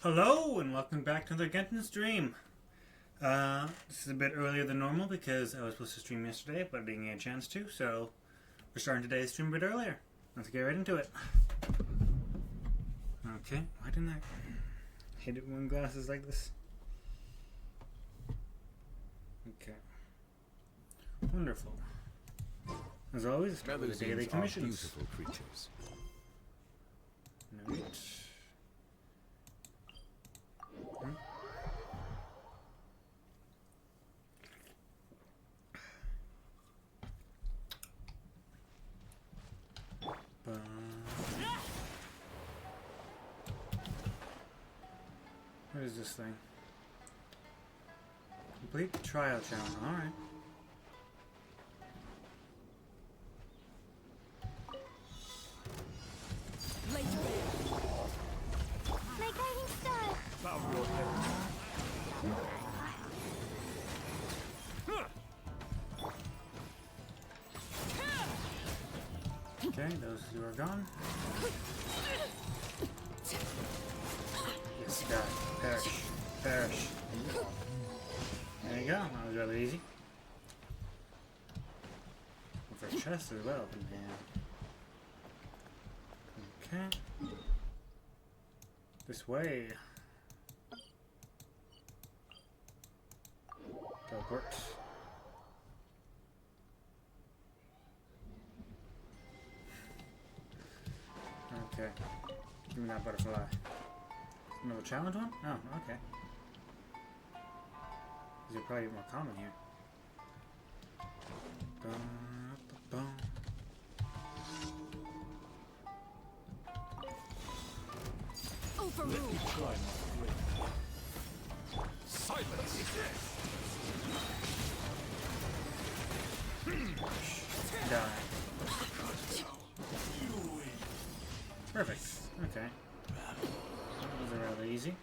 Hello and welcome back to another Genshin stream. This is a bit earlier than normal because I was supposed to stream yesterday, but I didn't get a chance to, so we're starting today's stream a bit earlier. Let's get right into it. Okay, why didn't I hate it when glasses like this? Okay. Wonderful. As always, start with the daily commissions. Beautiful creatures. Note. What is this thing? Complete the trial challenge. Alright. My guiding star. Okay, those two are gone. Yes, God. Perish. Perish. There you go. That was rather easy. For chest as well, but man. Okay. This way. Teleport. Okay. Give me that butterfly. Another challenge one? Oh, okay. These are probably more common here. Overruled. Silence! Die. Perfect. Okay. Those are rather easy.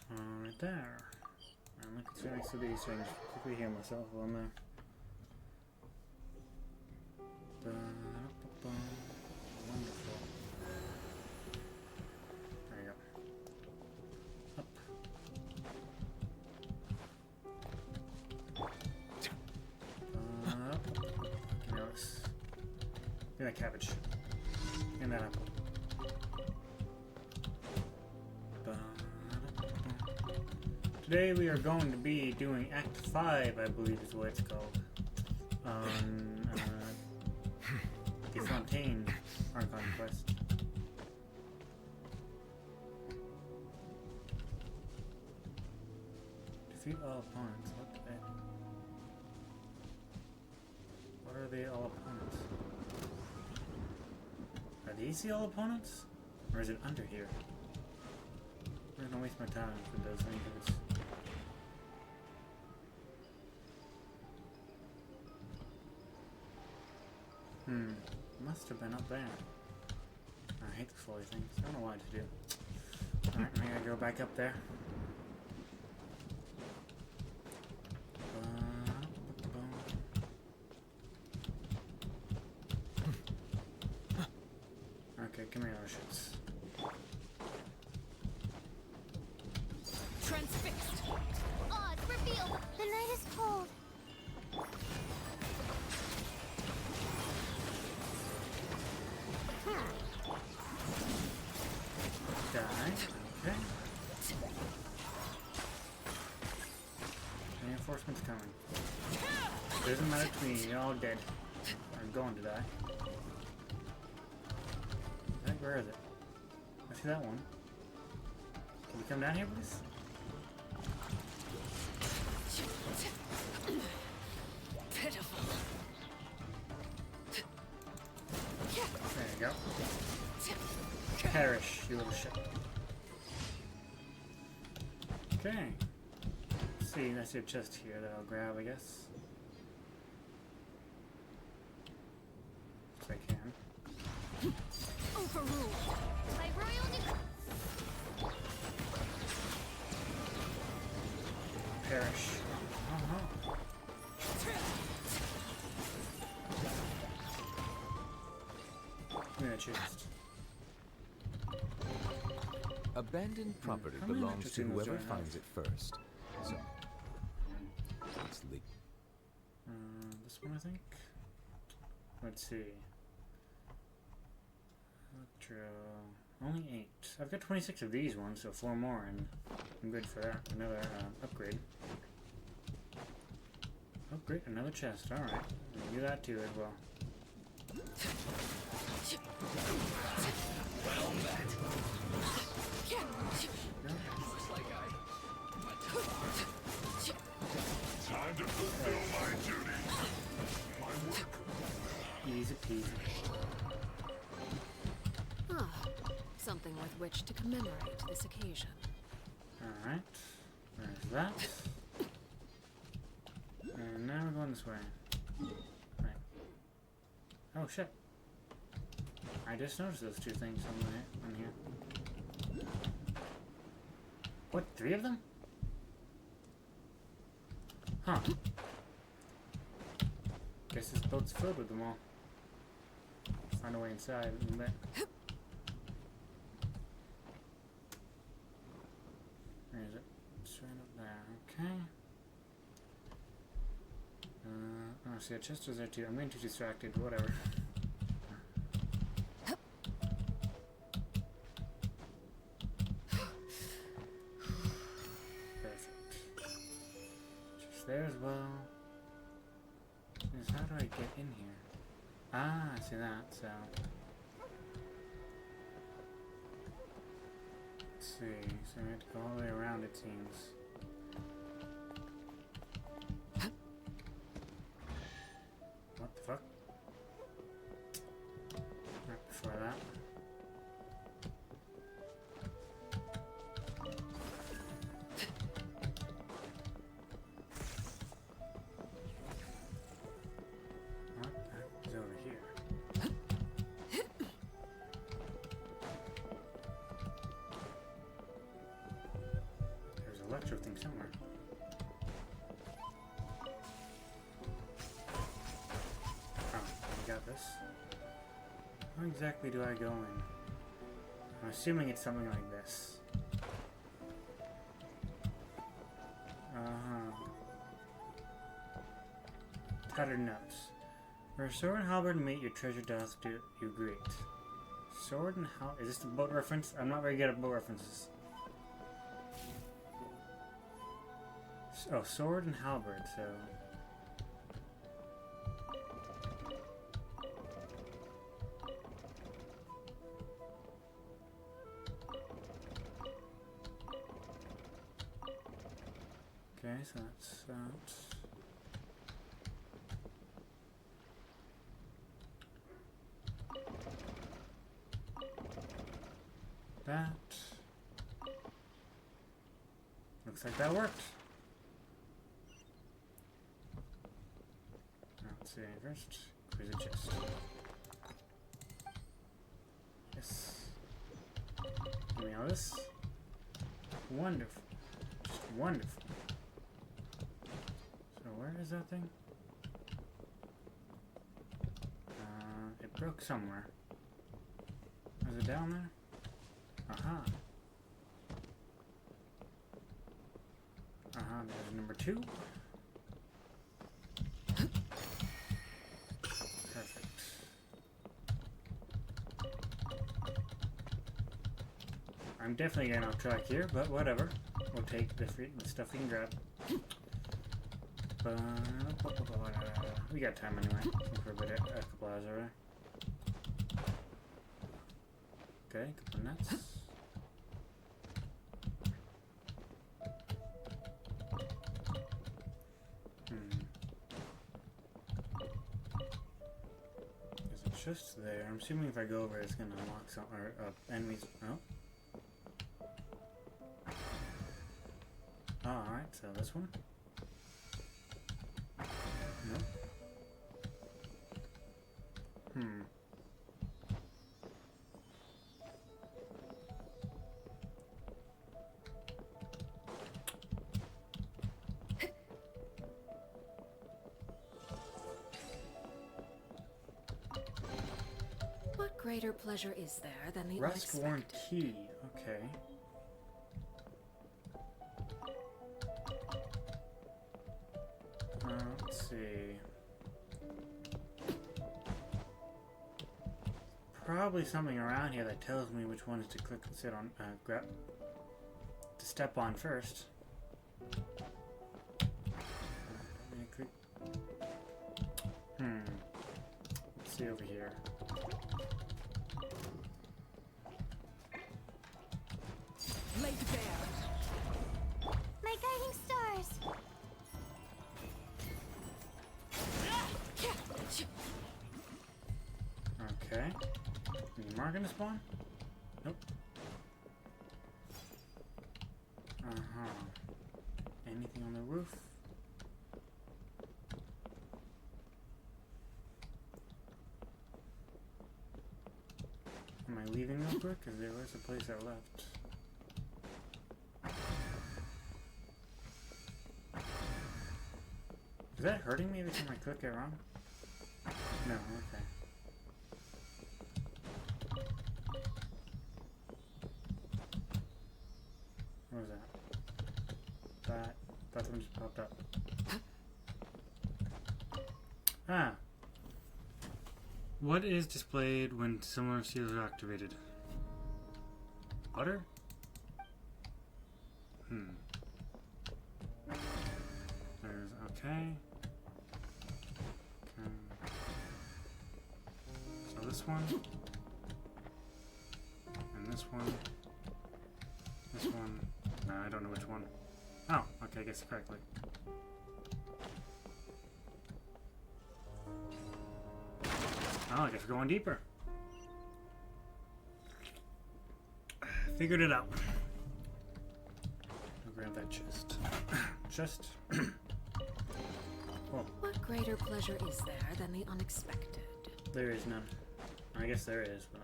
Right there. I'm looking through next to these things. Quickly heal myself while I'm there. Wonderful. There you go. Up. Give me this. Give me that cabbage. And that apple. Today we are going to be doing Act 5, I believe is what it's called. On the Fontaine Archon quest. Defeat all opponents. What the heck? What are they all opponents? Are these the all opponents? Or is it under here? I'm gonna waste my time if it does anything. Must have been up there. I hate the floaty things. I don't know what to do. Alright, I gotta go back up there. Okay, come here, shits. Transfixed. Odds revealed. The night is cold. Die. Okay. Reinforcements coming. Doesn't matter to me, you're all dead. Or going to die. I think, where is it? I see that one. Can we come down here, please? Pitiful. There you go. Perish, you little shit. Okay. Let's see, that's your chest here that I'll grab, I guess. If I can. Overruled. By royal decree. Perish. Uh-huh. Give me that chest. Abandoned property how many belongs to electric signals do whoever I have? finds it first. So, let's leave. This one, I think. Let's see. Electro. Only 8. I've got 26 of these ones, so 4 more, and I'm good for that. Another upgrade. Oh, great, another chest. Alright. We'll do that too as well. Time to fulfill my duty. My work. Easy peasy. Ah, something with which to commemorate this occasion. Alright. There's that. And now we're going this way. Right. Oh shit. I just noticed those 2 things on here. What, 3 of them? Huh. Guess this boat's filled with them all. Find a way inside in a bit. Where is it? It's right up there. Okay. Oh, see, a chest was there too. I'm getting too distracted, but whatever. There as well. Is how do I get in here? Ah, I see that, so. Let's see, so I have to go all the way around it seems. What the fuck? Right before that. Electro thing somewhere. Oh, I got this. How exactly do I go in? I'm assuming it's something like this. Tattered notes. Where sword and halberd meet, your treasure doth do you greet. Sword and halberd. Is this the boat reference? I'm not very good at boat references. Oh, sword and halberd, so. Okay, so that's that. That. Looks like that worked. Let's see, first, clear the chest. Yes. Give me all this. Wonderful. Just wonderful. So where is that thing? It broke somewhere. Is it down there? Aha. There's number 2. I'm definitely getting off track here, but whatever. We'll take the stuff we can grab. We got time anyway. For a couple hours already. Okay, couple of nuts. There's a chest there. I'm assuming if I go over, it's gonna unlock some enemies. Oh. Oh, alright, so this one? No. What greater pleasure is there than the Rust-worn unexpected? key. Okay. Let's see. Probably something around here that tells me which ones to click and sit on, grab, to step on first. Let's see over here. Laid bare. My guiding stars. Okay. Any more gonna spawn? Nope. Anything on the roof? Am I leaving real quick? Because there was a place I left. Is that hurting me every time I click it wrong? No, okay. What was that? That one just popped up. Ah! What is displayed when similar seals are activated? Butter? There's okay. So this one. And this one. This one. No, I don't know which one. Oh, okay, I guess correctly. Oh, I guess we're going deeper. Figured it out. I'll grab that chest. Chest. Oh, What greater pleasure is there than the unexpected? there is none. I guess there is, but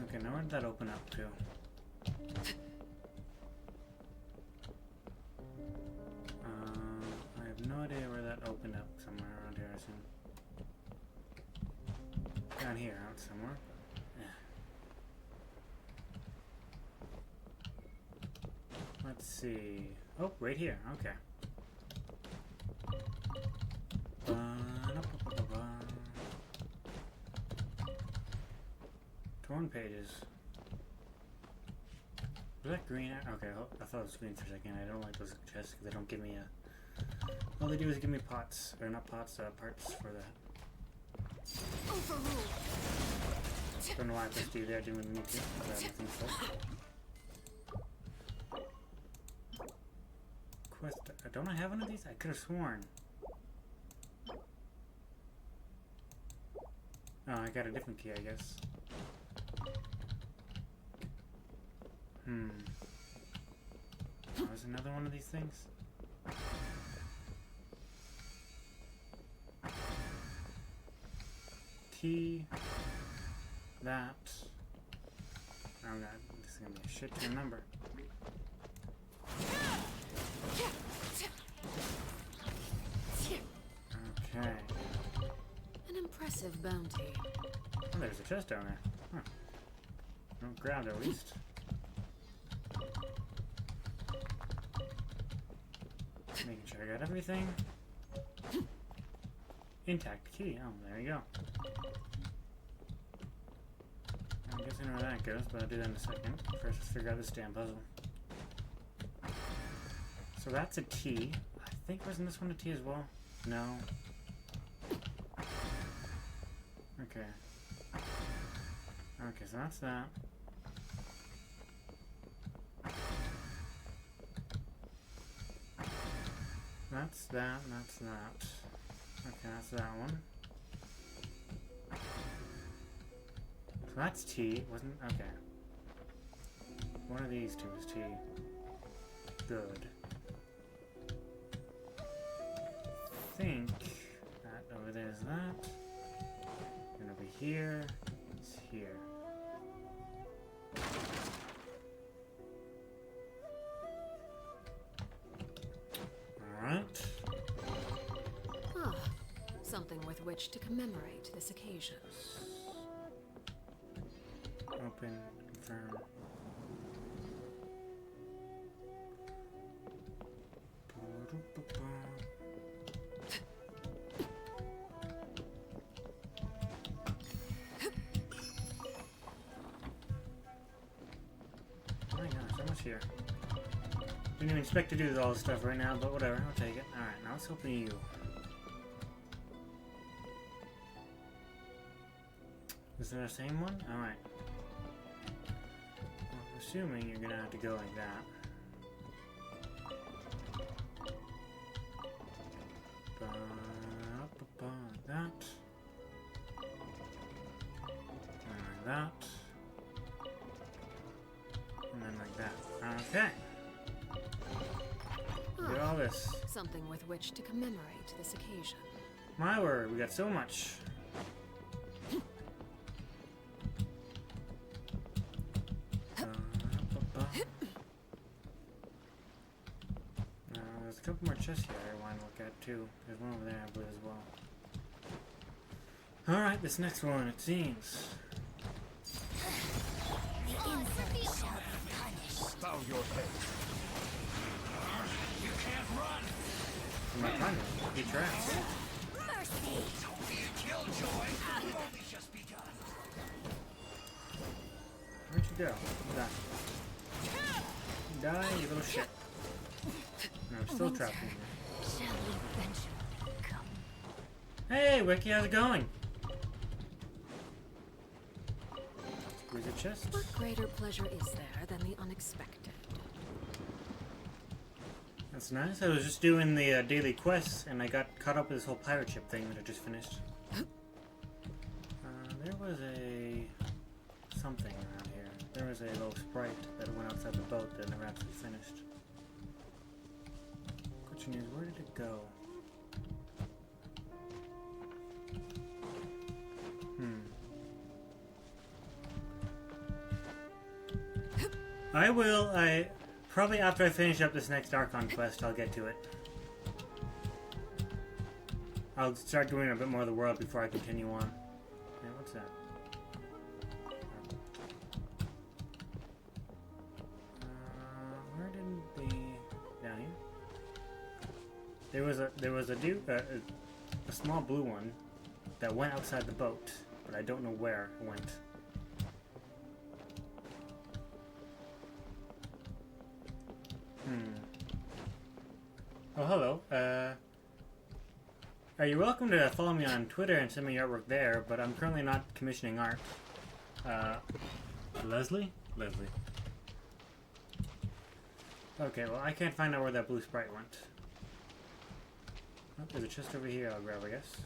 okay, now where did that open up to? I have no idea where that opened up. Somewhere around here, I assume. Down here, out somewhere. Yeah. Let's see. Oh, right here. Okay. Torn pages. Was that green? Okay, I thought it was green for a second. I don't like those chests because they don't give me a... All they do is give me pots. Or not pots, parts for that. Overruled. Don't know why I pressed D there. Didn't really need to. But I think so. Quest. Don't I have one of these? I could have sworn. Oh, I got a different key, I guess. Oh, there's another one of these things? T. That. Oh god, this is gonna be a shit to remember. Okay. An impressive bounty. Oh, there's a chest down there. Huh. Don't grab it at least. Making sure I got everything. Intact key. Oh, there you go. I'm guessing where that goes, but I'll do that in a second. First, let's figure out this damn puzzle. So that's a T. I think wasn't this one a T as well? No. Okay. Okay, so that's that. That's that, and that's that. Okay, that's that one. So that's T, wasn't... Okay. One of these two is T. Good. I think that over there is that. And over here is here. Alright. Ah, something with which to commemorate this occasion. Open, confirm. Didn't even expect to do all this stuff right now, but whatever, I'll take it. Alright, now let's open you. Is that the same one? Alright. Well, I'm assuming you're gonna have to go like that. Like that. And like that. And then like that. Okay. Look at all this. Something with which to commemorate this occasion. My word, we got so much. There's a couple more chests here I want to look at too. There's one over there, I believe, as well. Alright, this next one, it seems. The insolent shall be punished. Bow your head. You can't run! I'm not trying to beat your ass. Mercy! Don't be a killjoy! You've only just begun. Where'd you go? Die. Die, you little shit. No, I'm still trapped in here. Shall eventually come. Hey, Wiki, how's it going? Squeeze a chest. What greater pleasure is there than the unexpected? That's nice. I was just doing the daily quests, and I got caught up with this whole pirate ship thing that I just finished. There was a something around here. There was a little sprite that went outside the boat that I never actually finished. Question is, where did it go? I probably after I finish up this next Archon quest, I'll get to it. I'll start doing a bit more of the world before I continue on. Yeah, what's that? Where did we... down here? There was a dude, a small blue one that went outside the boat, but I don't know where it went. Oh, hello. You're welcome to follow me on Twitter and send me your artwork there, but I'm currently not commissioning art. Leslie? Leslie. Okay, well, I can't find out where that blue sprite went. Oh, there's a chest over here I'll grab, I guess.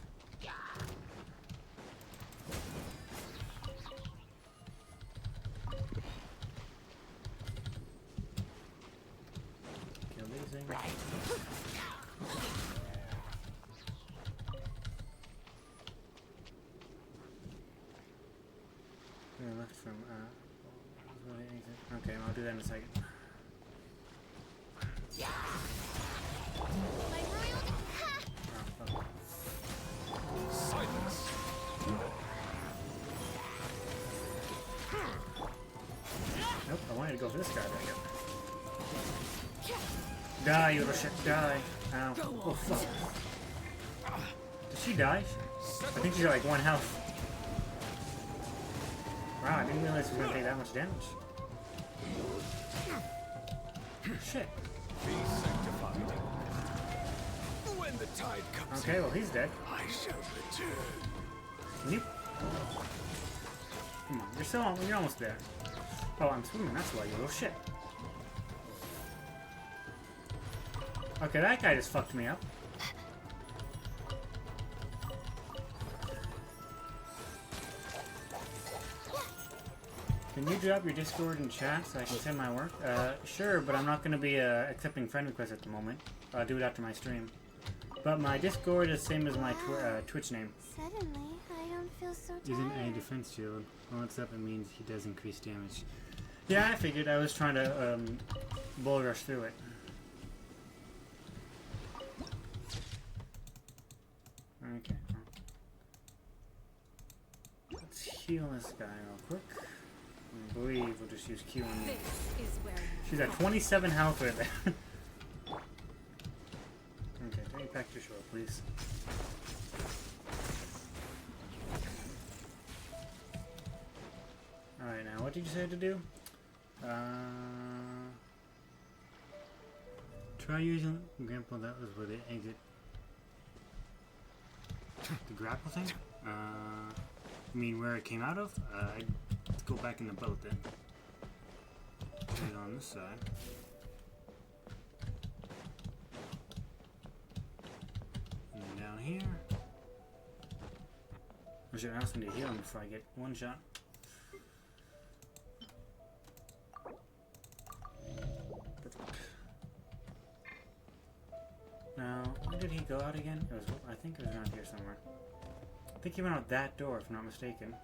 Kill these things. Left from, okay, I'll do that in a second. My royal... Ha! Oh, oh. Silence. Nope, I wanted to go for this guy right here. Die, you little shit, die. Ow. Oh, fuck. Did she die? I think she's got like 1 health. Wow, I didn't realize she was gonna take that much damage. Shit. Be sanctified. When the tide comes Okay, well he's dead. I shall return. Can you? Come on, you're almost there. Oh, I'm swimming, that's why, you little shit. Okay, that guy just fucked me up. Can you drop your Discord in chat so I can send my work? Sure, but I'm not going to be accepting friend requests at the moment. I'll do it after my stream. But my Discord is the same as my Twitch name. Suddenly, I don't feel so tired. Isn't a defense shield. Well, except it means he does increase damage. Yeah, I figured. I was trying to bull rush through it. Okay. Let's heal this guy real quick. I believe we'll just use Q on you. This is where you She's at 27 health right there. Okay, take it back to shore, please. Alright, now what did you say to do? Try using, for example, that was where they exit the grapple thing. You mean where it came out of? I'd go back in the boat then. Put it on this side. And then down here. I should ask him to heal him before I get one shot. Perfect. Now, where did he go out again? It was, I think it was around here somewhere. I think he went out that door, if I'm not mistaken.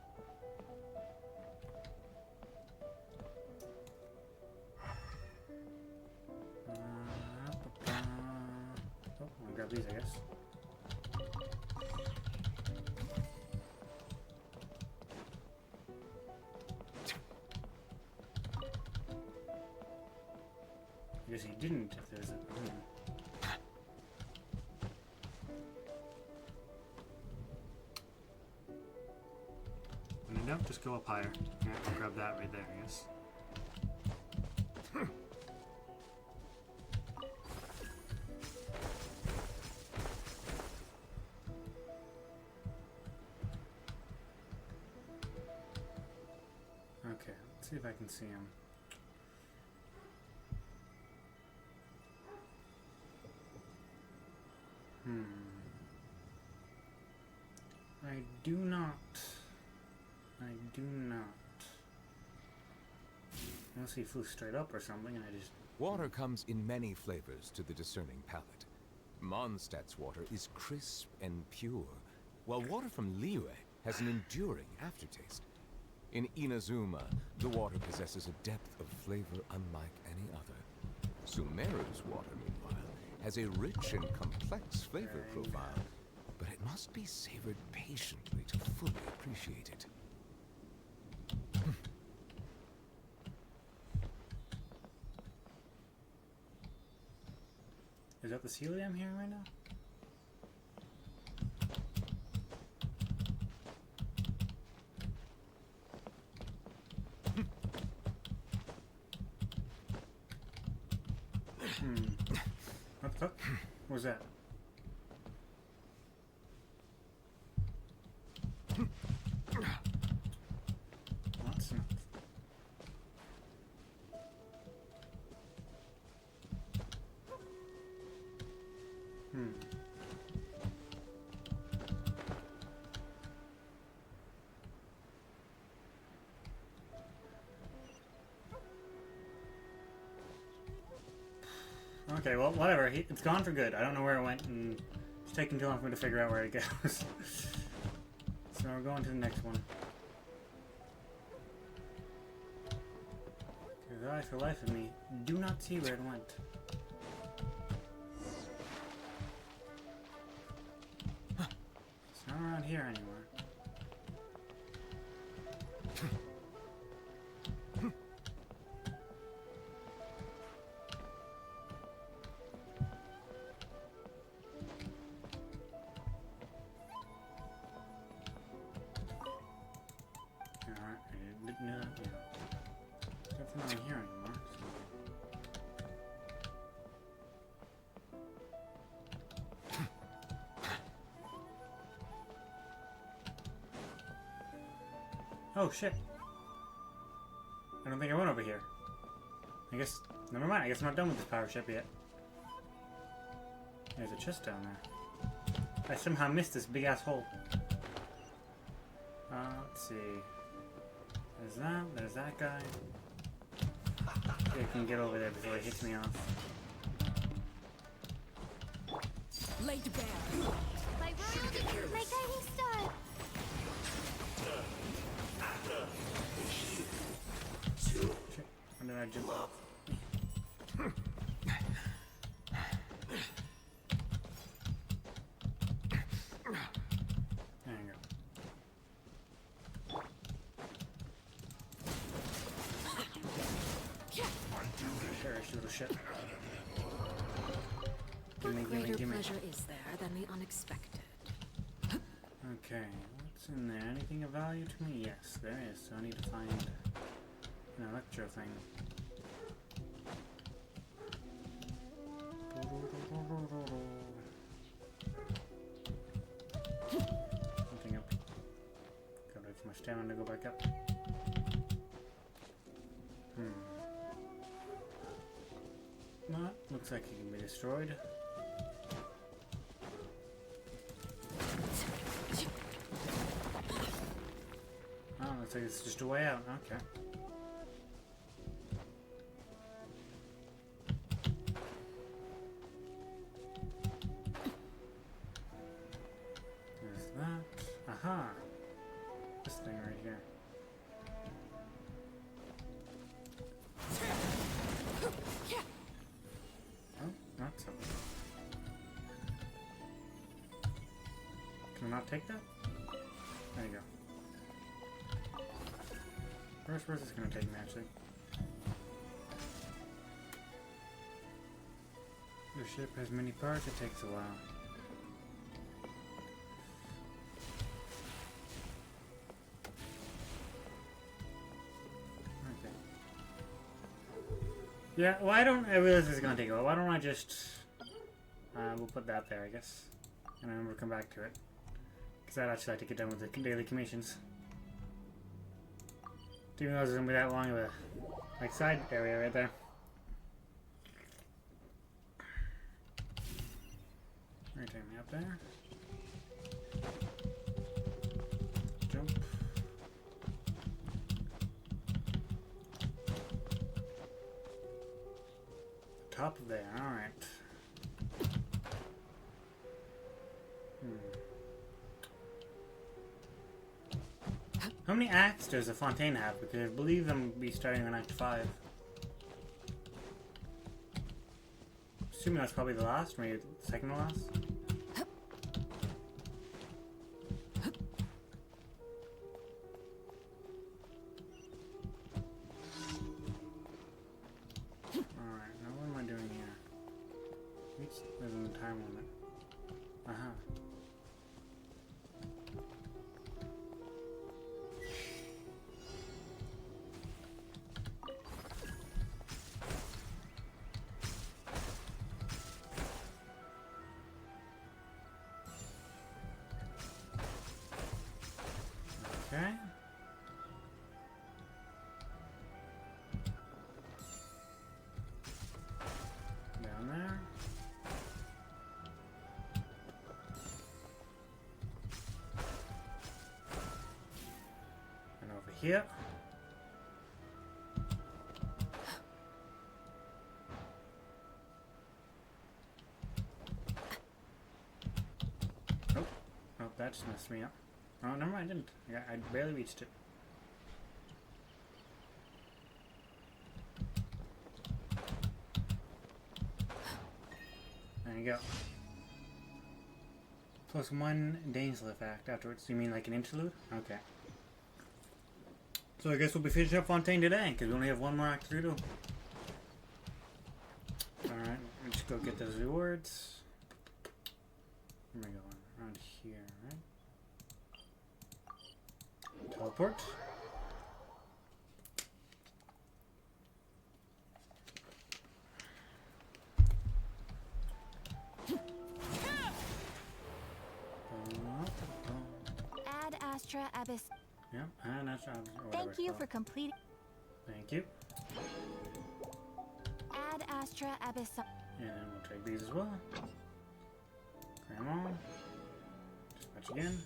Oh, I'll grab these, I guess. I guess he didn't, if there's a... Nope, just go up higher. Yeah, I'll grab that right there, I guess. Okay, let's see if I can see him. I do not. Unless he flew straight up or something and I just... Water comes in many flavors to the discerning palate. Mondstadt's water is crisp and pure, while water from Liyue has an enduring aftertaste. In Inazuma, the water possesses a depth of flavor unlike any other. Sumeru's water, meanwhile, has a rich and complex flavor profile, but it must be savored patiently to fully appreciate it. Is that the Celia I'm hearing right now? What the fuck? What was that? What's not? Okay, well, whatever. It's gone for good. I don't know where it went, and it's taking too long for me to figure out where it goes. So we're going to the next one. Because I, for life of me, do not see where it went. It's not around here anywhere. Oh shit. I don't think I went over here. I guess, never mind, I guess I'm not done with this power ship yet. There's a chest down there. I somehow missed this big ass hole. Let's see. There's that guy. See if I can get over there before he hits me off. Laid bare. My royal, my guiding star. Shit. And then I jump off. There you go. Perish, little shit. What greater pleasure is there than the unexpected? Okay, what's in there? Anything of value to me? Yes, there is. So I need to find an electro thing. stamina to go back up. Well, looks like it can be destroyed. Oh, looks like it's just a way out. Okay. There's that. Aha! This thing right here. Oh, not something. Can I not take that? There you go. Where's this gonna take me, actually? The ship has many parts, it takes a while. Okay. Yeah, why don't I realize this is gonna take a while? Why don't I just we'll put that there, I guess. And then we'll come back to it. Because I'd actually like to get done with the daily commissions. Didn't realize it was gonna be that long of a like side area right there. Right, take me up there. Jump. Top of there, alright. How many acts does a Fontaine have? Because I believe them be starting on Act 5. Assuming that's probably the last, maybe the second to last. Alright, now what am I doing here? There's a time limit. Aha. Okay. Down there. And over here. Oh, that just messed me up. Oh, never mind, I didn't. I barely reached it. There you go. Plus one Dainsleif act afterwards. You mean like an interlude? Okay. So I guess we'll be finishing up Fontaine today, because we only have one more act to do. Alright, let's go get those rewards. Where am I going? Around here, right? Teleport. Ad Astra Abyss. Yep, and that's Thank you for completing. Thank you. Ad Astra Abyss. And then we'll take these as well. Cram on. Dispatch again.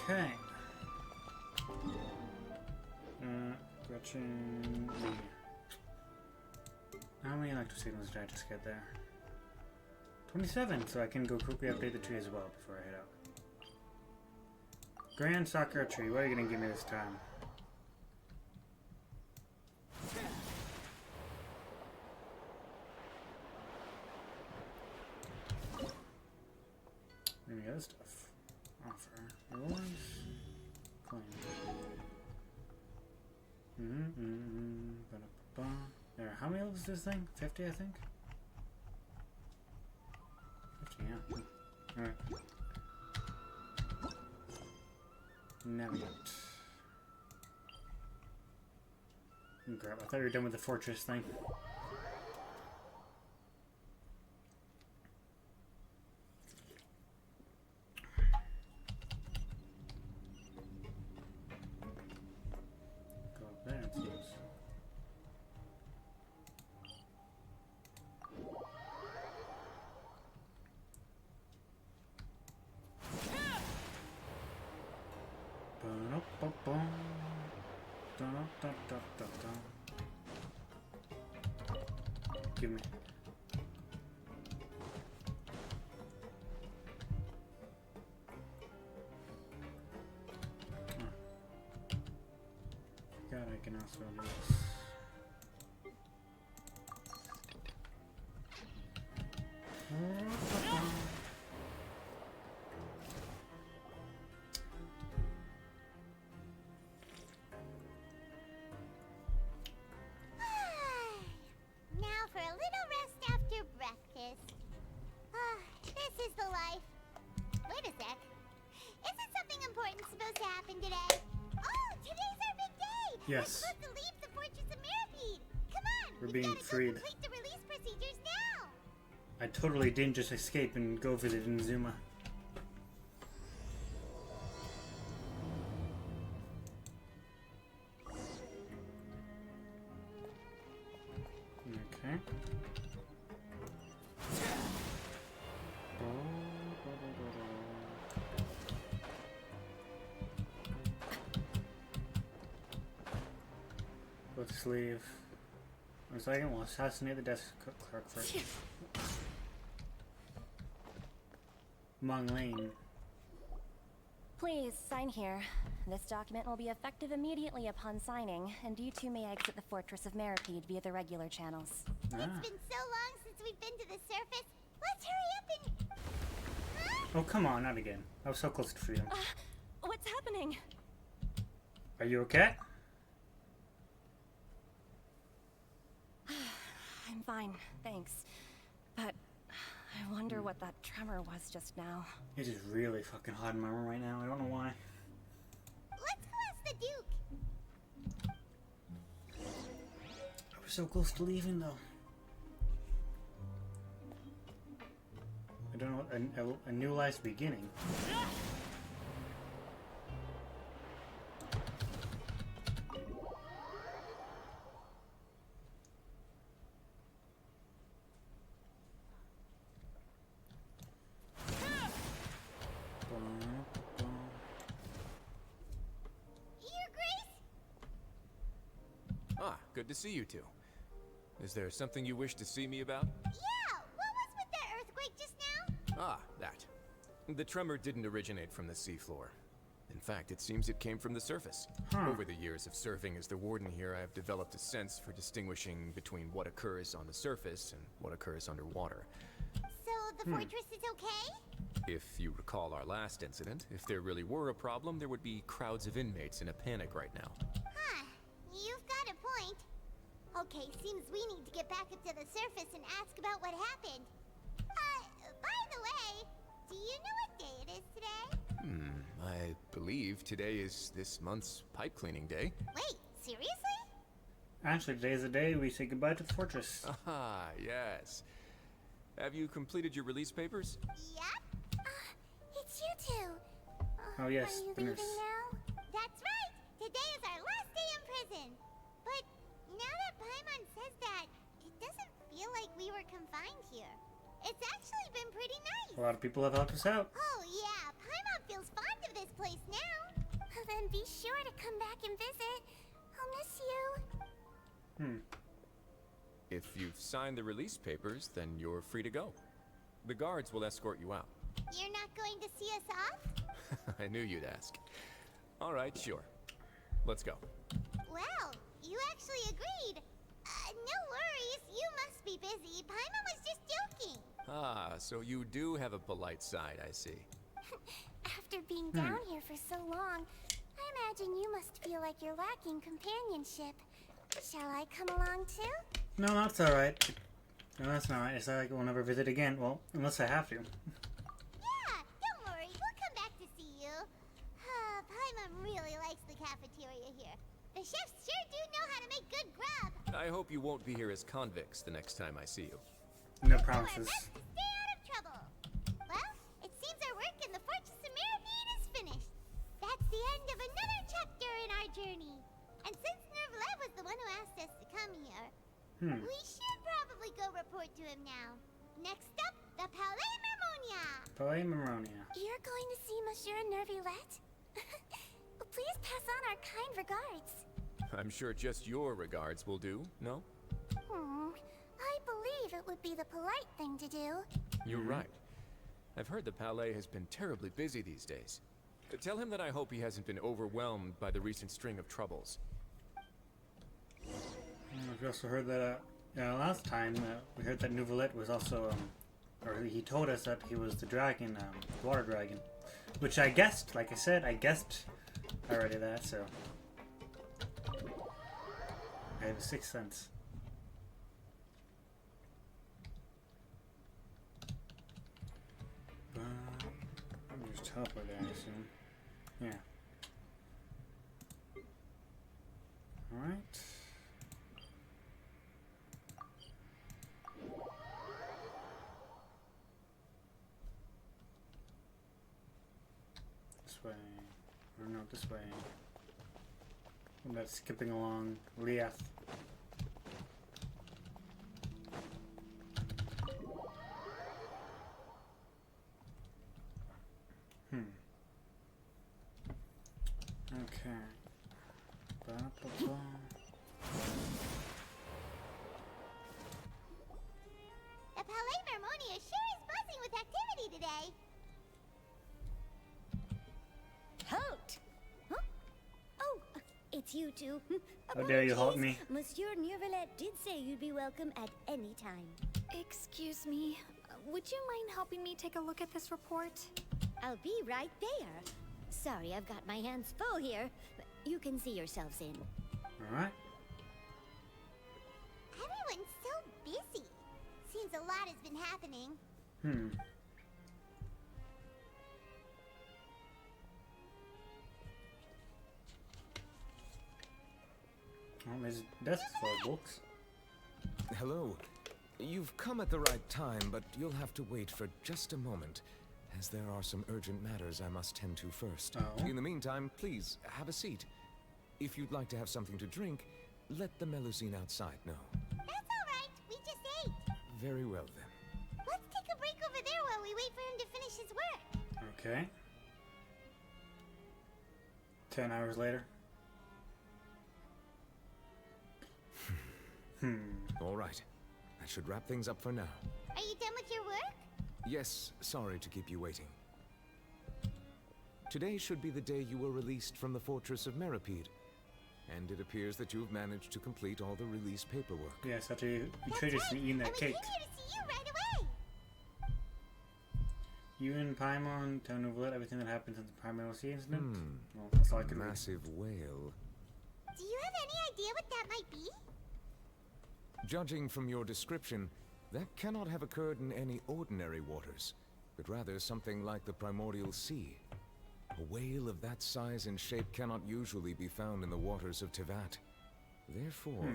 Okay. Gretchen Lee. How many electric signals did I just get there? 27, so I can go quickly update the tree as well before I head out. Grand Sakura tree, what are you going to give me this time? Any other stuff? Offer. Rewards. Claim. Ba-da-ba-ba. There. How many levels is this thing? 50, I think? 50, yeah. Alright. Navigate. Crap, I thought you were done with the fortress thing. Dun, dun, dun, dun. Give me. God, I can also do this. Now for a little rest after breakfast. This is the life. Wait a sec. Isn't something important supposed to happen today? Oh, today's our big day! Yes. We're supposed to leave the Fortress of Mirapede! Come on! We're we being gotta freed. Go complete the release procedures now! I totally didn't just escape and go visit Inazuma. Okay. Let's leave. 1 second, we'll assassinate the desk clerk first. Mong Lane. Please, sign here. This document will be effective immediately upon signing, and you two may exit the Fortress of Mirapede via the regular channels. Ah. It's been so long since we've been to the surface. Let's hurry up and... Huh? Oh, come on, not again. I was so close to freedom. What's happening? Are you okay? I'm fine, thanks. But I wonder what that tremor was just now. It is really fucking hot in my room right now. I don't know why. Let's go ask the Duke. I was so close to leaving, though. I don't know. A new life's beginning. Your Grace? Ah, good to see you two. Is there something you wish to see me about? Yeah, what was with that earthquake just now? Ah, that. The tremor didn't originate from the seafloor. In fact, it seems it came from the surface. Huh. Over the years of serving as the warden here, I have developed a sense for distinguishing between what occurs on the surface and what occurs underwater. So the fortress is okay? If you recall our last incident, if there really were a problem, there would be crowds of inmates in a panic right now. Huh, you've got a point. Okay, seems we need to get back up to the surface and ask about what happened. By the way, do you know what day it is today? I believe today is this month's pipe cleaning day. Wait, seriously? Actually, today's the day we say goodbye to the fortress. Ah, yes. Have you completed your release papers? Yep. It's you two. Oh, yes, Are you the leaving nurse. now? That's right. Today is our last day in prison. But now that Paimon says that, it doesn't feel like we were confined here. It's actually been pretty nice. A lot of people have helped us out. Oh yeah, Paimon feels fond of this place now. Then be sure to come back and visit. I'll miss you. If you've signed the release papers, then you're free to go. The guards will escort you out. You're not going to see us off? I knew you'd ask. All right, sure. Let's go. Well, you actually agreed. No worries, you must be busy. Paimon was just joking. Ah, so you do have a polite side, I see. After being down here for so long, I imagine you must feel like you're lacking companionship. Shall I come along too? No, that's alright. No, that's not right. It's like we'll never visit again. Well, unless I have to. Yeah, don't worry, we'll come back to see you. Paimon really likes the cafeteria here. The chefs sure do know how to make good grub. I hope you won't be here as convicts the next time I see you. No Do our promises. best to stay out of trouble. Well, it seems our work in the Fortress of Mirapede is finished. That's the end of another chapter in our journey. And since Nervlet was the one who asked us to come here, we should probably go report to him now. Next up, the Palais Mermonia. Palais Meronia. You're going to see Monsieur Nervlet? Please pass on our kind regards. I'm sure just your regards will do, no? I believe it would be the polite thing to do. You're right. I've heard the Palais has been terribly busy these days. Tell him that I hope he hasn't been overwhelmed by the recent string of troubles. We also heard that last time we heard that Nouvelette was also, or he told us that he was the dragon, water dragon, which I guessed. Like I said, I guessed already that. So I have a sixth sense. I'm just teleport there, I assume. Yeah. All right. This way. Or no, this way. I'm not skipping along. Liath. Okay. Ba-ba-ba. The Palais Mermonia sure is buzzing with activity today. Halt! Huh? Oh, it's you two. How dare you halt Apologies. me? Monsieur Nouvelette did say you'd be welcome at any time. Excuse me. Would you mind helping me take a look at this report? I'll be right there. Sorry, I've got my hands full here. You can see yourselves in. Alright. Everyone's so busy. Seems a lot has been happening. Well, there's desk full of books. Hello. You've come at the right time, but you'll have to wait for just a moment, as there are some urgent matters I must tend to first. Oh. In the meantime, please, have a seat. If you'd like to have something to drink, let the Melusine outside know. That's all right. We just ate. Very well, then. Let's take a break over there while we wait for him to finish his work. Okay. 10 hours later. All right. That should wrap things up for now. Are you done with your work? Yes, sorry to keep you waiting. Today should be the day you were released from the Fortress of Meripede. And it appears that you've managed to complete all the release paperwork. Yes, after you That's traded right. me eating that And we cake. came here to see you right away. You and Paimon tell Nouvelette everything that happened since the Primal Sea incident? Well, that's all I could read. Massive whale. Do you have any idea what that might be? Judging from your description, that cannot have occurred in any ordinary waters, but rather something like the primordial sea. A whale of that size and shape cannot usually be found in the waters of Tevat. Therefore,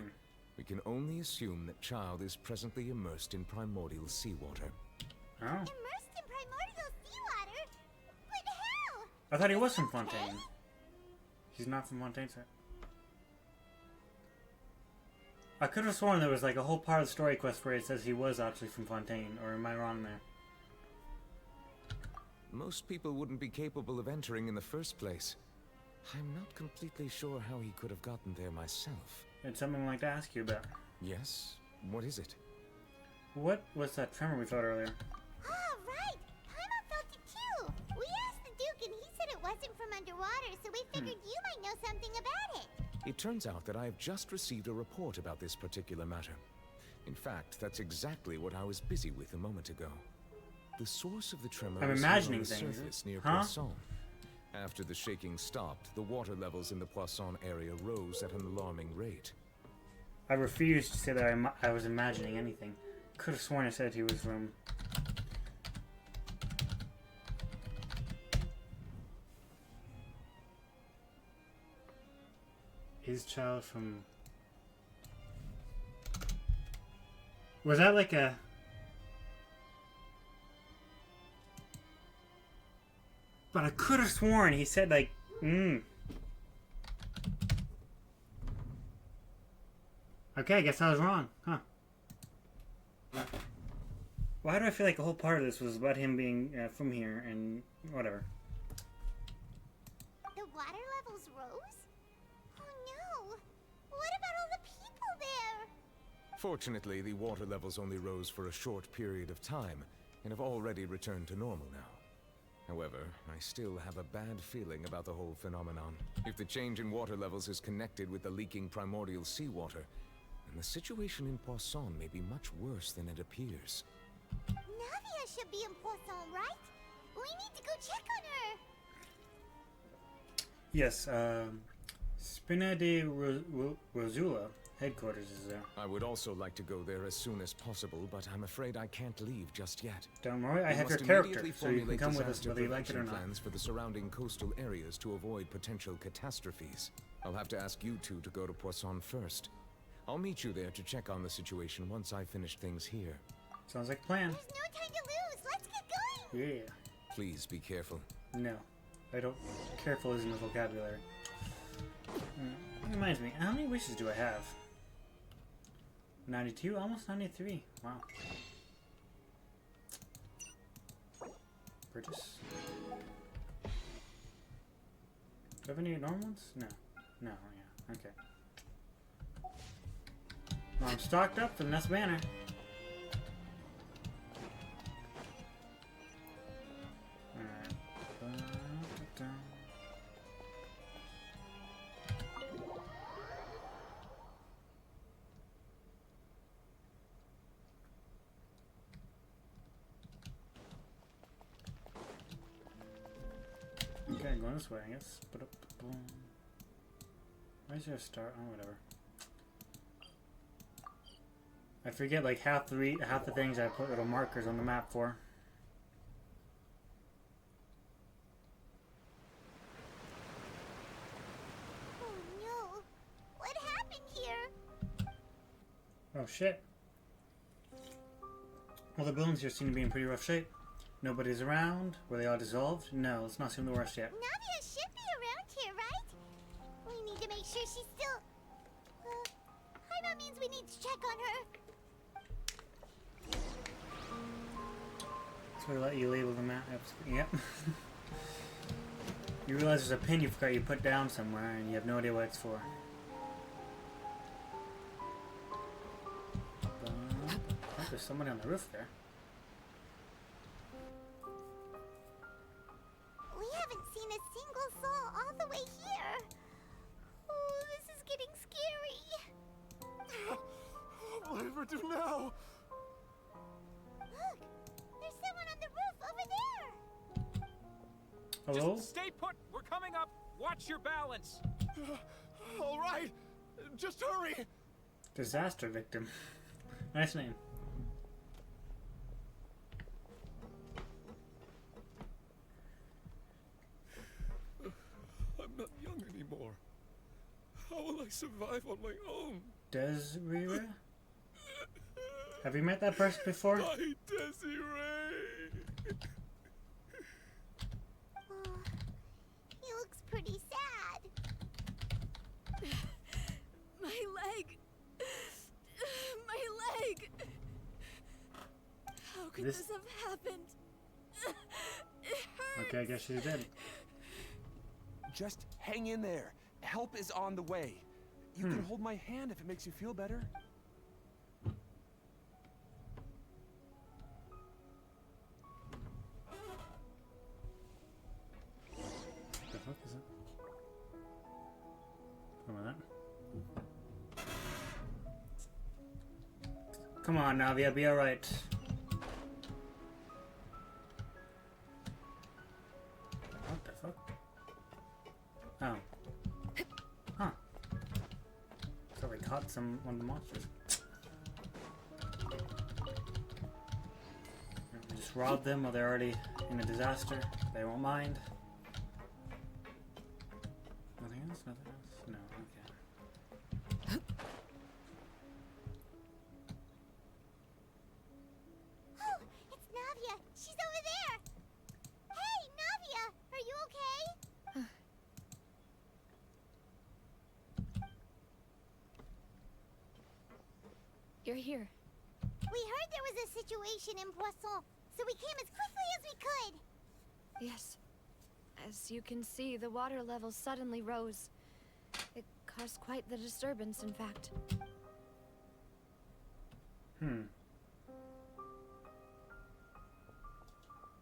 we can only assume that Child is presently immersed in primordial seawater. Oh. Immersed in primordial seawater? But how? I thought he was from Fontaine. He's not from Fontaine, sir. I could have sworn there was like a whole part of the story quest where it says he was actually from Fontaine, or am I wrong there? Most people wouldn't be capable of entering in the first place. I'm not completely sure how he could have gotten there myself. It's something I'd like to ask you about. Yes? What is it? What was that tremor we felt earlier? Oh, right. Paimon felt it too. We asked the Duke and he said it wasn't from underwater, so we figured you might know something about it. It turns out that I have just received a report about this particular matter. In fact, that's exactly what I was busy with a moment ago. The source of the tremor I'm was imagining on the things. surface near Huh? Poisson. After the shaking stopped, the water levels in the Poisson area rose at an alarming rate. I refused to say that I was imagining anything. Could have sworn I said he was from... His child from... Was that like a... But I could have sworn he said like, Okay, I guess I was wrong, huh? Why do I feel like a whole part of this was about him being from here and whatever? The water levels rose? Oh no. What about all the people there? Fortunately, the water levels only rose for a short period of time, and have already returned to normal now. However, I still have a bad feeling about the whole phenomenon. If the change in water levels is connected with the leaking primordial seawater, then the situation in Poisson may be much worse than it appears. Navia should be in Poisson, right? We need to go check on her. Yes, Spina de Rosula headquarters is there. I would also like to go there as soon as possible, but I'm afraid I can't leave just yet. Don't worry, I We have your must character, immediately so you can formulate come with us disaster whether you like it or prevention not. plans for the surrounding coastal areas to avoid potential catastrophes. I'll have to ask you two to go to Poisson first. I'll meet you there to check on the situation once I finish things here. Sounds like a plan. There's no time to lose. Let's get going. Yeah. Please be careful. No. I don't... Careful isn't a vocabulary. Reminds me, how many wishes do I have? 92? Almost 93. Wow. Purchase. Do I have any normal ones? No. No, yeah. Okay. Well, I'm stocked up for the next banner. Okay, going this way, I guess. Why is there a star? Oh, whatever. I forget like half the things I put little markers on the map for. Oh no. What happened here? Oh shit. Well, the buildings here seem to be in pretty rough shape. Nobody's around. Were they all dissolved? No, let's not seem the worst yet. Navia should be around here, right? We need to make sure she's still... Paimon means we need to check on her. So we let you label the map. Yep. You realize there's a pin you forgot you put down somewhere and you have no idea what it's for. Oh, there's somebody on the roof there. We haven't seen a single soul all the way here. Oh, this is getting scary. Whatever do now? Look, there's someone on the roof over there. Hello? Just stay put. We're coming up. Watch your balance. All right, just hurry. Disaster victim. Nice name. I'm not young anymore. How will I survive on my own? Desiree? Have you met that person before? My Desiree. Oh, he looks pretty sad. My leg! My leg! How could This- this have happened? It hurts. Okay, I guess she's dead. Just hang in there. Help is on the way. You can hold my hand if it makes you feel better. The fuck is it? Come on, that. Come on, Navia, be alright. What the fuck? Oh. Huh. So we caught one of the monsters. We just rob them while they're already in a disaster. They won't mind. Nothing else? Nothing else? No, okay. Oh, it's Navia. She's over there. Hey, Navia, are you okay? You're here. We heard there was a situation in Poisson, so we came as quickly as we could. Yes. As you can see, the water level suddenly rose. It caused quite the disturbance, in fact.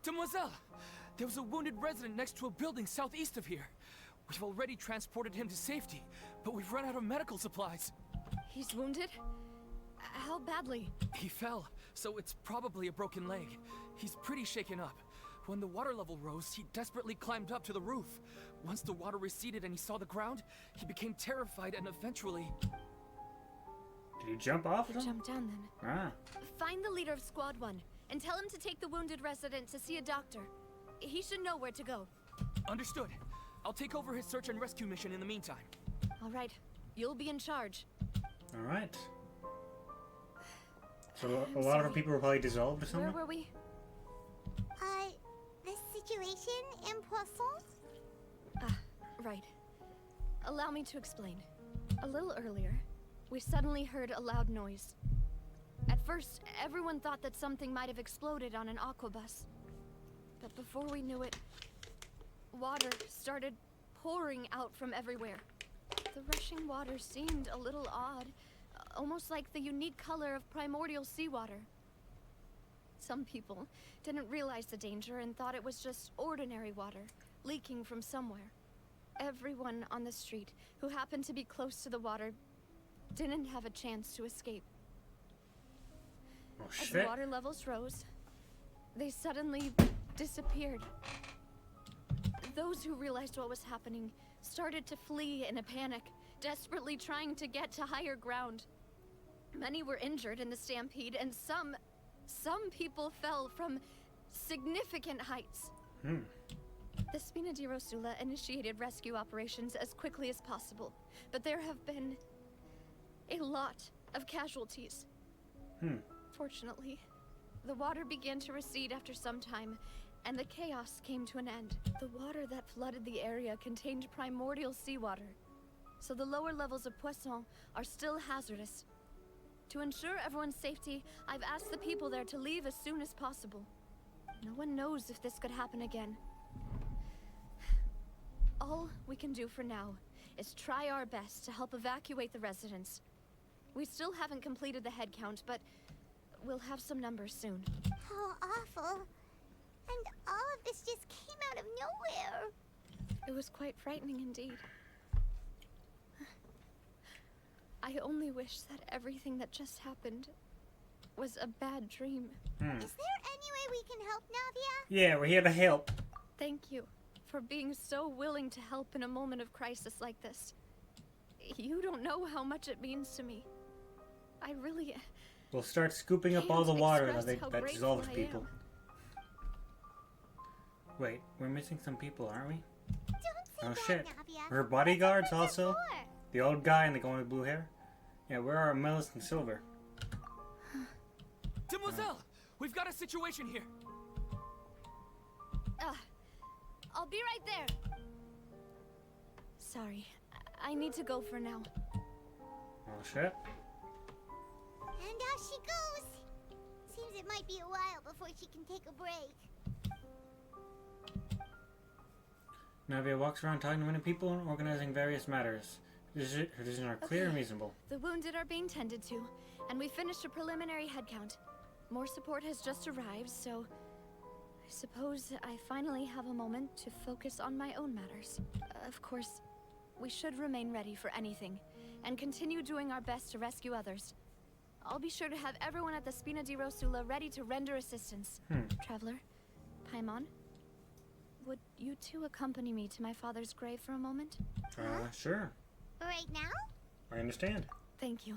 Demoiselle! There was a wounded resident next to a building southeast of here. We've already transported him to safety, but we've run out of medical supplies. He's wounded? How badly? He fell, so it's probably a broken leg. He's pretty shaken up. When the water level rose, he desperately climbed up to the roof. Once the water receded and he saw the ground, he became terrified and eventually... Did he jump off or something? Jump down then. Ah. Find the leader of Squad 1 and tell him to take the wounded resident to see a doctor. He should know where to go. Understood. I'll take over his search and rescue mission in the meantime. All right. You'll be in charge. All right. So a lot of our people were probably dissolved or something? Where were we? The situation in Poisson? Ah, right. Allow me to explain. A little earlier, we suddenly heard a loud noise. At first, everyone thought that something might have exploded on an aquabus. But before we knew it, water started pouring out from everywhere. The rushing water seemed a little odd, almost like the unique color of primordial seawater. Some people didn't realize the danger and thought it was just ordinary water, leaking from somewhere. Everyone on the street who happened to be close to the water didn't have a chance to escape. Oh, As shit. the water levels rose, they suddenly disappeared. Those who realized what was happening started to flee in a panic, desperately trying to get to higher ground. Many were injured in the stampede, and some people fell from significant heights. The Spina di Rosula initiated rescue operations as quickly as possible, but there have been a lot of casualties. Fortunately, the water began to recede after some time, and the chaos came to an end. The water that flooded the area contained primordial seawater, so the lower levels of Poisson are still hazardous. To ensure everyone's safety, I've asked the people there to leave as soon as possible. No one knows if this could happen again. All we can do for now is try our best to help evacuate the residents. We still haven't completed the head count, but we'll have some numbers soon. How awful. And all of this just came out of nowhere. It was quite frightening indeed. I only wish that everything that just happened was a bad dream. Is there any way we can help, Navia? Yeah, we're here to help. Thank you for being so willing to help in a moment of crisis like this. You don't know how much it means to me. I really... We'll start scooping up all the water that dissolves people. Wait, we're missing some people, aren't we? Don't say Oh that, shit. Navia. Her bodyguards That's what also? they're for. The old guy and the guy with blue hair? Yeah, where are Melis and Silver? Demoiselle! We've got a situation here! I'll be right there. Sorry, I need to go for now. Oh shit. And out she goes. Seems it might be a while before she can take a break. Navia walks around talking to many people and organizing various matters. Her decisions are clear and reasonable. The wounded are being tended to, and we finished a preliminary head count. More support has just arrived, so I suppose I finally have a moment to focus on my own matters. Of course, we should remain ready for anything, and continue doing our best to rescue others. I'll be sure to have everyone at the Spina di Rosula ready to render assistance. Traveler, Paimon, would you two accompany me to my father's grave for a moment? Sure. Right now? I understand. Thank you.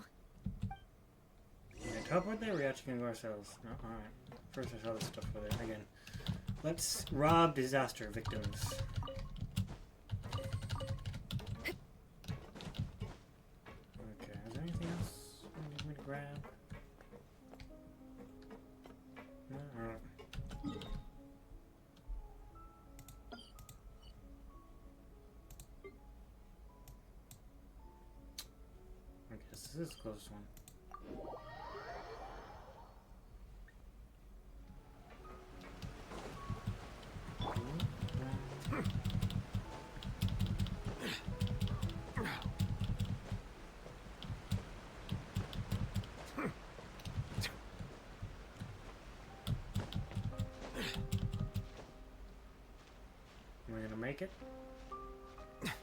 You gonna teleport there or are we actually gonna go ourselves? No, alright. First I saw this stuff with it again. Let's rob disaster victims. Okay, is there anything else you need me to grab? No? Alright. I guess this is the closest one. make it. Yet.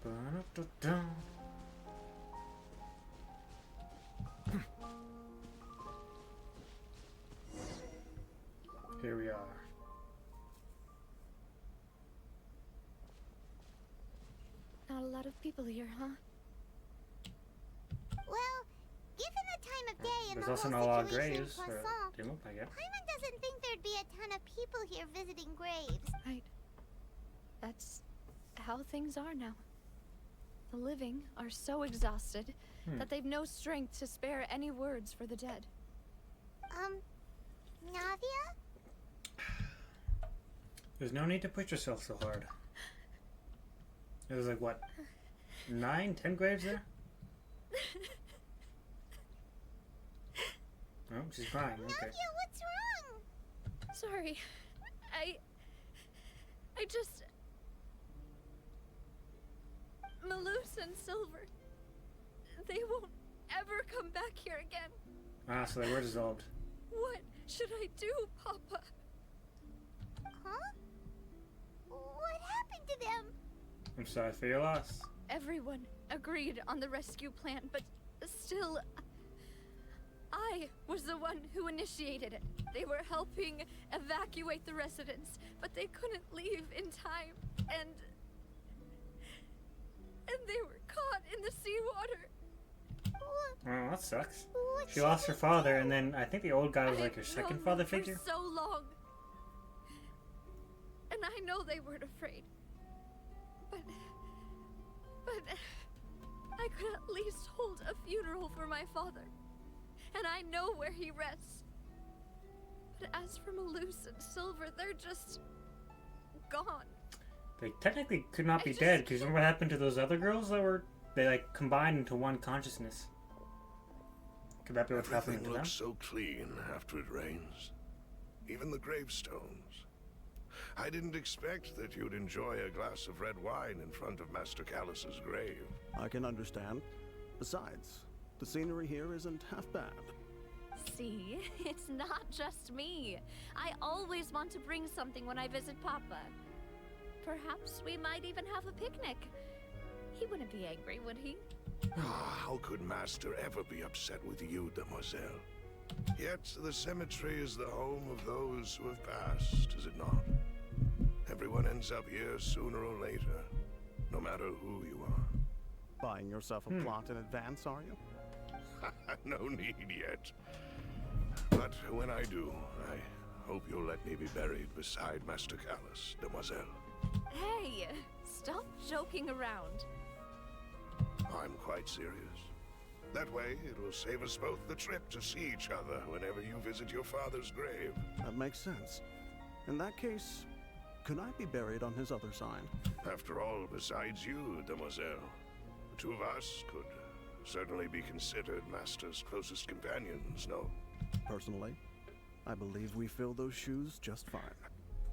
Ba-da-da-da. Here we are. Not a lot of people here, huh? Well, given the time of day and There's the also whole not a lot of situation in graves. Or Poisson, didn't look like it. Paimon doesn't think there'd be a ton of people here visiting graves. Right. That's how things are now. The living are so exhausted that they've no strength to spare any words for the dead. Navia? There's no need to push yourself so hard. There's like, what, 9, 10 graves there? Oh, she's crying. Okay. Navia, what's wrong? Sorry. I just... Malus and Silver. They won't ever come back here again. Ah, so they were dissolved. What should I do, Papa? Huh? What happened to them? I'm sorry for your loss. Everyone agreed on the rescue plan, but still... I was the one who initiated it. They were helping evacuate the residents, but they couldn't leave in time, and they were caught in the seawater. Oh, that sucks. What She lost her should we father, do? and then I think the old guy was like her I've second known father them figure. for so long, and I know they weren't afraid, but I could at least hold a funeral for my father, and I know where he rests. But as for Malus and Silver, they're just gone. They technically could not I be just dead, because remember what happened to those other girls that were... They like combined into one consciousness. Could that be what's happening Everything to them? looks so clean after it rains. Even the gravestones. I didn't expect that you'd enjoy a glass of red wine in front of Master Callus's grave. I can understand. Besides, the scenery here isn't half bad. See, it's not just me. I always want to bring something when I visit Papa. Perhaps we might even have a picnic. He wouldn't be angry, would he? How could Master ever be upset with you, Demoiselle? Yet the cemetery is the home of those who have passed, is it not? Everyone ends up here sooner or later, no matter who you are. Buying yourself a plot in advance, are you? No need yet. But when I do, I hope you'll let me be buried beside Master Callus, Demoiselle. Hey, stop joking around. I'm quite serious. That way, it will save us both the trip to see each other whenever you visit your father's grave. That makes sense. In that case, could I be buried on his other side? After all, besides you, Demoiselle, the two of us could certainly be considered Master's closest companions, no? Personally, I believe we fill those shoes just fine.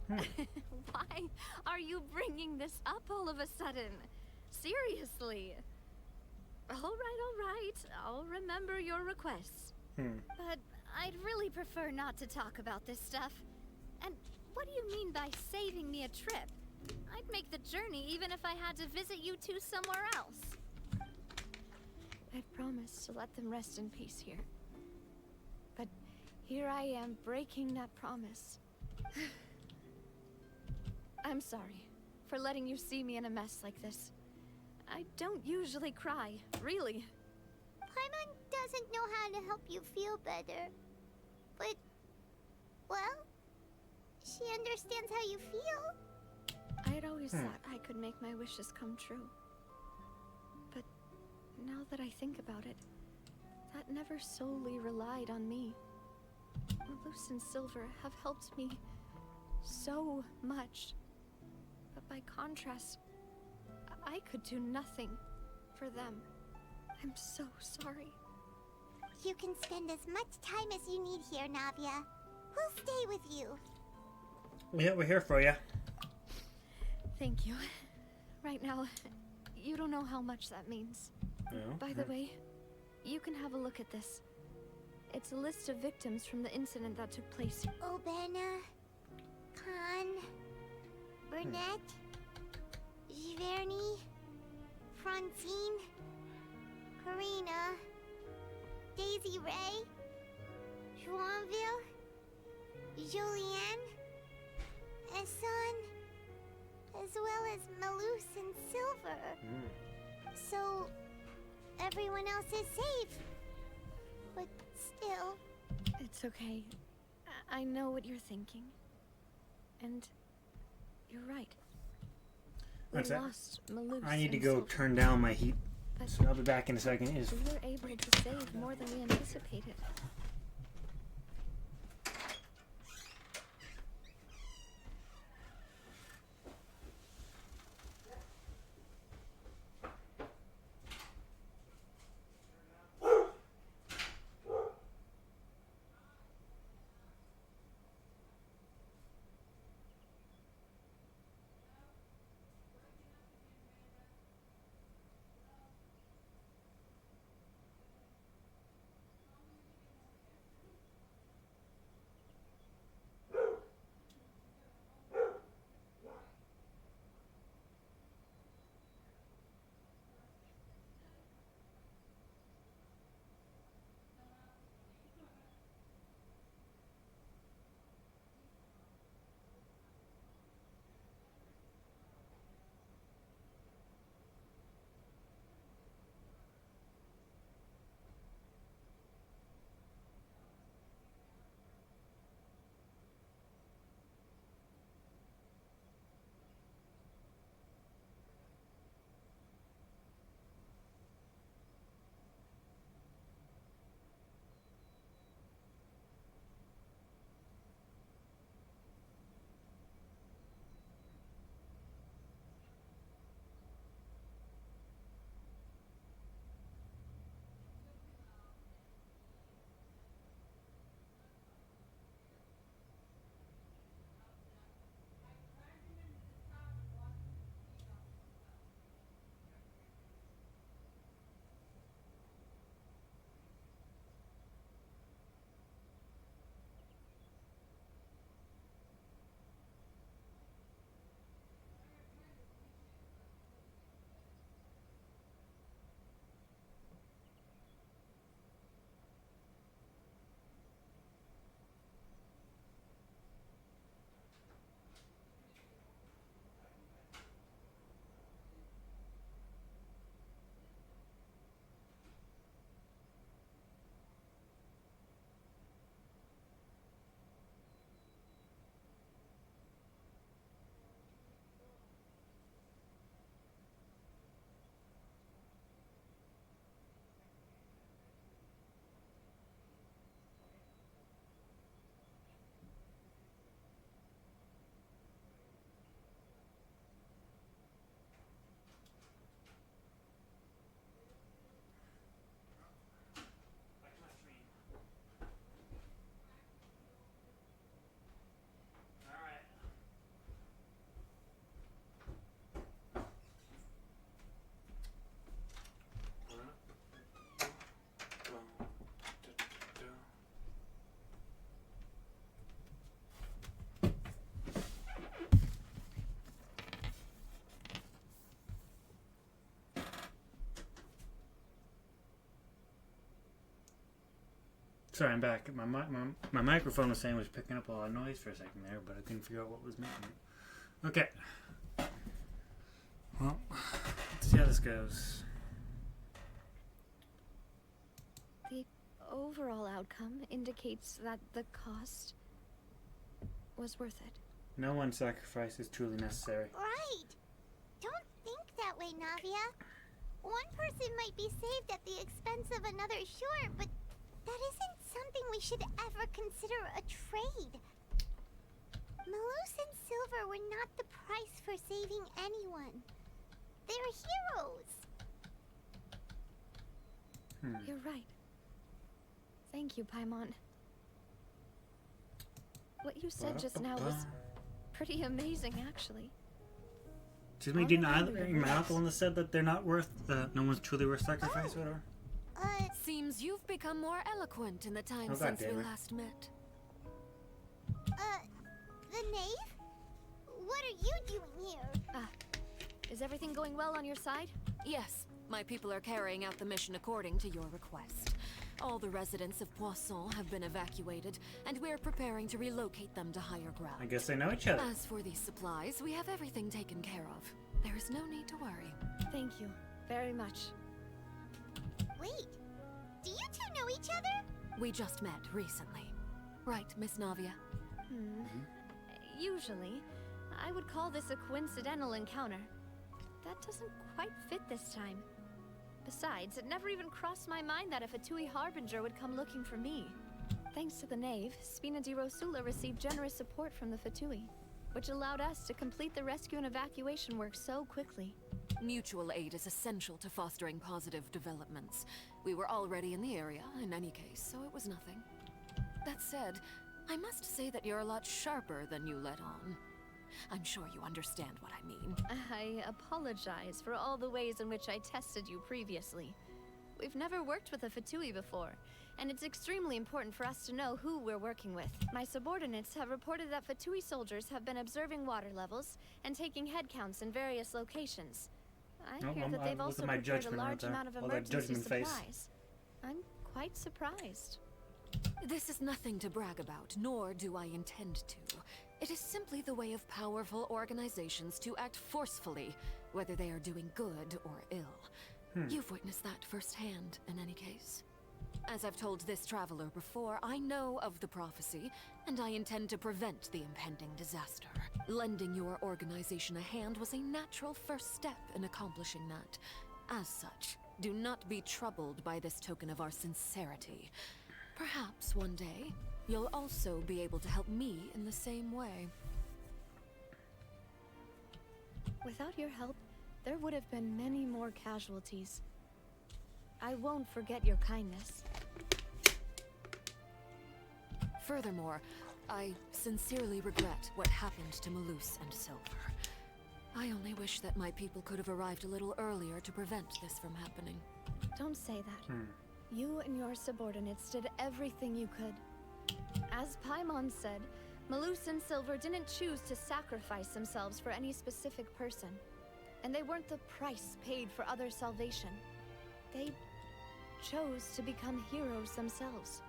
Why are you bringing this up all of a sudden? Seriously. All right. I'll remember your requests. But I'd really prefer not to talk about this stuff. And what do you mean by saving me a trip? I'd make the journey even if I had to visit you two somewhere else. I've promised to let them rest in peace here. But here I am breaking that promise. I'm sorry for letting you see me in a mess like this. I don't usually cry, really. Paimon doesn't know how to help you feel better. But, well, she understands how you feel. I had always thought I could make my wishes come true. But now that I think about it, that never solely relied on me. Malus and Silver have helped me so much. But by contrast, I could do nothing for them. I'm so sorry. You can spend as much time as you need here, Navia. We'll stay with you. Yeah, we're here for you. Thank you. Right now, you don't know how much that means. No? By the way, you can have a look at this. It's a list of victims from the incident that took place. Obena, Khan, Burnett, Giverny, Francine, Karina, Daisy Ray, Joinville, Julianne, Esson, as well as Malus and Silver. So, everyone else is safe. But still... It's okay. I know what you're thinking. And you're right. We That's it. lost Malus I need to and go Silver. turn down my heat. But So I'll be back in a second. we were able to save more than we anticipated. Sorry, I'm back. My microphone was saying it was picking up a lot of noise for a second there, but I couldn't figure out what was making it. Okay. Well, let's see how this goes. The overall outcome indicates that the cost was worth it. No one sacrifice is truly necessary. Right! Don't think that way, Navia. One person might be saved at the expense of another, sure, but that isn't something we should ever consider a trade. Malus and Silver were not the price for saving anyone. They're heroes. You're right. Thank you, Paimon. What you said just now was pretty amazing, actually. Excuse me, am I the one that said that they're not worth, no one's truly worth sacrifice or whatever? seems you've become more eloquent in the time Oh, since we goddammit. last met. The knave? What are you doing here? Is everything going well on your side? Yes, my people are carrying out the mission according to your request. All the residents of Poisson have been evacuated, and we're preparing to relocate them to higher ground. I guess they know each other. As for these supplies, we have everything taken care of. There is no need to worry. Thank you very much. Wait, do you two know each other? We just met recently. Right, Miss Navia? Usually, I would call this a coincidental encounter. That doesn't quite fit this time. Besides, it never even crossed my mind that a Fatui Harbinger would come looking for me. Thanks to the Knave, Spina di Rosula received generous support from the Fatui, which allowed us to complete the rescue and evacuation work so quickly. Mutual aid is essential to fostering positive developments. We were already in the area, in any case, so it was nothing. That said, I must say that you're a lot sharper than you let on. I'm sure you understand what I mean. I apologize for all the ways in which I tested you previously. We've never worked with a Fatui before, and it's extremely important for us to know who we're working with. My subordinates have reported that Fatui soldiers have been observing water levels and taking head counts in various locations. I hear that they've also prepared a large amount of emergency supplies. I'm quite surprised. This is nothing to brag about, nor do I intend to. It is simply the way of powerful organizations to act forcefully, whether they are doing good or ill. You've witnessed that firsthand, in any case. As I've told this traveler before, I know of the prophecy, and I intend to prevent the impending disaster. Lending your organization a hand was a natural first step in accomplishing that. As such, do not be troubled by this token of our sincerity. Perhaps one day, you'll also be able to help me in the same way. Without your help, there would have been many more casualties. I won't forget your kindness. Furthermore, I sincerely regret what happened to Malus and Silver. I only wish that my people could have arrived a little earlier to prevent this from happening. Don't say that. You and your subordinates did everything you could. As Paimon said, Malus and Silver didn't choose to sacrifice themselves for any specific person. And they weren't the price paid for other salvation. They chose to become heroes themselves.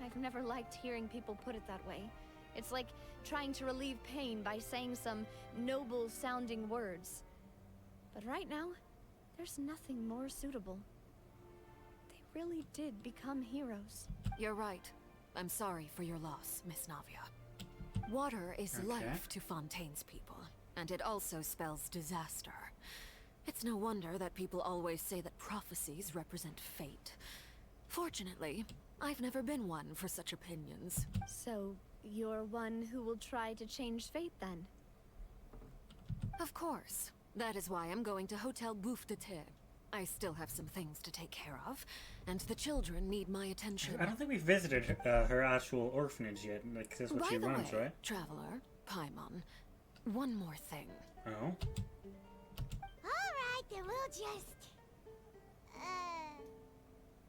I've never liked hearing people put it that way. It's like trying to relieve pain by saying some noble-sounding words. But right now, there's nothing more suitable. They really did become heroes. You're right. I'm sorry for your loss, Miss Navia. Water is life to Fontaine's people, and it also spells disaster. It's no wonder that people always say that prophecies represent fate. Fortunately, I've never been one for such opinions. So, you're one who will try to change fate then? Of course. That is why I'm going to Hotel Bouffe de Thé. I still have some things to take care of, and the children need my attention. I don't think we visited her actual orphanage yet. Like, that's what she runs, By the way, right? Traveler, Paimon, one more thing. Oh? Alright, then we'll just...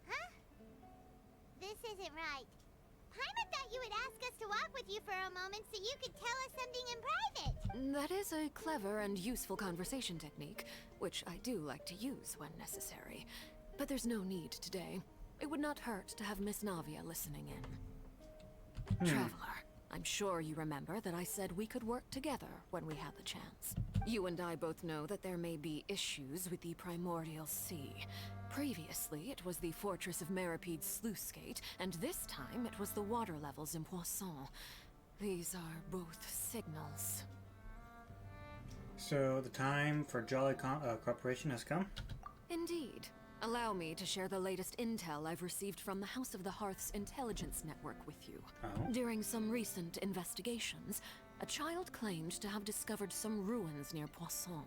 Huh? This isn't right. Paimon thought you would ask us to walk with you for a moment so you could tell us something in private. That is a clever and useful conversation technique, which I do like to use when necessary. But there's no need today. It would not hurt to have Miss Navia listening in. Traveler, I'm sure you remember that I said we could work together when we had the chance. You and I both know that there may be issues with the Primordial Sea. Previously, it was the Fortress of Maripede's sluice gate, and this time it was the water levels in Poisson. These are both signals. So the time for Jolly Corporation has come? Indeed. Allow me to share the latest intel I've received from the House of the Hearth's intelligence network with you. Oh? During some recent investigations, a child claimed to have discovered some ruins near Poisson.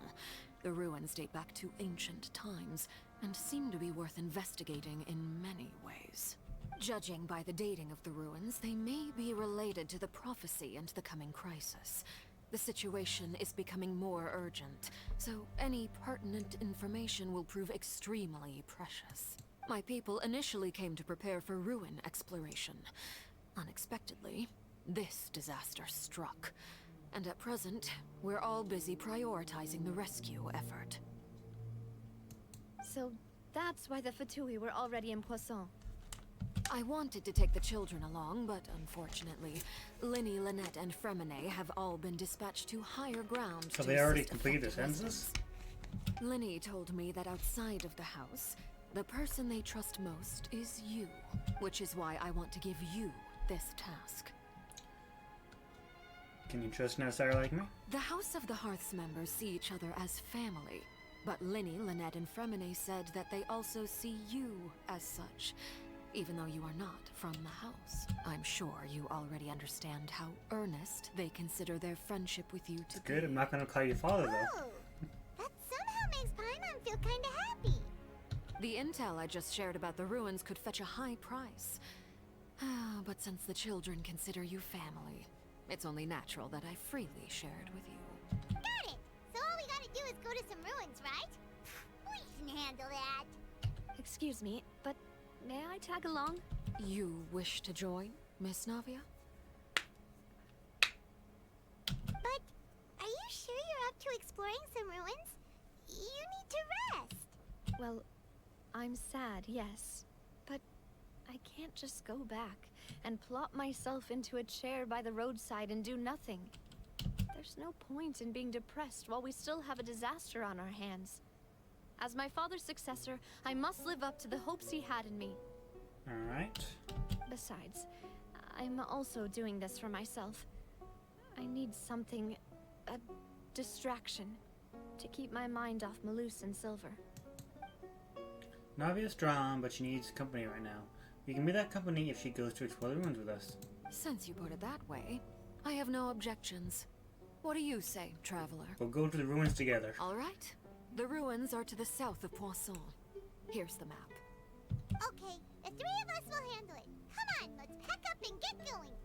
The ruins date back to ancient times, and seem to be worth investigating in many ways. Judging by the dating of the ruins, they may be related to the prophecy and the coming crisis. The situation is becoming more urgent, so any pertinent information will prove extremely precious. My people initially came to prepare for ruin exploration. Unexpectedly, this disaster struck. And at present, we're all busy prioritizing the rescue effort. So that's why the Fatui were already in Poisson. I wanted to take the children along, but unfortunately, Linny, Lynette, and Fremine have all been dispatched to higher ground. So to they already assist completed the affected census? residents. Linny told me that outside of the house, the person they trust most is you, which is why I want to give you this task. Can you trust an outsider like me? The House of the Hearth's members see each other as family, but Linny, Lynette, and Fremine said that they also see you as such, even though you are not from the house. I'm sure you already understand how earnest they consider their friendship with you to be. Good, I'm not gonna call you father though. Oh, that somehow makes Paimon feel kinda happy. The intel I just shared about the ruins could fetch a high price. But since the children consider you family, it's only natural that I freely share it with you. Got it! So all we gotta do is go to some ruins, right? We can handle that. Excuse me, but may I tag along? You wish to join, Miss Navia? But are you sure you're up to exploring some ruins? You need to rest. Well, I'm sad, yes. But I can't just go back and plop myself into a chair by the roadside and do nothing. There's no point in being depressed while we still have a disaster on our hands. As my father's successor, I must live up to the hopes he had in me. Alright. Besides, I'm also doing this for myself. I need something, a distraction, to keep my mind off Malus and Silver. Navia's strong, but she needs company right now. We can be that company if she goes to explore the ruins with us. Since you put it that way, I have no objections. What do you say, traveler? We'll go to the ruins together. All right. The ruins are to the south of Poisson. Here's the map. Okay, the three of us will handle it. Come on, let's pack up and get going.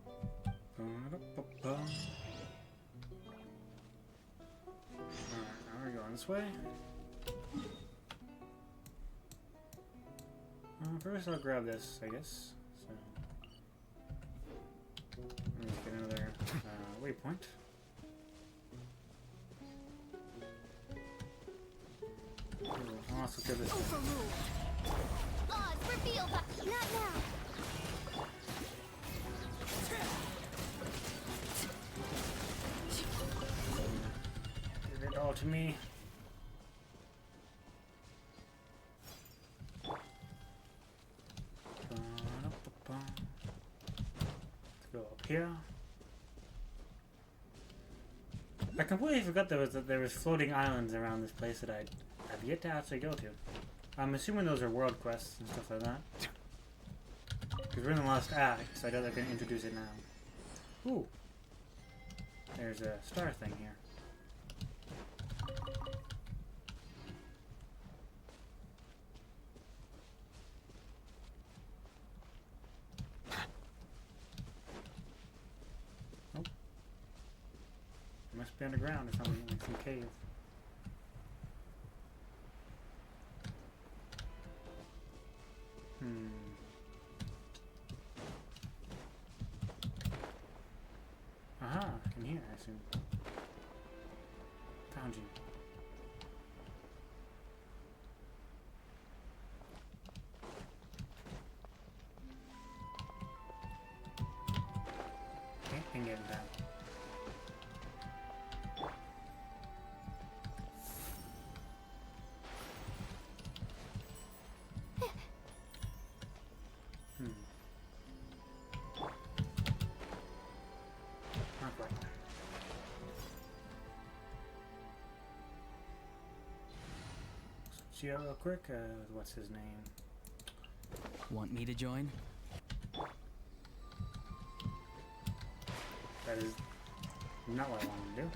Alright, now we're going this way. First I'll grab this, I guess. So, let's get another waypoint. I'll also get this. Overruled. Laws revealed. Not now. Give it all to me. Let's go up here. I completely forgot there was floating islands around this place that I have yet to actually go to. I'm assuming those are world quests and stuff like that. Because we're in the last act, so I doubt they're going to introduce it now. Ooh. There's a star thing here. Nope. It must be underground or something, like some cave. Aha, in here, I assume. Found you. Okay, can get it down. Not quite. See out real quick. What's his name? Want me to join? That is not what I wanted to do.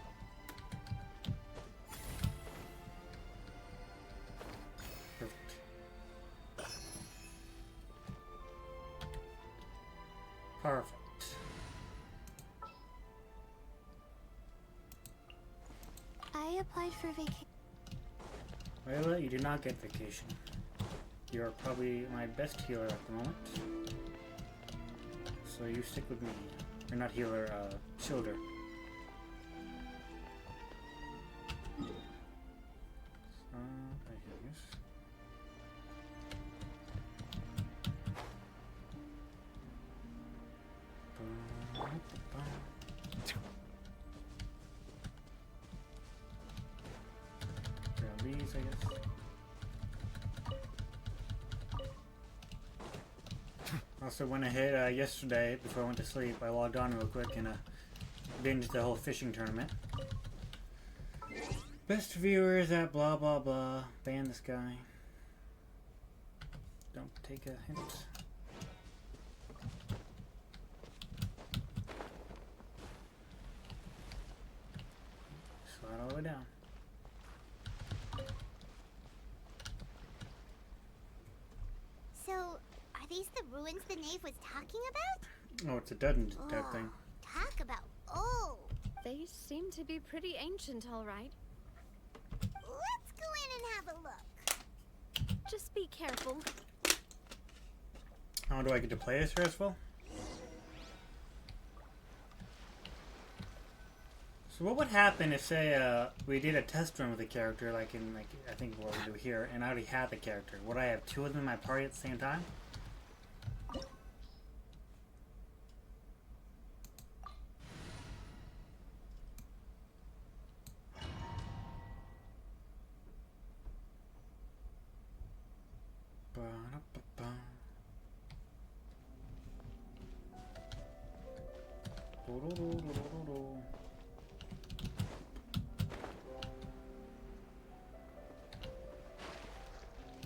Perfect. Perfect. I applied for vacation. Layla, you did not get vacation. You're probably my best healer at the moment. So you stick with me. Or not healer, shielder. Grab these, I guess. Also went ahead yesterday before I went to sleep. I logged on real quick and binged the whole fishing tournament. Best viewers at blah blah blah. Ban this guy. Don't take a hint. Slide all the way down. So, are these the ruins the knave was talking about? Oh, it's a dungeon type thing. Talk about old. They seem to be pretty ancient, all right. Let's go in and have a look. Just be careful. How do I get to play as first of all? So what would happen if, say, we did a test run with a character, like in, I think what we do here, and I already had the character? Would I have two of them in my party at the same time?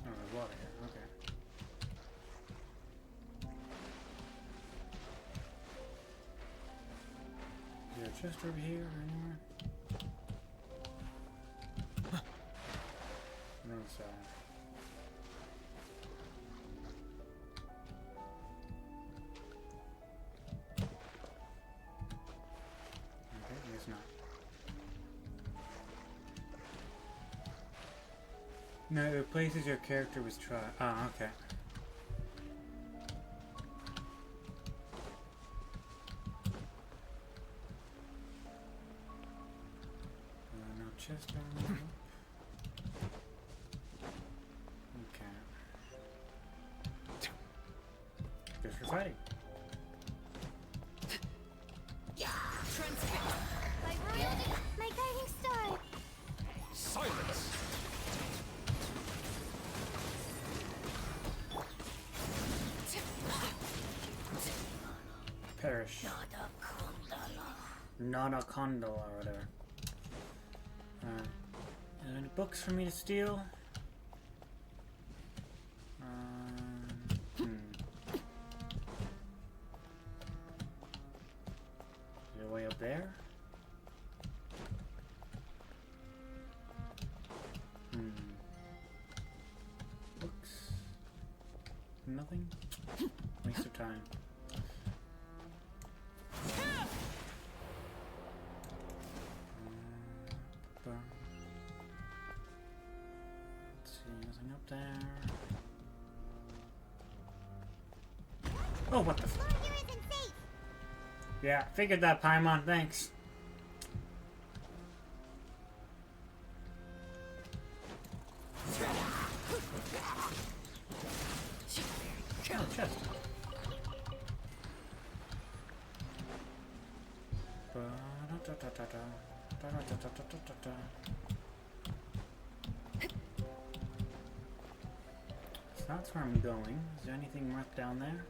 There's water here. Okay. Is there a chest over here or anywhere? No side. Okay, guess not. No, it replaces your character with try. Ah, okay. No chest down there. Okay. Guess we're fighting. My ruin, my guiding star. Silence! Perish. Not a condor or whatever. Are there any books for me to steal? Is there a way up there? Books? Nothing? Waste of time. Let's see, nothing up there. Oh, what the f- Floor here isn't safe. Yeah, figured that, Paimon, thanks. Oh, chest. So that's where I'm going. Is there anything marked down there?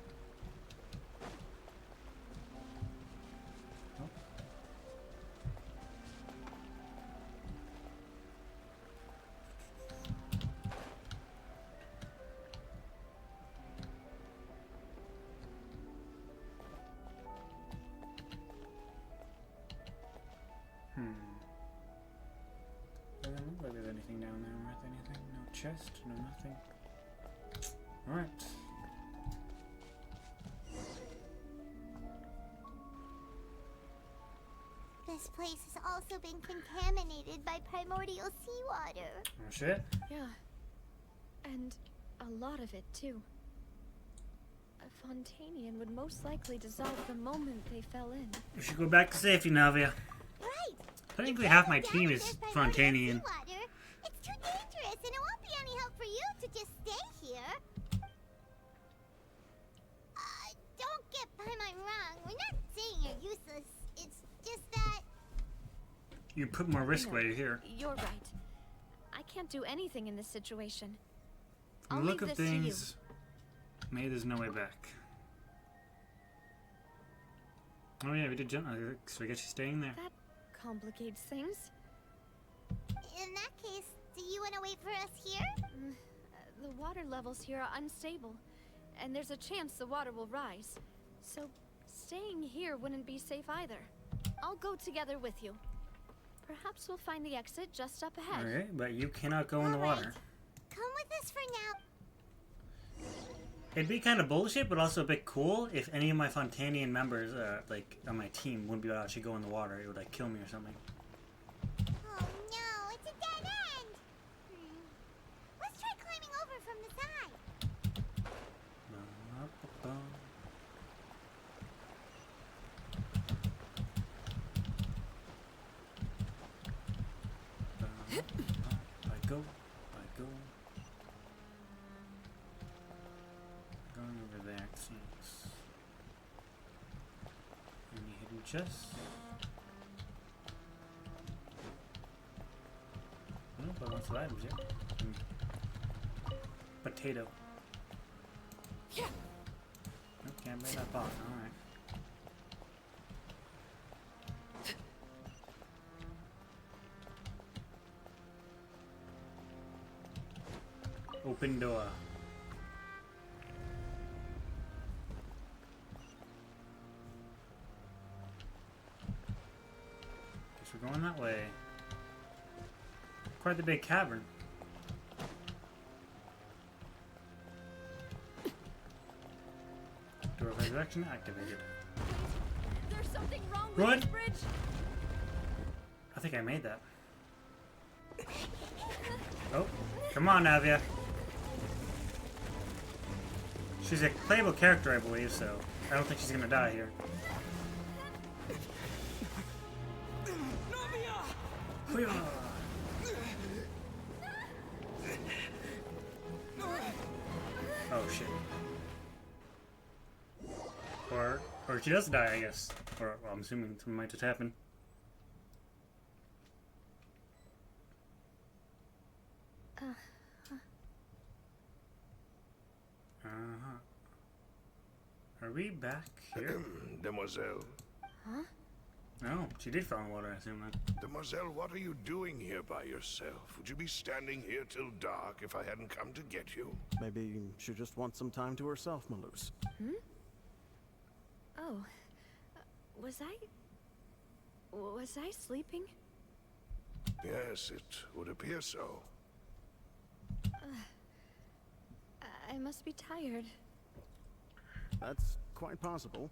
Nope. Doesn't look like there's anything down there worth anything. No chest, no nothing. Alright. This place has also been contaminated by primordial seawater. Oh shit. Yeah. And A lot of it, too. A Fontanian would most likely dissolve the moment they fell in. We should go back to safety, Navia. Right. Technically, half my team is Fontanian. It's too dangerous, and it won't be any help for you to just stay here. Don't get by my wrong. We're not saying you're useless. It's just that... You put more risk while you're here. You're right. I can't do anything in this situation. From I'll the look leave of this things, maybe there's no way back. Oh yeah, we did jump. So I guess she's staying there. That complicates things. In that case, do you want to wait for us here? The water levels here are unstable, and there's a chance the water will rise. So, staying here wouldn't be safe either. I'll go together with you. Perhaps we'll find the exit just up ahead. Alright, but you cannot go in the water. Come with us for now. It'd be kind of bullshit, but also a bit cool if any of my Fontanian members, like, on my team wouldn't be able to actually go in the water. It would, like, kill me or something. Oh no, it's a dead end. Let's try climbing over from the side. I go. Going over there, it seems. Any hidden chests? No, but lots of items here. Potato. Yeah. Nope, can't make that pot. Alright. Open door. Guess we're going that way. Quite the big cavern. Door of resurrection activated. There's something wrong with Run! this bridge. I think I made that. Oh, come on, Navia. She's a playable character, I believe, so I don't think she's gonna die here. Navia! Oh shit. Or she does die, I guess. Or well, I'm assuming something might just happen. Are we back here? Demoiselle. Huh? No, she did fall in the water, I assume then. Demoiselle, what are you doing here by yourself? Would you be standing here till dark if I hadn't come to get you? Maybe she just wants some time to herself, Malus. Hmm? Oh. Was I sleeping? Yes, it would appear so. I must be tired. That's quite possible.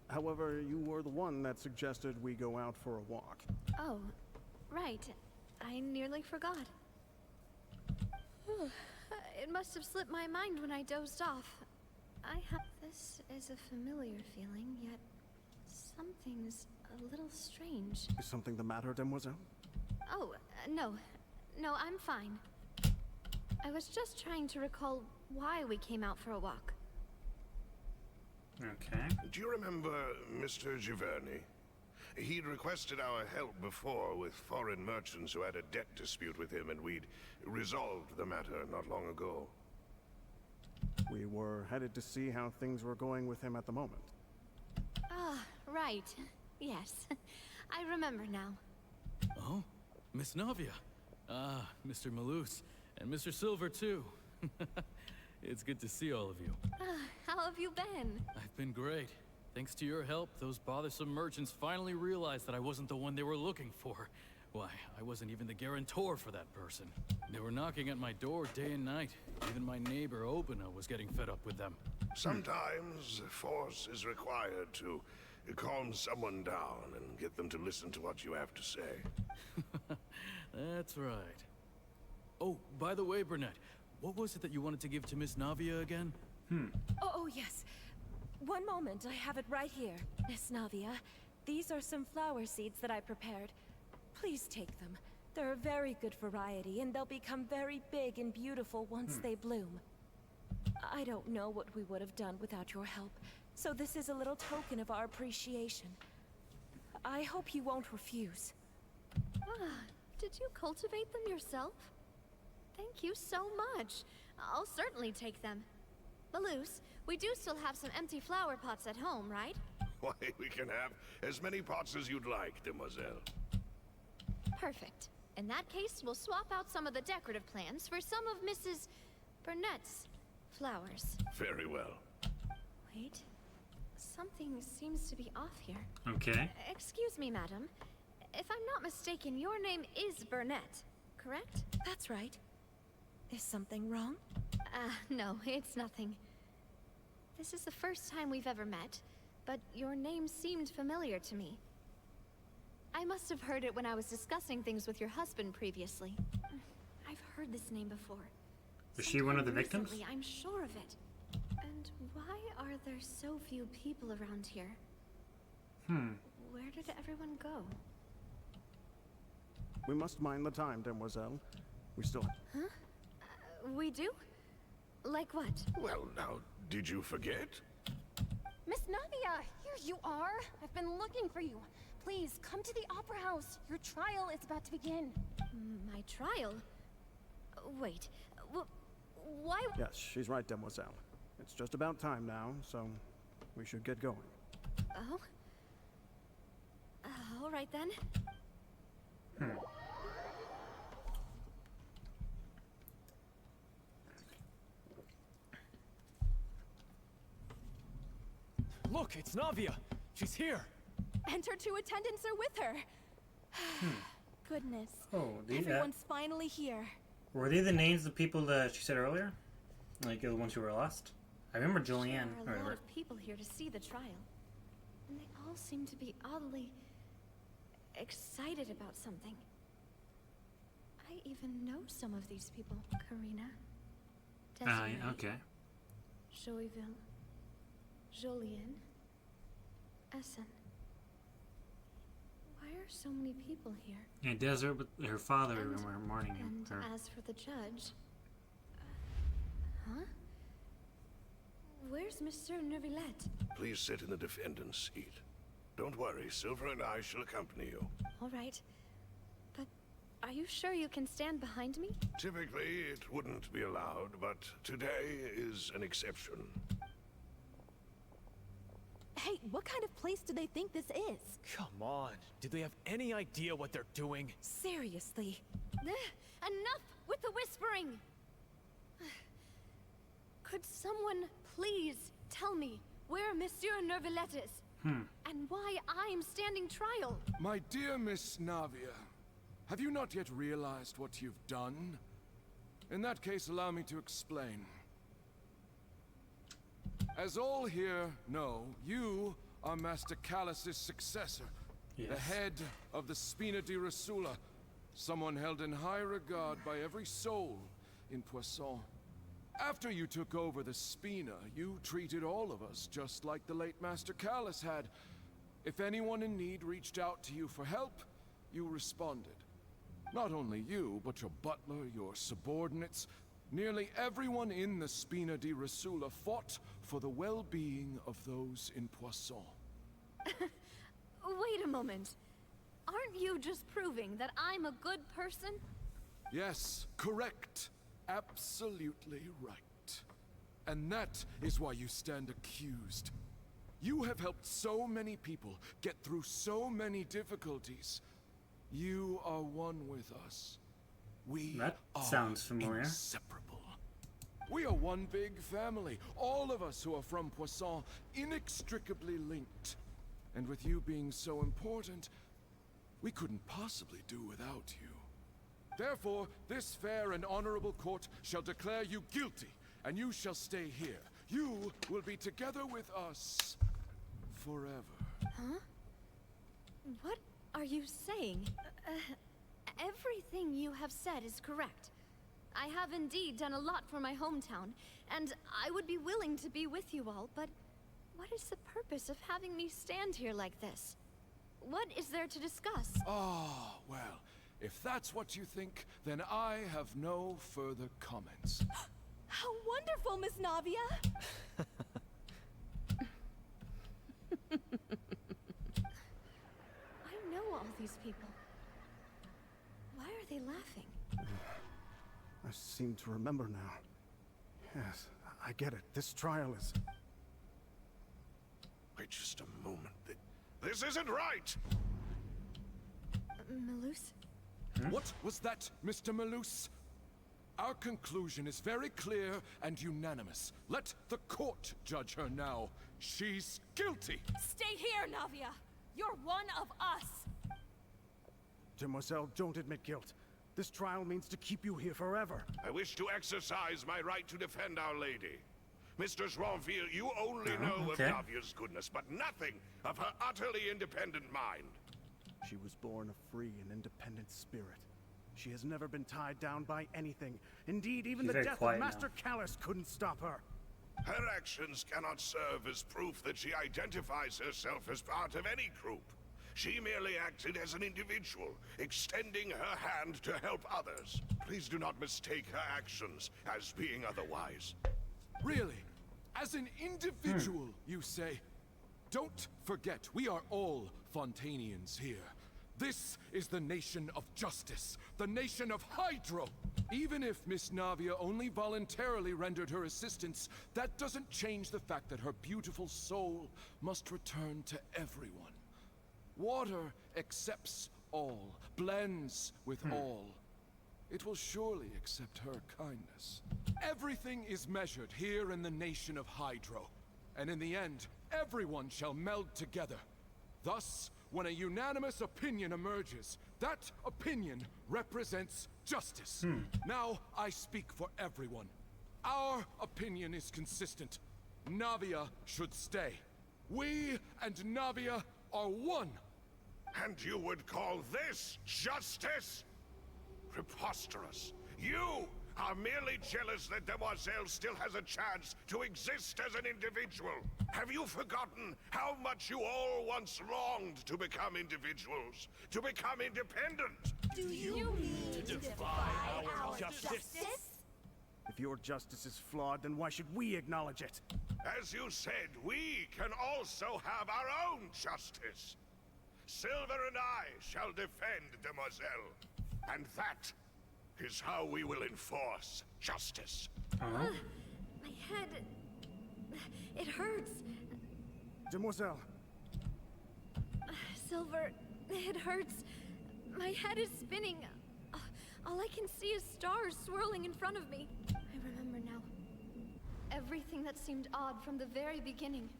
However, you were the one that suggested we go out for a walk. Oh, right. I nearly forgot. It must have slipped my mind when I dozed off. This is a familiar feeling, yet something's a little strange. Is something the matter, Demoiselle? Oh, no. No, I'm fine. I was just trying to recall why we came out for a walk. Okay. Do you remember Mr. Giverny? He'd requested our help before with foreign merchants who had a debt dispute with him, and we'd resolved the matter not long ago. We were headed to see how things were going with him at the moment. Ah, right. Yes. I remember now. Oh? Miss Navia. Ah, Mr. Malus. And Mr. Silver, too. It's good to see all of you. How have you been? I've been great. Thanks to your help, those bothersome merchants finally realized that I wasn't the one they were looking for. Why, I wasn't even the guarantor for that person. They were knocking at my door day and night. Even my neighbor, Obina, was getting fed up with them. Sometimes force is required to calm someone down and get them to listen to what you have to say. That's right. Oh, by the way, Burnett, What was it that you wanted to give to Miss Navia again? Oh, yes. One moment, I have it right here. Miss Navia, these are some flower seeds that I prepared. Please take them. They're a very good variety, and they'll become very big and beautiful once they bloom. I don't know what we would have done without your help, so this is a little token of our appreciation. I hope you won't refuse. Ah, did you cultivate them yourself? Thank you so much. I'll certainly take them. Maloose, we do still have some empty flower pots at home, right? Why, we can have as many pots as you'd like, demoiselle. Perfect. In that case, we'll swap out some of the decorative plants for some of Mrs. Burnett's flowers. Very well. Wait. Something seems to be off here. Okay. Excuse me, madam. If I'm not mistaken, your name is Burnett, correct? That's right. Is something wrong? No, it's nothing. This is the first time we've ever met, but your name seemed familiar to me. I must have heard it when I was discussing things with your husband previously. I've heard this name before. Is she one of the victims? Recently, I'm sure of it. And why are there so few people around here? Where did everyone go? We must mind the time, demoiselle. We still... Huh? We do? Like what? Well, now, did you forget? Miss Navia, here you are. I've been looking for you. Please, come to the Opera House. Your trial is about to begin. My trial? Wait, why? Yes, she's right, demoiselle. It's just about time now, so we should get going. Oh? All right then. Look, it's Navia. She's here. And her two attendants are with her. Goodness. Oh, Everyone's finally here. were they the names of people that she said earlier? Like the ones who were lost? I remember Julianne. There are a lot of people here to see the trial. And they all seem to be oddly excited about something. I even know some of these people. Karina. Desiree. Okay. Joyville. Jolien. Essen. Why are so many people here? Yeah, Desert with her father were mourning him. And as for the judge... huh? Where's Monsieur Neuvillette? Please sit in the defendant's seat. Don't worry, Silver and I shall accompany you. All right. But are you sure you can stand behind me? Typically, it wouldn't be allowed, but today is an exception. Hey, what kind of place do they think this is? Come on. Do they have any idea what they're doing? Seriously. Enough with the whispering! Could someone please tell me where Monsieur Neuvillette is? And why I'm standing trial? My dear Miss Navia, have you not yet realized what you've done? In that case, allow me to explain. As all here know, you are Master Callus's successor. Yes. The head of the Spina di Rasula. Someone held in high regard by every soul in Poisson. After you took over the Spina, you treated all of us just like the late Master Callus had. If anyone in need reached out to you for help, you responded. Not only you, but your butler, your subordinates, nearly everyone in the Spina di Rasula fought for the well-being of those in Poisson. Wait a moment. Aren't you just proving that I'm a good person? Yes, correct. Absolutely right. And that is why you stand accused. You have helped so many people get through so many difficulties. You are one with us. We are sounds familiar. inseparable. We are one big family. All of us who are from Poisson, inextricably linked. And with you being so important, we couldn't possibly do without you. Therefore, this fair and honorable court shall declare you guilty, and you shall stay here. You will be together with us forever. Huh? What are you saying? Everything you have said is correct. I have indeed done a lot for my hometown, and I would be willing to be with you all, but what is the purpose of having me stand here like this? What is there to discuss? Ah, well, if that's what you think, then I have no further comments. How wonderful, Miss Navia! I know all these people. Why are they laughing? I seem to remember now. Yes, I get it. This trial is... Wait just a moment. This isn't right! Malus? What was that, Mr. Malus? Our conclusion is very clear and unanimous. Let the court judge her now. She's guilty! Stay here, Navia! You're one of us! Demoiselle, don't admit guilt. This trial means to keep you here forever. I wish to exercise my right to defend Our Lady. Mistress Ronville, you only know of Navia's goodness, but nothing of her utterly independent mind. She was born a free and independent spirit. She has never been tied down by anything. Indeed, even the death of Master Callus couldn't stop her. Her actions cannot serve as proof that she identifies herself as part of any group. She merely acted as an individual, extending her hand to help others. Please do not mistake her actions as being otherwise. Really? As an individual, you say? Don't forget, we are all Fontanians here. This is the nation of justice, the nation of Hydro. Even if Miss Navia only voluntarily rendered her assistance, that doesn't change the fact that her beautiful soul must return to everyone. Water accepts all, blends with all. It will surely accept her kindness. Everything is measured here in the nation of Hydro, and in the end, everyone shall meld together. Thus, when a unanimous opinion emerges, that opinion represents justice. Now, I speak for everyone. Our opinion is consistent. Navia should stay. We and Navia are one. And you would call this justice? Preposterous. You are merely jealous that Demoiselle still has a chance to exist as an individual. Have you forgotten how much you all once longed to become individuals? To become independent? Do you mean to defy our justice? If your justice is flawed, then why should we acknowledge it? As you said, we can also have our own justice. Silver and I shall defend Demoiselle. And that is how we will enforce justice. My head... it hurts. Demoiselle. Silver, it hurts. My head is spinning. All I can see is stars swirling in front of me. I remember now. Everything that seemed odd from the very beginning.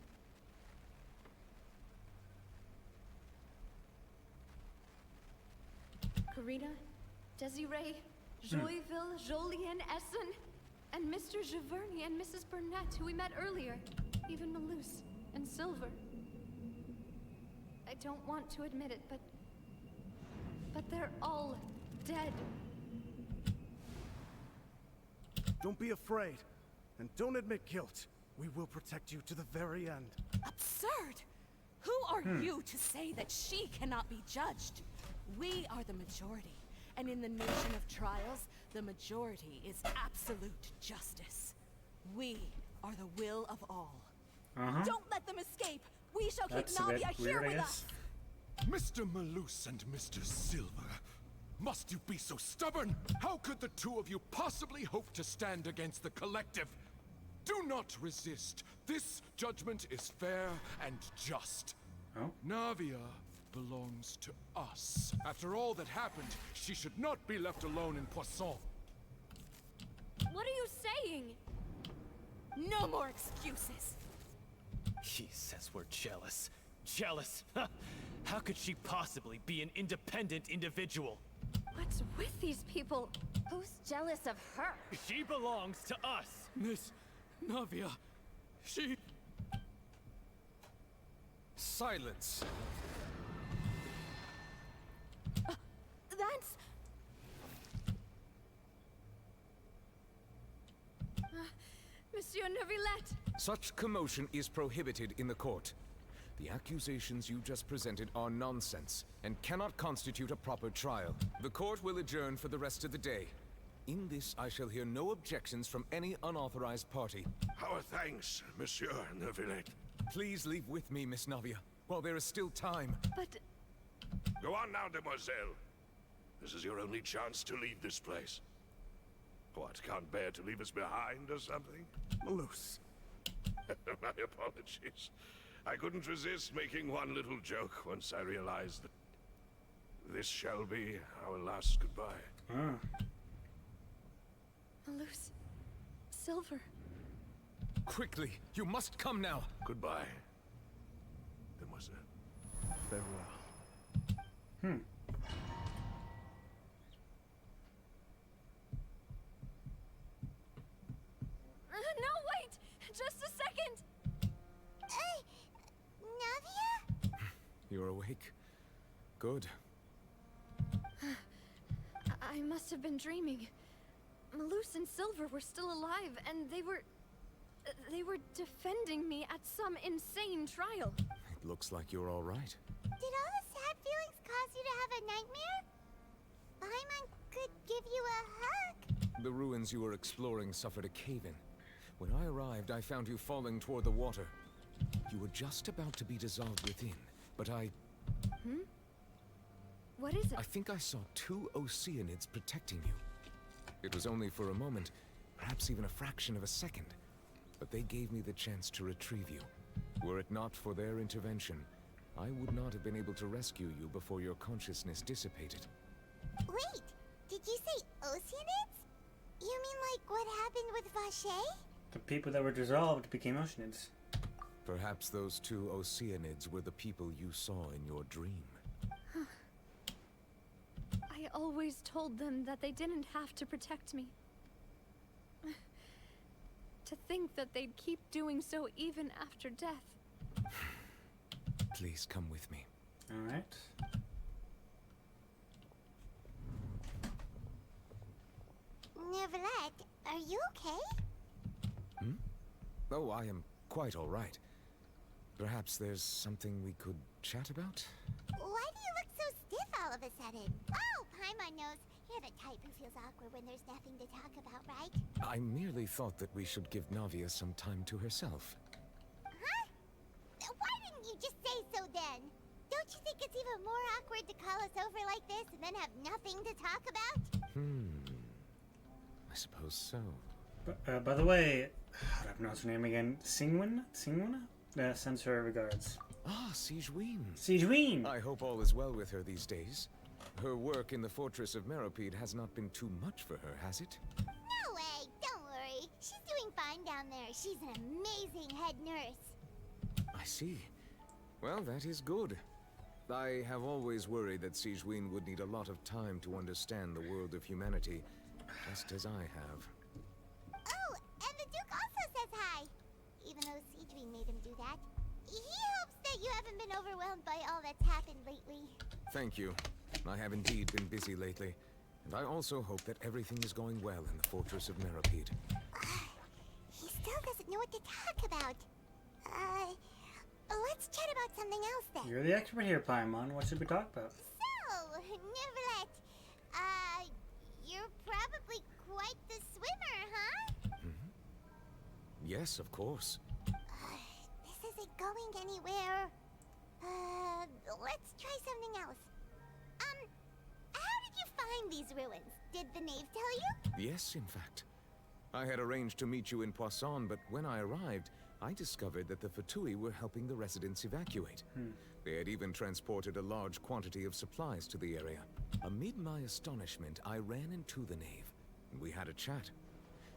Karina, Desiree, Joyville, Jolien, Essen, and Mr. Giverny and Mrs. Burnett, who we met earlier. Even Malus and Silver. I don't want to admit it, but they're all dead. Don't be afraid, and don't admit guilt. We will protect you to the very end. Absurd! Who are you to say that she cannot be judged? We are the majority, and in the nation of trials, the majority is absolute justice. We are the will of all. Don't let them escape! We shall keep Navia here with us! Mr. Malus and Mr. Silver, must you be so stubborn? How could the two of you possibly hope to stand against the collective? Do not resist. This judgment is fair and just. Navia belongs to us. After all that happened, she should not be left alone in Poisson. What are you saying? No more excuses! He says we're jealous. Jealous? How could she possibly be an independent individual? What's with these people? Who's jealous of her? She belongs to us! Miss Navia, she... Silence. That's... Neuvillette! Such commotion is prohibited in the court. The accusations you just presented are nonsense and cannot constitute a proper trial. The court will adjourn for the rest of the day. In this, I shall hear no objections from any unauthorized party. Our thanks, Monsieur Neuvillette. Please leave with me, Miss Navia, while there is still time. But... Go on now, demoiselle. This is your only chance to leave this place. What, can't bear to leave us behind or something? Malus. My apologies. I couldn't resist making one little joke once I realized that this shall be our last goodbye. Malus. Silver. Quickly, you must come now. Goodbye, demoiselle. Farewell. No, wait! Just a second! Navia? You're awake. Good. I must have been dreaming. Malus and Silver were still alive, and they were defending me at some insane trial. It looks like you're all right. Did all the sad feelings cause you to have a nightmare? Paimon could give you a hug. The ruins you were exploring suffered a cave-in. When I arrived, I found you falling toward the water. You were just about to be dissolved within, but I... What is it? I think I saw 2 Oceanids protecting you. It was only for a moment, perhaps even a fraction of a second, but they gave me the chance to retrieve you. Were it not for their intervention, I would not have been able to rescue you before your consciousness dissipated. Wait, did you say Oceanids? You mean like what happened with Vache? The people that were dissolved became Oceanids. Perhaps those 2 Oceanids were the people you saw in your dream. I always told them that they didn't have to protect me. To think that they'd keep doing so even after death. Please come with me. All right. Neuvillette, are you okay? Oh, I am quite all right. Perhaps there's something we could chat about? Why do you look so stiff all of a sudden? Oh, Paimon knows. You're the type who feels awkward when there's nothing to talk about, right? I merely thought that we should give Navia some time to herself. Huh? Why didn't you just say so then? Don't you think it's even more awkward to call us over like this and then have nothing to talk about? I suppose so. By the way, I don't know her name again. Singwin? Sends her regards. Ah, Sigewin. Sigewin! I hope all is well with her these days. Her work in the fortress of Meropide has not been too much for her, has it? No way! Don't worry. She's doing fine down there. She's an amazing head nurse. I see. Well, that is good. I have always worried that Sigewin would need a lot of time to understand the world of humanity, just as I have. Oh, and the Duke also says hi. Even though Sigewin made him do that. He hopes that you haven't been overwhelmed by all that's happened lately. Thank you. I have indeed been busy lately, and I also hope that everything is going well in the fortress of Meropide. He still doesn't know what to talk about. Let's chat about something else then. You're the expert here, Paimon. What should we talk about? So, Neuvillette, you're probably quite the swimmer, huh? Yes, of course. This isn't going anywhere. Let's try something else. How did you find these ruins? Did the knave tell you? Yes, in fact. I had arranged to meet you in Poisson, but when I arrived, I discovered that the Fatui were helping the residents evacuate. They had even transported a large quantity of supplies to the area. Amid my astonishment, I ran into the knave, and we had a chat.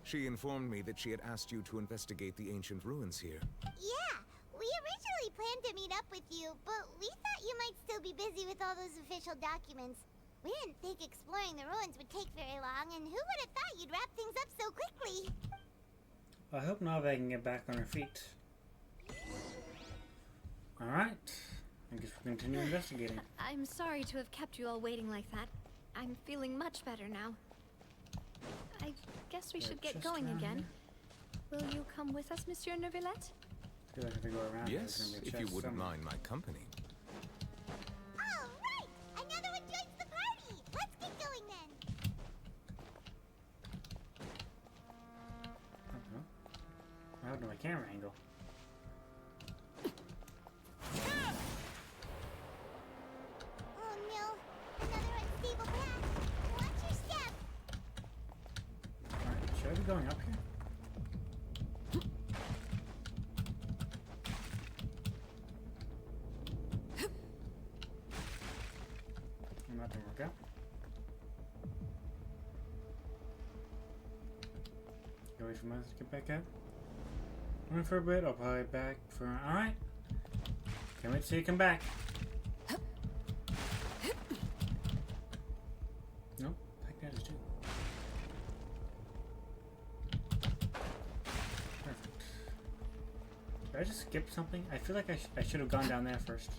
She informed me that she had asked you to investigate the ancient ruins here. Yeah, we originally planned to meet up with you, but we thought you might still be busy with all those official documents. We didn't think exploring the ruins would take very long, and who would have thought you'd wrap things up so quickly? I hope Nave can get back on her feet. Alright. I guess we'll continue investigating. I'm sorry to have kept you all waiting like that. I'm feeling much better now. I guess we should get going again. Will you come with us, Monsieur Neuvillette? I feel like if we go around, there's Yes, gonna be a if you chest wouldn't somewhere. mind my company. All right! Another one joins the party! Let's get going then! I don't know my camera angle. Oh no! Another unstable path! Watch your step! Alright, should I be going up here? That didn't work out. Go wait for Miles to get back up. Wait for a bit, I'll probably back for. Alright. Can't wait to see you come back. Nope, back that is too. Perfect. Did I just skip something? I feel like I should have gone down there first.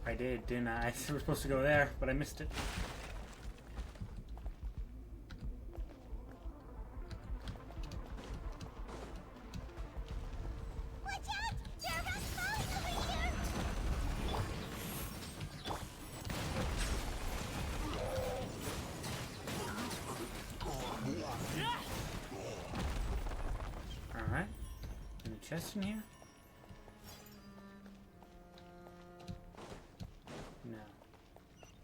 I did, didn't I? I was supposed to go there, but I missed it. Watch out! There are rocks falling over here! Alright. Any chests in here? No.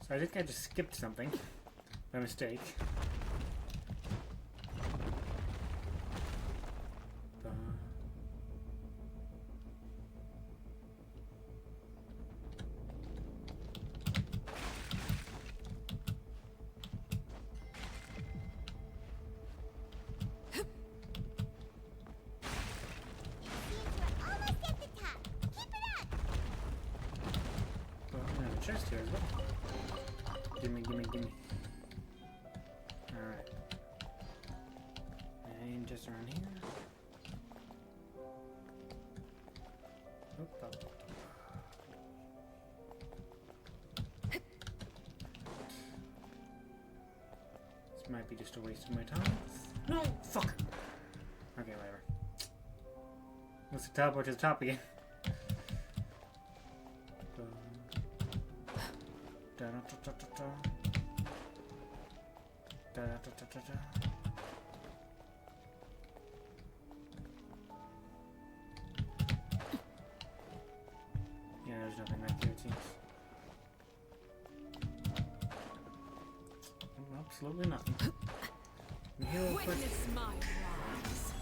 So I think I just skipped something by mistake. We're almost at the top. Keep it up! Well, there's a chest here as well. Gimme, gimme, gimme. Alright. And just around here. Oop, oh. This might be just a waste of my time. No! Fuck! Okay, whatever. Let's teleport to the top again. Yeah, there's nothing back there, it seems. Absolutely nothing. Here, real quick. Witness my rise.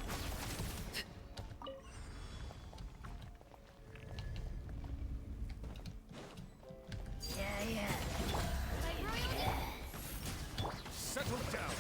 Settle down.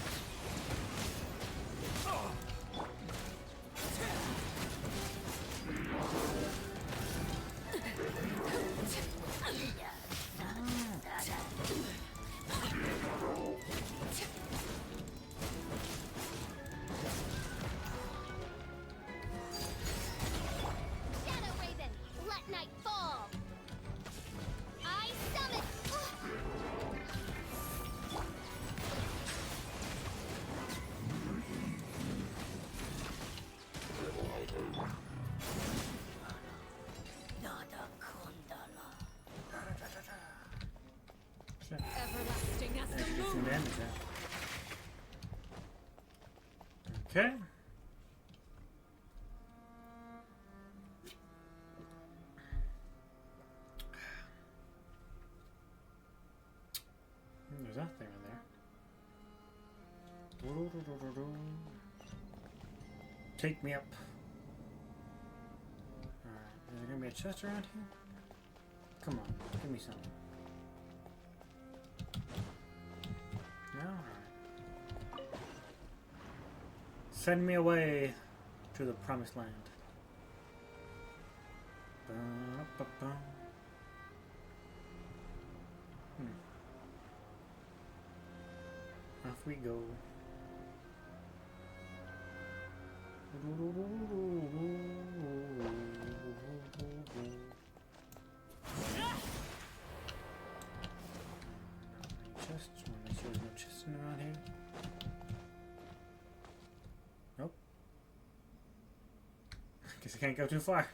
Shadow Raven, let night fall! I summon! Shit. Everlasting as I the should get some moon. damage there. Okay. There's that thing in there. Take me up. Alright, is there gonna be a chest around here? Come on, give me some. No? Alright. Send me away to the promised land. Ba-da-ba-ba. Off we go. Chests. Want to make sure there's no chests around here. Guess I can't go too far.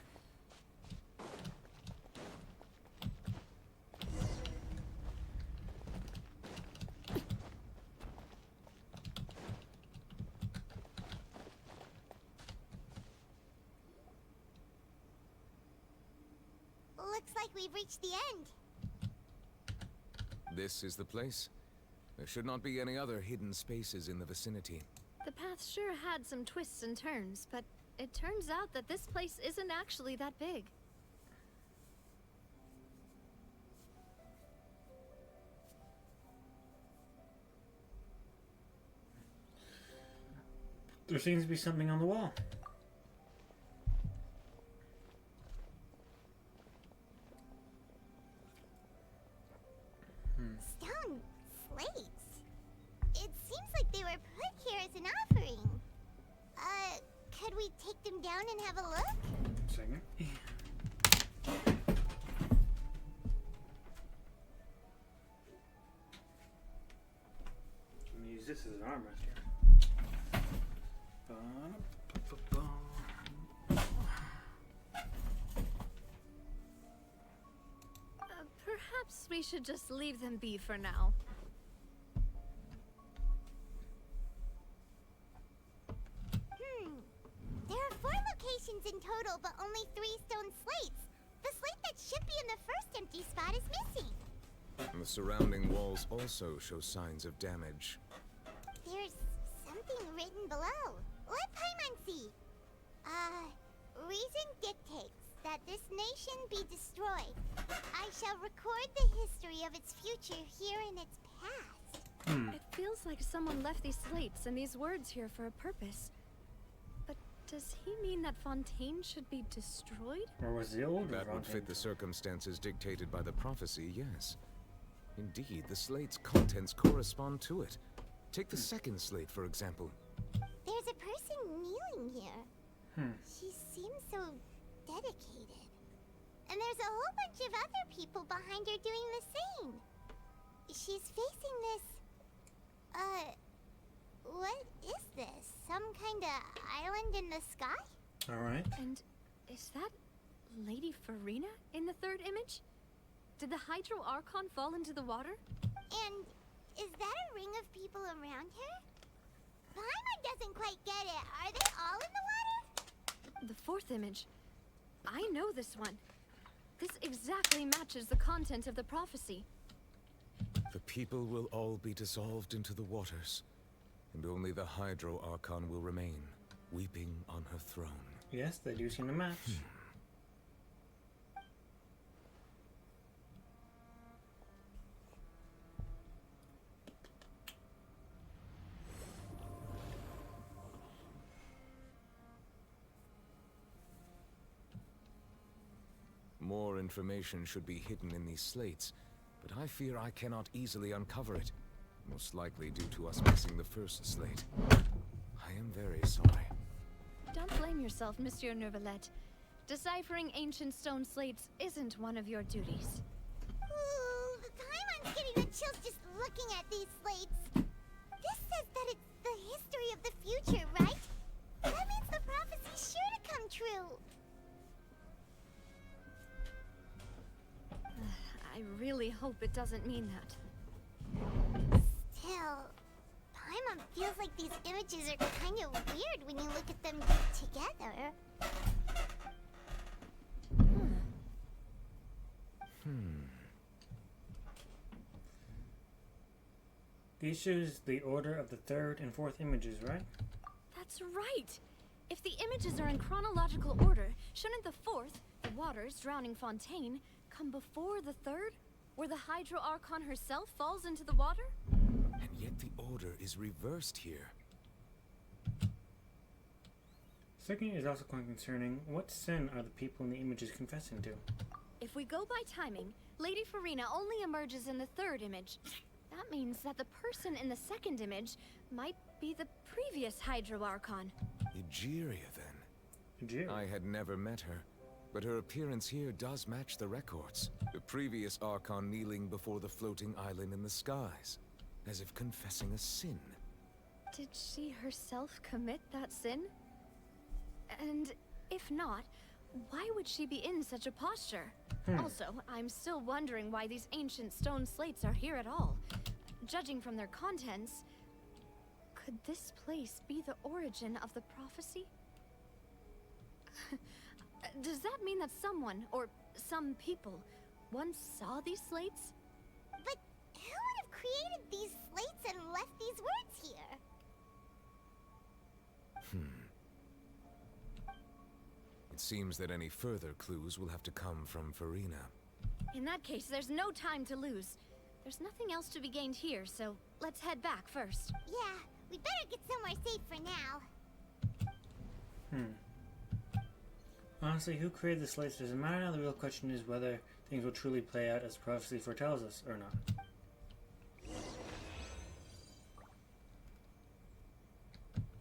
Looks like we've reached the end. This is the place? There should not be any other hidden spaces in the vicinity. The path sure had some twists and turns, but it turns out that this place isn't actually that big. There seems to be something on the wall. Stone slates. It seems like they were put here as an offering. Could we take them down and have a look? Second. I'm gonna use this as an armrest here. Perhaps we should just leave them be for now. There are 4 locations in total, but only 3 stone slates. The slate that should be in the first empty spot is missing. And the surrounding walls also show signs of damage. There's something written below. Let Paimon see. Reason dictates that this nation be destroyed. I shall record the history of its future here in its past. It feels like someone left these slates and these words here for a purpose. But does he mean that Fontaine should be destroyed? Or was the old That would fit the circumstances dictated by the prophecy, yes. Indeed, the slate's contents correspond to it. Take the second slate, for example. There's a person kneeling here. She seems so dedicated. And there's a whole bunch of other people behind her doing the same. She's facing this... what is this? Some kind of island in the sky? Alright. And is that Lady Farina in the third image? Did the Hydro Archon fall into the water? And is that a ring of people around her? Paimon doesn't quite get it. Are they all in the water? The fourth image. I know this one. This exactly matches the content of the prophecy. The people will all be dissolved into the waters, and only the Hydro Archon will remain, weeping on her throne. Yes, they do seem to match. More information should be hidden in these slates, but I fear I cannot easily uncover it. Most likely due to us missing the first slate. I am very sorry. Don't blame yourself, Monsieur Neuvillette. Deciphering ancient stone slates isn't one of your duties. Ooh, Paimon's getting the chills just looking at these slates. This says that it's the history of the future, right? That means the prophecy's sure to come true. I really hope it doesn't mean that. Still, Paimon feels like these images are kind of weird when you look at them together. These shows the order of the third and fourth images, right? That's right! If the images are in chronological order, shouldn't the fourth, the waters drowning Fontaine, come before the third, where the Hydro Archon herself falls into the water? And yet the order is reversed here. Second is also quite concerning. What sin are the people in the images confessing to? If we go by timing, Lady Farina only emerges in the third image. That means that the person in the second image might be the previous Hydro Archon. Egeria, then. Egeria? I had never met her, but her appearance here does match the records. The previous Archon kneeling before the floating island in the skies, as if confessing a sin. Did she herself commit that sin? And if if not, why would she be in such a posture? Also, I'm still wondering why these ancient stone slates are here at all. Judging from their contents, could this place be the origin of the prophecy? Does that mean that someone, or some people, once saw these slates? But who would have created these slates and left these words here? It seems that any further clues will have to come from Farina. In that case, there's no time to lose. There's nothing else to be gained here, so let's head back first. Yeah, we'd better get somewhere safe for now. Honestly, who created the slates doesn't matter now. The real question is whether things will truly play out as prophecy foretells us or not.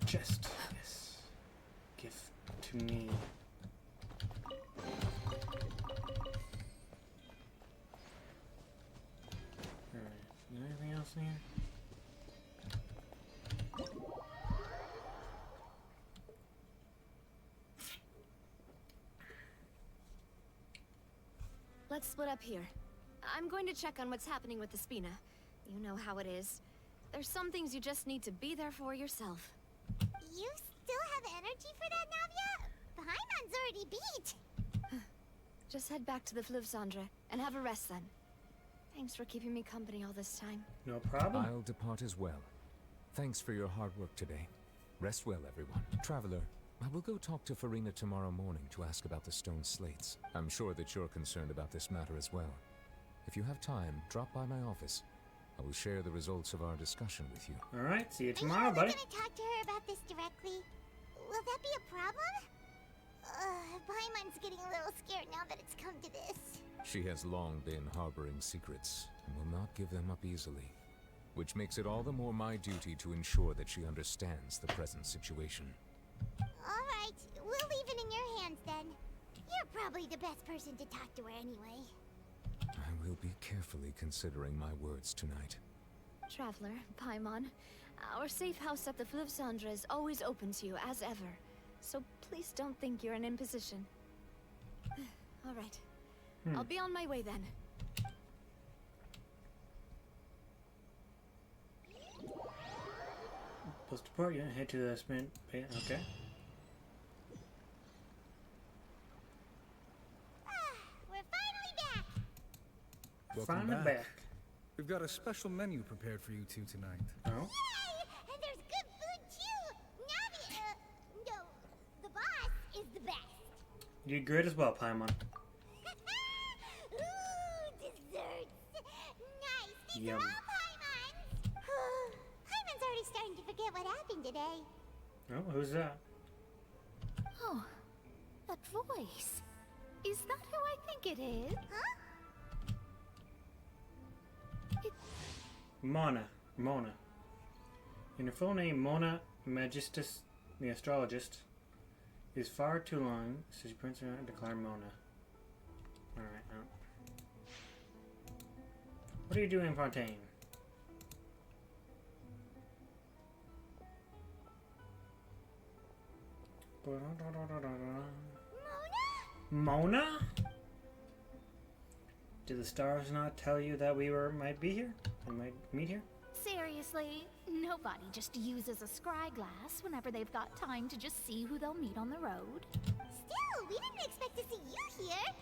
Chest. Yes. Gift to me. Alright. Is there anything else in here? Let's split up here. I'm going to check on what's happening with the Spina. You know how it is. There's some things you just need to be there for yourself. You still have energy for that, Navia? Paimon's already beat. Just head back to the Fluvsandra and have a rest then. Thanks for keeping me company all this time. No problem. I'll depart as well. Thanks for your hard work today. Rest well, everyone. Traveler, I will go talk to Farina tomorrow morning to ask about the stone slates. I'm sure that you're concerned about this matter as well. If you have time, drop by my office. I will share the results of our discussion with you. Alright, see you tomorrow, buddy. Are you gonna talk to her about this directly? Will that be a problem? Paimon's getting a little scared now that it's come to this. She has long been harboring secrets and will not give them up easily, which makes it all the more my duty to ensure that she understands the present situation. Alright, we'll leave it in your hands then. You're probably the best person to talk to her anyway. I will be carefully considering my words tonight. Traveler, Paimon, our safe house at the Fluvsandra is always open to you as ever. So please don't think you're an imposition. Alright. I'll be on my way then. Post depart, yeah, head to the spin. Okay. We're finally back! Finally back. We've got a special menu prepared for you two tonight. Oh? Yay! And there's good food too! Navia, no, the boss is the best. You did great as well, Paimon. Ooh, desserts! Nice! These Yum. are all Paimon's! Paimon's already starting to forget what happened today. Oh, who's that? Oh, that voice. Is that who I think it is? Huh? Mona. In her full name, Mona Magistus, the astrologist, is far too long, so she prints her out and declare Mona. Alright, now. What are you doing, Fontaine? Mona? Did the stars not tell you that we might be here? We might meet here? Seriously, nobody just uses a scry glass whenever they've got time to just see who they'll meet on the road. Still, we didn't expect to see you here.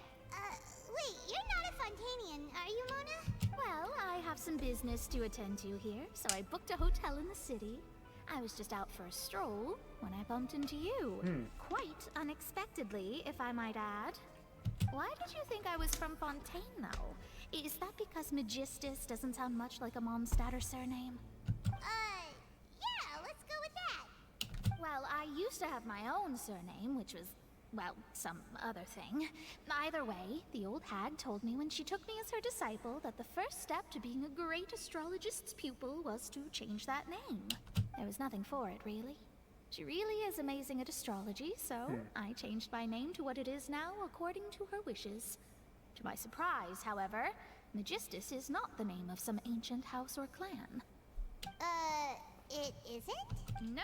Wait, you're not a Fontanian, are you, Mona? Well, I have some business to attend to here, so I booked a hotel in the city. I was just out for a stroll when I bumped into you. Quite unexpectedly, if I might add. Why did you think I was from Fontaine, though? Is that because Magistus doesn't sound much like a Mondstatter surname? Yeah, let's go with that. Well, I used to have my own surname, which was, well, some other thing. Either way, the old hag told me when she took me as her disciple that the first step to being a great astrologist's pupil was to change that name. There was nothing for it, really. She really is amazing at astrology, so I changed my name to what it is now according to her wishes. To my surprise, however, Magistus is not the name of some ancient house or clan. It isn't? Nope.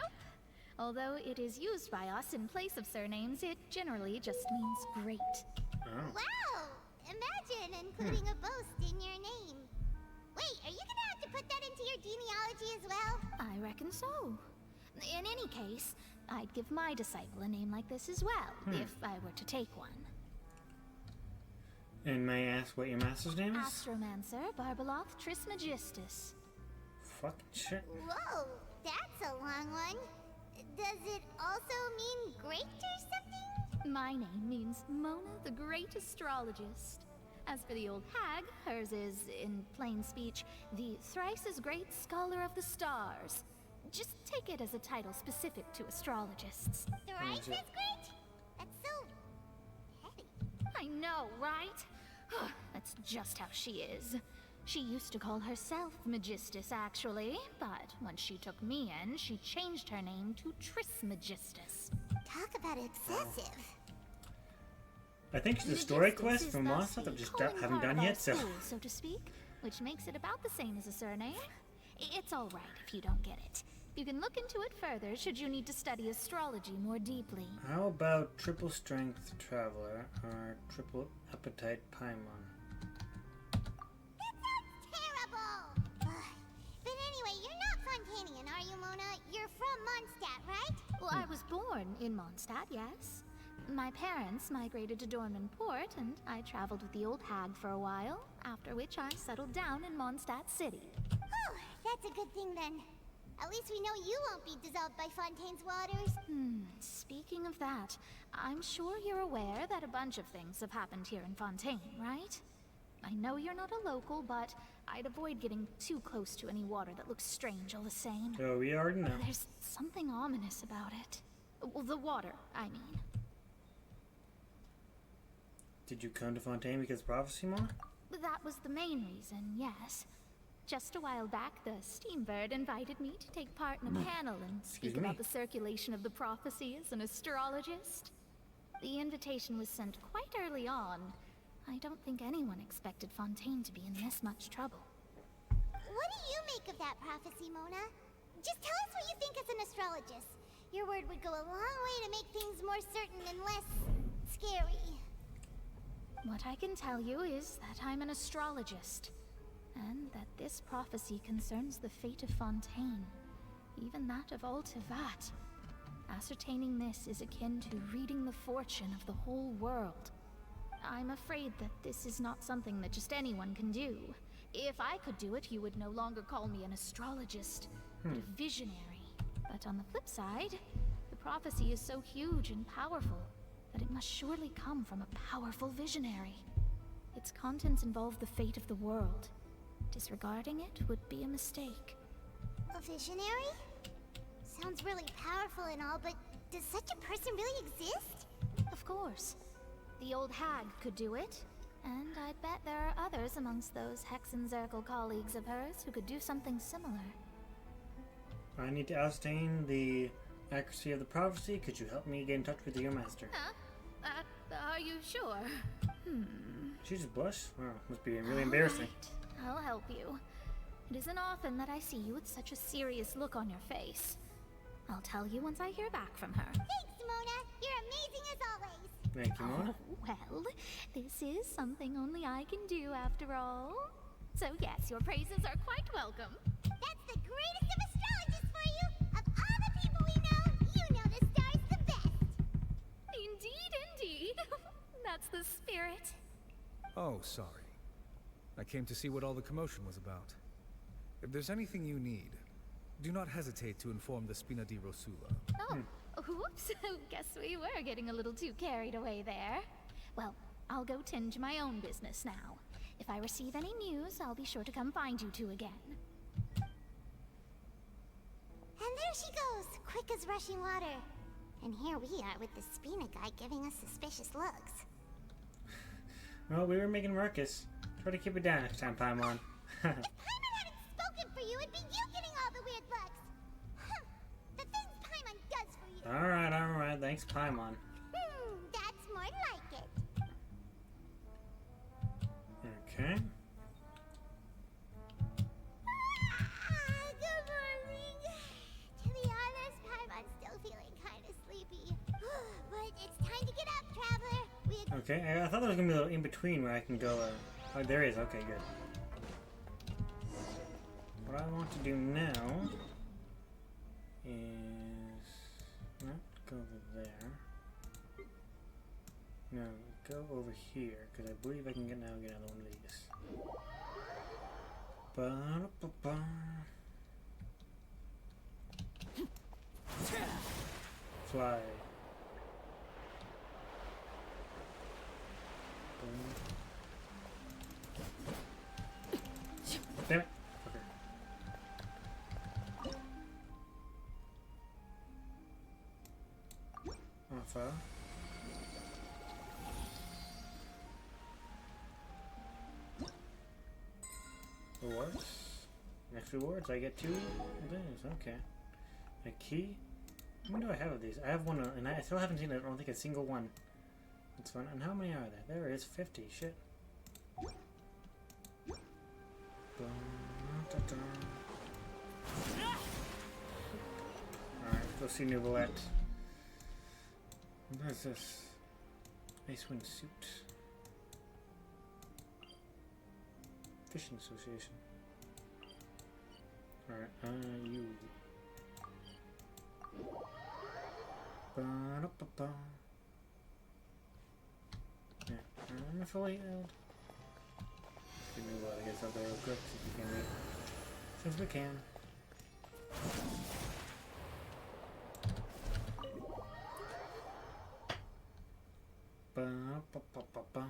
Although it is used by us in place of surnames, it generally just means great. Oh. Wow! Imagine including a boast in your name. Wait, are you gonna have to put that into your genealogy as well? I reckon so. In any case, I'd give my disciple a name like this as well, if I were to take one. And may I ask what your master's name is? Astromancer Barbeloth Trismegistus. Fucking shit. Whoa, that's a long one. Does it also mean great or something? My name means Mona the Great Astrologist. As for the old hag, hers is, in plain speech, the thrice as great Scholar of the Stars. Just take it as a title specific to astrologists. Thrice as great? That's so petty. I know, right? That's just how she is. She used to call herself Magistus, actually, but when she took me in, she changed her name to Trismegistus. Talk about excessive. I think it's a story quest from Monster that I just haven't done yet, so... School, so to speak, which makes it about the same as a surname. It's all right if you don't get it. You can look into it further should you need to study astrology more deeply. How about Triple Strength Traveler or Triple Appetite Paimon? That sounds terrible! But anyway, you're not Fontanian, are you, Mona? You're from Mondstadt, right? Well, I was born in Mondstadt, yes. My parents migrated to Dornman Port, and I traveled with the old hag for a while, after which I settled down in Mondstadt City. Oh, that's a good thing then. At least we know you won't be dissolved by Fontaine's waters. Speaking of that, I'm sure you're aware that a bunch of things have happened here in Fontaine, right? I know you're not a local, but I'd avoid getting too close to any water that looks strange all the same. Oh, we already know. There's something ominous about it. Well, the water, I mean. Did you come to Fontaine because of prophecy, Mona? That was the main reason, yes. Just a while back, the Steambird invited me to take part in a panel and speak about the circulation of the prophecy as an astrologist. The invitation was sent quite early on. I don't think anyone expected Fontaine to be in this much trouble. What do you make of that prophecy, Mona? Just tell us what you think as an astrologist. Your word would go a long way to make things more certain and less scary. What I can tell you is that I'm an astrologist, and that this prophecy concerns the fate of Fontaine, even that of Altivat. Ascertaining this is akin to reading the fortune of the whole world. I'm afraid that this is not something that just anyone can do. If I could do it, you would no longer call me an astrologist, but a visionary. But on the flip side, the prophecy is so huge and powerful that it must surely come from a powerful visionary. Its contents involve the fate of the world. Disregarding it would be a mistake. A visionary? Sounds really powerful and all, but does such a person really exist? Of course. The old hag could do it, and I'd bet there are others amongst those Hexenzirkel colleagues of hers who could do something similar. I need to ascertain the accuracy of the prophecy. Could you help me get in touch with your master? Are you sure? She just blushed? Wow, must be really embarrassing. Right. I'll help you. It isn't often that I see you with such a serious look on your face. I'll tell you once I hear back from her. Thanks, Mona. You're amazing as always. Thank you, Mona. Oh, well, this is something only I can do after all. So yes, your praises are quite welcome. That's the greatest of astrologists for you! Of all the people we know, you know the star's the best! Indeed. That's the spirit. Oh, sorry. I came to see what all the commotion was about. If there's anything you need, do not hesitate to inform the Spina di Rosula. Oh, whoops. Guess we were getting a little too carried away there. Well, I'll go tend to my own business now. If I receive any news, I'll be sure to come find you two again. And there she goes, quick as rushing water. And here we are with the Spina guy giving us suspicious looks. Well, we were making ruckus. Try to keep it down next time, Paimon. If Paimon hadn't spoken for you, it'd be you getting all the weird looks. The things Paimon does for you. Alright. Thanks, Paimon. That's more like it. Okay. Good morning. To be honest, Paimon still feels Time to get up, traveler. Okay, I thought there was gonna be a little in between where I can go. Oh, there is. Okay, good. What I want to do now is not go over there. No, go over here because I believe I can get another one of these. Ba-da-ba-ba. Fly. Damn it. Okay. Alpha. Rewards. Next rewards, I get 2 of these. Okay. A key. How many do I have of these? I have one, and I still haven't seen, I don't think, a single one. That's fun. And how many are there? There is 50. Shit. Alright, let's go see Nouvellette. What is this? Icewind suit. Fishing Association. Alright, you. Ba-da-ba-ba. Yeah, I'm fully healed. Give me what I guess out there real quick, see if we can read. Since we can. Ba-ba-ba-ba-ba.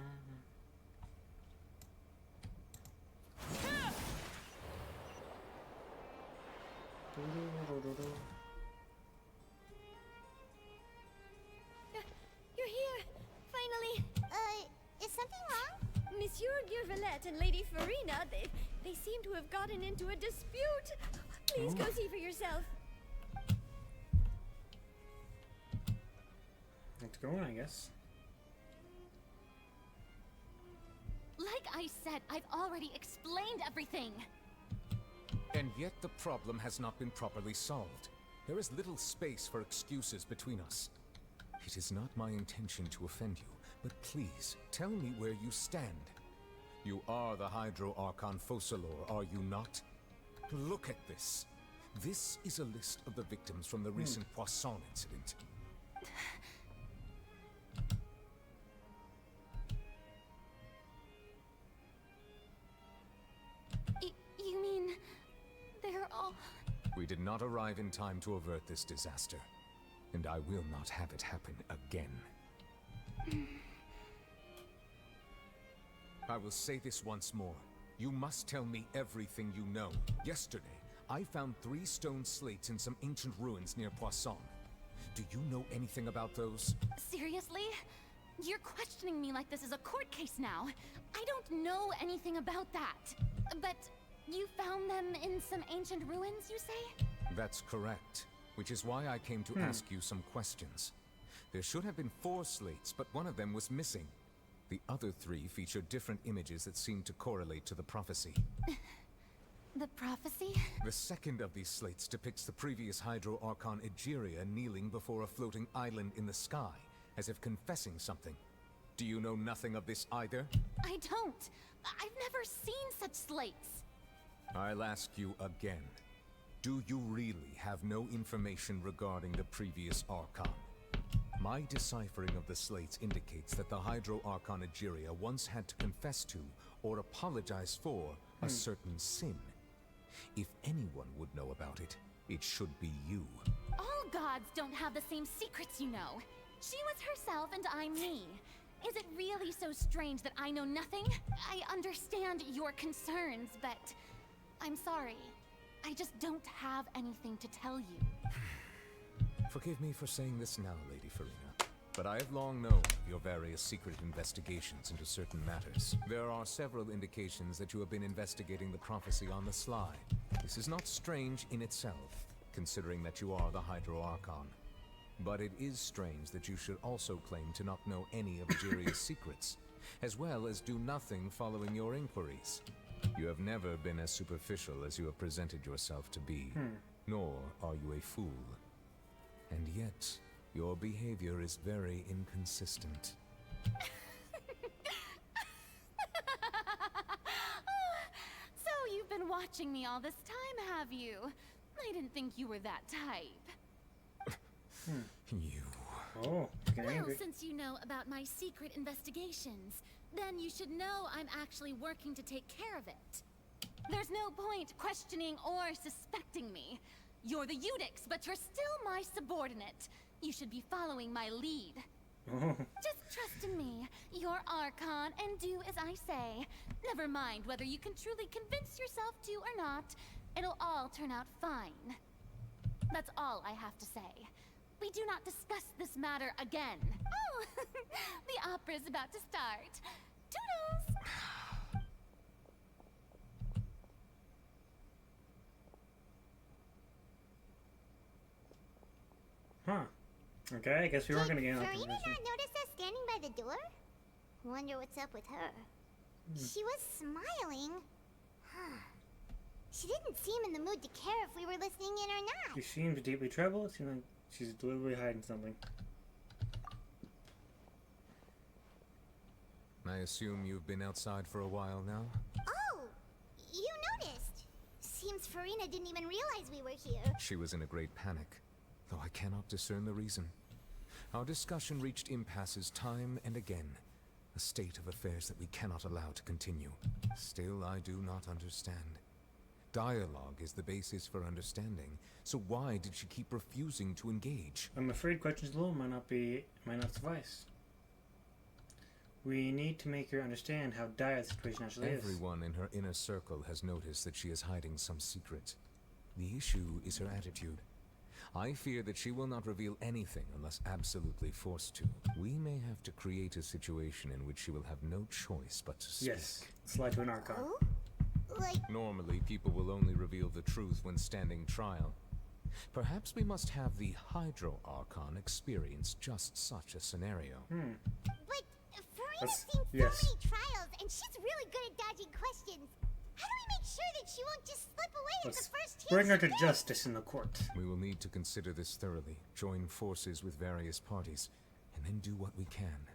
You're here! Finally! Is something wrong? Monsieur Girvelette and Lady Farina, they seem to have gotten into a dispute. Please go see for yourself. Let's go on, I guess. Like I said, I've already explained everything. And yet the problem has not been properly solved. There is little space for excuses between us. It is not my intention to offend you, but please, tell me where you stand. You are the Hydro Archon Focalor, are you not? Look at this. This is a list of the victims from the recent Poisson incident. You mean... they're all... We did not arrive in time to avert this disaster, and I will not have it happen again. I will say this once more. You must tell me everything you know. Yesterday, I found 3 stone slates in some ancient ruins near Poisson. Do you know anything about those? Seriously? You're questioning me like this is a court case now. I don't know anything about that. But you found them in some ancient ruins, you say? That's correct. Which is why I came to ask you some questions. There should have been 4 slates, but one of them was missing. The other 3 featured different images that seemed to correlate to the prophecy. The prophecy? The second of these slates depicts the previous Hydro Archon Egeria kneeling before a floating island in the sky, as if confessing something. Do you know nothing of this either? I don't. I've never seen such slates. I'll ask you again. Do you really have no information regarding the previous Archon? My deciphering of the slates indicates that the Hydro Archon Egeria once had to confess to, or apologize for, a certain sin. If anyone would know about it, it should be you. All gods don't have the same secrets, you know. She was herself and I'm me. Is it really so strange that I know nothing? I understand your concerns, but I'm sorry. I just don't have anything to tell you. Forgive me for saying this now, Lady Farina, but I have long known of your various secret investigations into certain matters. There are several indications that you have been investigating the prophecy on the sly. This is not strange in itself, considering that you are the Hydro Archon. But it is strange that you should also claim to not know any of Egeria's secrets, as well as do nothing following your inquiries. You have never been as superficial as you have presented yourself to be, nor are you a fool. And yet, Your behavior is very inconsistent. So you've been watching me all this time, have you? I didn't think you were that type. You... Oh, well, since you know about my secret investigations, then you should know I'm actually working to take care of it. There's no point questioning or suspecting me. You're the Eunuchs, but you're still my subordinate. You should be following my lead. Just trust in me, your Archon, and do as I say. Never mind whether you can truly convince yourself to or not. It'll all turn out fine. That's all I have to say. We do not discuss this matter again. Oh, the opera's about to start. Toodles! Huh. Okay, I guess we weren't gonna get Did Farina not notice us standing by the door? Wonder what's up with her. She was smiling. Huh. She didn't seem in the mood to care if we were listening in or not. She seems deeply troubled. It seems like she's deliberately hiding something. I assume you've been outside for a while now? Oh, you noticed. Seems Farina didn't even realize we were here. She was in a great panic, though I cannot discern the reason. Our discussion reached impasses time and again, a state of affairs that we cannot allow to continue. Still, I do not understand. Dialogue is the basis for understanding, so why did she keep refusing to engage? I'm afraid questions alone might not suffice. We need to make her understand how dire the situation actually is. Everyone in her inner circle has noticed that she is hiding some secret. The issue is her attitude. I fear that she will not reveal anything unless absolutely forced to. We may have to create a situation in which she will have no choice but to speak. Yes, slide to an Archon. Oh? Like... Normally, people will only reveal the truth when standing trial. Perhaps we must have the Hydro Archon experience just such a scenario. But Farina's seen so many trials, and she's really good at dodging questions. How do we make sure that she won't just slip away at the first chance? Bring her to justice in the court. We will need to consider this thoroughly, join forces with various parties, and then do what we can.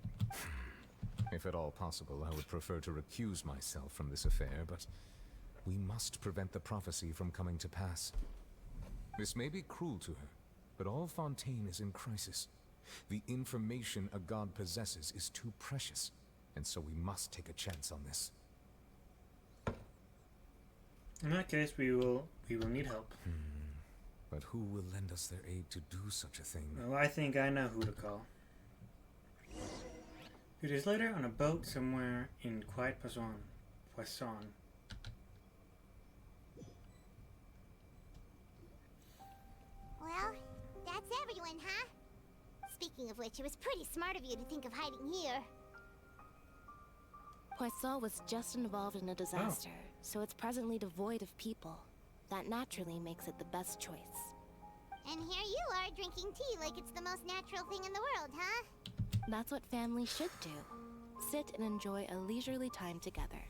If at all possible, I would prefer to recuse myself from this affair, but we must prevent the prophecy from coming to pass. This may be cruel to her, but all Fontaine is in crisis. The information a god possesses is too precious, and so we must take a chance on this. In that case, we will need help. But who will lend us their aid to do such a thing? Well, I think I know who to call. A few days later, on a boat somewhere in quiet Poisson. Well, that's everyone, huh? Speaking of which, it was pretty smart of you to think of hiding here. Poisson was just involved in a disaster, so it's presently devoid of people. That naturally makes it the best choice. And here you are drinking tea like it's the most natural thing in the world, huh? That's what family should do. Sit and enjoy a leisurely time together.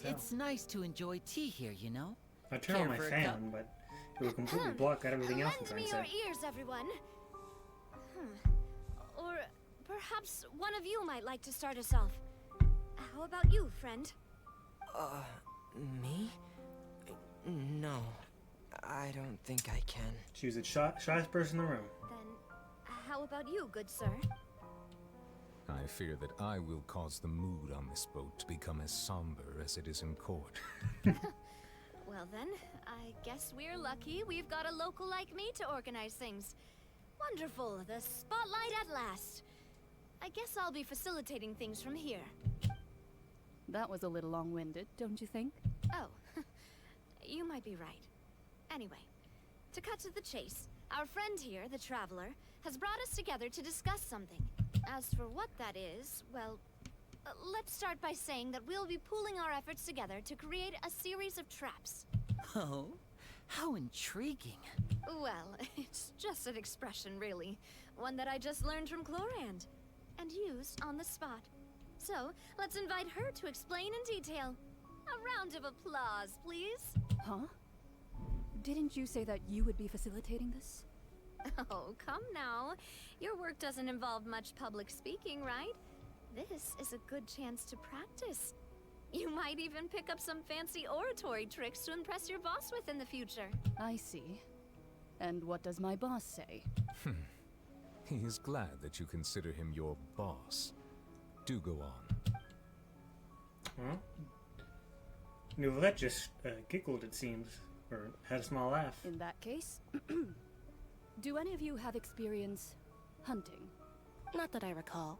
It's nice to enjoy tea here, you know? I turned on my fan, but it would completely block out everything else I'm Lend me trying to your say. ears, everyone. Or perhaps one of you might like to start us off. How about you, friend? Me? No, I don't think I can. She was the shyest person in the room. Then, how about you, good sir? I fear that I will cause the mood on this boat to become as somber as it is in court. Well then, I guess we're lucky we've got a local like me to organize things. Wonderful, the spotlight at last. I guess I'll be facilitating things from here. That was a little long-winded, don't you think? Oh, you might be right. Anyway, to cut to the chase, our friend here, the Traveler, has brought us together to discuss something. As for what that is, well, let's start by saying that we'll be pooling our efforts together to create a series of traps. Oh, how intriguing. Well, it's just an expression, really. One that I just learned from Chlorand, and used on the spot. So, let's invite her to explain in detail. A round of applause, please. Huh? Didn't you say that you would be facilitating this? Oh, come now. Your work doesn't involve much public speaking, right? This is a good chance to practice. You might even pick up some fancy oratory tricks to impress your boss with in the future. I see. And what does my boss say? He is glad that you consider him your boss. Do go on. Well, Nouvellette just giggled, it seems, or had a small laugh. In that case, do any of you have experience hunting? Not that I recall.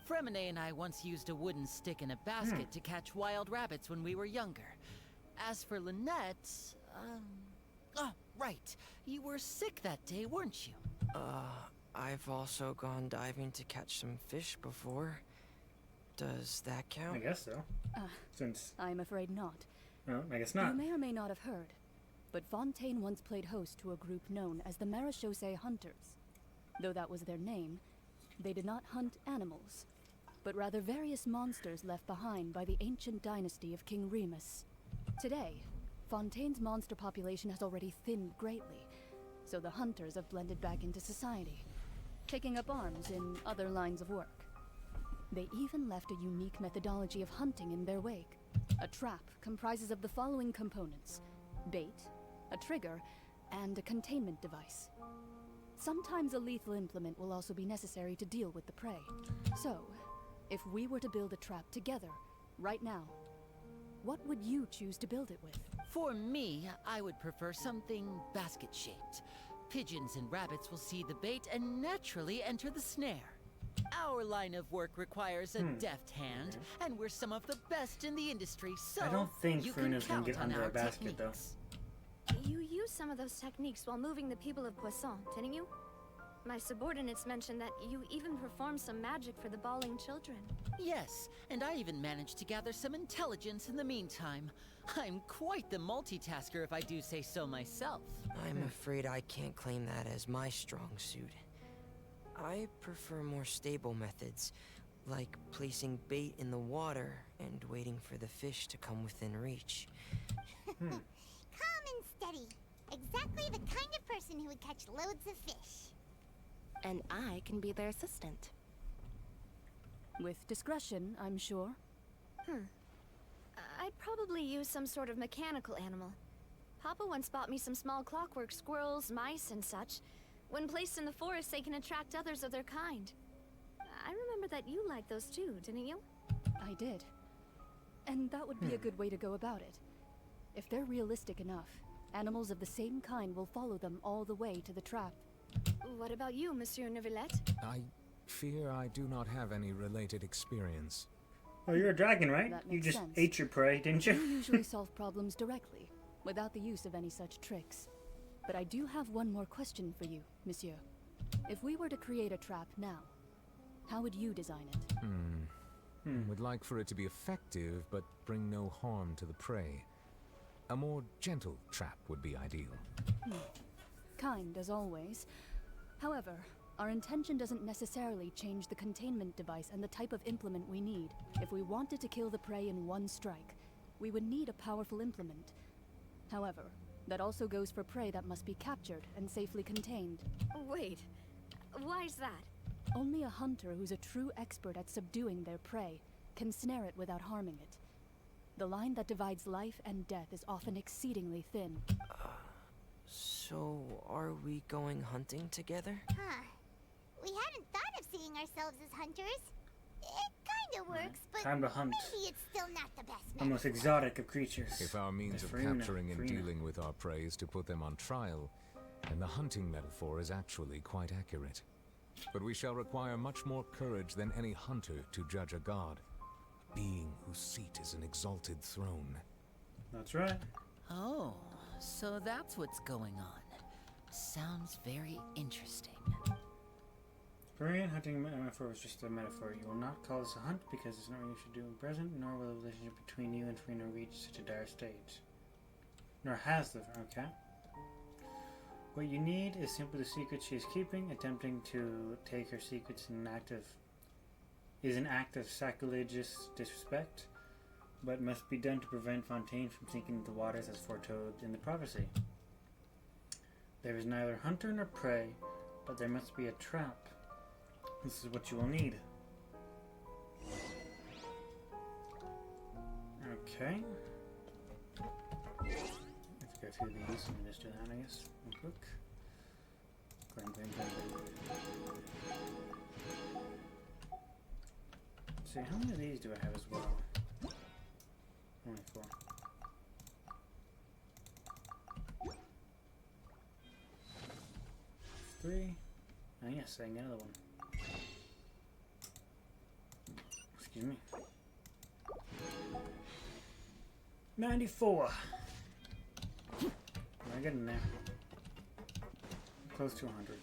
Fremine and I once used a wooden stick in a basket to catch wild rabbits when we were younger. As for Lynette, oh, right. You were sick that day, weren't you? I've also gone diving to catch some fish before. Does that count? I guess so. Since I'm afraid not. No, I guess not. You may or may not have heard, but Fontaine once played host to a group known as the Marechaussee Hunters. Though that was their name, they did not hunt animals, but rather various monsters left behind by the ancient dynasty of King Remus. Today, Fontaine's monster population has already thinned greatly, so the hunters have blended back into society, taking up arms in other lines of work. They even left a unique methodology of hunting in their wake. A trap comprises of the following components: bait, a trigger, and a containment device. Sometimes a lethal implement will also be necessary to deal with the prey. So, if we were to build a trap together, right now, what would you choose to build it with? For me, I would prefer something basket-shaped. Pigeons and rabbits will see the bait and naturally enter the snare. Our line of work requires a deft hand, and we're some of the best in the industry, so I don't think you Fruna's can gonna count get on under our a basket, techniques. You used some of those techniques while moving the people of Poisson, didn't you? My subordinates mentioned that you even performed some magic for the bawling children. Yes, and I even managed to gather some intelligence in the meantime. I'm quite the multitasker if I do say so myself. I'm afraid I can't claim that as my strong suit. I prefer more stable methods, like placing bait in the water and waiting for the fish to come within reach. Calm and steady. Exactly the kind of person who would catch loads of fish. And I can be their assistant. With discretion, I'm sure. I'd probably use some sort of mechanical animal. Papa once bought me some small clockwork squirrels, mice, and such. When placed in the forest, they can attract others of their kind. I remember that you liked those too, didn't you? I did. And that would be a good way to go about it. If they're realistic enough, animals of the same kind will follow them all the way to the trap. What about you, Monsieur Neuvillette? I fear I do not have any related experience. Oh, you're a dragon, right? That You makes just sense. ate your prey, didn't You you? usually solve problems directly, without the use of any such tricks. But I do have one more question for you, Monsieur. If we were to create a trap now, how would you design it? Would like for it to be effective, but bring no harm to the prey. A more gentle trap would be ideal. Kind, as always. However, our intention doesn't necessarily change the containment device and the type of implement we need. If we wanted to kill the prey in one strike, we would need a powerful implement. However, that also goes for prey that must be captured and safely contained. Wait, why is that? Only a hunter who's a true expert at subduing their prey can snare it without harming it. The line that divides life and death is often exceedingly thin. So, are we going hunting together? Huh. We hadn't thought of seeing ourselves as hunters. It kinda works, but Time to hunt. maybe it's still not the best The most exotic of creatures. If our means of Frina, capturing and Frina. dealing with our prey is to put them on trial, then the hunting metaphor is actually quite accurate. But we shall require much more courage than any hunter to judge a god, a being whose seat is an exalted throne. That's right. Oh, so that's what's going on. Sounds very interesting. Korean hunting metaphor is just a metaphor. You will not call this a hunt because it's not what you should do in present, nor will the relationship between you and Frina reach such a dire stage. Nor has the... Okay. What you need is simply the secret she is keeping. Attempting to take her secrets in an act of sacrilegious disrespect, but must be done to prevent Fontaine from sinking into the waters as foretold in the prophecy. There is neither hunter nor prey, but there must be a trap. This is what you will need. Okay. Let's go through these and just do that, I guess, real quick. Let's see, how many of these do I have as well? Only 4. Three. Oh yes, I can get another one. Excuse me. 94. We're getting there. Close to 100.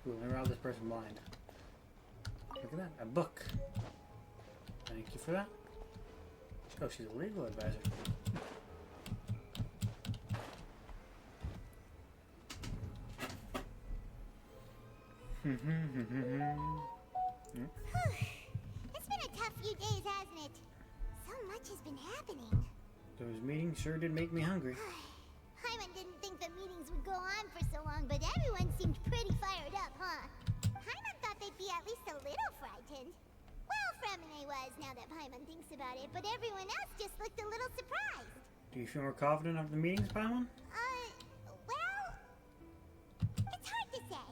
Ooh, let me rob this person blind. Look at that, a book. Thank you for that. Oh, she's a legal advisor. It's been a tough few days, hasn't it? So much has been happening. Those meetings sure did make me hungry. Hyman didn't think the meetings would go on for so long, but everyone seemed pretty fired up, huh? Hyman thought they'd be at least a little frightened. Well, Fremine was, now that Paimon thinks about it, but everyone else just looked a little surprised. Do you feel more confident of the meetings, Paimon? Well, it's hard to say.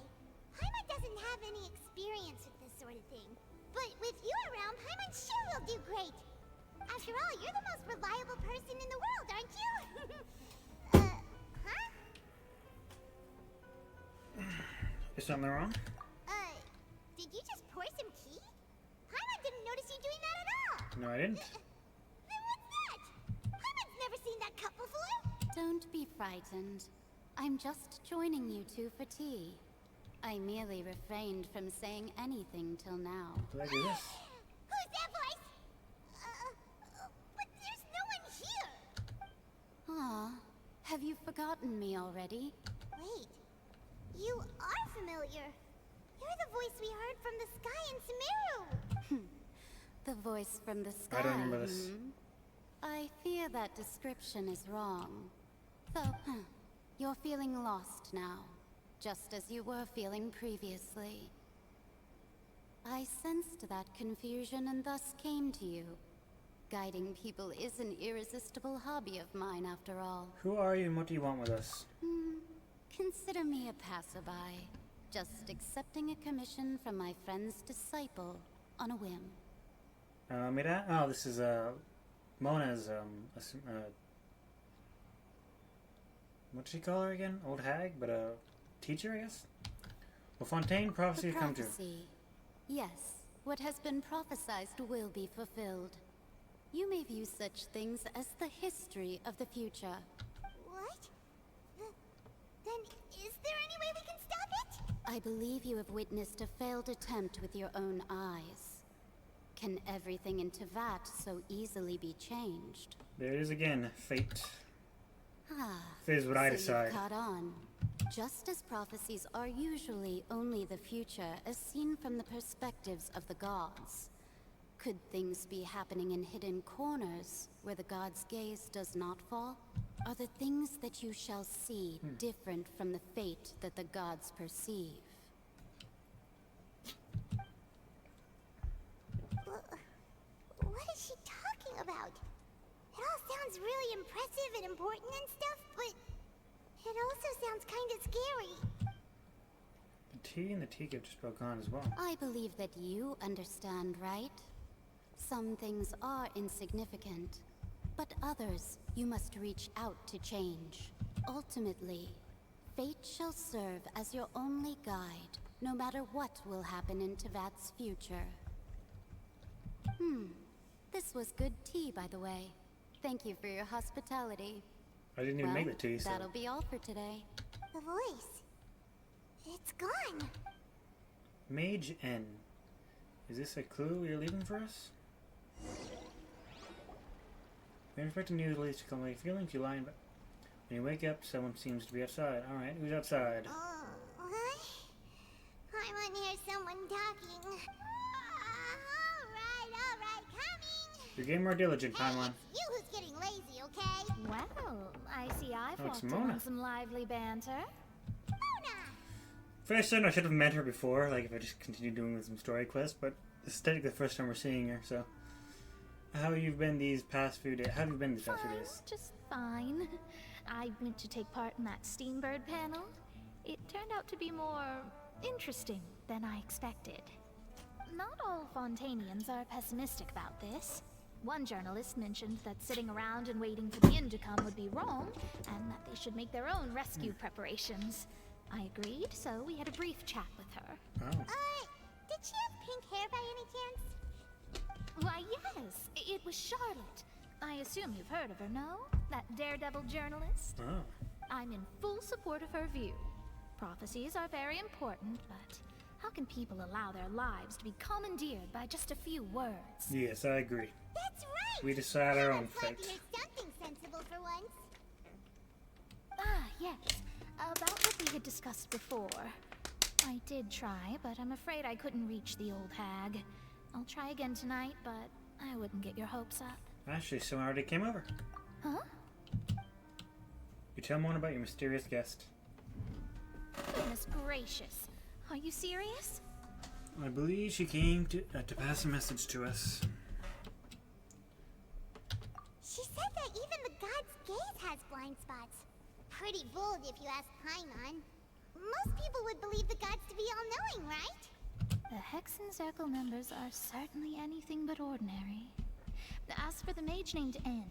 Paimon doesn't have any experience with this sort of thing. But with you around, Paimon sure will do great. After all, you're the most reliable person in the world, aren't you? Huh? Is something wrong? Did you just pour some tea? Paimon didn't notice you doing that at all. No, I didn't. Then what's that? Paimon's never seen that cup before. Don't be frightened. I'm just joining you two for tea. I merely refrained from saying anything till now. What do I do this? Who's that voice? But there's no one here. Aw, have you forgotten me already? Wait, you are familiar. You're the voice we heard from the sky in Sumeru. The voice from the sky. I don't remember this. I fear that description is wrong. Though, you're feeling lost now, just as you were feeling previously. I sensed that confusion and thus came to you. Guiding people is an irresistible hobby of mine, after all. Who are you and what do you want with us? Consider me a passerby, just accepting a commission from my friend's disciple on a whim. Mira? Oh, this is, Mona's, what did she call her again? Old hag, but a teacher, I guess? Well, Fontaine, prophecy has come true. Yes, what has been prophesied will be fulfilled. You may view such things as the history of the future. What? Then is there any way we can stop it? I believe you have witnessed a failed attempt with your own eyes. Can everything in Tevat so easily be changed? There it is again, fate. Fate is what I decide. You've caught on. Just as prophecies are usually only the future as seen from the perspectives of the gods. Could things be happening in hidden corners where the gods' gaze does not fall? Are the things that you shall see different from the fate that the gods perceive? What is she talking about? It all sounds really impressive and important and stuff, but it also sounds kind of scary. The tea and the teacup just broke on as well. I believe that you understand, right? Some things are insignificant, but others you must reach out to change. Ultimately, fate shall serve as your only guide, no matter what will happen in Tevat's future. This was good tea, by the way. Thank you for your hospitality. I didn't even make the tea, so... That'll be all for today. The voice. It's gone. Mage N. Is this a clue you're leaving for us? When expecting you to come away feelings, you lie in bed. When you wake up, someone seems to be outside. Alright, who's outside? What? I want to hear someone talking. Alright, coming! You're getting more diligent, Paimon. You who's getting lazy, okay? Well, I see I've Oh, it's walked in Mona. on some lively banter. First time I should have met her before, like if I just continued doing some story quests, but this is technically the first time we're seeing her, so. How have you been these past few days? How have you been these past few days? Just fine. I went to take part in that Steambird panel. It turned out to be more interesting than I expected. Not all Fontainians are pessimistic about this. One journalist mentioned that sitting around and waiting for the end to come would be wrong, and that they should make their own rescue preparations. I agreed, so we had a brief chat with her. Oh. Did she have pink hair by any chance? Why, yes, it was Charlotte. I assume you've heard of her, no? That daredevil journalist? Oh. I'm in full support of her view. Prophecies are very important, but how can people allow their lives to be commandeered by just a few words? Yes, I agree. That's right! We decide our own I'd like fate. to hear something sensible for once. Ah, yes. About what we had discussed before. I did try, but I'm afraid I couldn't reach the old hag. I'll try again tonight, but I wouldn't get your hopes up. Actually, someone already came over. Huh? You tell Mona about your mysterious guest. Goodness gracious. Are you serious? I believe she came to pass a message to us. She said that even the god's gaze has blind spots. Pretty bold if you ask Paimon. Most people would believe the gods to be all-knowing, right? The Hexen Circle members are certainly anything but ordinary. As for the mage named N,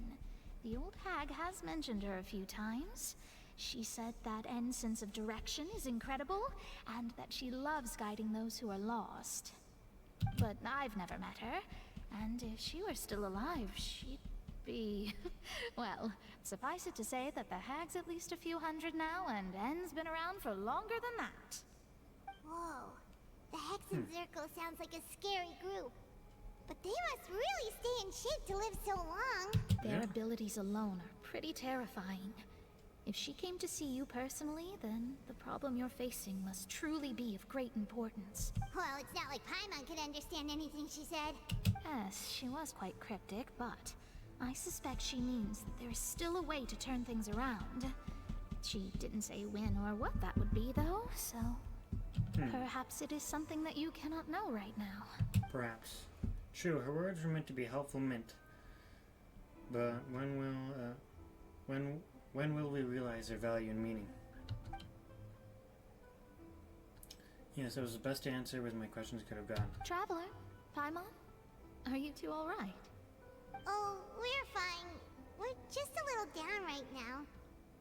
the old hag has mentioned her a few times. She said that N's sense of direction is incredible, and that she loves guiding those who are lost. But I've never met her, and if she were still alive, she'd be... well, suffice it to say that the hag's at least a few hundred now, and N's been around for longer than that. Whoa. The Hexen Circle sounds like a scary group. But they must really stay in shape to live so long. Their abilities alone are pretty terrifying. If she came to see you personally, then the problem you're facing must truly be of great importance. Well, it's not like Paimon could understand anything she said. Yes, she was quite cryptic, but I suspect she means that there is still a way to turn things around. She didn't say when or what that would be, though, so... perhaps it is something that you cannot know right now. Perhaps. True, her words were meant to be helpful mint. But when will we realize their value and meaning? Yes, that was the best answer with my questions could have gone. Traveler, Paimon, are you two all right? Oh, we're fine. We're just a little down right now.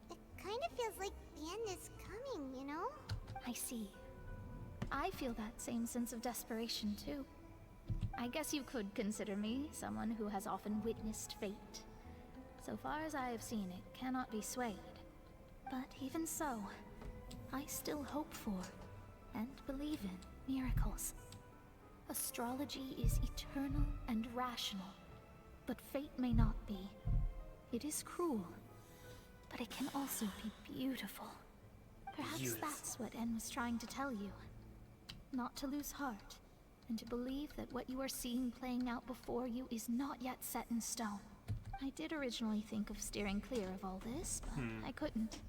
It kind of feels like the end is coming, you know? I see. I feel that same sense of desperation, too. I guess you could consider me someone who has often witnessed fate. So far as I have seen, it cannot be swayed. But even so, I still hope for and believe in miracles. Astrology is eternal and rational, but fate may not be. It is cruel, but it can also be beautiful. Perhaps that's what N was trying to tell you. Not to lose heart, and to believe that what you are seeing playing out before you is not yet set in stone. I did originally think of steering clear of all this, but I couldn't.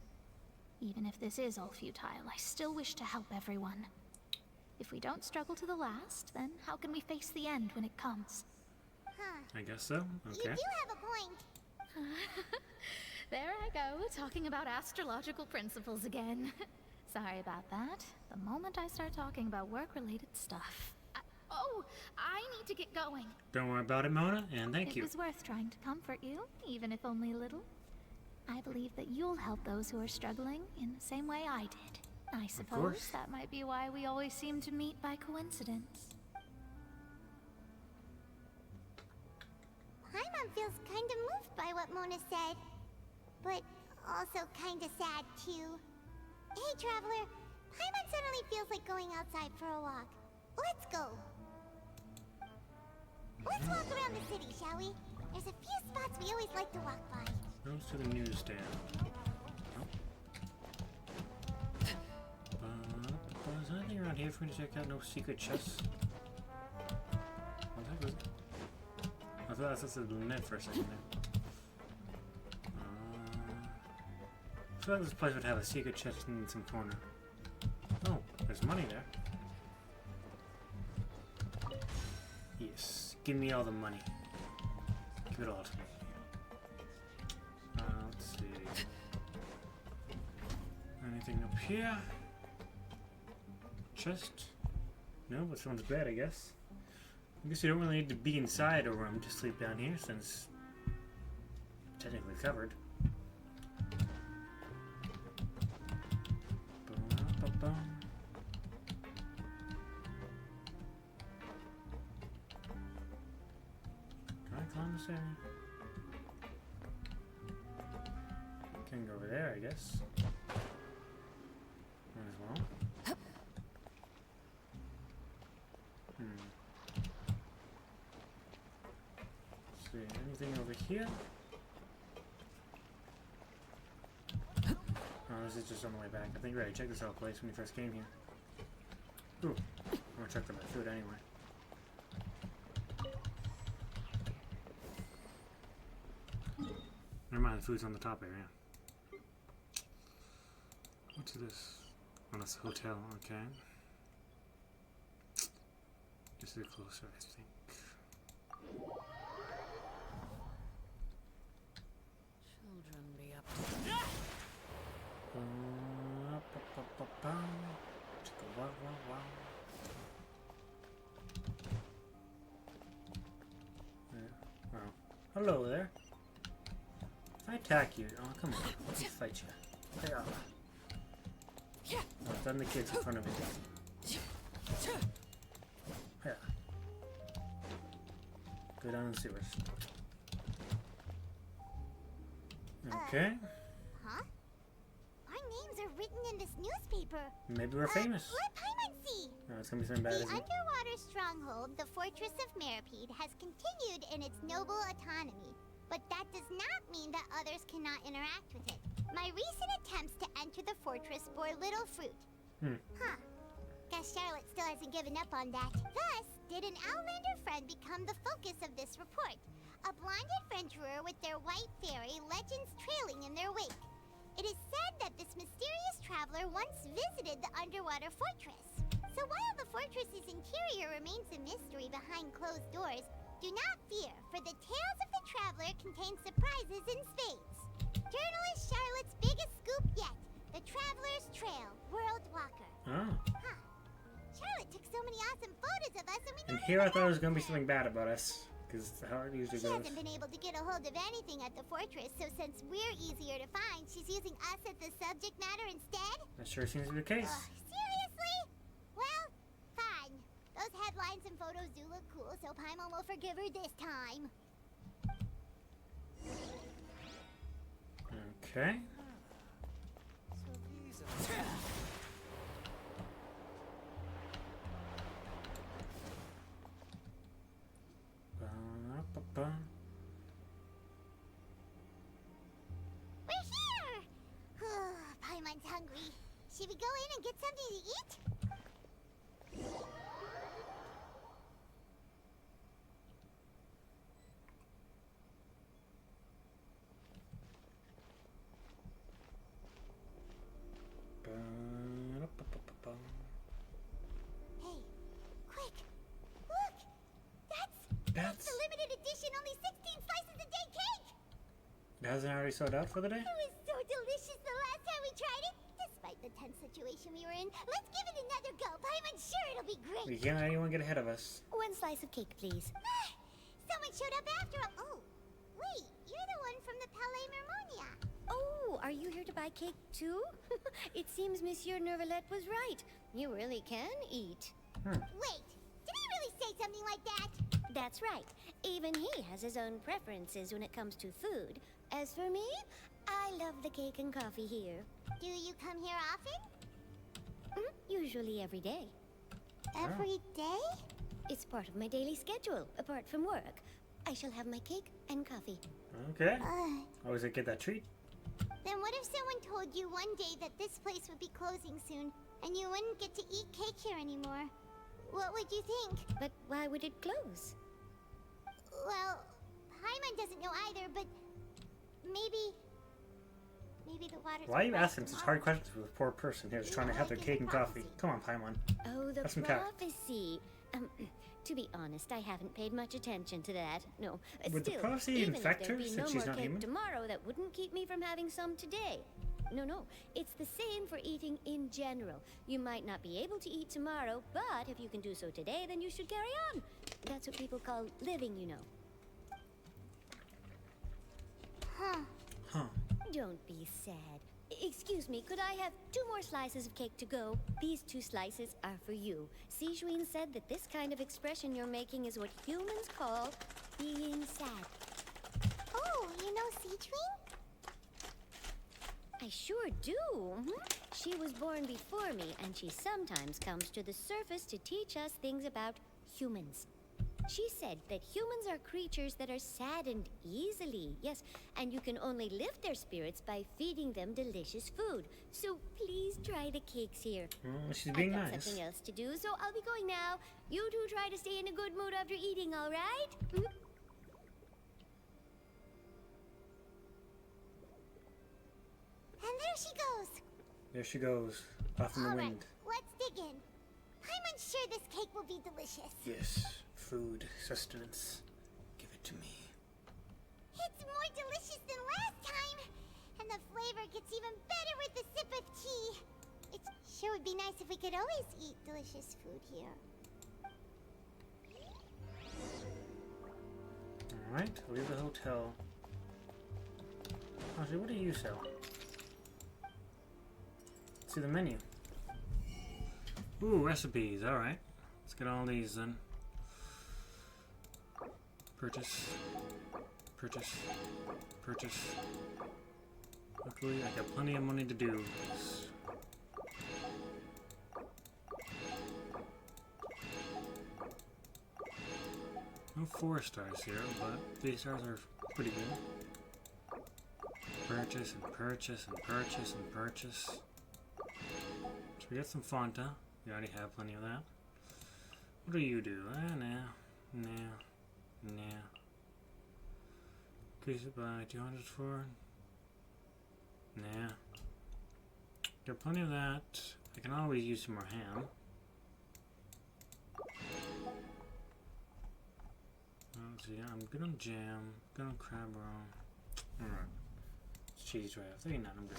Even if this is all futile, I still wish to help everyone. If we don't struggle to the last, then how can we face the end when it comes? I guess so. Okay. You do have a point. There I go, talking about astrological principles again. Sorry about that. The moment I start talking about work-related stuff. I need to get going. Don't worry about it, Mona, and thank you. It was worth trying to comfort you, even if only a little. I believe that you'll help those who are struggling in the same way I did. I suppose that might be why we always seem to meet by coincidence. Paimon feels kind of moved by what Mona said. But also kind of sad, too. Hey, Traveler. Paimon suddenly feels like going outside for a walk. Let's go. Let's walk around the city, shall we? There's a few spots we always like to walk by. Goes to the newsstand. Is there anything around here for me to check out? No secret chests? What the heck was it? I thought that was a net for a second there. I feel like this place would have a secret chest in some corner. Oh, there's money there. Yes, give me all the money. Give it all to me. Let's see. Anything up here? Chest? No, but someone's bed, I guess. I guess you don't really need to be inside a room to sleep down here, since it's technically covered. Ba-ba-ba. Can I climb this area? Can go over there, I guess. Might as well. See, anything over here? Oh, this is just on the way back. I think we already checked this out place when we first came here. Ooh, I'm gonna check for my food anyway. Never mind, the food's on the top area. What's this? Oh, that's the hotel, okay. This is closer, I think. Children be up Wow. Hello there. If I attack you, oh come on, let me fight you. They are. Oh, done the kids in front of me. Yeah. Go down the sewers. Okay. Huh? Our names are written in this newspaper. Maybe we're famous. Let Paimon see. Oh, it's gonna be something bad, The isn't it? underwater stronghold, the Fortress of Meripede, has continued in its noble autonomy. But that does not mean that others cannot interact with it. My recent attempts to enter the fortress bore little fruit. Huh. Guess Charlotte still hasn't given up on that. Thus, did an Outlander friend become the focus of this report? A blind adventurer with their white fairy, legends trailing in their wake. It is said that this mysterious traveler once visited the underwater fortress. So while the fortress's interior remains a mystery behind closed doors, do not fear, for the tales of the traveler contain surprises in spades. Journalist Charlotte's biggest scoop yet, the Traveler's Trail, World Walker. Oh. Huh. Charlotte took so many awesome photos of us and we And never here I even thought it was gonna be something bad about us. Because how it usually She goes. hasn't been able to get a hold of anything at the fortress, so since we're easier to find, she's using us as the subject matter instead? That sure seems to be the case. Seriously? Well, fine. Those headlines and photos do look cool, so Paimon will forgive her this time. Okay. Ba-ba-ba. We're here! Paimon's hungry. Should we go in and get something to eat? Ba-da-ba-ba-ba. Hey, quick! Look! That's the limited edition, only 16 slices a day cake! It hasn't already sold out for the day? It was so delicious the last time we tried it. Despite the tense situation we were in, let's give it another go. Paimon's sure it'll be great. We can't let anyone get ahead of us. One slice of cake, please. Someone showed up after all. Oh, wait, you're the one from the Palais Mermonia. Oh, are you here to buy cake too? It seems Monsieur Nervalette was right. You really can eat. Wait, did he really say something like that? That's right. Even he has his own preferences when it comes to food. As for me, I love the cake and coffee here. Do you come here often? Usually every day. Every day? It's part of my daily schedule, apart from work. I shall have my cake and coffee. Okay. Always get that treat. Then what if someone told you one day that this place would be closing soon, and you wouldn't get to eat cake here anymore? What would you think? But why would it close? Well, Paimon doesn't know either, but maybe the water's... Why are you asking such hard questions for a poor person here who's trying to have their cake and coffee? Come on, Paimon. Oh, the Have some cat. prophecy. To be honest, I haven't paid much attention to that. No. Would the Still, prophecy even infect if her there'd be since no she's more not cake human? tomorrow, that wouldn't keep me from having some today. No. It's the same for eating in general. You might not be able to eat tomorrow, but if you can do so today, then you should carry on. That's what people call living, you know. Huh. Don't be sad. Excuse me, could I have 2 more slices of cake to go? These 2 slices are for you. Sijuin said that this kind of expression you're making is what humans call being sad. Oh, you know Sijuin? I sure do. She was born before me, and she sometimes comes to the surface to teach us things about humans. She said that humans are creatures that are saddened easily, yes, and you can only lift their spirits by feeding them delicious food. So please try the cakes here. She's being I've got nice. something else to do, so I'll be going now. You two try to stay in a good mood after eating, all right? And there she goes. There she goes, off in the wind. Let's dig in. Paimon's sure this cake will be delicious. Yes, food, sustenance. Give it to me. It's more delicious than last time. And the flavor gets even better with a sip of tea. It sure would be nice if we could always eat delicious food here. Alright, leave the hotel. Actually, what do you sell? Let's see the menu. Ooh, recipes, alright. Let's get all these then. Purchase. Purchase. Purchase. Luckily, I got plenty of money to do this. No 4 stars here, but 3 stars are pretty good. Purchase and purchase and purchase and purchase. So we get some Fanta. We already have plenty of that. What do you do? Nah. Increase it by 200 for. Nah. Got plenty of that. I can always use some more ham. Let's see, I'm good on jam, good on crab roll. Alright. It's cheese right off. 39, I'm good.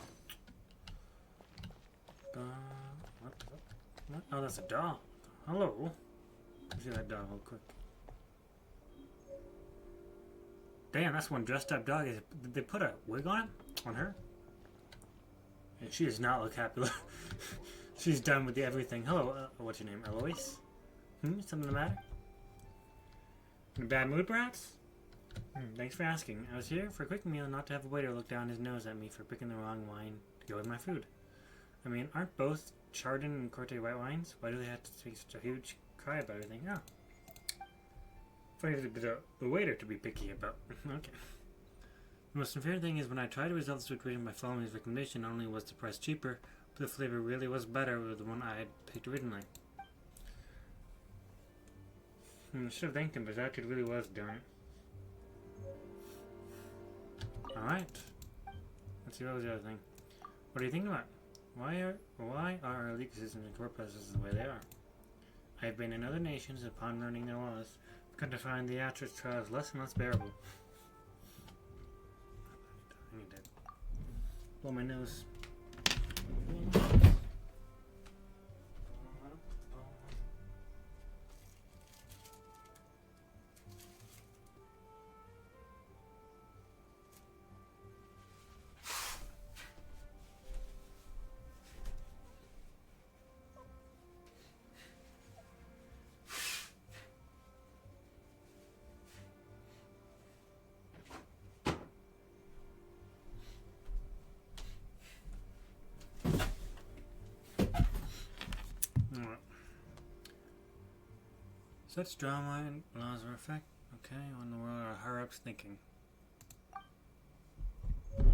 What? Oh, that's a dog. Hello. Let's see that dog real quick. Damn, that's one dressed up dog. Did they put a wig on it? On her? And she does not look happy. She's done with everything. Hello, what's your name? Eloise? Something the matter? In a bad mood, perhaps? Thanks for asking. I was here for a quick meal, not to have a waiter look down his nose at me for picking the wrong wine to go with my food. I mean, aren't both Chardonnay and Corte white wines? Why do they have to take such a huge cry about everything? Oh. Funny for the waiter to be picky about. Okay. The most unfair thing is when I tried to resolve the situation by following his recommendation, not only was the price cheaper, but the flavor really was better with the one I had picked originally. I should have thanked him, but that kid really was darn it. Alright. Let's see, what was the other thing? What do you think about it? Why are our legal systems and court processes the way they are? I have been in other nations upon learning their laws, come to find the actress trials less and less bearable. I need to blow my nose. Such drama and laws of effect. Okay, on the world are higher-ups thinking. Ugh,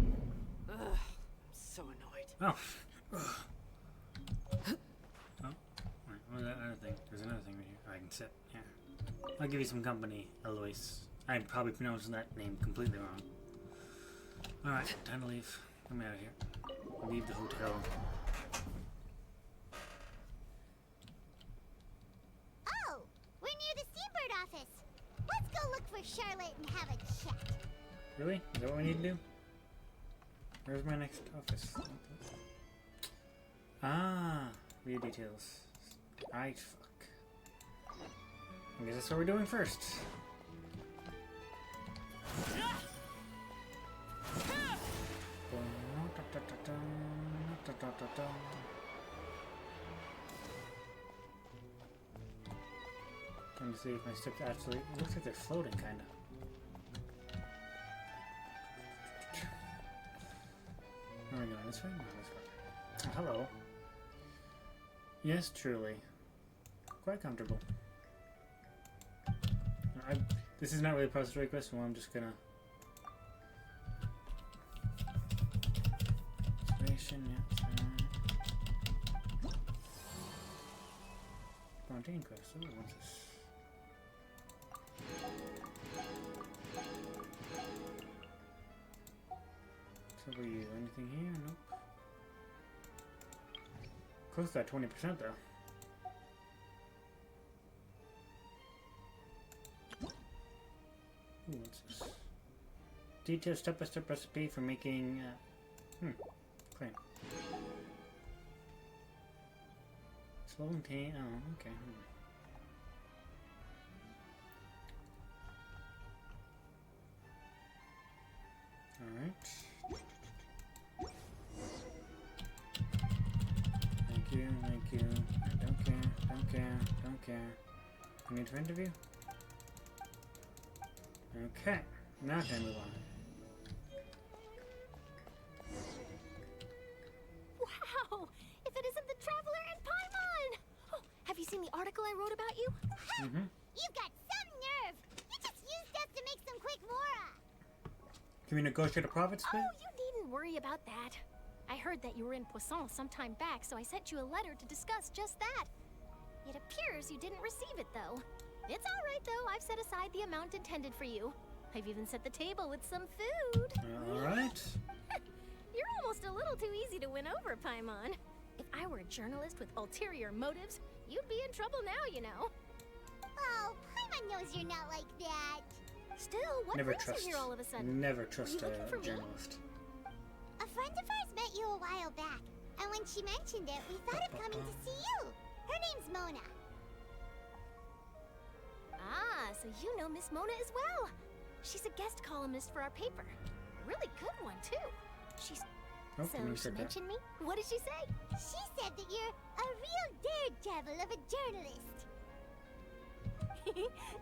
I'm so annoyed. Oh. Oh, right, what was that other thing? There's another thing right here. I can sit. Yeah. I'll give you some company, Eloise. I probably pronounced that name completely wrong. Alright, time to leave. Come out of here. Leave the hotel. Oh, we're near the Seabird office. Let's go look for Charlotte and have a chat. Really? Is that what we need to do? Where's my next office? Ah, view details. Right, fuck. I guess that's what we're doing first. Trying to see if my steps actually. It looks like they're floating, kinda. Where are we going? This way? No, this way. Oh, hello. Yes, truly. Quite comfortable. This is not really a process request, so I'm just gonna. Station, yeah. Fontaine quest. Oh, what's this? So for you, anything here? Nope. Close to that 20% though. Ooh, what's this? Detailed step-by-step recipe for making. Claim. Slow and tame. Oh, okay. Alright. Thank you. I don't care. I need to interview? Okay. Now can I move on? Wow! If it isn't the Traveler and Paimon! Oh, have you seen the article I wrote about you? Mm-hmm. You've got some nerve! You just used us to make some quick mora! Can we negotiate a profit split? Oh, you needn't worry about that. I heard that you were in Poisson some time back, so I sent you a letter to discuss just that. It appears you didn't receive it, though. It's all right, though. I've set aside the amount intended for you. I've even set the table with some food. All right. You're almost a little too easy to win over, Paimon. If I were a journalist with ulterior motives, you'd be in trouble now, you know. Oh, Paimon knows you're not like that. Still, what brings you here all of a sudden? Never trust a Me? journalist. A friend of ours met you a while back, and when she mentioned it, we thought of coming to see you. Her name's Mona. Ah, so you know Miss Mona as well. She's a guest columnist for our paper. A really good one, too. She's... Oh, so she mentioned me? What did she say? She said that you're a real daredevil of a journalist.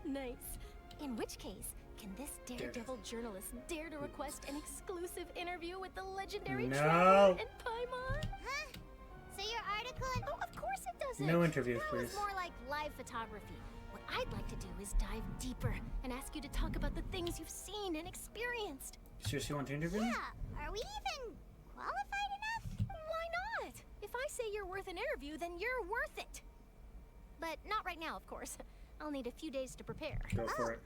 Nice. In which case, can this daredevil journalist dare to request an exclusive interview with the legendary Traveler and Paimon? Huh? So your article and... Oh, of course it doesn't. No interviews, please. That was more like live photography. What I'd like to do is dive deeper and ask you to talk about the things you've seen and experienced. Seriously, want to interview? Yeah. Are we even qualified enough? Why not? If I say you're worth an interview, then you're worth it. But not right now, of course. I'll need a few days to prepare. Go for it.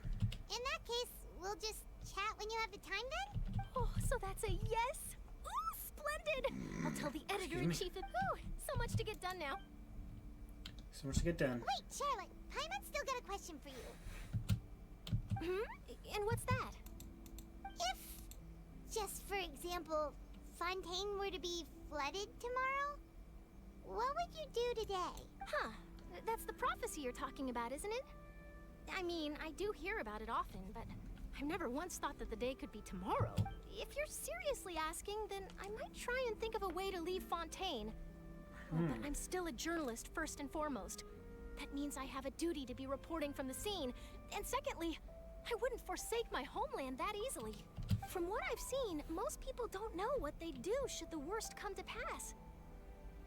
In that case, we'll just chat when you have the time then? Oh, so that's a yes? Ooh, splendid! I'll tell the editor-in-chief that... Ooh, so much to get done now. So much to get done. Wait, Charlotte. Paimon's still got a question for you. And what's that? If, just for example, Fontaine were to be flooded tomorrow, what would you do today? Huh. That's the prophecy you're talking about, isn't it? I mean, I do hear about it often, but I've never once thought that the day could be tomorrow. If you're seriously asking, then I might try and think of a way to leave Fontaine. But I'm still a journalist, first and foremost. That means I have a duty to be reporting from the scene. And secondly, I wouldn't forsake my homeland that easily. From what I've seen, most people don't know what they'd do should the worst come to pass.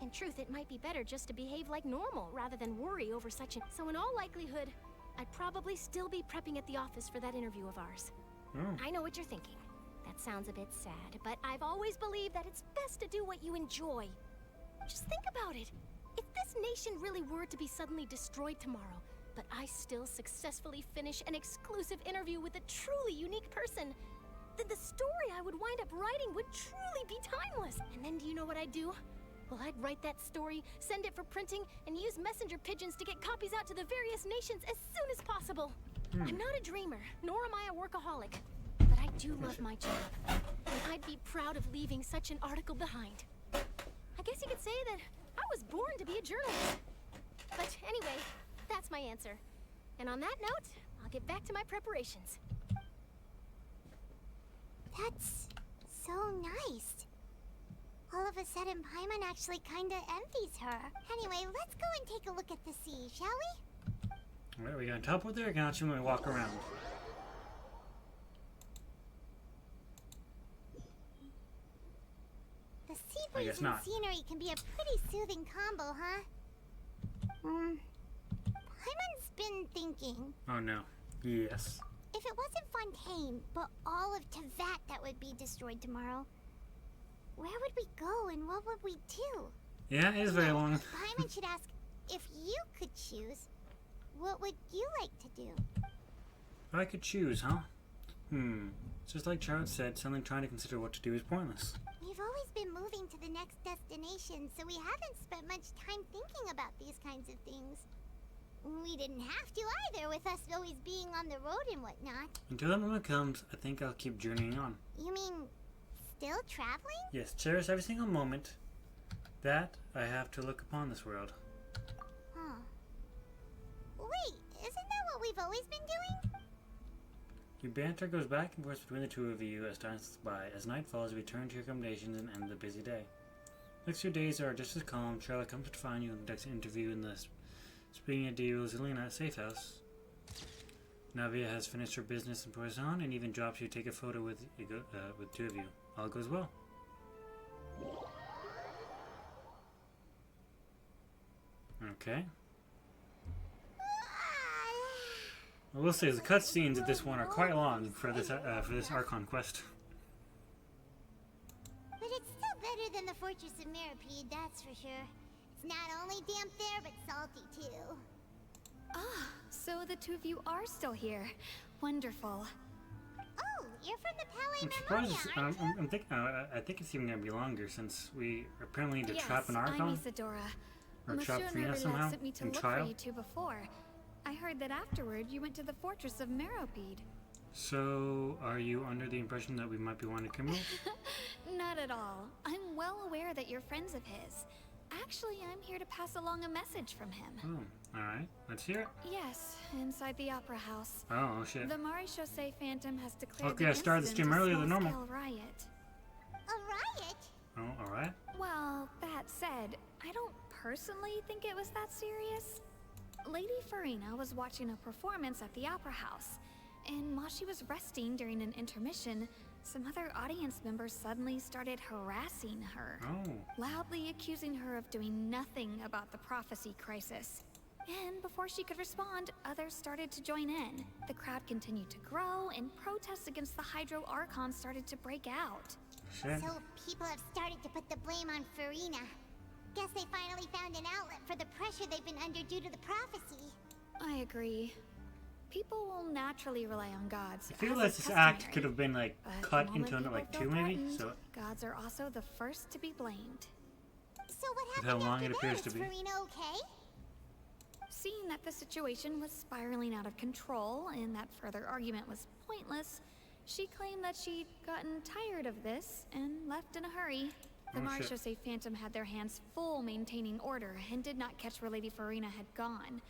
In truth, it might be better just to behave like normal rather than worry over such a... So in all likelihood, I'd probably still be prepping at the office for that interview of ours. I know what you're thinking. That sounds a bit sad, but I've always believed that it's best to do what you enjoy. Just think about it. If this nation really were to be suddenly destroyed tomorrow, but I still successfully finish an exclusive interview with a truly unique person, then the story I would wind up writing would truly be timeless. And then do you know what I'd do? Well, I'd write that story, send it for printing, and use messenger pigeons to get copies out to the various nations as soon as possible. I'm not a dreamer, nor am I a workaholic, but I do love my job, and I'd be proud of leaving such an article behind. I guess you could say that I was born to be a journalist. But anyway, that's my answer. And on that note, I'll get back to my preparations. That's so nice. All of a sudden, Paimon actually kinda envies her. Anyway, let's go and take a look at the sea, shall we? Alright, are we gonna teleport there or can we walk around? The sea breeze and scenery can be a pretty soothing combo, huh? Paimon's been thinking. Oh no. Yes. If it wasn't Fontaine, but all of Tevat that would be destroyed tomorrow, where would we go and what would we do? Yeah, it is very long. Paimon should ask, if you could choose, what would you like to do? If I could choose, huh? Just like Charlotte said, suddenly trying to consider what to do is pointless. We've always been moving to the next destination, so we haven't spent much time thinking about these kinds of things. We didn't have to either, with us always being on the road and whatnot. Until that moment comes, I think I'll keep journeying on. You mean, still traveling? Yes, cherish every single moment that I have to look upon this world. Huh. Wait, isn't that what we've always been doing? Your banter goes back and forth between the two of you as time slips by. As night falls, you return to your accommodations and end the busy day. Next few days are just as calm. Charlotte comes to find you and conducts an interview in the Spina di Rosalina safe house. Navia has finished her business in Poisson and even drops you to take a photo with two of you. All goes well. Okay. I will say the cutscenes of this one are quite long for this Archon quest. But it's still better than the Fortress of Mirapede, that's for sure. It's not only damp there, but salty too. Ah, so the two of you are still here. Wonderful. Oh, you're from the Palais I'm surprised. I think it's even gonna be longer since we apparently need to trap an Archon. I'm Isadora. Or trap Monsieur Frina somehow sent me to in look trial. for you two before. I heard that afterward you went to the Fortress of Mirapede. So, are you under the impression that we might be wanted criminals? Not at all. I'm well aware that you're friends of his. Actually, I'm here to pass along a message from him. Oh, alright. Let's hear it. Yes, inside the Opera House. Oh, shit. The Maréchaussée Phantom has declared Okay, I started the stream earlier than normal. Riot. A riot? Oh, alright. Well, that said, I don't personally think it was that serious. Lady Farina was watching a performance at the Opera House, and while she was resting during an intermission, some other audience members suddenly started harassing her, loudly accusing her of doing nothing about the prophecy crisis. And before she could respond, others started to join in. The crowd continued to grow, and protests against the Hydro Archon started to break out. Shit. So people have started to put the blame on Farina. Guess they finally found an outlet for the pressure they've been under due to the prophecy. I agree. People will naturally rely on gods. I feel like this act could have been like cut into like two maybe. So gods are also the first to be blamed. So what happened how long after it appears that? to be. Is Farina okay? Seeing that the situation was spiraling out of control and that further argument was pointless, she claimed that she'd gotten tired of this and left in a hurry. The Maréchaussée Phantom had their hands full maintaining order and did not catch where Lady Farina had gone.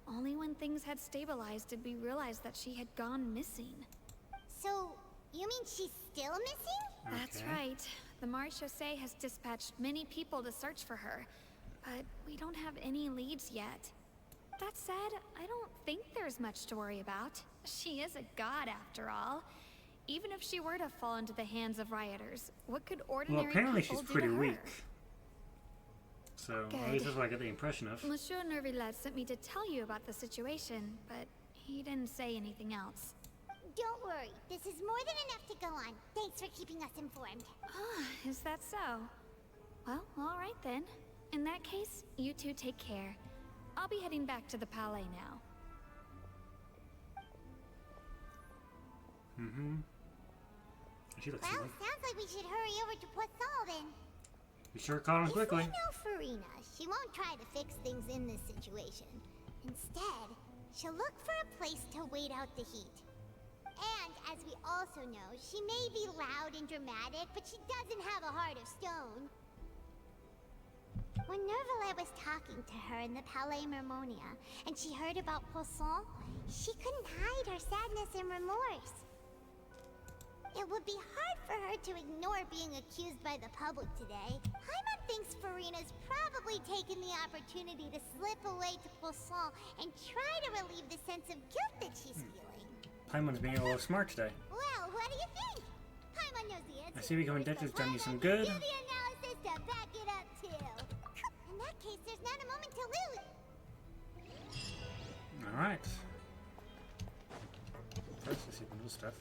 Only when things had stabilized did we realize that she had gone missing. So, you mean she's still missing? That's right. The Maréchaussée has dispatched many people to search for her, but we don't have any leads yet. That said, I don't think there's much to worry about. She is a god after all. Even if she were to fall into the hands of rioters, what could ordinary people do to her? Well, apparently she's pretty weak. So, at least that's what I get the impression of. Monsieur Nervillet sent me to tell you about the situation, but He didn't say anything else. Don't worry, this is more than enough to go on. Thanks for keeping us informed. Is that so? Well, alright then. In that case, you two take care. I'll be heading back to the Palais now. She looks Well, silly. sounds like we should hurry over to Poisson then. You sure caught him quickly. If we know Farina, she won't try to fix things in this situation. Instead, she'll look for a place to wait out the heat. And, as we also know, she may be loud and dramatic, but she doesn't have a heart of stone. When Nervalet was talking to her in the Palais Mermonia, and she heard about Poisson, she couldn't hide her sadness and remorse. It would be hard for her to ignore being accused by the public today. Paimon thinks Farina's probably taken the opportunity to slip away to Poisson and try to relieve the sense of guilt that she's feeling. Paimon's being a little smart today. Well, what do you think? Paimon knows the answer. I see becoming detective's done you some good. Do the analysis to back it up too. In that case, there's not a moment to lose. Alright. First, let's see the new stuff.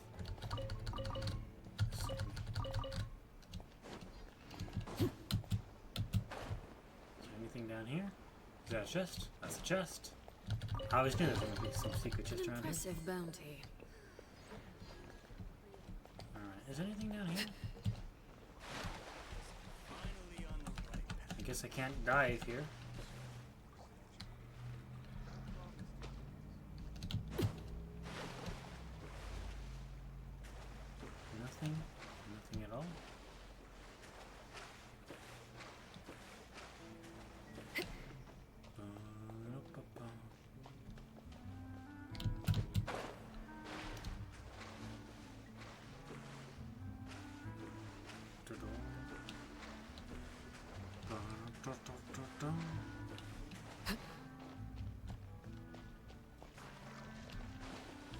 Is there anything down here? Is that a chest? That's a chest. I always knew there was going to be some secret chest around here. Impressive bounty. Alright, is there anything down here? I guess I can't dive here. Nothing? Nothing at all?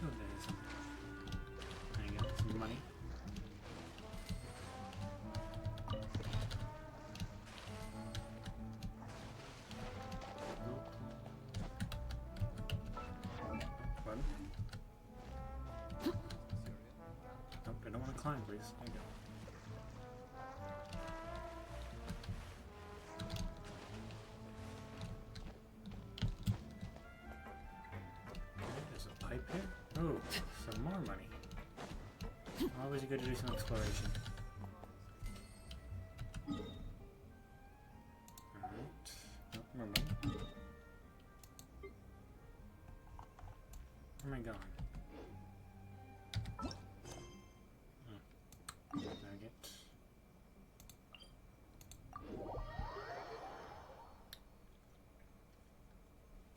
Oh, there's some. There you go, some money. Pardon? Nope, I don't want to climb, please. There you go. There's a pipe here. Oh, some more money. Always good to do some exploration. Alright. Nope, more money. Where am I going? Nugget.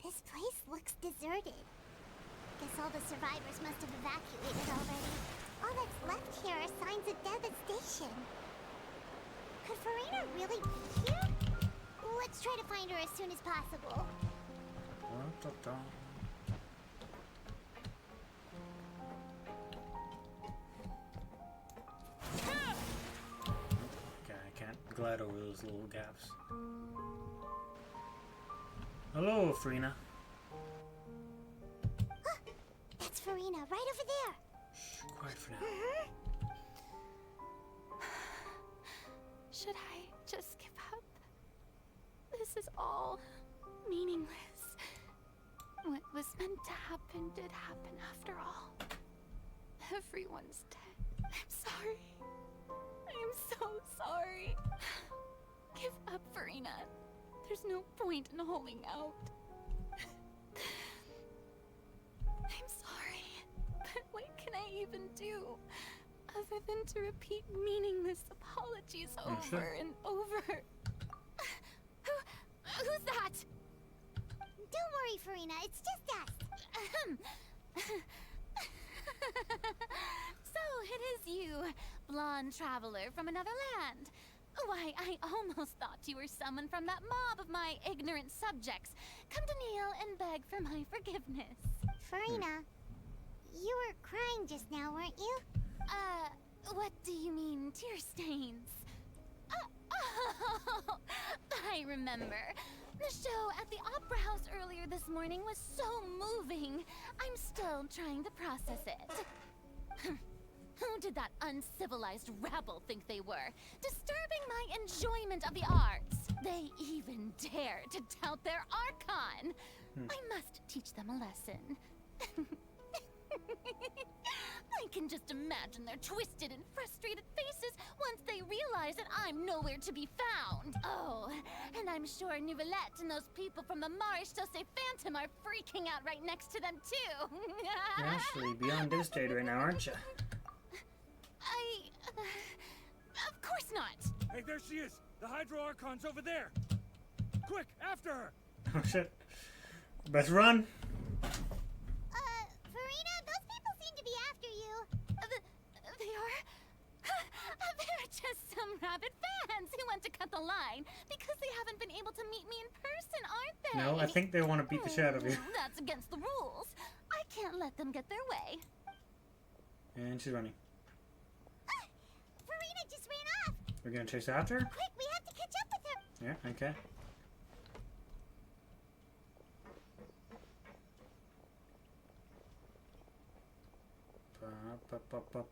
This place looks deserted. Guess all the survivors must have evacuated already. All that's left here are signs of devastation. Could Farina really be here? Let's try to find her as soon as possible. Okay, I can't glide over those little gaps. Hello, Farina. That's Farina, right over there. Shh, quiet for now. Should I just give up? This is all meaningless. What was meant to happen did happen after all. Everyone's dead. I'm sorry. I am so sorry. Give up, Farina. There's no point in holding out. I'm sorry, but what can I even do other than to repeat meaningless apologies over and over? Who's that? Don't worry, Farina. It's just us. So it is you, blonde traveler from another land. Why, I almost thought you were someone from that mob of my ignorant subjects, come to kneel and beg for my forgiveness. Farina, you were crying just now, weren't you? What do you mean, tear stains? Oh, I remember. The show at the Opera House earlier this morning was so moving. I'm still trying to process it. Who did that uncivilized rabble think they were? Disturbing my enjoyment of the arts. They even dare to tout their Archon. I must teach them a lesson. I can just imagine their twisted and frustrated faces once they realize that I'm nowhere to be found. Oh, and I'm sure Nouvellette and those people from the Maréchaussée Phantom are freaking out right next to them too. You're actually beyond devastated right now, aren't you? Of course not. Hey, there she is! The Hydro Archon's over there! Quick, after her! Oh shit. Best run! Farina, those people seem to be after you. They are? They're just some rabid fans who want to cut the line because they haven't been able to meet me in person, aren't they? No, I think they want to beat the shit out of you. That's against the rules. I can't let them get their way. And she's running. Farina just ran off. We're gonna chase after her? Quick, we have to catch up with her. Yeah, okay.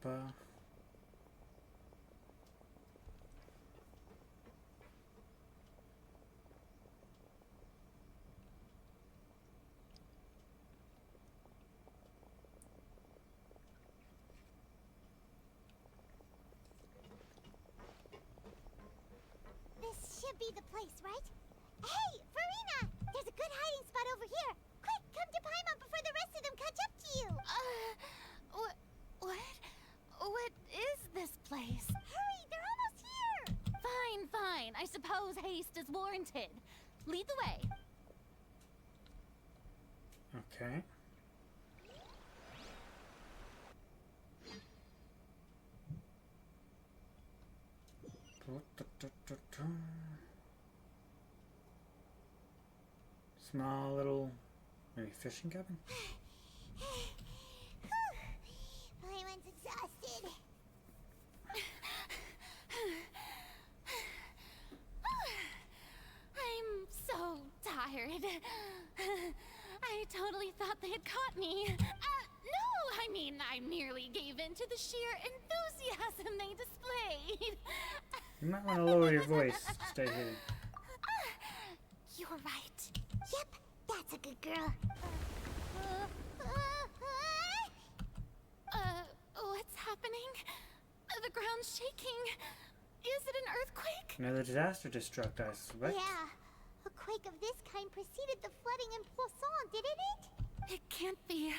Ba. This should be the place, right? Hey, Farina! There's a good hiding spot over here. Quick, come to Paimon before the rest of them catch up to you. What is this place? Hurry, they're almost here. Fine. I suppose haste is warranted. Lead the way. Okay. Small little, maybe fishing cabin? Paimon's exhausted. I'm so tired. I totally thought they had caught me. No, I mean, I merely gave in to the sheer enthusiasm they displayed. You might want to lower your voice. Stay hidden. You're right. Yep, that's a good girl. What's happening? The ground's shaking. Is it an earthquake? Another disaster just struck, I suspect. Yeah. A quake of this kind preceded the flooding in Poisson, didn't it? It can't be.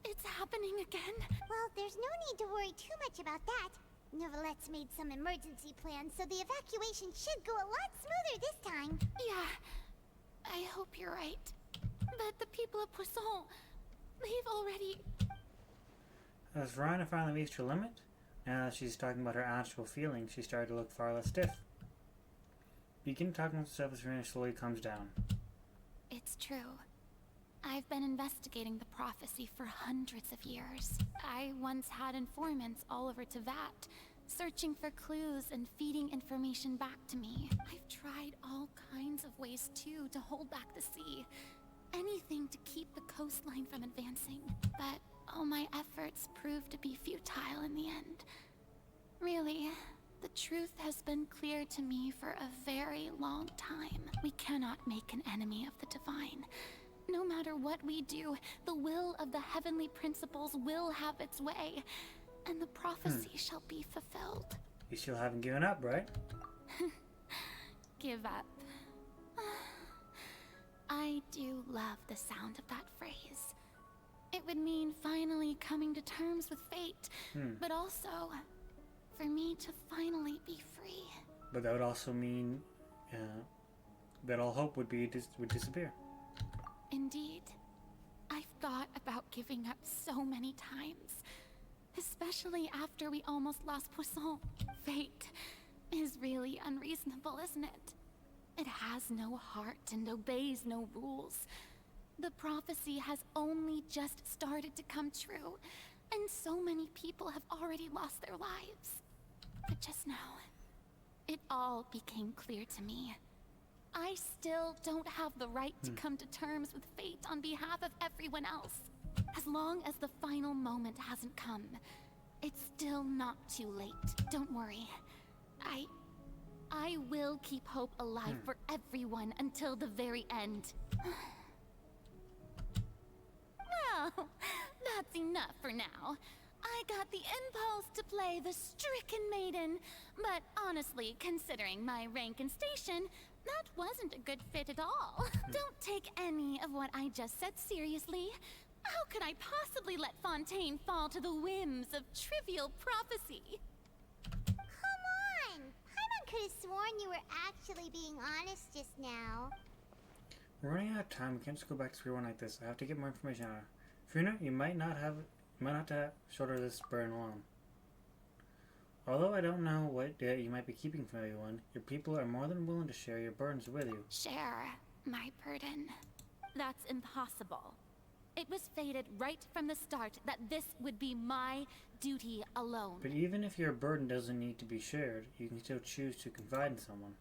It's happening again. Well, there's no need to worry too much about that. Nouvellette's made some emergency plans, so the evacuation should go a lot smoother this time. Yeah, I hope you're right. But the people of Poisson, they've already... As Rhina finally reached her limit, now that she's talking about her actual feelings, she started to look far less stiff. Begin talking with herself as Rhina slowly calms down. It's true. I've been investigating the prophecy for hundreds of years. I once had informants all over Tevat, searching for clues and feeding information back to me. I've tried all kinds of ways too to hold back the sea. Anything to keep the coastline from advancing. But all my efforts proved to be futile in the end. Really, the truth has been clear to me for a very long time. We cannot make an enemy of the divine. No matter what we do, the will of the heavenly principles will have its way, and the prophecy shall be fulfilled. You still haven't given up, right? Give up. I do love the sound of that phrase. It would mean finally coming to terms with fate, but also for me to finally be free. But that would also mean that all hope would disappear. Indeed. I've thought about giving up so many times, especially after we almost lost Poisson. Fate is really unreasonable, isn't it? It has no heart and obeys no rules. The prophecy has only just started to come true, and so many people have already lost their lives. But just now, it all became clear to me. I still don't have the right to come to terms with fate on behalf of everyone else. As long as the final moment hasn't come, it's still not too late. Don't worry. I will keep hope alive for everyone until the very end. Well, that's enough for now. I got the impulse to play the stricken maiden, but honestly, considering my rank and station, that wasn't a good fit at all. Don't take any of what I just said seriously. How could I possibly let Fontaine fall to the whims of trivial prophecy? Come on! Paimon could have sworn you were actually being honest just now. We're running out of time. We can't just go back to square one like this. I have to get more information out of her. Furina, you might not have to shoulder this burden alone. Although I don't know what you might be keeping from everyone, your people are more than willing to share your burdens with you. Share my burden? That's impossible. It was fated right from the start that this would be my duty alone. But even if your burden doesn't need to be shared, you can still choose to confide in someone.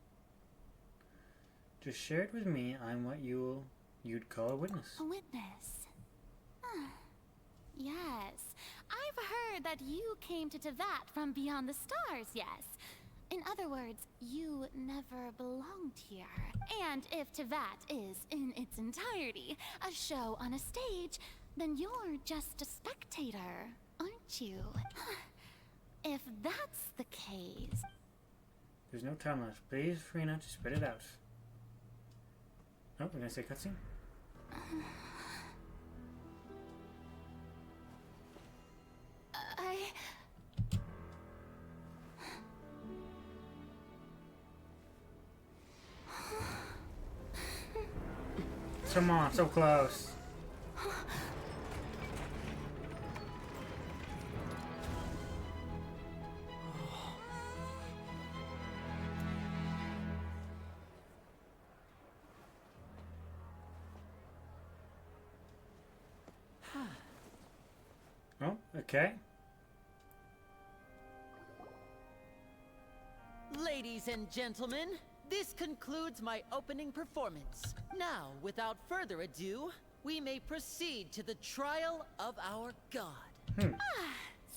Just share it with me. I'm what you'd call a witness. A witness? Yes. I've heard that you came to Tevat from beyond the stars, yes. In other words, you never belonged here. And if Tevat is, in its entirety, a show on a stage, then you're just a spectator, aren't you? If that's the case... There's no time left. Please, Furina, just spit it out. Oh, we're gonna say cutscene? Come on, so close. Oh, okay. Ladies and gentlemen, this concludes my opening performance. Now, without further ado, we may proceed to the trial of our god.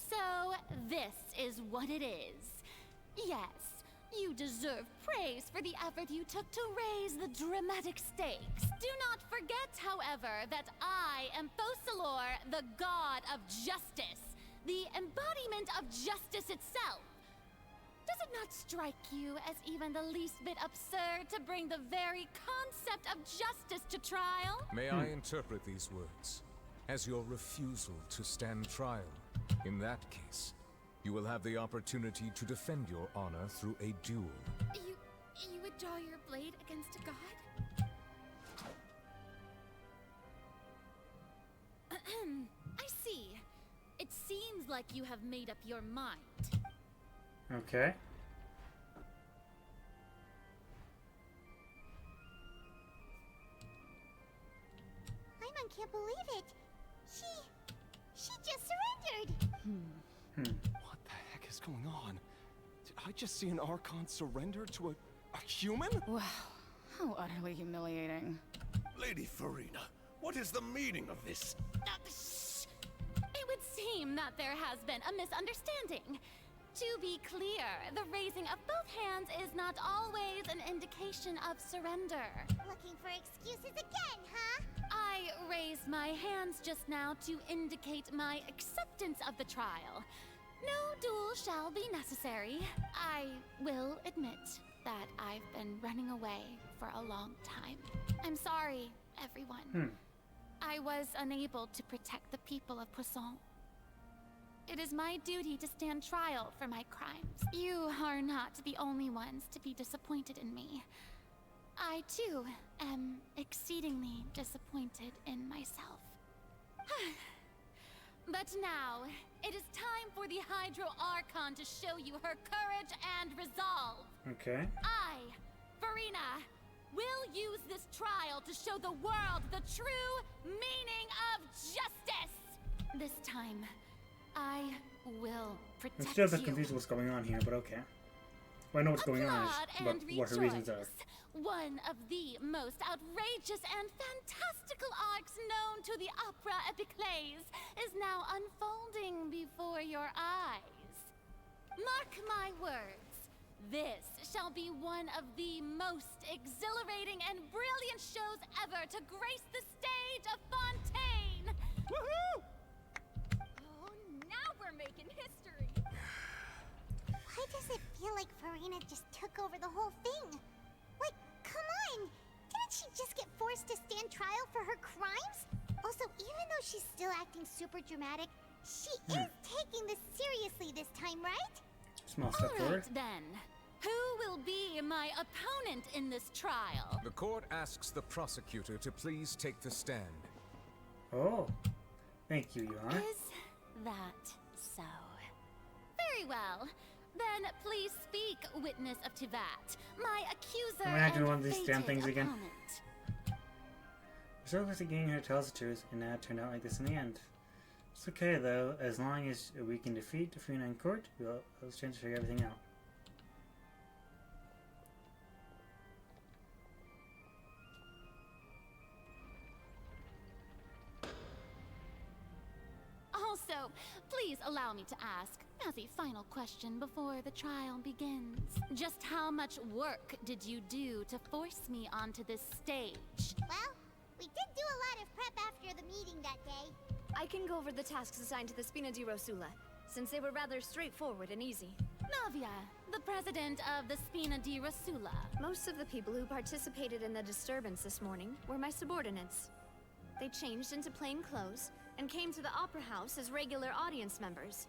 So, this is what it is. Yes, you deserve praise for the effort you took to raise the dramatic stakes. Do not forget, however, that I am Focalor, the god of justice, the embodiment of justice itself. Does it not strike you as even the least bit absurd to bring the very concept of justice to trial? May I interpret these words as your refusal to stand trial? In that case, you will have the opportunity to defend your honor through a duel. You would draw your blade against a god? I see. It seems like you have made up your mind. Okay. Paimon can't believe it. She just surrendered. What the heck is going on? Did I just see an Archon surrender to a human? Wow, how utterly humiliating. Lady Furina, what is the meaning of this? It would seem that there has been a misunderstanding. To be clear, the raising of both hands is not always an indication of surrender. Looking for excuses again, huh? I raised my hands just now to indicate my acceptance of the trial. No duel shall be necessary. I will admit that I've been running away for a long time. I'm sorry, everyone. I was unable to protect the people of Poisson. It is my duty to stand trial for my crimes. You are not the only ones to be disappointed in me. I, too, am exceedingly disappointed in myself. But now, it is time for the Hydro Archon to show you her courage and resolve. Okay. I, Furina, will use this trial to show the world the true meaning of justice. This time, I will protect you. I'm still a bit confused what's going on here, but okay. Well, I know what's going on, but what her reasons are. one of the most outrageous and fantastical arcs known to the opera epiclese is now unfolding before your eyes. Mark my words, this shall be one of the most exhilarating and brilliant shows ever to grace the stage of Fontaine! Woohoo! Oh, now we're making history! Why does it feel like Farina just took over the whole thing? Like, come on! Didn't she just get forced to stand trial for her crimes? Also, even though she's still acting super dramatic, she is taking this seriously this time, right? Small step forward. Alright then. Who will be my opponent in this trial? The court asks the prosecutor to please take the stand. Oh. Thank you, Your Honor. Is that so? Very well. Then please speak, witness of Tivat, my accuser I'm gonna have to do one and of these damn fated things again. opponent. We're so close to getting her to tell us the truth, and now it turned out like this in the end. It's okay though, as long as we can defeat Farina in court, we'll have a chance to figure everything out. Also, please allow me to ask, as a final question before the trial begins, just how much work did you do to force me onto this stage? Well, we did do a lot of prep after the meeting that day. I can go over the tasks assigned to the Spina di Rosula, since they were rather straightforward and easy. Navia, the president of the Spina di Rosula. Most of the people who participated in the disturbance this morning were my subordinates. They changed into plain clothes and came to the Opera House as regular audience members,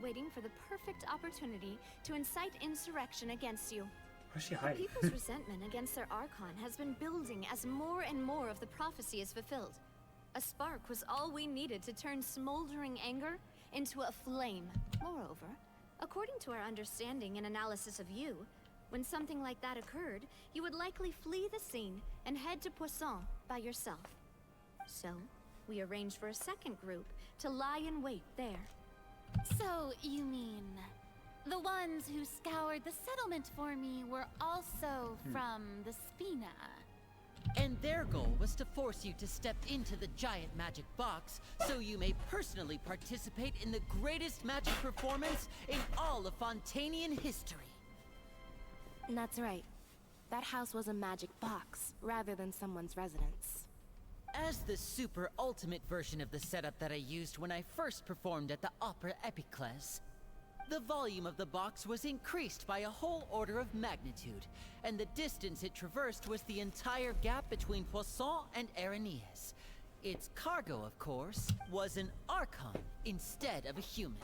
waiting for the perfect opportunity to incite insurrection against you. Where's she The hiding? people's resentment against their Archon has been building as more and more of the prophecy is fulfilled. A spark was all we needed to turn smoldering anger into a flame. Moreover, according to our understanding and analysis of you, when something like that occurred, you would likely flee the scene and head to Poisson by yourself. So, we arranged for a second group to lie in wait there. So, you mean, the ones who scoured the settlement for me were also from the Spina? And their goal was to force you to step into the giant magic box so you may personally participate in the greatest magic performance in all of Fontainian history. That's right. That house was a magic box, rather than someone's residence. As the super ultimate version of the setup that I used when I first performed at the Opera Epiclese, the volume of the box was increased by a whole order of magnitude, and the distance it traversed was the entire gap between Poisson and Areneas. Its cargo, of course, was an Archon instead of a human.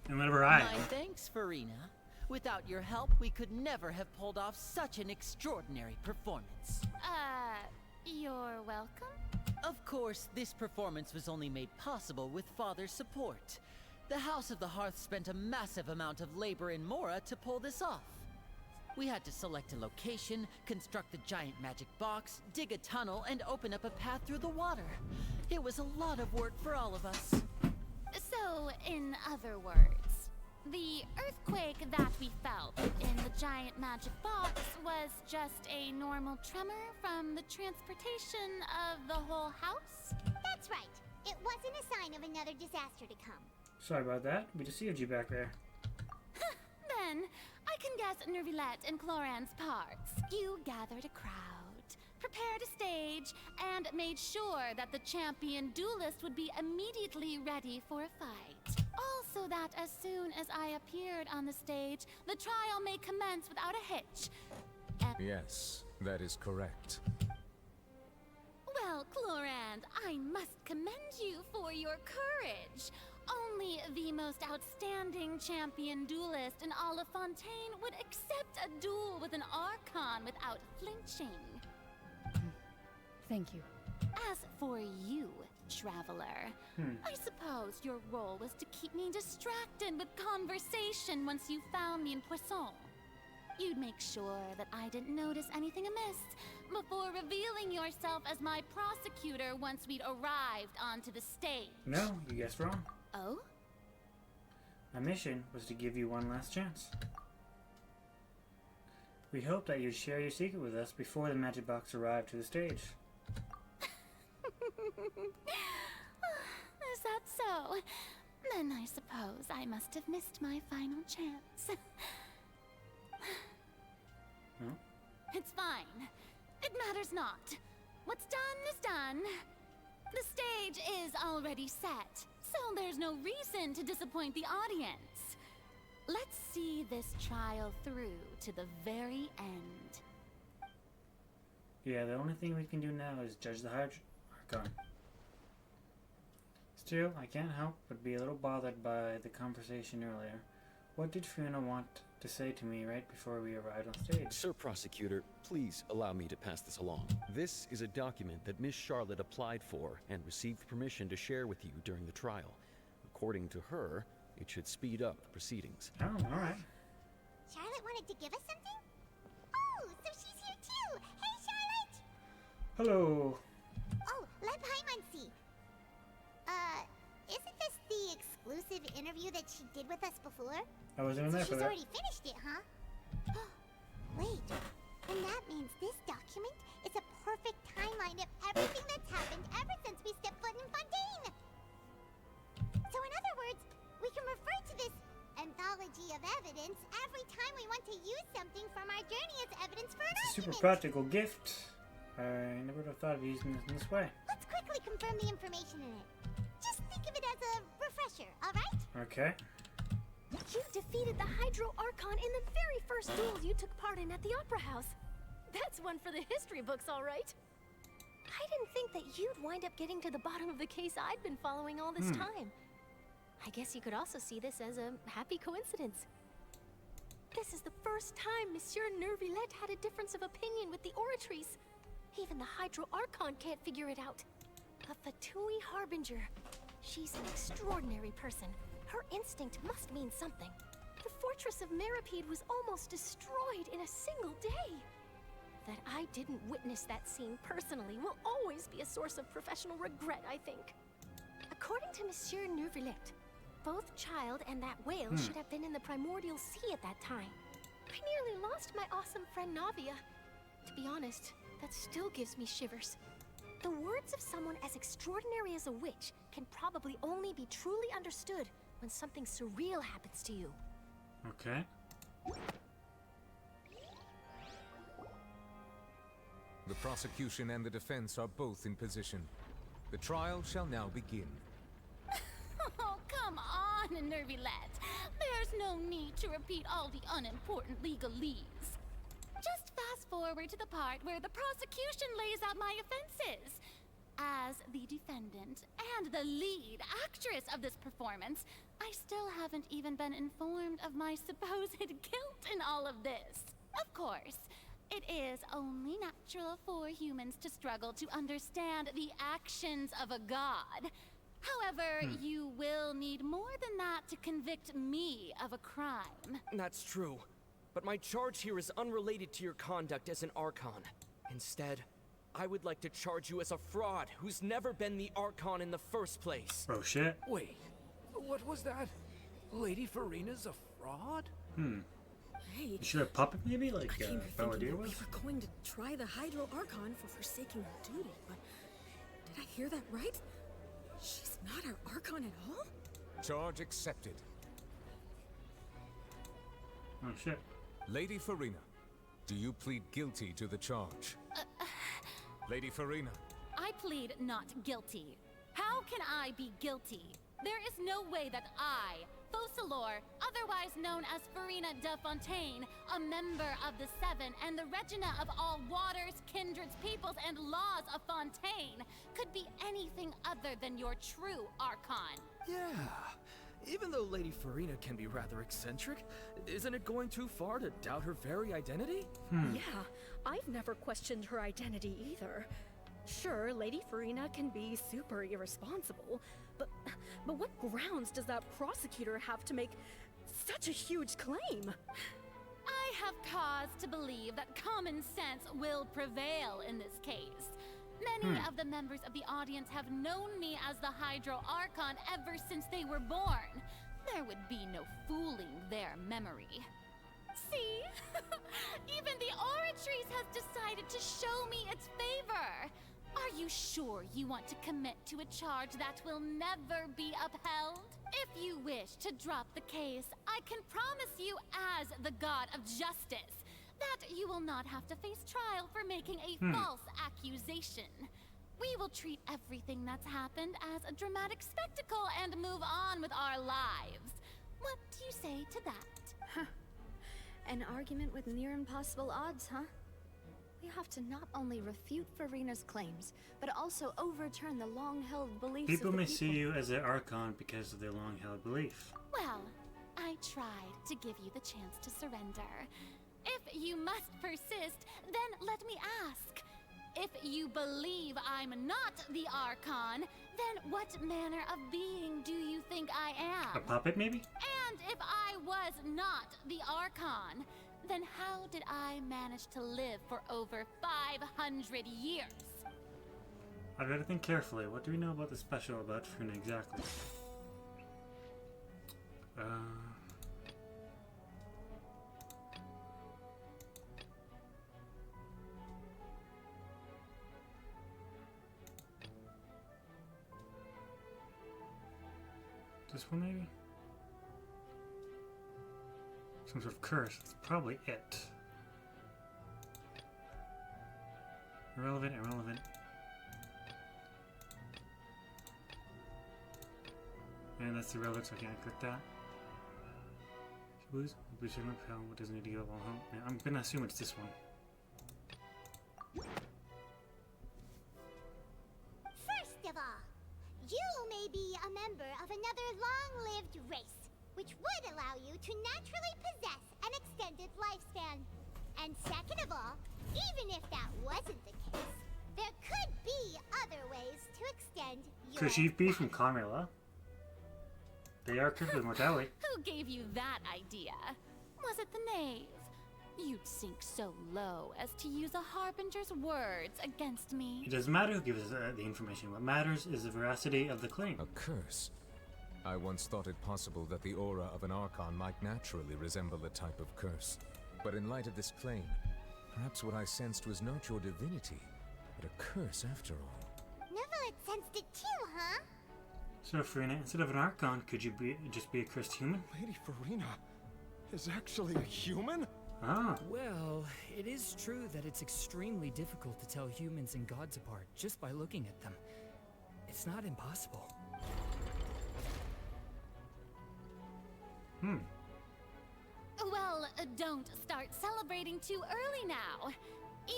And whatever I My thanks, Farina. Without your help, we could never have pulled off such an extraordinary performance. You're welcome? Of course, this performance was only made possible with Father's support. The House of the Hearth spent a massive amount of labor in Mora to pull this off. We had to select a location, construct the giant magic box, dig a tunnel, and open up a path through the water. It was a lot of work for all of us. So, in other words, the earthquake that we felt in the giant magic box was just a normal tremor from the transportation of the whole house? That's right. It wasn't a sign of another disaster to come. Sorry about that. We just see you back there. Then, I can guess Nervilette and Cloran's parts. You gathered a crowd, prepared a stage, and made sure that the champion duelist would be immediately ready for a fight. Also that as soon as I appeared on the stage, the trial may commence without a hitch. Yes, that is correct. Well, Clorand, I must commend you for your courage. Only the most outstanding champion duelist in all of Fontaine would accept a duel with an Archon without flinching. Thank you. As for you, Traveler, I suppose your role was to keep me distracted with conversation once you found me in Poisson. You'd make sure that I didn't notice anything amiss before revealing yourself as my prosecutor once we'd arrived onto the stage. No, you guessed wrong. Oh? My mission was to give you one last chance. We hoped that you'd share your secret with us before the magic box arrived to the stage. Is that so? Then I suppose I must have missed my final chance. No? It's fine. It matters not. What's done is done. The stage is already set, so there's no reason to disappoint the audience. Let's see this trial through to the very end. Yeah, the only thing we can do now is judge the Archon. Still, I can't help but be a little bothered by the conversation earlier. What did Fiona want to say to me right before we arrived on stage? Sir Prosecutor, please allow me to pass this along. This is a document that Miss Charlotte applied for and received permission to share with you during the trial. According to her, it should speed up the proceedings. Oh, alright. Charlotte wanted to give us something? Oh, so she's here too! Hey, Charlotte! Hello! Oh, let Paimon see. Isn't this the exclusive interview that she did with us before? I wasn't even there for She's that. already finished it, huh? Wait, and that means this document is a perfect timeline of everything that's happened ever since we stepped foot in Fontaine! So in other words, we can refer to this anthology of evidence every time we want to use something from our journey as evidence for an It's a super argument. practical gift. I never would have thought of using it in this way. Let's quickly confirm the information in it. Just think of it as a refresher, alright? Okay. You defeated the Hydro Archon in the very first duel you took part in at the Opera House. That's one for the history books, all right. I didn't think that you'd wind up getting to the bottom of the case I'd been following all this time. I guess you could also see this as a happy coincidence. This is the first time Monsieur Nervillette had a difference of opinion with the oratories. Even the Hydro Archon can't figure it out. A Fatui Harbinger. She's an extraordinary person. Her instinct must mean something. The fortress of Meripede was almost destroyed in a single day. That I didn't witness that scene personally will always be a source of professional regret, I think. According to Monsieur Nervillette, both Child and that whale should have been in the primordial sea at that time. I nearly lost my awesome friend Navia. To be honest, that still gives me shivers. The words of someone as extraordinary as a witch can probably only be truly understood when something surreal happens to you. Okay. The prosecution and the defense are both in position. The trial shall now begin. Oh, come on, Nervillette. There's no need to repeat all the unimportant legalese. Just fast forward to the part where the prosecution lays out my offenses. As the defendant and the lead actress of this performance, I still haven't even been informed of my supposed guilt in all of this. Of course, it is only natural for humans to struggle to understand the actions of a god. However, you will need more than that to convict me of a crime. That's true. But my charge here is unrelated to your conduct as an Archon. Instead, I would like to charge you as a fraud who's never been the Archon in the first place. Oh shit. Wait, what was that? Lady Farina's a fraud? Hey, You should have puppet maybe, like I came here Belladere thinking that was? we were going to try the Hydro Archon for forsaking her duty, but did I hear that right? She's not our Archon at all? Charge accepted. Oh shit. Lady Farina, do you plead guilty to the charge? Lady Farina. I plead not guilty. How can I be guilty? There is no way that I, Focalor, otherwise known as Farina de Fontaine, a member of the Seven and the Regina of all waters, kindreds, peoples, and laws of Fontaine, could be anything other than your true Archon. Yeah. Even though Lady Farina can be rather eccentric, isn't it going too far to doubt her very identity? Yeah, I've never questioned her identity either. Sure, Lady Farina can be super irresponsible, but what grounds does that prosecutor have to make such a huge claim? I have cause to believe that common sense will prevail in this case. Many of the members of the audience have known me as the Hydro Archon ever since they were born. There would be no fooling their memory. See? Even the Oratrice has decided to show me its favor. Are you sure you want to commit to a charge that will never be upheld? If you wish to drop the case, I can promise you as the god of justice that you will not have to face trial for making a false accusation. We will treat everything that's happened as a dramatic spectacle and move on with our lives. What do you say to that? Huh. An argument with near impossible odds, huh? We have to not only refute Furina's claims, but also overturn the long-held beliefs People of the may see you as an Archon because of their long-held belief. Well, I tried to give you the chance to surrender. If you must persist, then let me ask. If you believe I'm not the Archon, then what manner of being do you think I am? A puppet, maybe? And if I was not the Archon, then how did I manage to live for over 500 years? I've got to think carefully. What do we know about the special about Furina exactly? This one, maybe? Some sort of curse. That's probably it. Irrelevant, irrelevant. And that's irrelevant, so I can't click that. Boost signal power. What doesn't need to give up all hope? Yeah, I'm gonna assume it's this one. First of all, you may be a member of another long-lived race, which would allow you to naturally possess an extended lifespan. And second of all, even if that wasn't the case, there could be other ways to extend your Could she be from Carmilla? They are crippled with mortality. Who gave you that idea? Was it the knave? You'd sink so low as to use a harbinger's words against me. It doesn't matter who gives us the information. What matters is the veracity of the claim. A curse? I once thought it possible that the aura of an Archon might naturally resemble a type of curse. But in light of this claim, perhaps what I sensed was not your divinity, but a curse after all. Neverlet sensed it too, huh? So, Furina, instead of an Archon, could you just be a cursed human? Lady Furina is actually a human? Ah. Well, it is true that it's extremely difficult to tell humans and gods apart just by looking at them. It's not impossible. Well, don't start celebrating too early now.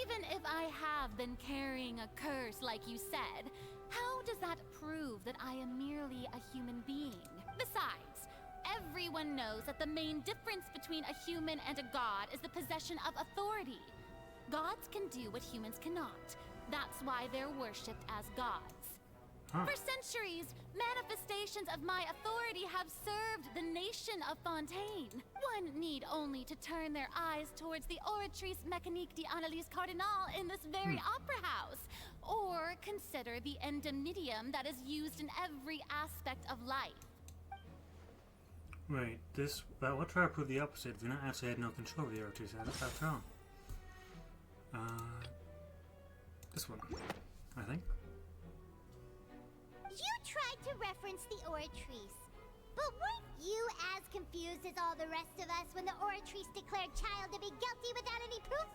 Even if I have been carrying a curse like you said, how does that prove that I am merely a human being? Besides, everyone knows that the main difference between a human and a god is the possession of authority. Gods can do what humans cannot. That's why they're worshipped as gods. For centuries, manifestations of my authority have served the nation of Fontaine. One need only to turn their eyes towards the Oratrice Mécanique d'Analyse Cardinal in this very opera house, or consider the indemnitium that is used in every aspect of life. Wait, this... Well, what try to prove the opposite? If I actually had no control over the Oratrice after all. This one, I think. You tried to reference the Oratrice, but weren't you as confused as all the rest of us when the Oratrice declared Child to be guilty without any proof?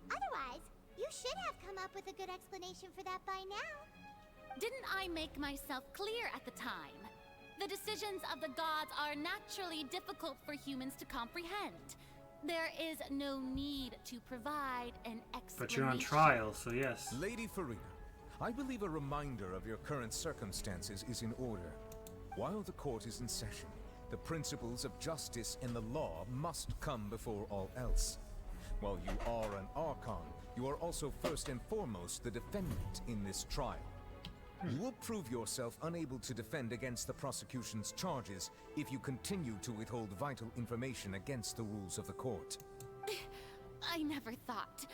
Otherwise, you should have come up with a good explanation for that by now. Didn't I make myself clear at the time? The decisions of the gods are naturally difficult for humans to comprehend. There is no need to provide an explanation. But you're on trial, so yes. Lady Furina, I believe a reminder of your current circumstances is in order. While the court is in session, the principles of justice and the law must come before all else. While you are an Archon, you are also first and foremost the defendant in this trial. You will prove yourself unable to defend against the prosecution's charges if you continue to withhold vital information against the rules of the court. I never thought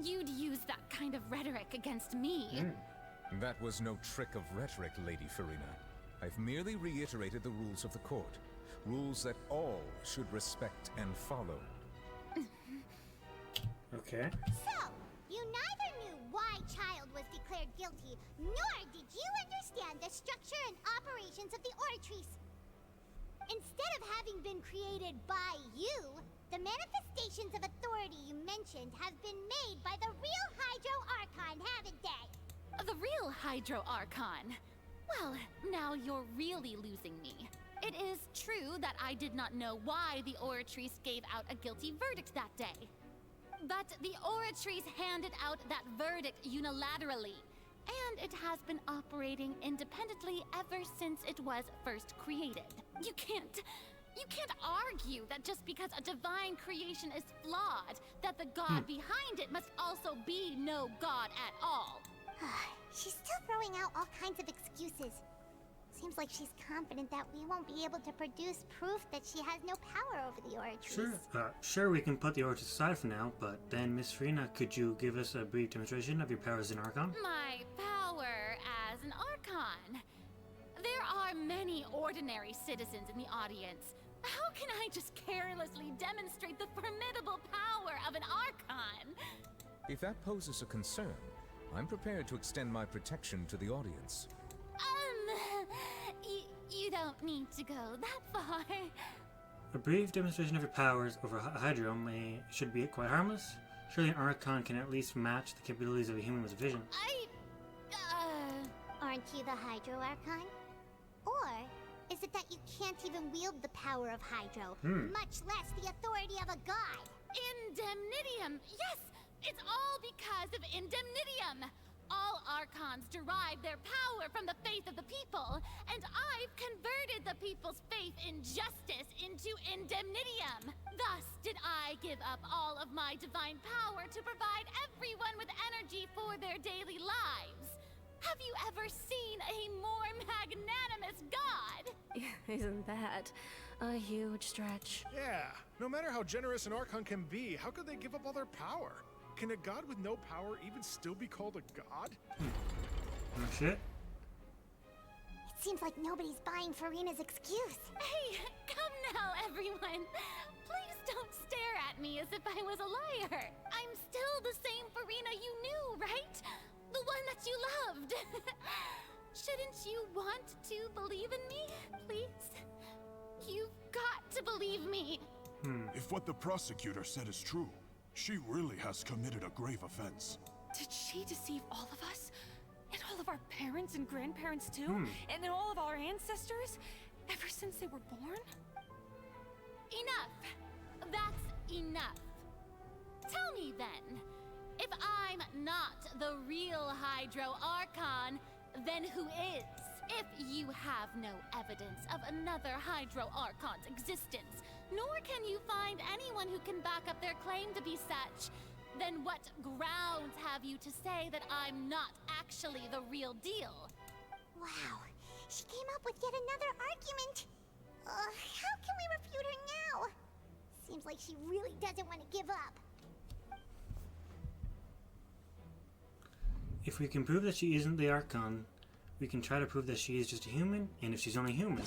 you'd use that kind of rhetoric against me. That was no trick of rhetoric, Lady Furina. I've merely reiterated the rules of the court. Rules that all should respect and follow. Okay. So, you neither knew why Child was declared guilty, nor did you understand the structure and operations of the Oratrice. Instead of having been created by you, the manifestations of authority you mentioned have been made by the real Hydro Archon, haven't they? The real Hydro Archon? Well, now you're really losing me. It is true that I did not know why the Oratrice gave out a guilty verdict that day. But the Oratrice handed out that verdict unilaterally, and it has been operating independently ever since it was first created. You can't argue that just because a divine creation is flawed, that the god behind it must also be no god at all. She's still throwing out all kinds of excuses. Seems like she's confident that we won't be able to produce proof that she has no power over the Oratrice. Sure, we can put the Oratrice aside for now, but then, Miss Furina, could you give us a brief demonstration of your powers as an Archon? My power as an Archon? There are many ordinary citizens in the audience. How can I just carelessly demonstrate the formidable power of an Archon? If that poses a concern, I'm prepared to extend my protection to the audience. You don't need to go that far. A brief demonstration of your powers over Hydro should be quite harmless. Surely an Archon can at least match the capabilities of a human with vision. Aren't you the Hydro Archon? Or is it that you can't even wield the power of Hydro, much less the authority of a god? Indemnitium! Yes! It's all because of Indemnitium! All Archons derive their power from the faith of the people, and I've converted the people's faith in justice into Indemnitium. Thus did I give up all of my divine power to provide everyone with energy for their daily lives. Have you ever seen a more magnanimous god? Isn't that a huge stretch? Yeah, no matter how generous an Archon can be, how could they give up all their power? Can a god with no power even still be called a god? Oh shit. It seems like nobody's buying Furina's excuse. Hey, come now, everyone. Please don't stare at me as if I was a liar. I'm still the same Furina you knew, right? The one that you loved. Shouldn't you want to believe in me, please? You've got to believe me. If what the prosecutor said is true, she really has committed a grave offense. Did she deceive all of us? And all of our parents and grandparents too? And all of our ancestors? Ever since they were born? Enough. That's enough. Tell me then, if I'm not the real Hydro Archon, then who is? If you have no evidence of another Hydro Archon's existence, nor can you find anyone who can back up their claim to be such, then what grounds have you to say that I'm not actually the real deal? Wow, she came up with yet another argument. How can we refute her now? Seems like she really doesn't want to give up. If we can prove that she isn't the Archon, we can try to prove that she is just a human, and if she's only human.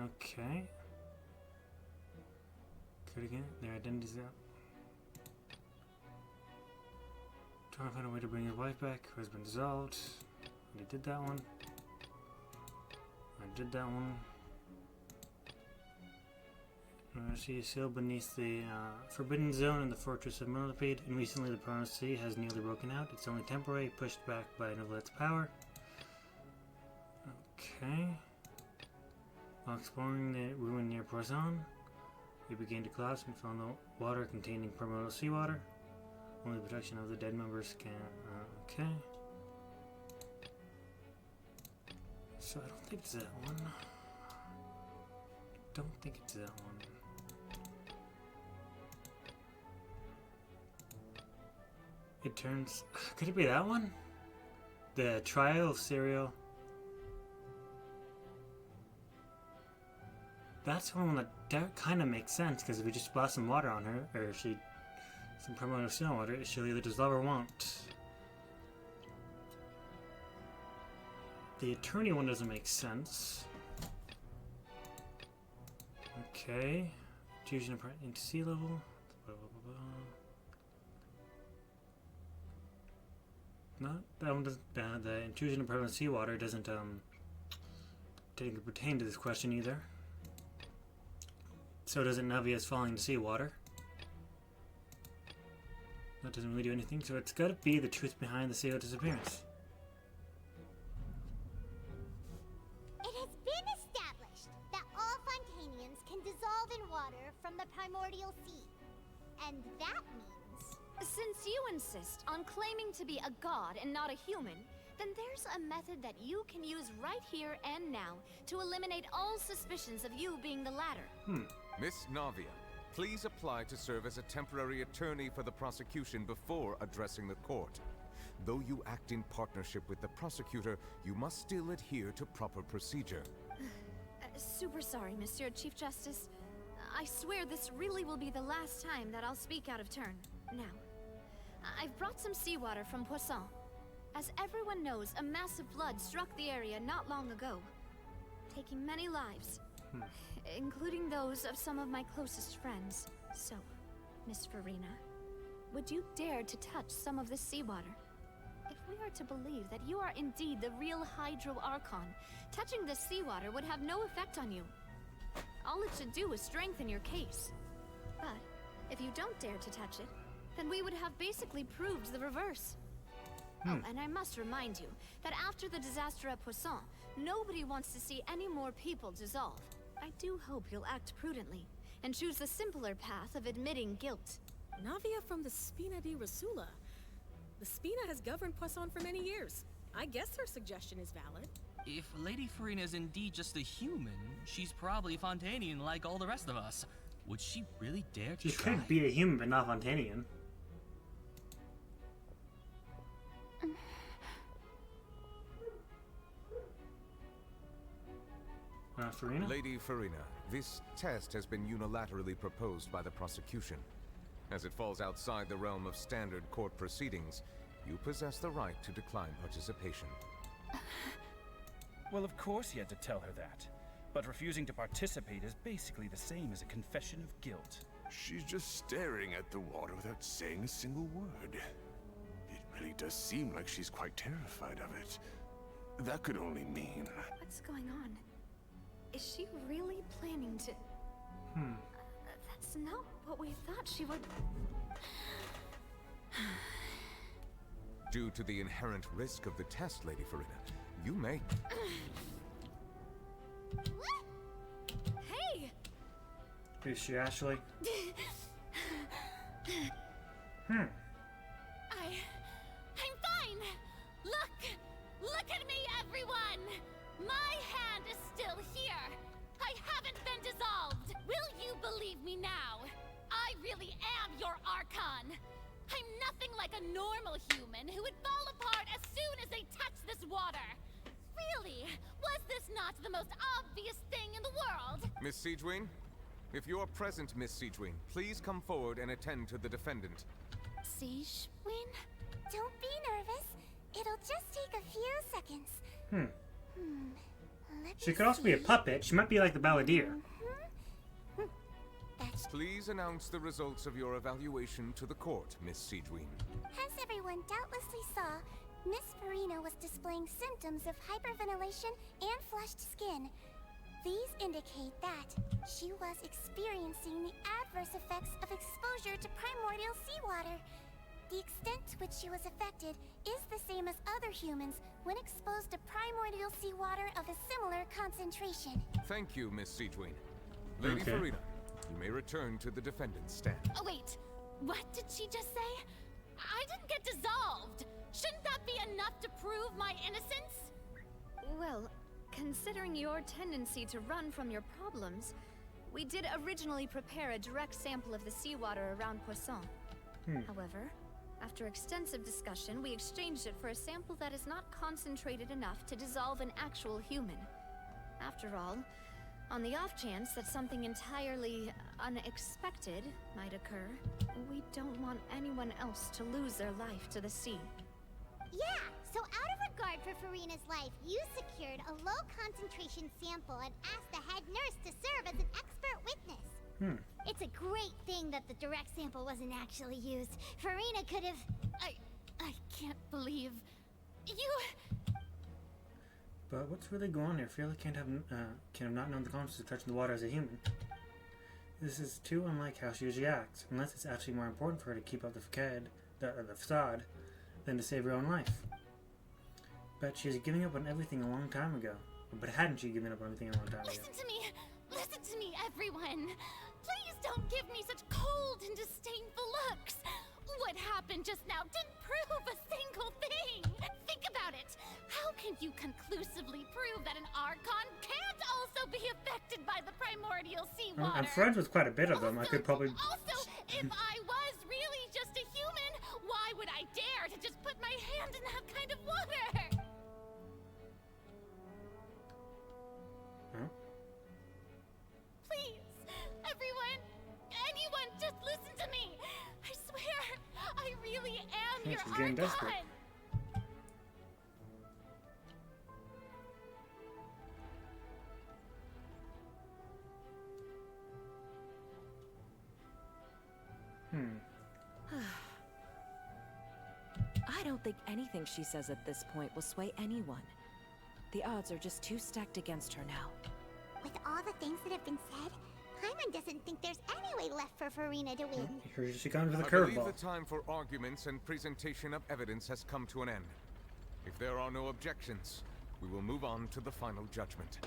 Okay. Could again, their identities out. Trying to find a way to bring his wife back, who has been dissolved. I did that one. I did that one. She is sealed beneath the Forbidden Zone in the Fortress of Millipede, and recently the Promised Sea has nearly broken out. It's only temporary, pushed back by Novelette's power. Okay. While exploring the ruin near Poisson, we began to collapse and found the water containing primordial seawater. Only the protection of the dead members can... okay. So I don't think it's that one. Don't think it's that one. It turns... Could it be that one? The trial of Serial. That's one that kind of makes sense, because if we just splash some water on her, or she... some primordial seal water, she'll either dissolve or won't. The attorney one doesn't make sense. Okay. infusion into sea level. No, that one doesn't. The intrusion of permanent seawater doesn't technically pertain to this question either. So doesn't Navia's falling into seawater. That doesn't really do anything, so it's gotta be the truth behind the Seal disappearance. It has been established that all Fontanians can dissolve in water from the primordial sea. And that means... Since you insist on claiming to be a god and not a human, then there's a method that you can use right here and now to eliminate all suspicions of you being the latter. Miss Navia, please apply to serve as a temporary attorney for the prosecution before addressing the court. Though you act in partnership with the prosecutor, you must still adhere to proper procedure. Super sorry, Monsieur Chief Justice. I swear this really will be the last time that I'll speak out of turn. Now, I've brought some seawater from Poisson. As everyone knows, a massive flood struck the area not long ago, taking many lives, including those of some of my closest friends. So, Miss Farina, would you dare to touch some of this seawater? If we are to believe that you are indeed the real Hydro Archon, touching this seawater would have no effect on you. All it should do is strengthen your case. But if you don't dare to touch it, then we would have basically proved the reverse. Oh, and I must remind you that after the disaster at Poisson, nobody wants to see any more people dissolve. I do hope you'll act prudently and choose the simpler path of admitting guilt. Navia from the Spina di Rasula. The Spina has governed Poisson for many years. I guess her suggestion is valid. If Lady Farina is indeed just a human, she's probably Fontanian like all the rest of us. Would she really dare to She try? could be a human, but not Fontanian. Farina? Lady Farina, this test has been unilaterally proposed by the prosecution. As it falls outside the realm of standard court proceedings, you possess the right to decline participation. Well, of course he had to tell her that. But refusing to participate is basically the same as a confession of guilt. She's just staring at the water without saying a single word. It really does seem like she's quite terrified of it. That could only mean... What's going on? Is she really planning to... That's not what we thought she would... Due to the inherent risk of the test, Lady Farina, you may... Hey! Is she actually? I'm fine! Look at me, everyone! My hand is still here! I haven't been dissolved! Will you believe me now? I really am your Archon! I'm nothing like a normal human who would fall apart as soon as they touch this water! Really? Was this not the most obvious thing in the world? Miss Siegewin? If you're present, Miss Siegewin, please come forward and attend to the defendant. Siegewin? Don't be nervous. It'll just take a few seconds. She could also be a puppet. She might be like the balladeer. Please announce the results of your evaluation to the court, Miss Siegewin. As everyone doubtlessly saw, Miss Farina was displaying symptoms of hyperventilation and flushed skin. These indicate that she was experiencing the adverse effects of exposure to primordial seawater. The extent to which she was affected is the same as other humans when exposed to primordial seawater of a similar concentration. Thank you, Miss Siegewin. Lady Farina, you may return to the defendant's stand. Oh, wait. What did she just say? I didn't get dissolved. Shouldn't that be enough to prove my innocence? Well, considering your tendency to run from your problems, we did originally prepare a direct sample of the seawater around Poisson. However, after extensive discussion, we exchanged it for a sample that is not concentrated enough to dissolve an actual human. After all, on the off chance that something entirely unexpected might occur, we don't want anyone else to lose their life to the sea. Yeah, so out of regard for Farina's life, you secured a low concentration sample and asked the head nurse to serve as an expert witness. It's a great thing that the direct sample wasn't actually used. Farina could have... I can't believe... you... But what's really going on here? Fiorella can't have not known the consequences of touching the water as a human. This is too unlike how she usually acts, unless it's actually more important for her to keep up the facade than to save her own life. But she's giving up on everything a long time ago. But hadn't she given up on everything a long time ago? Listen to me, everyone! Please don't give me such cold and disdainful looks! What happened just now didn't prove a single thing! Think about it! How can you conclusively prove that an Archon can't also be affected by the primordial seawater? I'm friends with quite a bit of them. I could probably... Also, if I was really just a human, why would I dare to just put my hand in that kind of water? Huh? Please, everyone, anyone, just listen to me. I swear, I really am your She's getting desperate. Archon. I don't think anything she says at this point will sway anyone. The odds are just too stacked against her now. With all the things that have been said, Paimon doesn't think there's any way left for Farina to win. Here she comes with a I believe curveball. the time for arguments and presentation of evidence has come to an end. If there are no objections, we will move on to the final judgment.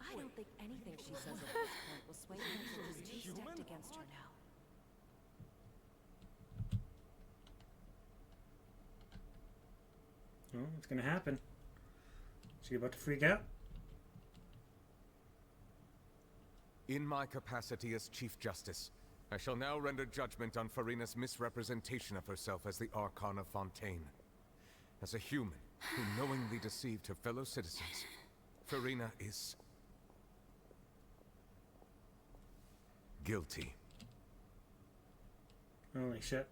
I don't think anything she says at this point will sway anyone. She's too stacked against her now. Oh, it's gonna happen. She about to freak out? In my capacity as Chief Justice, I shall now render judgment on Farina's misrepresentation of herself as the Archon of Fontaine. As a human who knowingly deceived her fellow citizens, Farina is... guilty. Holy shit.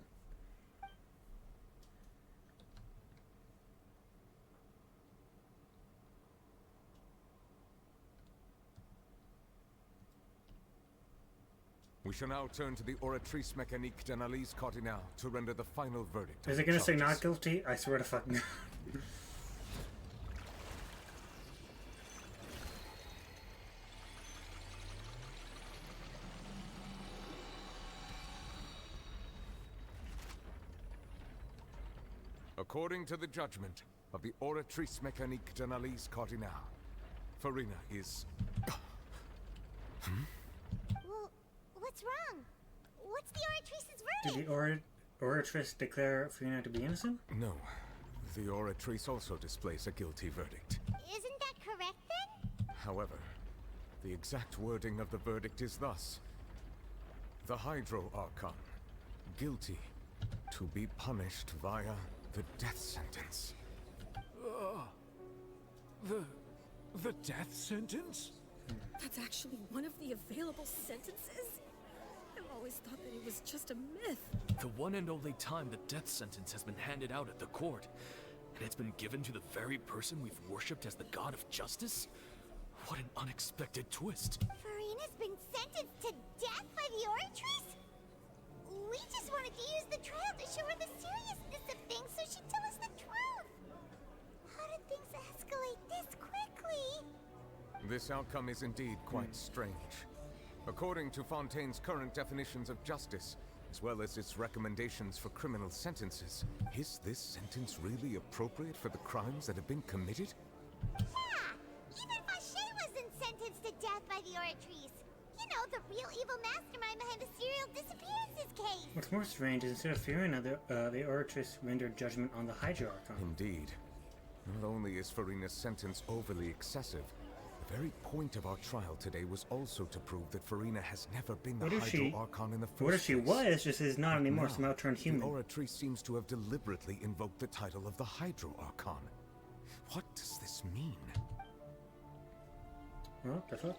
We shall now turn to the Oratrice Mécanique d'Analyse Cardinal to render the final verdict. Is it gonna say not guilty? I swear to fucking God. According to the judgment of the Oratrice Mécanique d'Analyse Cardinal, Farina is... Well, what's wrong? What's the Oratrice's verdict? Did the Oratrice declare Farina to be innocent? No. The Oratrice also displays a guilty verdict. Isn't that correct then? However, the exact wording of the verdict is thus. The Hydro Archon, guilty to be punished via the death sentence. The death sentence? That's actually one of the available sentences? I've always thought that it was just a myth. The one and only time the death sentence has been handed out at the court, and it's been given to the very person we've worshipped as the god of justice? What an unexpected twist. Farina's been sentenced to death by the Oratrice? We just wanted to use the trial to show her the seriousness of things so she'd tell us the truth. How did things escalate this quickly? This outcome is indeed quite strange. According to Fontaine's current definitions of justice, as well as its recommendations for criminal sentences, is this sentence really appropriate for the crimes that have been committed? Yeah! Even Vacher wasn't sentenced to death by the Oratrice. You know, the real evil mastermind behind the serial disappearances case. What's more strange is instead of Farina, the Oratrice rendered judgment on the Hydro Archon. Indeed. Not only is Farina's sentence overly excessive, the very point of our trial today was also to prove that Farina has never been the Hydro Archon in the first place. What if she was, just is not anymore, somehow turned human? The Oratrice seems to have deliberately invoked the title of the Hydro Archon. What does this mean? Well, that's what?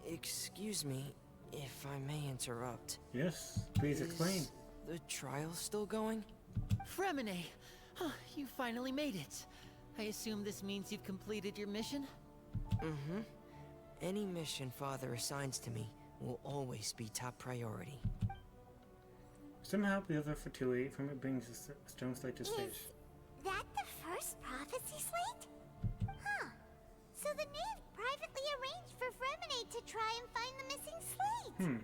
Excuse me, if I may interrupt. Yes, please explain. Is the trial still going? Fremine! You finally made it. I assume this means you've completed your mission? Mm-hmm. Any mission Father assigns to me will always be top priority. Somehow the other fertility from it brings the stone slate to stage. Is that the first prophecy slate? Huh. So the knave privately arranged for Fremine to try and find the missing slate.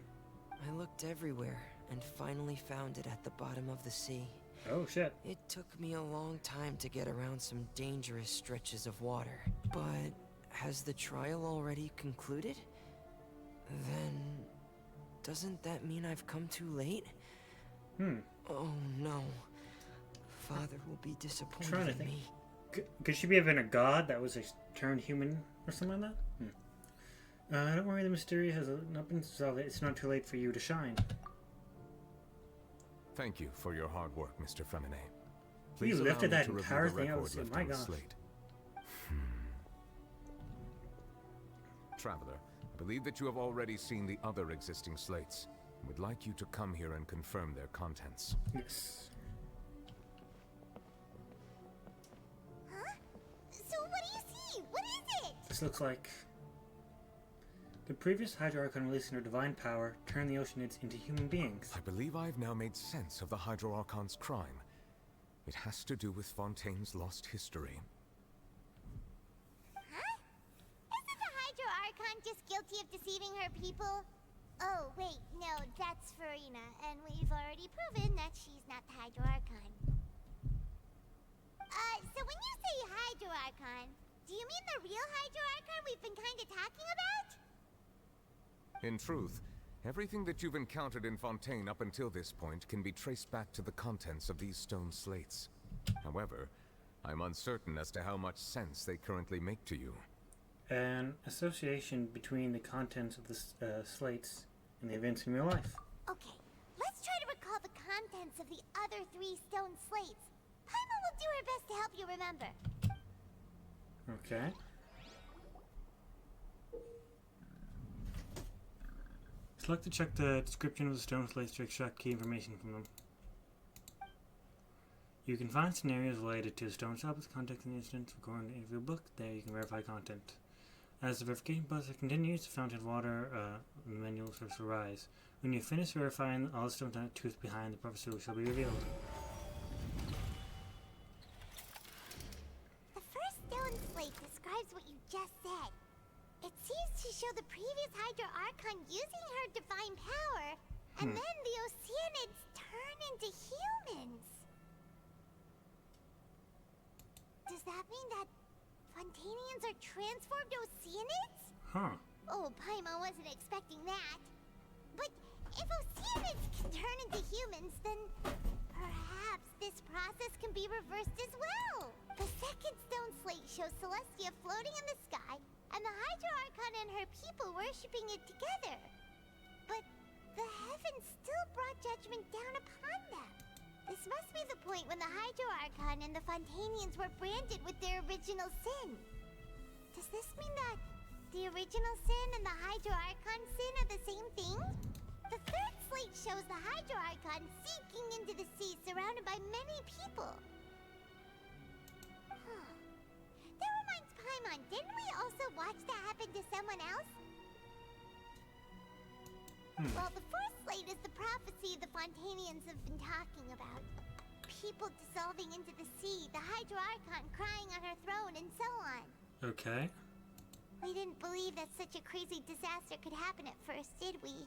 I looked everywhere and finally found it at the bottom of the sea. Oh shit. It took me a long time to get around some dangerous stretches of water. But has the trial already concluded? Then doesn't that mean I've come too late? Oh no. Father will be disappointed in me. Could she be even a god that was turned human or something like that? Don't worry, the mystery has not been solved. It's not too late for you to shine. Thank you for your hard work, Mr. Fremine. You lifted that entire thing out. My gosh. Traveler, I believe that you have already seen the other existing slates. I would like you to come here and confirm their contents. Yes. Huh? So what do you see? What is it? This looks like the previous Hydro Archon releasing her divine power turned the Oceanids into human beings. I believe I've now made sense of the Hydro Archon's crime. It has to do with Fontaine's lost history. Huh? Isn't the Hydro Archon just guilty of deceiving her people? Oh, wait, no, that's Farina, and we've already proven that she's not the Hydro Archon. So when you say Hydro Archon, do you mean the real Hydro Archon we've been kinda talking about? In truth, everything that you've encountered in Fontaine up until this point can be traced back to the contents of these stone slates. However, I'm uncertain as to how much sense they currently make to you. An association between the contents of the slates and the events in real life. Okay, let's try to recall the contents of the other 3 stone slates. Paimon will do her best to help you remember. Okay. Select to check the description of the stone slates to extract key information from them. You can find scenarios related to the stone tablets, context, and incidents recorded in the interview book. There you can verify content. As the verification process continues, the fountain of water the manual starts to rise. When you finish verifying, all the stone truth behind the prophecy shall be revealed. The first stone slate describes what you just said. It seems to show the previous Hydro Archon using her divine power, and then the Oceanids turn into humans. Does that mean that Fontainians are transformed Oceanids? Huh. Oh, Paimon wasn't expecting that. But if Oceanids can turn into humans, then perhaps this process can be reversed as well. The second stone slate shows Celestia floating in the sky, and the Hydro Archon and her people worshipping it together. But the heavens still brought judgment down upon them. This must be the point when the Hydro Archon and the Fontainians were branded with their original sin. Does this mean that the original sin and the Hydro Archon sin are the same thing? The third slate shows the Hydro Archon sinking into the sea surrounded by many people. That reminds Paimon, didn't we also watch that happen to someone else? Well, the fourth slate is the prophecy the Fontainians have been talking about. People dissolving into the sea, the Hydro Archon crying on her throne, and so on. Okay. We didn't believe that such a crazy disaster could happen at first, did we?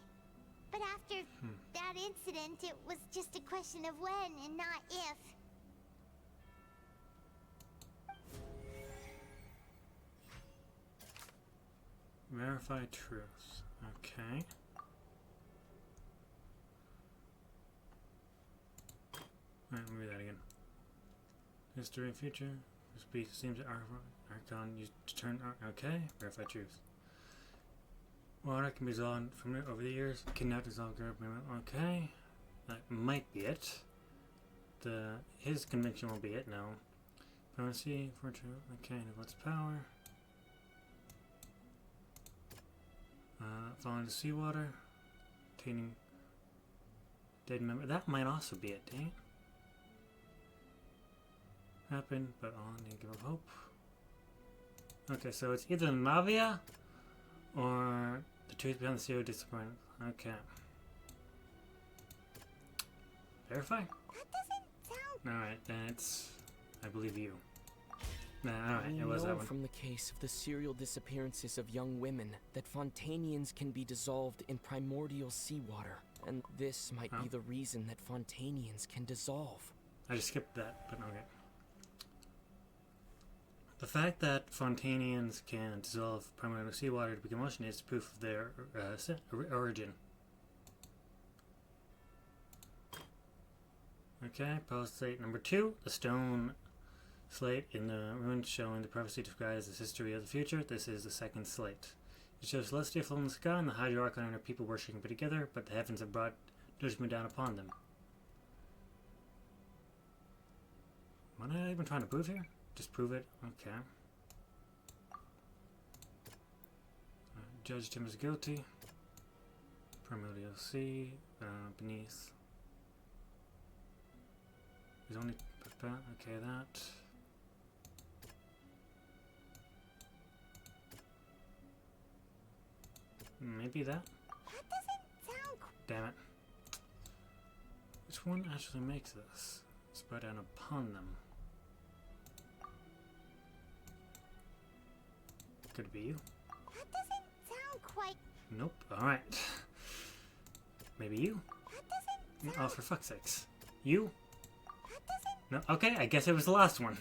But after that incident, it was just a question of when and not if. Verify truth. Okay. Alright, let me read that again. History and future. This beast seems to Archon used to turn. Okay. Verify truth. Water can be dissolved from it over the years. Cannot dissolve group. Okay. That might be it. His conviction will be it now. Prophecy for truth. Okay, what's power? Fall into seawater. Obtaining dead member. That might also be it, dang it. happened, but all need to give up hope. Okay, so it's either Navia or the truth behind the serial disappointment. Okay. Verify? That doesn't sound... Alright, then it's... I believe you. Nah, alright, We it was that know one. from the case of the serial disappearances of young women that Fontanians can be dissolved in primordial seawater. And this might be the reason that Fontanians can dissolve. I just skipped that, but okay. The fact that Fontanians can dissolve primordial seawater to become ocean is proof of their origin. Okay, pause slate number 2. The stone slate in the ruins showing the prophecy describes the history of the future. This is the second slate. It shows Celestia floating in the sky and the Hydra Archon and her people worshipping together, but the heavens have brought judgment down upon them. What am I even trying to prove here? Just prove it? Okay. Judged him as guilty. Primordial sea, beneath. He's only... Okay, that. Maybe that? That doesn't sound... Damn it. Which one actually makes this? Spread down upon them. Could it be you? That doesn't sound quite... Nope. Alright. Maybe you? That doesn't Oh, for fuck's sakes. You? That doesn't... No. Okay, I guess it was the last one.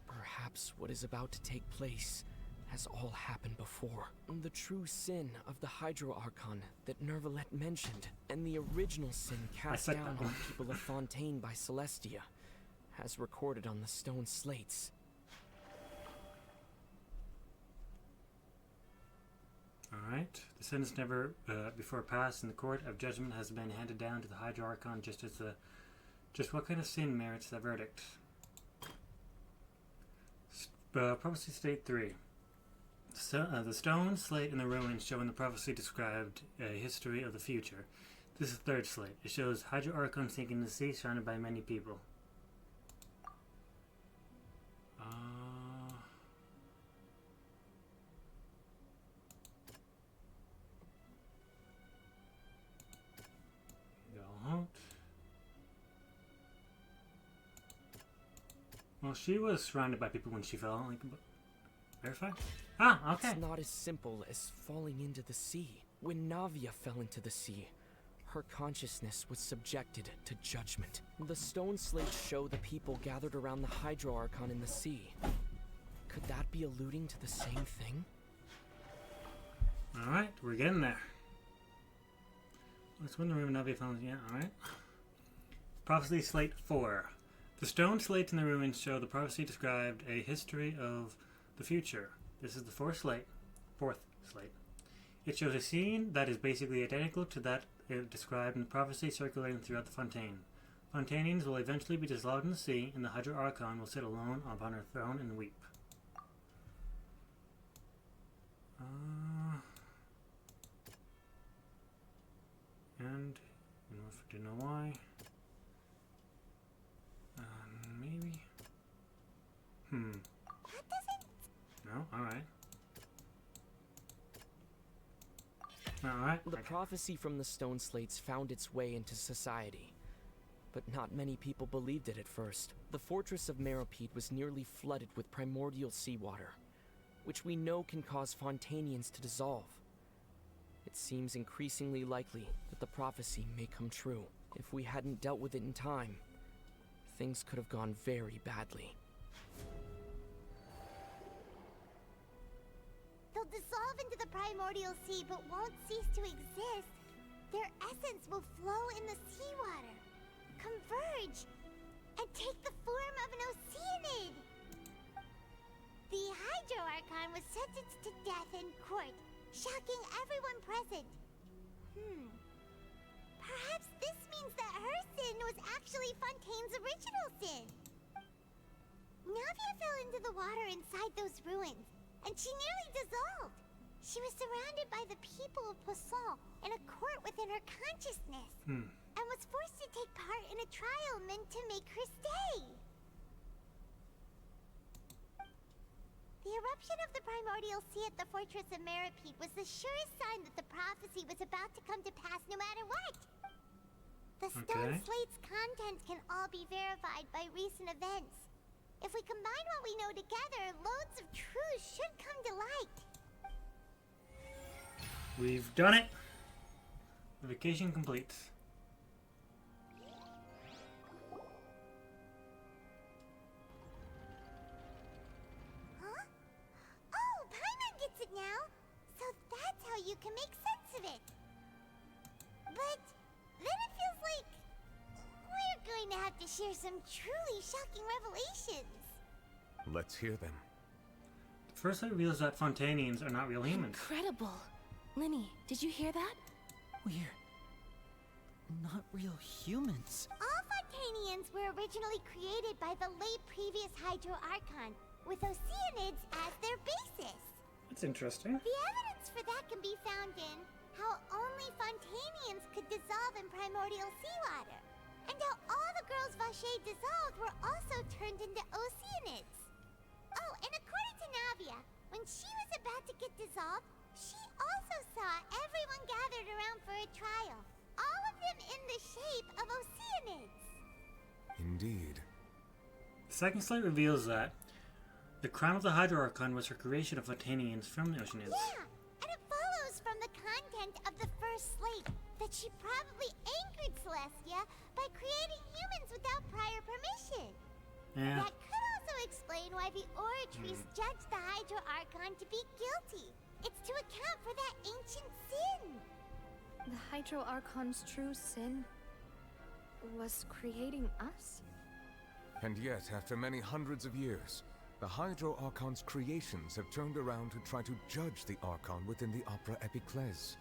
Perhaps what is about to take place has all happened before. The true sin of the Hydro Archon that Nervalet mentioned, and the original sin cast down on the people of Fontaine by Celestia, as recorded on the stone slates. Alright. The sentence never before passed in the court of judgment has been handed down to the Hydro Archon just what kind of sin merits that verdict? Prophecy State 3. The stone slate in the ruins showing the prophecy described a history of the future. This is the third slate. It shows Hydro Archon sinking in the sea, surrounded by many people. Well, she was surrounded by people when she fell. Like, verify? Ah, okay. It's not as simple as falling into the sea. When Navia fell into the sea, her consciousness was subjected to judgment. The stone slates show the people gathered around the Hydro Archon in the sea. Could that be alluding to the same thing? Alright, we're getting there. Let's win the room Navia fell into. Yeah, alright. Prophecy Slate 4. The stone slates in the ruins show the prophecy described a history of the future. This is the fourth slate. It shows a scene that is basically identical to that described in the prophecy circulating throughout the Fontaine. Fontanians will eventually be dissolved in the sea, and the Hydro Archon will sit alone upon her throne and weep. And in order to know why. Maybe. No, alright. Alright. The prophecy from the stone slates found its way into society, but not many people believed it at first. The fortress of Meropide was nearly flooded with primordial seawater, which we know can cause Fontanians to dissolve. It seems increasingly likely that the prophecy may come true. If we hadn't dealt with it in time, things could have gone very badly. They'll dissolve into the primordial sea but won't cease to exist. Their essence will flow in the seawater, converge, and take the form of an oceanid. The Hydro Archon was sentenced to death in court, shocking everyone present. Perhaps this means that her sin was actually Fontaine's original sin. Navia fell into the water inside those ruins, and she nearly dissolved. She was surrounded by the people of Poisson in a court within her consciousness, and was forced to take part in a trial meant to make her stay. eruption of the primordial sea at the fortress of Meropide was the surest sign that the prophecy was about to come to pass no matter what. The stone slate's contents can all be verified by recent events. If we combine what we know together, loads of truths should come to light. We've done it. The vacation complete. Huh? Oh, Paimon gets it now. So that's how you can make sense of it. But then it feels like we're going to have to share some truly shocking revelations. Let's hear them. The first light reveals that Fontanians are not real humans. Incredible. Linny, did you hear that? We're not real humans. All Fontanians were originally created by the late previous Hydro Archon, with Oceanids as their basis. That's interesting. The evidence for that can be found in how only Fontanians could dissolve in primordial seawater, and how all the girls Vacher dissolved were also turned into Oceanids. Oh, and according to Navia, when she was about to get dissolved, she also saw everyone gathered around for a trial. All of them in the shape of Oceanids. Indeed. The second slate reveals that the crown of the Hydro Archon was her creation of Fontanians from the Oceanids. Yeah, and it follows from the content of the first slate that she probably angered Celestia by creating humans without prior permission. Yeah. That could also explain why the Oratries judged the Hydro Archon to be guilty. It's to account for that ancient sin. The Hydro Archon's true sin was creating us? And yet, after many hundreds of years, the Hydro Archon's creations have turned around to try to judge the Archon within the Opera Epiclese.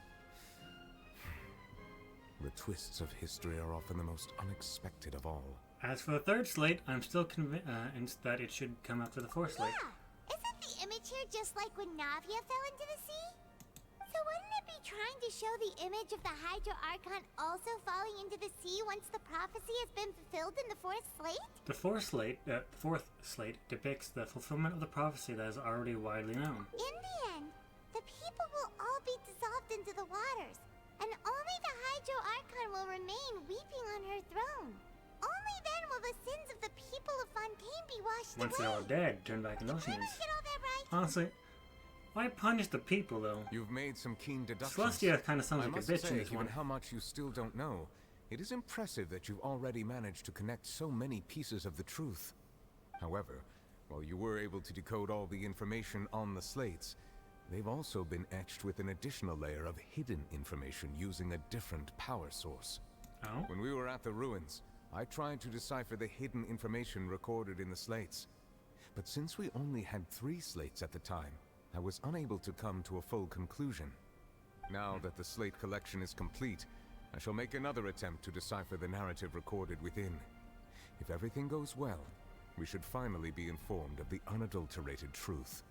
The twists of history are often the most unexpected of all. As for the third slate, I'm still convinced that it should come after the fourth slate. Yeah, isn't the image here just like when Navia fell into the sea? So wouldn't it be trying to show the image of the Hydro Archon also falling into the sea once the prophecy has been fulfilled in the fourth slate? The fourth slate depicts the fulfillment of the prophecy that is already widely known. In the end, the people will all be dissolved into the waters, and only the Hydro Archon will remain weeping on her throne. Only then will the sins of the people of Fontaine be washed Once away. they're all dead, turn back in Oceanids. Get all that right? Honestly, why punish the people, though? You've made some keen deductions. Celestia kind of sounds like a bitch say, in this given one. how much you still don't know, it is impressive that you've already managed to connect so many pieces of the truth. However, while you were able to decode all the information on the slates, they've also been etched with an additional layer of hidden information using a different power source. Oh? When we were at the ruins, I tried to decipher the hidden information recorded in the slates. But since we only had 3 slates at the time, I was unable to come to a full conclusion. Now that the slate collection is complete, I shall make another attempt to decipher the narrative recorded within. If everything goes well, we should finally be informed of the unadulterated truth.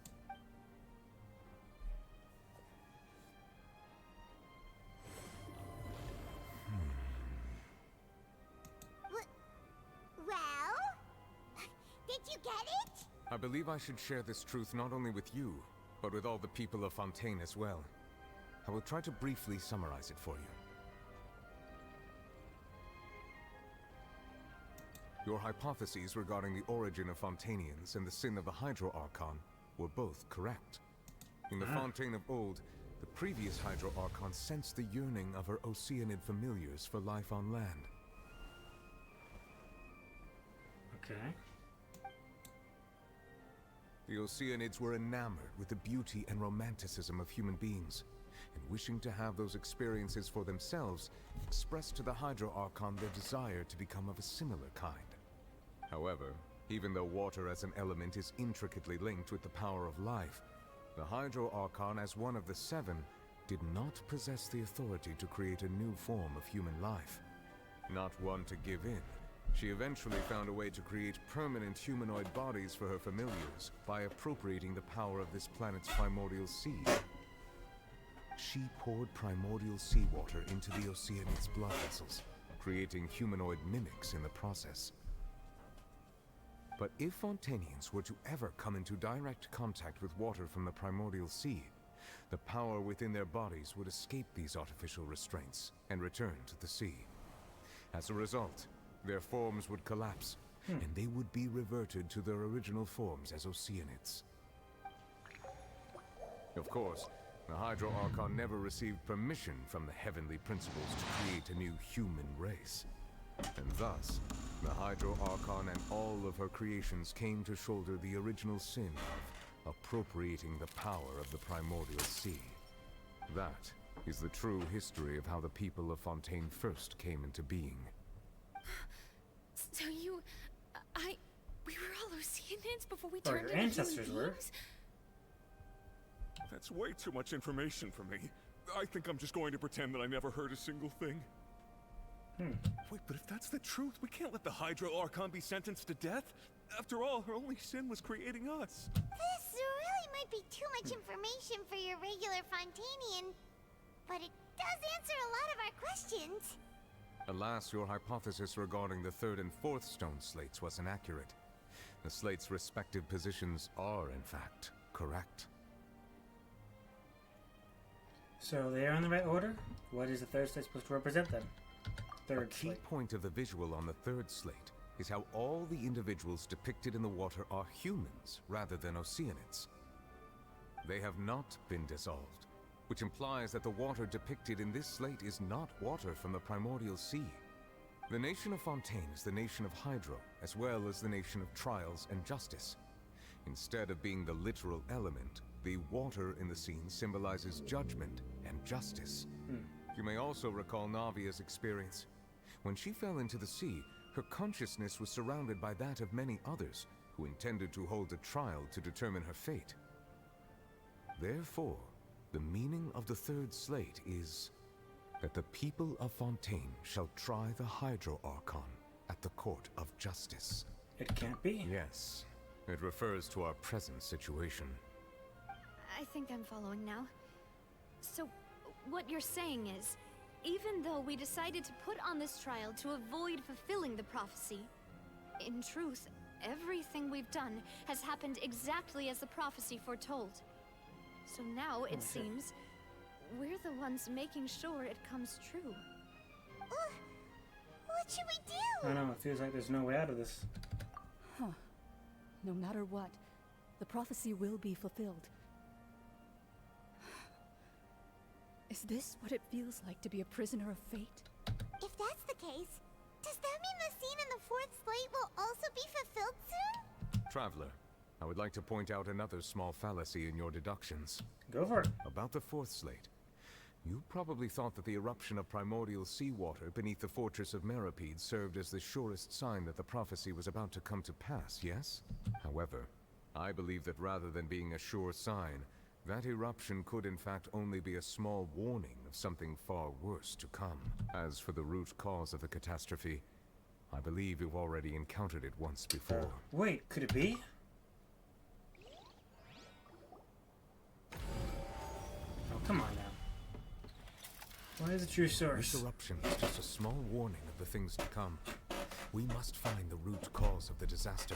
Well? Did you get it? I believe I should share this truth not only with you, but with all the people of Fontaine as well. I will try to briefly summarize it for you. Your hypotheses regarding the origin of Fontanians and the sin of the Hydro Archon were both correct. In the Fontaine of old, the previous Hydro Archon sensed the yearning of her Oceanid familiars for life on land. Okay. The Oceanids were enamored with the beauty and romanticism of human beings, and wishing to have those experiences for themselves, expressed to the Hydro Archon their desire to become of a similar kind. However, even though water as an element is intricately linked with the power of life, the Hydro Archon, as one of the 7, did not possess the authority to create a new form of human life. Not one to give in, she eventually found a way to create permanent humanoid bodies for her familiars by appropriating the power of this planet's primordial sea. She poured primordial seawater into the Oceanids' blood vessels, creating humanoid mimics in the process. But if Fontanians were to ever come into direct contact with water from the primordial sea, the power within their bodies would escape these artificial restraints and return to the sea. As a result, their forms would collapse, and they would be reverted to their original forms as Oceanids. Of course, the Hydro Archon never received permission from the heavenly principles to create a new human race. And thus, the Hydro Archon and all of her creations came to shoulder the original sin of appropriating the power of the primordial sea. That is the true history of how the people of Fontaine first came into being. So we were all Oceanids before we Or turned your into ancestors human were. beings? That's way too much information for me. I think I'm just going to pretend that I never heard a single thing. Wait, but if that's the truth, we can't let the Hydro Archon be sentenced to death. After all, her only sin was creating us. This really might be too much information for your regular Fontanian, but it does answer a lot of our questions. Alas, your hypothesis regarding the third and fourth stone slates was inaccurate. The slates' respective positions are, in fact, correct. So they are in the right order? What is the third slate supposed to represent then? A key point of the visual on the third slate is how all the individuals depicted in the water are humans rather than Oceanids. They have not been dissolved, which implies that the water depicted in this slate is not water from the primordial sea. The nation of Fontaine is the nation of Hydro, as well as the nation of trials and justice. Instead of being the literal element, the water in the scene symbolizes judgment and justice. You may also recall Navia's experience. When she fell into the sea, her consciousness was surrounded by that of many others who intended to hold a trial to determine her fate. Therefore, the meaning of the third slate is that the people of Fontaine shall try the Hydro Archon at the court of justice. It can't be. Yes, it refers to our present situation. I think I'm following now. So, what you're saying is, even though we decided to put on this trial to avoid fulfilling the prophecy, in truth, everything we've done has happened exactly as the prophecy foretold. So now, it seems, we're the ones making sure it comes true. What should we do? I don't know, it feels like there's no way out of this. Huh. No matter what, the prophecy will be fulfilled. Is this what it feels like to be a prisoner of fate? If that's the case, does that mean the scene in the fourth slate will also be fulfilled soon? Traveler, I would like to point out another small fallacy in your deductions. Go for it. About the fourth slate. You probably thought that the eruption of primordial seawater beneath the fortress of Meropide served as the surest sign that the prophecy was about to come to pass, yes? However, I believe that rather than being a sure sign, that eruption could in fact only be a small warning of something far worse to come. As for the root cause of the catastrophe, I believe you've already encountered it once before. Wait, could it be? Oh, come on now. What is the true source? This eruption is just a small warning of the things to come. We must find the root cause of the disaster.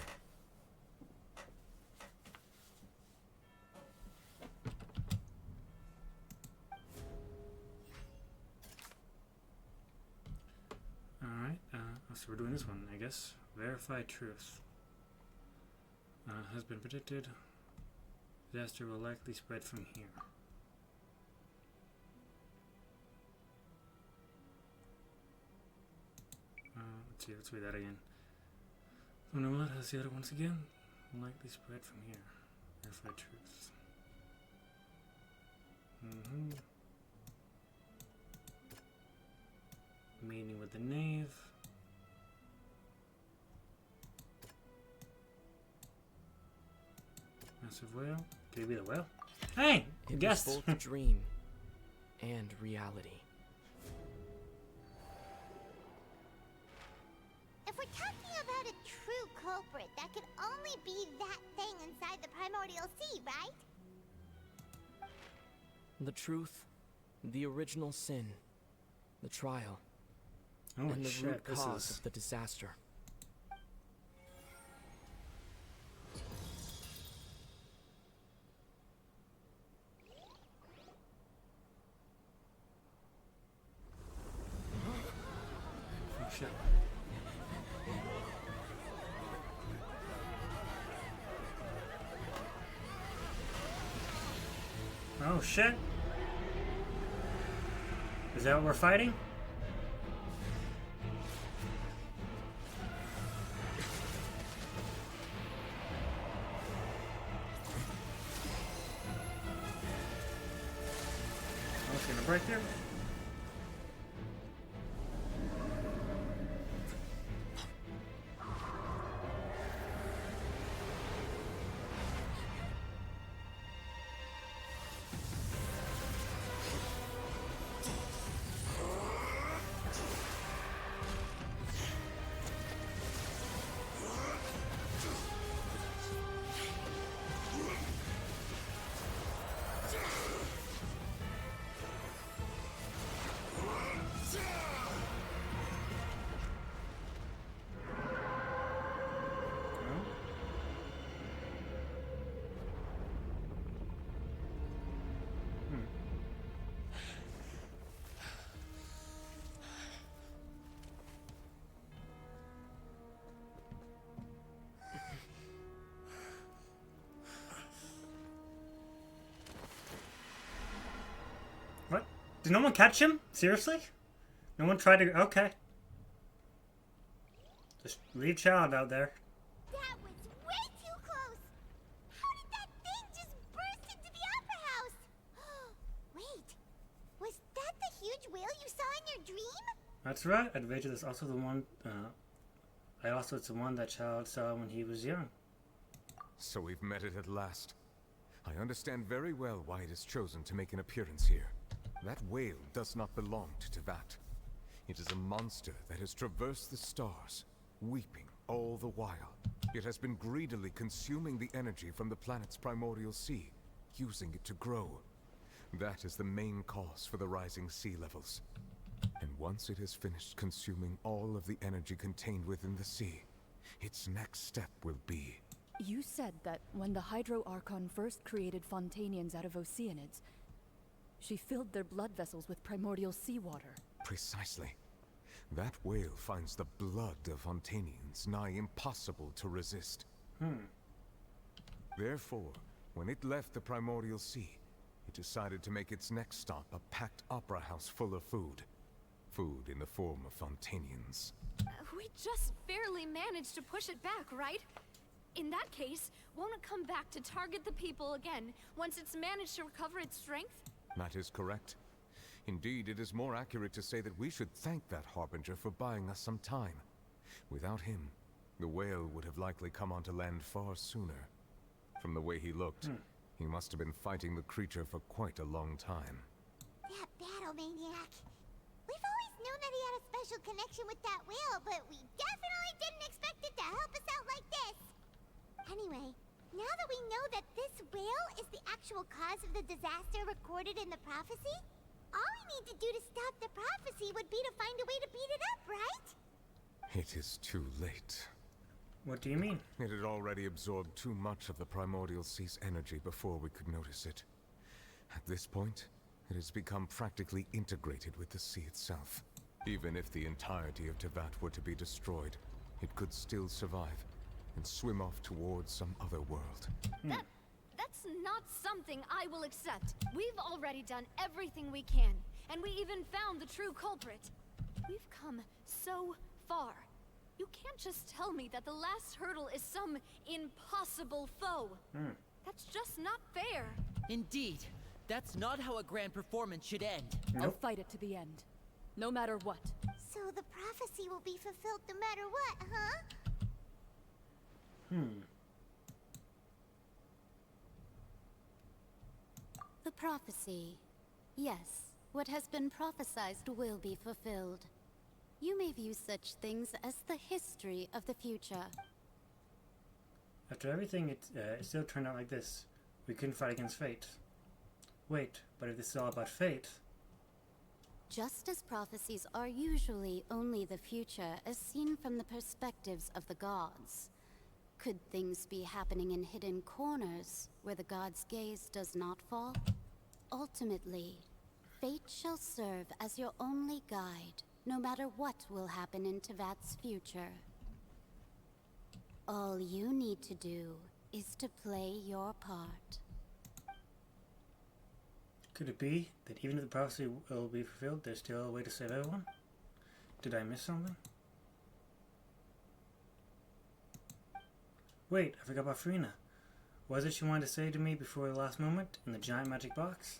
Alright, so we're doing this one, I guess. Verify truth. Has been predicted. Disaster will likely spread from here. Let's see, let's read that again. Oh no, what? Let's see it once again. Will likely spread from here. Verify truth. Meeting with the knave. Massive whale. Could it be the whale? Hey! It Guess! was both dream and reality. If we're talking about a true culprit, that could only be that thing inside the primordial sea, right? The truth, the original sin, the trial, Holy and the shit, root this cause is... of the disaster. shit. Oh shit. Is that what we're fighting? Oh, it's gonna break there. What? Did no one catch him? Seriously? No one tried to... Okay. Just leave child out there. That was way too close! How did that thing just burst into the opera house? Wait, was that the huge whale you saw in your dream? That's right. Adventure is also the one... it's the one that child saw when he was young. So we've met it at last. I understand very well why it has chosen to make an appearance here. That whale does not belong to Tevat. It is a monster that has traversed the stars, weeping all the while. It has been greedily consuming the energy from the planet's primordial sea, using it to grow. That is the main cause for the rising sea levels. And once it has finished consuming all of the energy contained within the sea, its next step will be... You said that when the Hydro Archon first created Fontanians out of Oceanids, she filled their blood vessels with primordial seawater. Precisely. That whale finds the blood of Fontanians nigh impossible to resist. Therefore, when it left the primordial sea, it decided to make its next stop a packed opera house full of food. Food in the form of Fontanians. We just barely managed to push it back, right? In that case, won't it come back to target the people again once it's managed to recover its strength? That is correct. Indeed, it is more accurate to say that we should thank that Harbinger for buying us some time. Without him, the whale would have likely come onto land far sooner. From the way he looked, he must have been fighting the creature for quite a long time. That battle maniac. We've always known that he had a special connection with that whale, but we definitely didn't expect it to help us out like this. Anyway, now that we know that this whale is the actual cause of the disaster recorded in the prophecy, all we need to do to stop the prophecy would be to find a way to beat it up, right? It is too late. What do you mean? It had already absorbed too much of the primordial sea's energy before we could notice it. At this point, it has become practically integrated with the sea itself. Even if the entirety of Tevat were to be destroyed, it could still survive and swim off towards some other world. That's not something I will accept. We've already done everything we can, and we even found the true culprit. We've come so far. You can't just tell me that the last hurdle is some impossible foe. That's just not fair. Indeed. That's not how a grand performance should end. I'll fight it to the end. No matter what. So the prophecy will be fulfilled no matter what, huh? The prophecy. Yes, what has been prophesied will be fulfilled. You may view such things as the history of the future. After everything, it still turned out like this. We couldn't fight against fate. Wait, but if this is all about fate... Just as prophecies are usually only the future as seen from the perspectives of the gods, could things be happening in hidden corners where the gods' gaze does not fall? Ultimately, fate shall serve as your only guide, no matter what will happen in Tevat's future. All you need to do is to play your part. Could it be that even if the prophecy will be fulfilled, there's still a way to save everyone? Did I miss something? Wait, I forgot about Farina. What is it she wanted to say to me before the last moment in the giant magic box?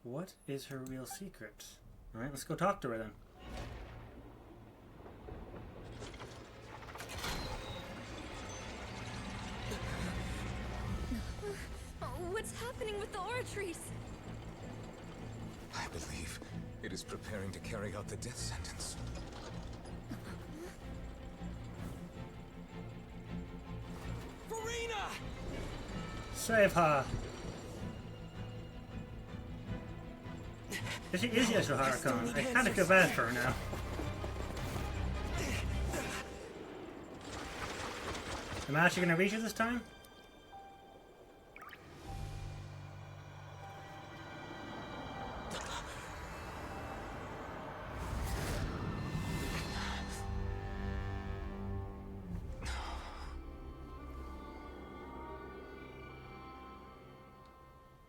What is her real secret? Alright, let's go talk to her then. What's happening with the oratories? I believe it is preparing to carry out the death sentence. Farina! Save her! If she is Yeshua Harkon, I kind of feel bad for her now. Am I actually going to reach her this time?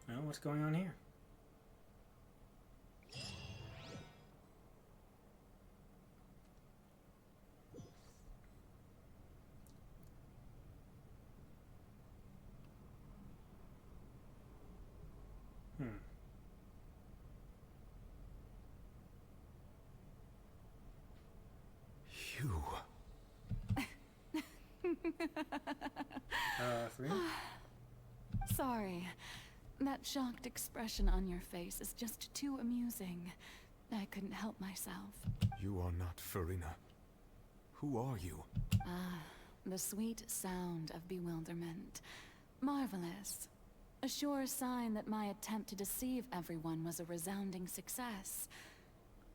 Well, what's going on here? You. Farina? Sorry. That shocked expression on your face is just too amusing. I couldn't help myself. You are not Farina. Who are you? The sweet sound of bewilderment. Marvelous. A sure sign that my attempt to deceive everyone was a resounding success.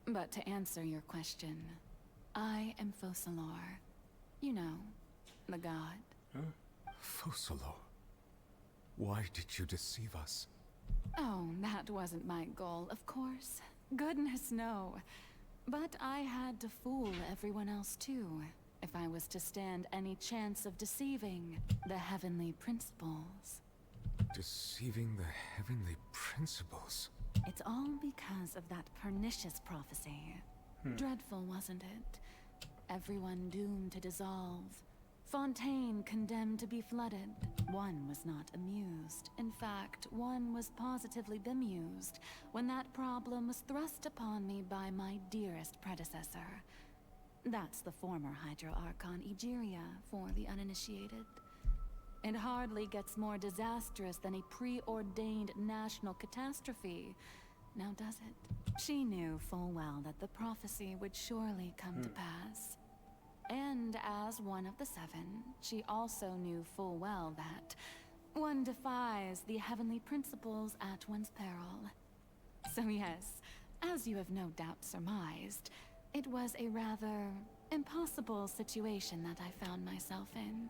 But to answer your question, I am Focalor. You know, the god. Focalor. Why did you deceive us? Oh, that wasn't my goal, of course. Goodness, no. But I had to fool everyone else too, if I was to stand any chance of deceiving the heavenly principles. Deceiving the heavenly principles? It's all because of that pernicious prophecy. Dreadful, wasn't it? Everyone doomed to dissolve. Fontaine condemned to be flooded. One was not amused. In fact, one was positively bemused when that problem was thrust upon me by my dearest predecessor. That's the former Hydro Archon Egeria for the uninitiated. It hardly gets more disastrous than a preordained national catastrophe. Now does it? She knew full well that the prophecy would surely come to pass. And as one of the seven, she also knew full well that one defies the heavenly principles at one's peril. So yes, as you have no doubt surmised, it was a rather impossible situation that I found myself in.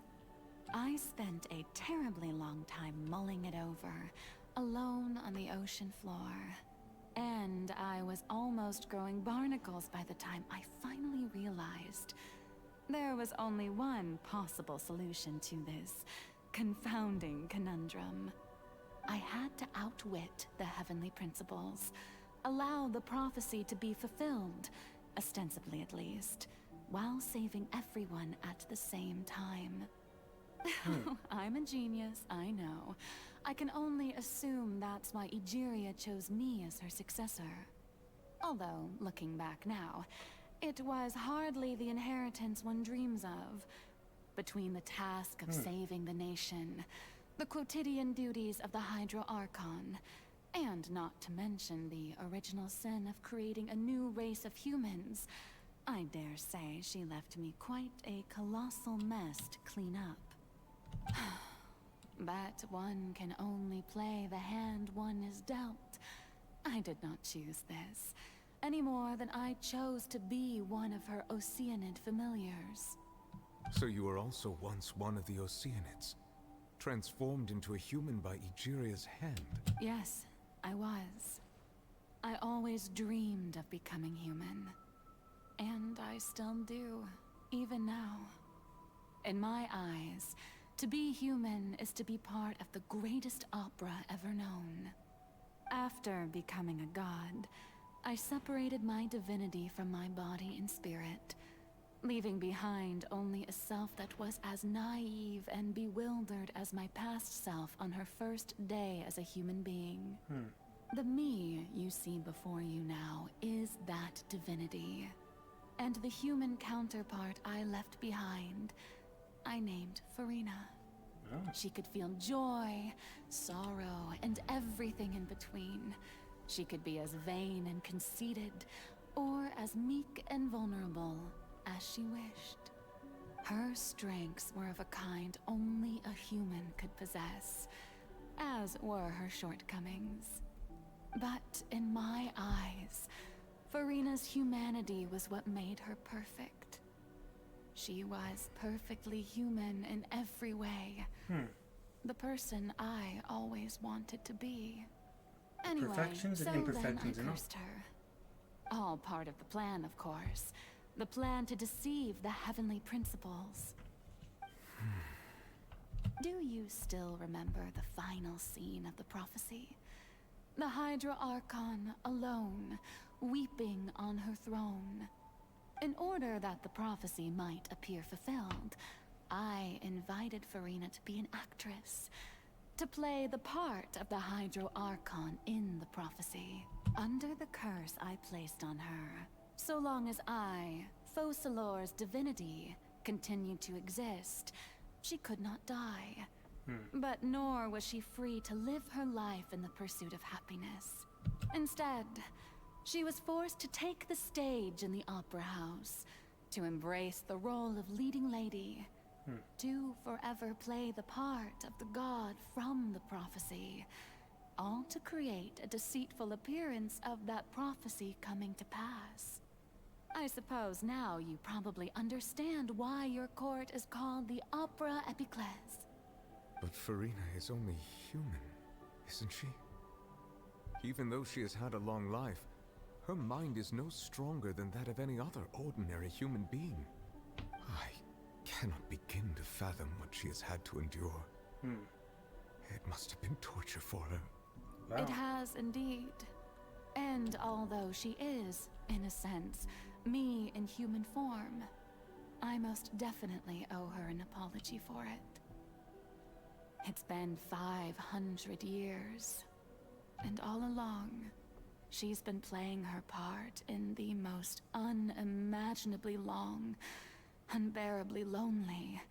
I spent a terribly long time mulling it over, alone on the ocean floor. And I was almost growing barnacles by the time I finally realized there was only one possible solution to this confounding conundrum. I had to outwit the heavenly principles, allow the prophecy to be fulfilled, ostensibly at least, while saving everyone at the same time. I'm a genius, I know. I can only assume that's why Egeria chose me as her successor. Although, looking back now, it was hardly the inheritance one dreams of. Between the task of saving the nation, the quotidian duties of the Hydro Archon, and not to mention the original sin of creating a new race of humans, I dare say she left me quite a colossal mess to clean up. But one can only play the hand one is dealt. I did not choose this, any more than I chose to be one of her Oceanid familiars. So you were also once one of the Oceanids, transformed into a human by Egeria's hand? Yes, I was. I always dreamed of becoming human. And I still do, even now. In my eyes, to be human is to be part of the greatest opera ever known. After becoming a god, I separated my divinity from my body and spirit, leaving behind only a self that was as naive and bewildered as my past self on her first day as a human being. The me you see before you now is that divinity. And the human counterpart I left behind, I named Farina. She could feel joy, sorrow, and everything in between. She could be as vain and conceited, or as meek and vulnerable as she wished. Her strengths were of a kind only a human could possess, as were her shortcomings. But in my eyes, Farina's humanity was what made her perfect. She was perfectly human in every way. The person I always wanted to be. Anyway, Perfections and so then imperfections I and all. cursed her. All part of the plan, of course. The plan to deceive the heavenly principles. Do you still remember the final scene of the prophecy? The Hydra Archon alone, weeping on her throne. In order that the prophecy might appear fulfilled, I invited Farina to be an actress, to play the part of the Hydro Archon in the prophecy. Under the curse I placed on her, so long as I, Focalor's divinity, continued to exist, she could not die. But nor was she free to live her life in the pursuit of happiness. Instead, she was forced to take the stage in the opera house, to embrace the role of leading lady, to forever play the part of the god from the prophecy, all to create a deceitful appearance of that prophecy coming to pass. I suppose now you probably understand why your court is called the Opera Epiclese. But Farina is only human, isn't she? Even though she has had a long life, her mind is no stronger than that of any other ordinary human being. I cannot begin to fathom what she has had to endure. It must have been torture for her. It has indeed. And although she is, in a sense, me in human form, I most definitely owe her an apology for it. It's been 500 years, and all along, she's been playing her part in the most unimaginably long, unbearably lonely,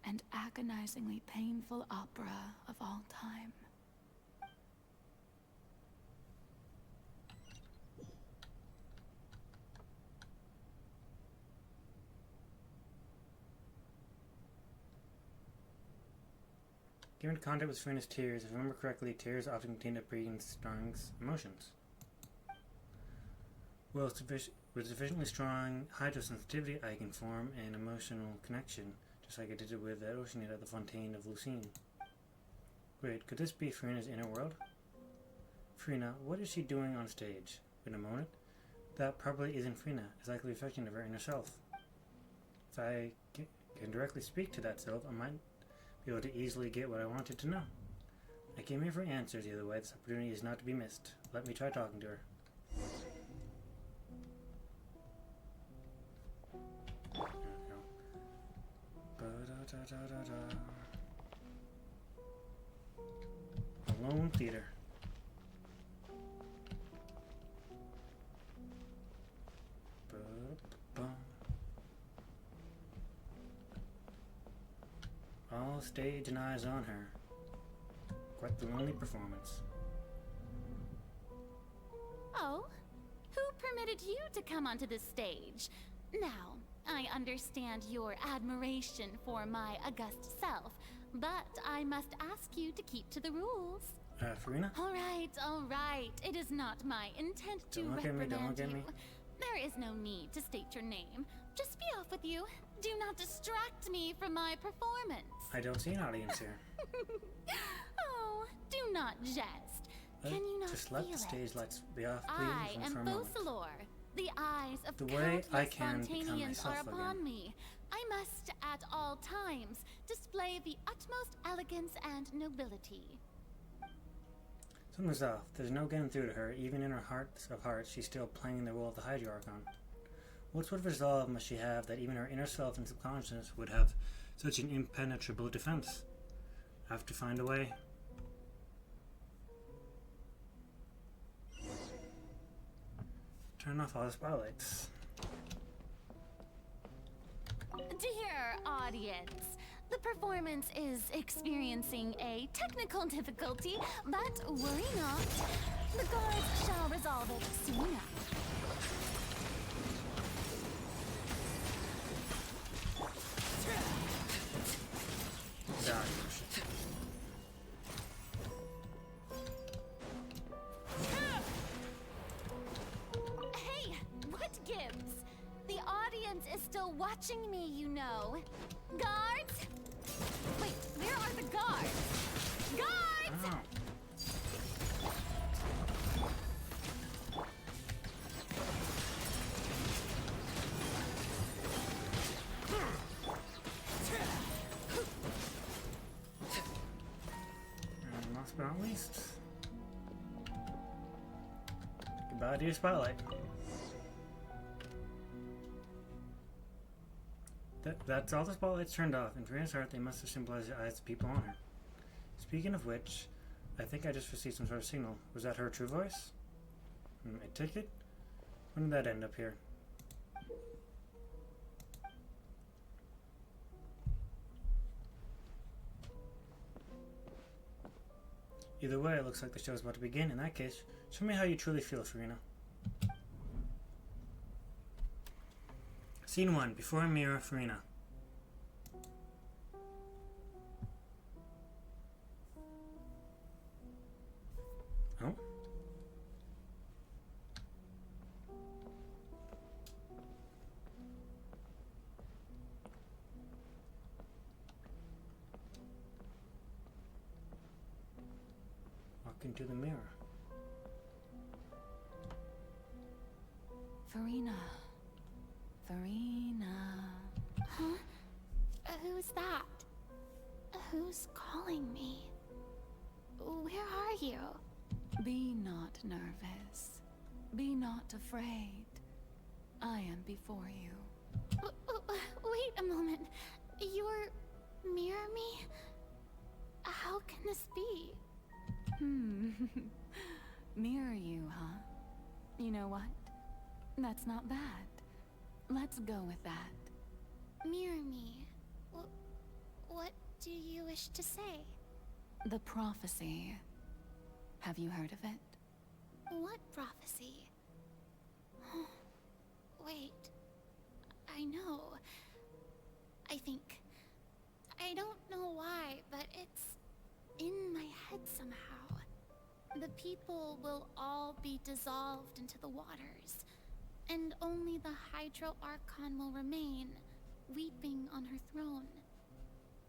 and agonizingly painful opera of all time. Given contact with Farina's tears, if I remember correctly, tears often contain a strong emotions. Well, with sufficiently strong hydrosensitivity, I can form an emotional connection, just like I did it with that Oceanid at the Fontaine of Lucine. Wait, could this be Farina's inner world? Farina, what is she doing on stage? In a moment? That probably isn't Farina. It's likely a reflection of her inner self. If I can directly speak to that self, I might be able to easily get what I wanted to know. I came here for answers either way. This opportunity is not to be missed. Let me try talking to her. Alone theater. All stage and eyes on her. Quite the lonely performance. Oh, who permitted you to come onto this stage? Now, I understand your admiration for my august self, but I must ask you to keep to the rules. Farina? All right. It is not my intent to reprimand don't look at me. There is no need to state your name. Just be off with you. Do not distract me from my performance. I don't see an audience here. Oh, do not jest. Can you not Just feel let the stage lights be off, please, I am for a moment. Focalor, The eyes of The way I countless can become Fontanians myself are upon again. me. I must, at all times, display the utmost elegance and nobility. Something's off. There's no getting through to her. Even in her heart of hearts, she's still playing the role of the Hydra Archon. What sort of resolve must she have that even her inner self and subconscious would have such an impenetrable defense? I have to find a way. Turn off all the spotlights. Dear audience, the performance is experiencing a technical difficulty, but worry not. The guards shall resolve it soon enough. Hey, what gives? The audience is still watching me, you know. Guards? Wait, where are the guards? Guards! Oh. And last but not least, goodbye to your spotlight. That's all the spotlights turned off. In Farina's heart, they must have symbolized the eyes of people on her. Speaking of which, I think I just received some sort of signal. Was that her true voice? A ticket? When did that end up here? Either way, it looks like the show's about to begin. In that case, show me how you truly feel, Farina. Scene 1. Before a mirror, Farina. Oh? Walk into the mirror. Farina. Farina. Huh? Who's that? Who's calling me? Where are you? Be not nervous. Be not afraid. I am before you. Wait a moment. You're mirror me? How can this be? Mirror you, huh? You know what? That's not bad. Let's go with that. Mirror me? What do you wish to say? The prophecy. Have you heard of it? What prophecy? Wait. I know. I think. I don't know why, but it's in my head somehow. The people will all be dissolved into the waters, and only the Hydro Archon will remain, weeping on her throne.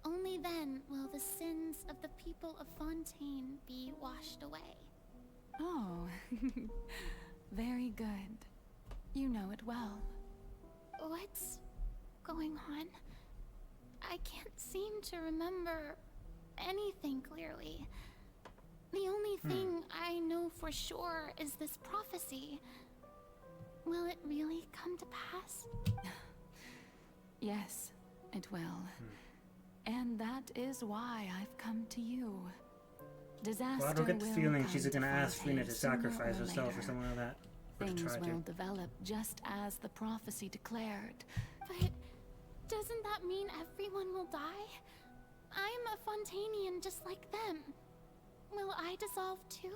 Only then will the sins of the people of Fontaine be washed away. Oh, very good. You know it well. What's going on? I can't seem to remember anything clearly. The only thing I know for sure is this prophecy. Will it really come to pass? Yes, it will. And that is why I've come to you. Disaster Well, I don't get the will feeling come she's gonna ask Fontaine Farina to sooner sacrifice or herself or later. something like that. Or to Things try will to. develop just as the prophecy declared. But doesn't that mean everyone will die? I'm a Fontanian just like them. Will I dissolve too?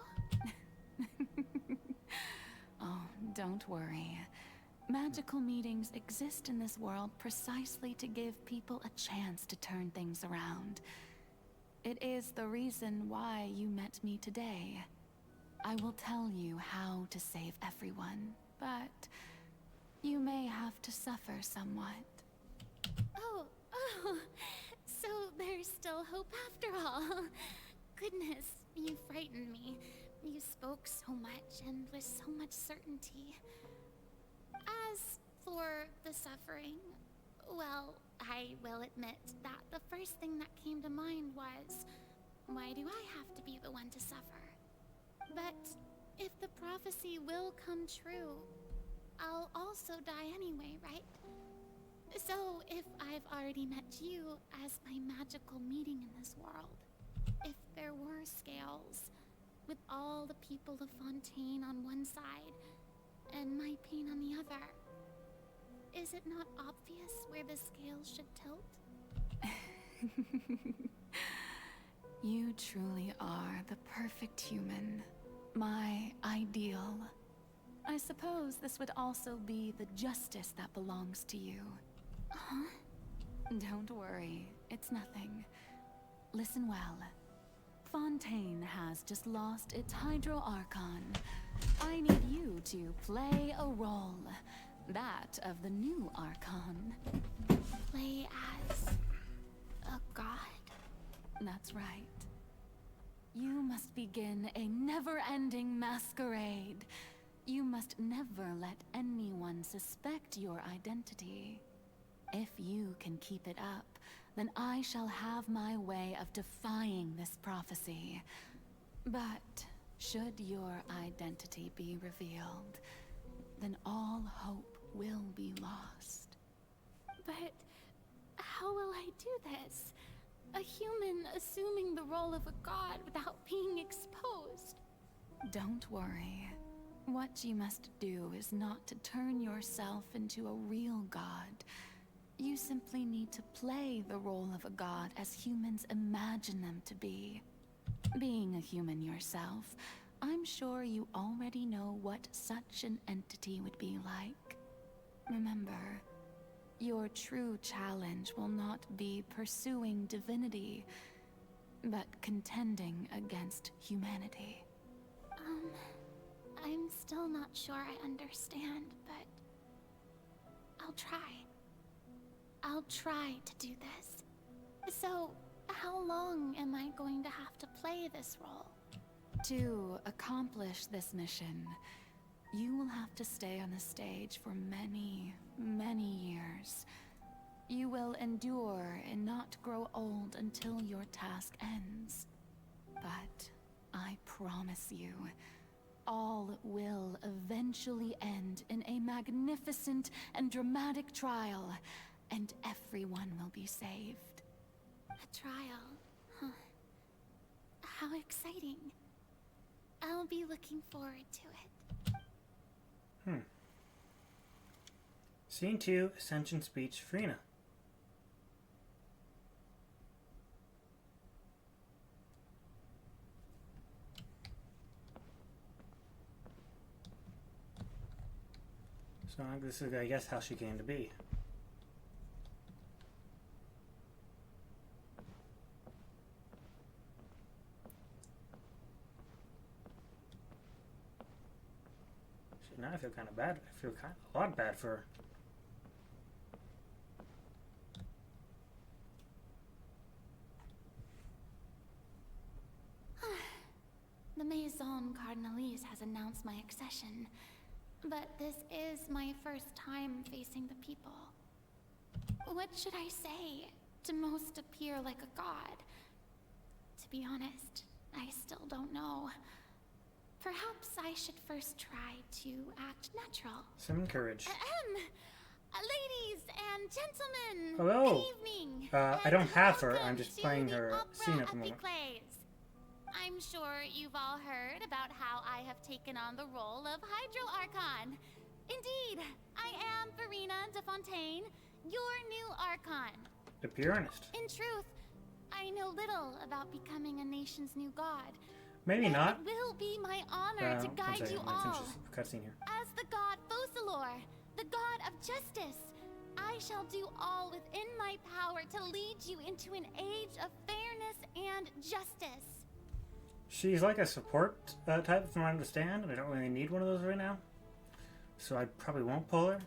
Oh, don't worry. Magical meetings exist in this world precisely to give people a chance to turn things around. It is the reason why you met me today. I will tell you how to save everyone, but you may have to suffer somewhat. Oh, so there's still hope after all. Goodness, you frightened me. You spoke so much and with so much certainty. As for the suffering, well, I will admit that the first thing that came to mind was, why do I have to be the one to suffer? But if the prophecy will come true, I'll also die anyway, right? So if I've already met you as my magical meeting in this world, if there were scales, with all the people of Fontaine on one side, and my pain on the other, is it not obvious where the scales should tilt? You truly are the perfect human. My ideal. I suppose this would also be the justice that belongs to you. Huh? Don't worry, it's nothing. Listen well. Fontaine has just lost its Hydro Archon. I need you to play a role. That of the new Archon. Play as a god? That's right. You must begin a never-ending masquerade. You must never let anyone suspect your identity. If you can keep it up, then I shall have my way of defying this prophecy. But should your identity be revealed, then all hope will be lost. But how will I do this? A human assuming the role of a god without being exposed. Don't worry. What you must do is not to turn yourself into a real god. You simply need to play the role of a god as humans imagine them to be. Being a human yourself, I'm sure you already know what such an entity would be like. Remember, your true challenge will not be pursuing divinity, but contending against humanity. I'm still not sure I understand, but I'll try. I'll try to do this. So, how long am I going to have to play this role? To accomplish this mission, you will have to stay on the stage for many, many years. You will endure and not grow old until your task ends. But I promise you, all will eventually end in a magnificent and dramatic trial, and everyone will be saved. A trial? Huh. How exciting. I'll be looking forward to it. Scene 2, Ascension Speech, Frina. So this is, I guess, how she came to be. Shit, now I feel kind of bad. I feel a lot bad for her. The Maison Cardinalise has announced my accession, but this is my first time facing the people. What should I say to most appear like a god? To be honest, I still don't know. Perhaps I should first try to act natural. Summon courage. Ladies and gentlemen, Hello. good evening. I don't have her. I'm just playing her scene at the moment. I'm sure you've all heard about how I have taken on the role of Hydro Archon. Indeed, I am Farina de Fontaine, your new Archon. To be honest. In truth, I know little about becoming a nation's new god. Maybe not. It will be my honor to guide you all. Cutscene here. As the god Focalor, the god of justice, I shall do all within my power to lead you into an age of fairness and justice. She's like a support type, from what I understand, and I don't really need one of those right now. So I probably won't pull her.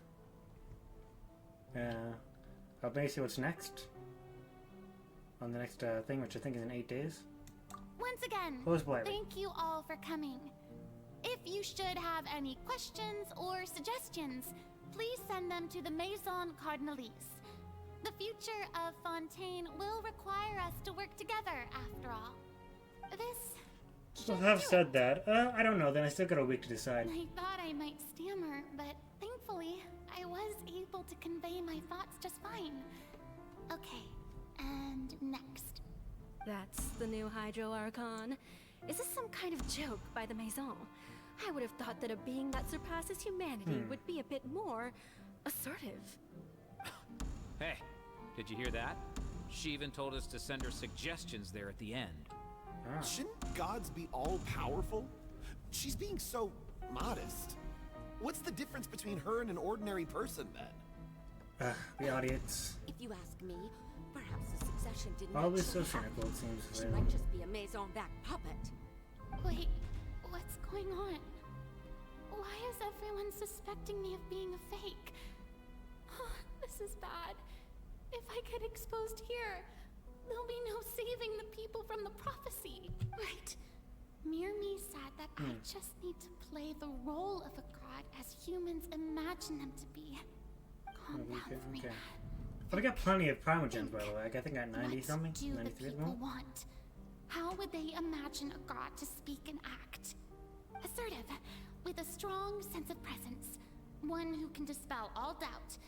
I'll maybe see what's next. On the next thing, which I think is in 8 days. Once again, thank you all for coming. If you should have any questions or suggestions, please send them to the Maison Cardinalise. The future of Fontaine will require us to work together, after all. This... So have said that. I don't know, then I still got a week to decide. I thought I might stammer, but thankfully, I was able to convey my thoughts just fine. Okay, and next. That's the new Hydro Archon. Is this some kind of joke by the Maison? I would have thought that a being that surpasses humanity would be a bit more assertive. Hey, did you hear that? She even told us to send her suggestions there at the end. Shouldn't gods be all-powerful? She's being so modest. What's the difference between her and an ordinary person, then? The audience. If you ask me, perhaps the succession didn't Always so actually happen. cynical, it seems. She might just be a Maison-backed puppet. Wait, what's going on? Why is everyone suspecting me of being a fake? This is bad. If I get exposed here, there'll be no saving the people from the prophecy. Right. Mirmi said that I just need to play the role of a god as humans imagine them to be. Calm down, Farina. But I got plenty of primogens, by the way. I think I got 90 something. Do 93 the at the people moment. want? How would they imagine a god to speak and act? Assertive, with a strong sense of presence. One who can dispel all doubt.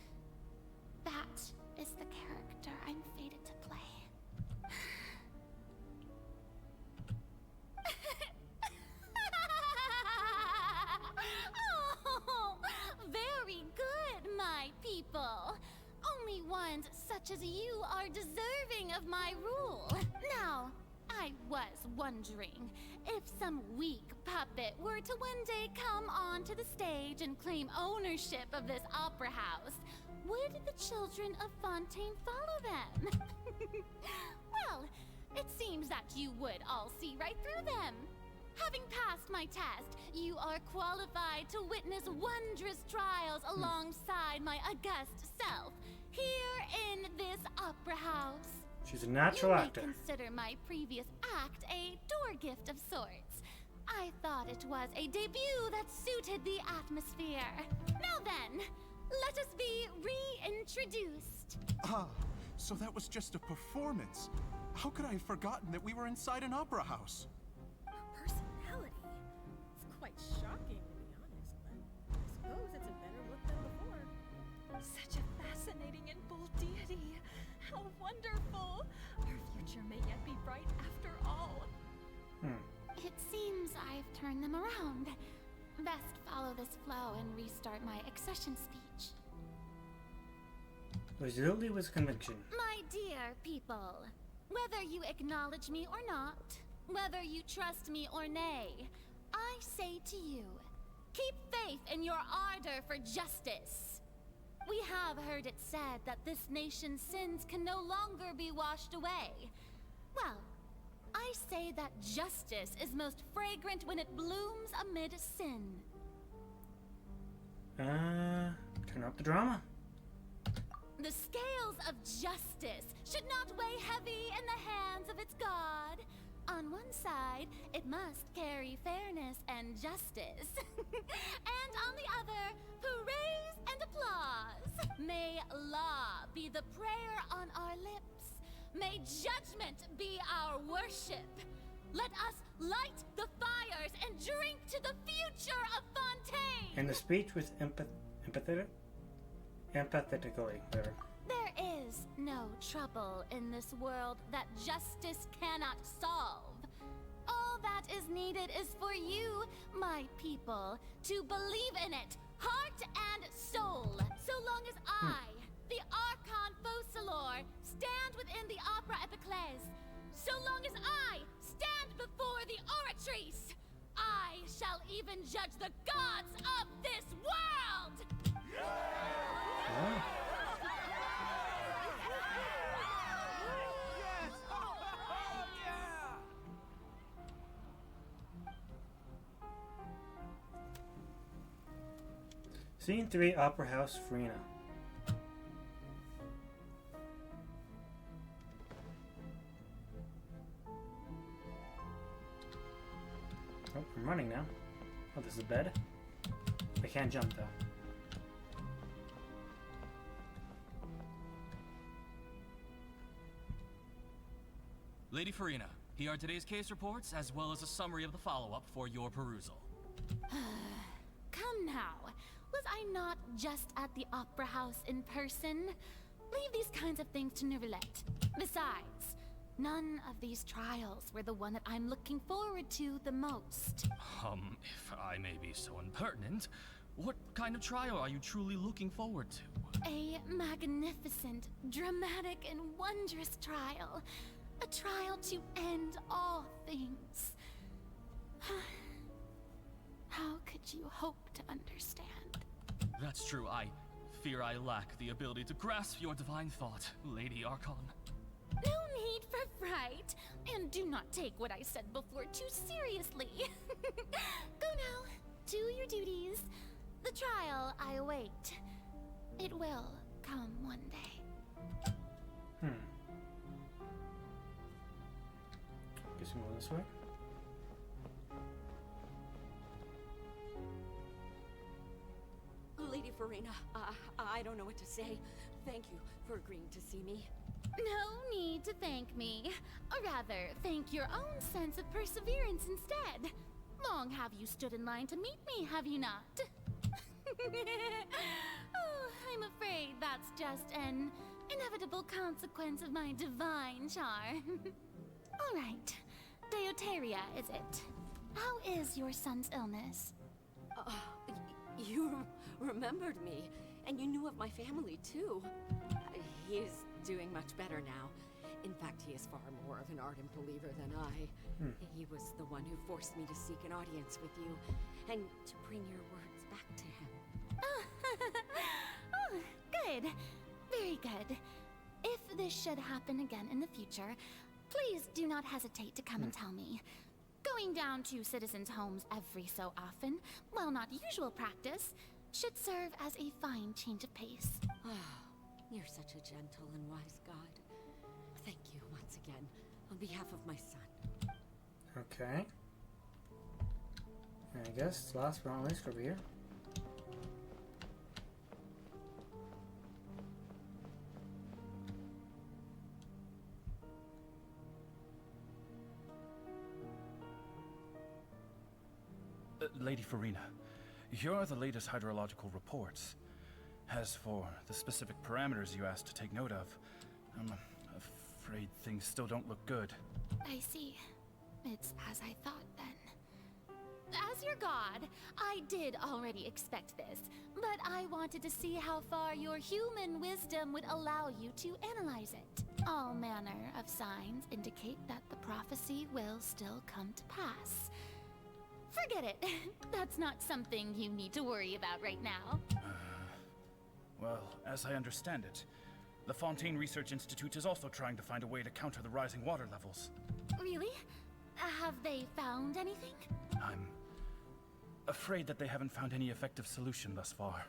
That is the character I'm fated to play. Oh, very good, my people. Only ones such as you are deserving of my rule. Now, I was wondering if some weak puppet were to one day come onto the stage and claim ownership of this opera house, would the children of Fontaine follow them? Well, it seems that you would all see right through them. Having passed my test, you are qualified to witness wondrous trials alongside my august self, here in this opera house. She's a natural actor. You may consider my previous act a door gift of sorts. I thought it was a debut that suited the atmosphere. Now then, let us be reintroduced. Ah, so that was just a performance. How could I have forgotten that we were inside an opera house? Personality. It's quite shocking, to be honest, but I suppose it's a better look than before. Such a fascinating and bold deity. How wonderful! Our future may yet be bright after all. It seems I've turned them around. Best follow this flow and restart my accession speech. Resiliently with conviction. My dear people, whether you acknowledge me or not, whether you trust me or nay, I say to you, keep faith in your ardor for justice. We have heard it said that this nation's sins can no longer be washed away. Well, I say that justice is most fragrant when it blooms amid sin. Turn up the drama. The scales of justice should not weigh heavy in the hands of its god. On one side, it must carry fairness and justice. And on the other, praise and applause. May law be the prayer on our lips. May judgment be our worship. Let us light the fires and drink to the future of Fontaine. And the speech was empathetically, whatever. There is no trouble in this world that justice cannot solve. All that is needed is for you, my people, to believe in it, heart and soul. So long as I, the Archon Focalor, stand within the Opera Epiclese, so long as I stand before the Oratrice, I shall even judge the gods of this world! Scene 3, Opera House, Farina. Oh, I'm running now. Oh, this is a bed. I can't jump though. Lady Farina, here are today's case reports, as well as a summary of the follow-up for your perusal. Come now. Was I not just at the Opera House in person? Leave these kinds of things to Neuvillette. Besides, none of these trials were the one that I'm looking forward to the most. If I may be so impertinent, what kind of trial are you truly looking forward to? A magnificent, dramatic, and wondrous trial. A trial to end all things. How could you hope to understand? That's true. I fear I lack the ability to grasp your divine thought, Lady Archon. No need for fright, and do not take what I said before too seriously. Go now, do your duties. The trial I await. It will come one day. Guess we go this way. Lady Farina, I don't know what to say. Thank you for agreeing to see me. No need to thank me. Or rather, thank your own sense of perseverance instead. Long have you stood in line to meet me, have you not? Oh, I'm afraid that's just an inevitable consequence of my divine charm. All right. Deuteria, is it? How is your son's illness? You remembered me, and you knew of my family, too. He is doing much better now. In fact, he is far more of an ardent believer than I. He was the one who forced me to seek an audience with you, and to bring your words back to him. Oh, good. Very good. If this should happen again in the future, please do not hesitate to come and tell me. Going down to citizens' homes every so often, while not usual practice, should serve as a fine change of pace. You're such a gentle and wise god. Thank you once again, on behalf of my son. Okay. I guess last but not least over here. Lady Farina, here are the latest hydrological reports. As for the specific parameters you asked to take note of, I'm afraid things still don't look good. I see. It's as I thought then. As your god, I did already expect this, but I wanted to see how far your human wisdom would allow you to analyze it. All manner of signs indicate that the prophecy will still come to pass. Forget it. That's not something you need to worry about right now. Well, as I understand it, the Fontaine Research Institute is also trying to find a way to counter the rising water levels. Really? Have they found anything? I'm afraid that they haven't found any effective solution thus far.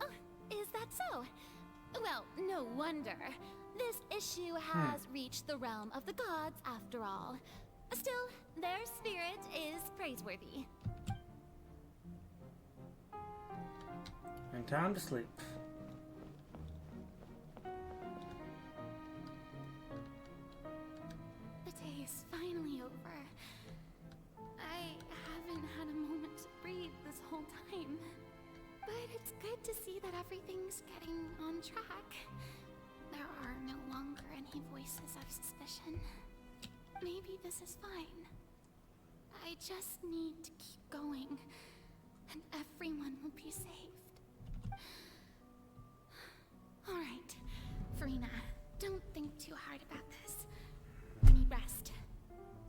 Oh, is that so? Well, no wonder. This issue has reached the realm of the gods, after all. Still, their spirit is praiseworthy. And time to sleep. The day is finally over. I haven't had a moment to breathe this whole time. But it's good to see that everything's getting on track. There are no longer any voices of suspicion. Maybe this is fine. I just need to keep going, and everyone will be saved. All right, Farina, don't think too hard about this. You need rest.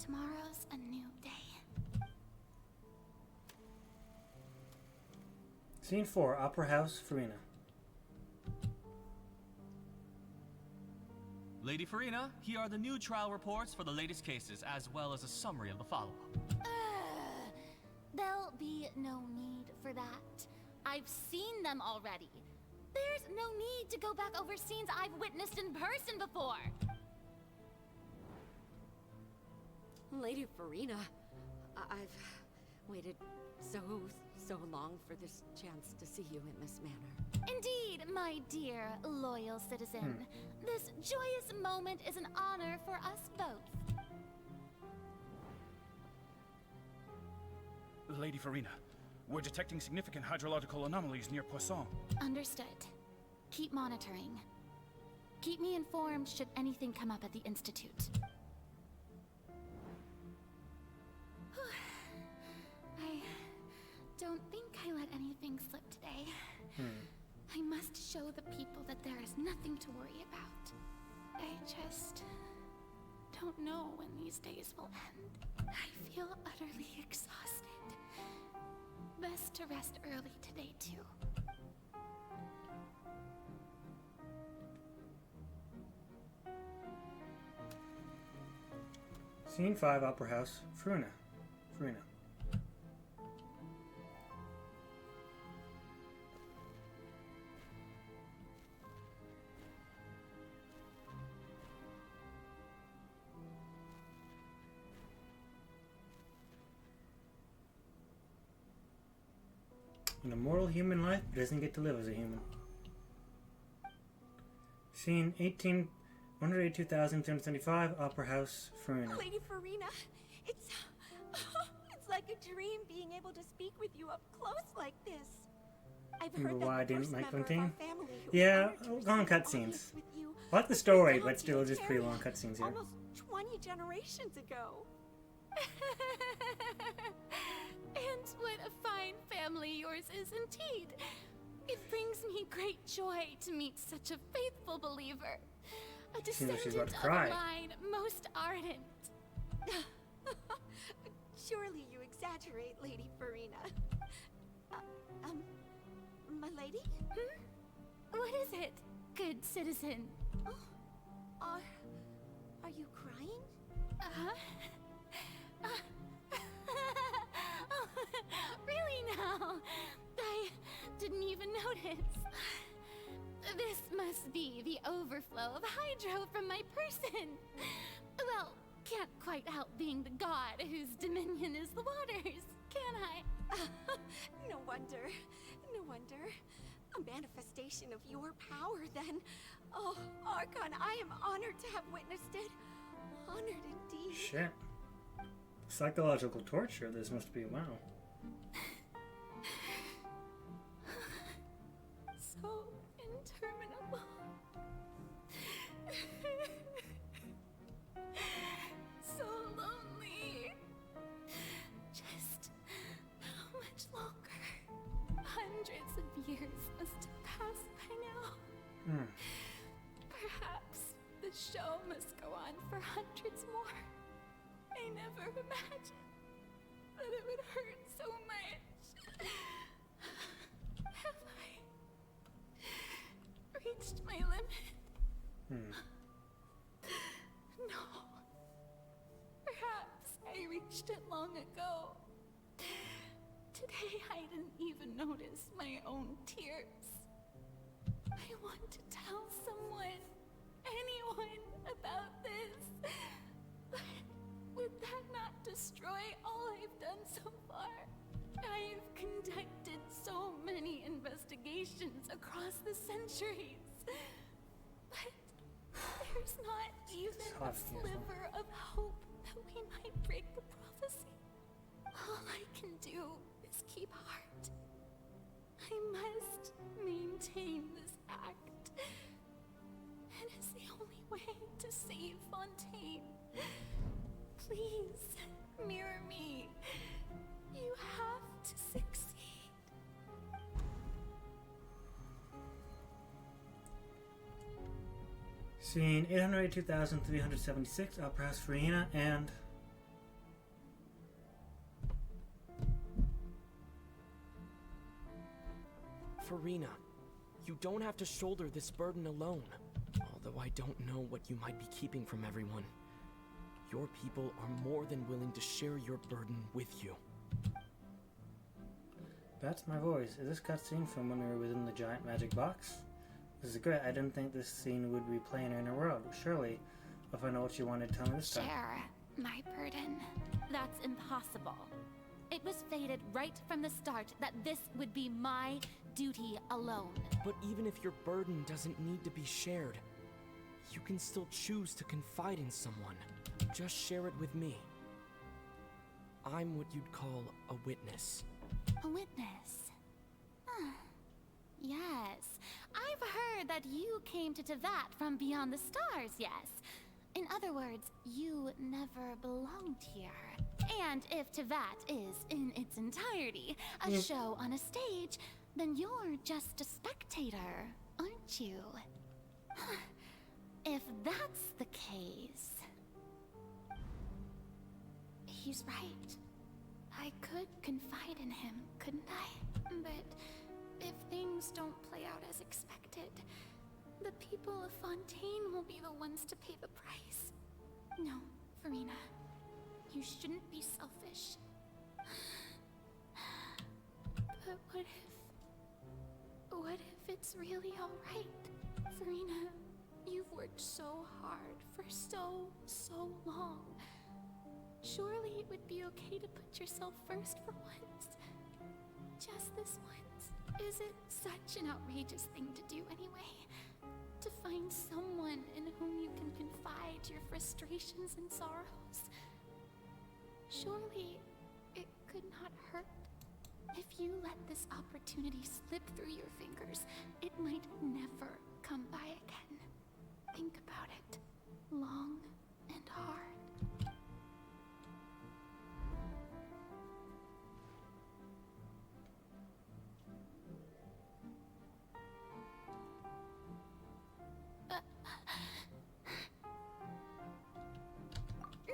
Tomorrow's a new day. Scene 4, Opera House, Farina. Lady Farina, here are the new trial reports for the latest cases, as well as a summary of the follow-up. There'll be no need for that. I've seen them already. There's no need to go back over scenes I've witnessed in person before. Lady Farina, I've waited so long for this chance to see you in this manner. Indeed, my dear, loyal citizen. This joyous moment is an honor for us both. Lady Farina, we're detecting significant hydrological anomalies near Poisson. Understood. Keep monitoring. Keep me informed should anything come up at the Institute. I don't think I let anything slip today. I must show the people that there is nothing to worry about. I just don't know when these days will end. I feel utterly exhausted. Best to rest early today, too. Scene 5, Opera House, Farina. An immortal human life doesn't get to live as a human. Scene 18, 182,375, Opera House, Farina. Lady Farina, it's like a dream being able to speak with you up close like this. I've heard Remember why I that the didn't first like member of hunting? our family who Yeah, was honored to long receive an cutscenes. audience with you I like the was story, the but still County just pretty long Terry, cutscenes here. almost 20 generations ago. And what a fine family yours is indeed. It brings me great joy to meet such a faithful believer. A Seems like she's descendant about to of cry. a line most ardent. Surely you exaggerate, Lady Farina. My lady? What is it, good citizen? Are you crying? Really now? I didn't even notice. This must be the overflow of hydro from my person. Well, can't quite help being the god whose dominion is the waters, can I? No wonder. No wonder. A manifestation of your power, then. Oh, Archon, I am honored to have witnessed it. Honored indeed. Shit. Psychological torture, this must be, wow. So interminable. So lonely. Just how much longer? Hundreds of years must have passed by now. Perhaps the show must go on for hundreds more. I never imagined that it would hurt so much. Have I reached my limit? No. Perhaps I reached it long ago. Today I didn't even notice my own tears. I want to tell someone, anyone, about this. But would that not destroy all I've done so far? I've conducted so many investigations across the centuries. But there's not even a sliver of hope that we might break the prophecy. All I can do is keep heart. I must maintain this act. It is the only way to save Fontaine. Please, mirror me. You have to succeed. Scene 882,376, Opera House, Farina, and... Farina, you don't have to shoulder this burden alone. Although I don't know what you might be keeping from everyone. Your people are more than willing to share your burden with you. That's my voice. Is this cutscene from when we were within the giant magic box? This is great. I didn't think this scene would be playing in her world. Surely, if I know what you wanted to tell me this time. Share my burden. That's impossible. It was fated right from the start that this would be my duty alone. But even if your burden doesn't need to be shared, you can still choose to confide in someone. Just share it with me. I'm what you'd call a witness. A witness? Yes. I've heard that you came to Tevat from beyond the stars, yes. In other words, you never belonged here. And if Tevat is, in its entirety, a show on a stage, then you're just a spectator, aren't you? If that's the case... He's right. I could confide in him, couldn't I? But if things don't play out as expected, the people of Fontaine will be the ones to pay the price. No, Farina. You shouldn't be selfish. But what if it's really alright? Farina, you've worked so hard for so long. Surely it would be okay to put yourself first for once. Just this once. Is it such an outrageous thing to do anyway? To find someone in whom you can confide your frustrations and sorrows? Surely it could not hurt. If you let this opportunity slip through your fingers, it might never come by again. Think about it long and hard.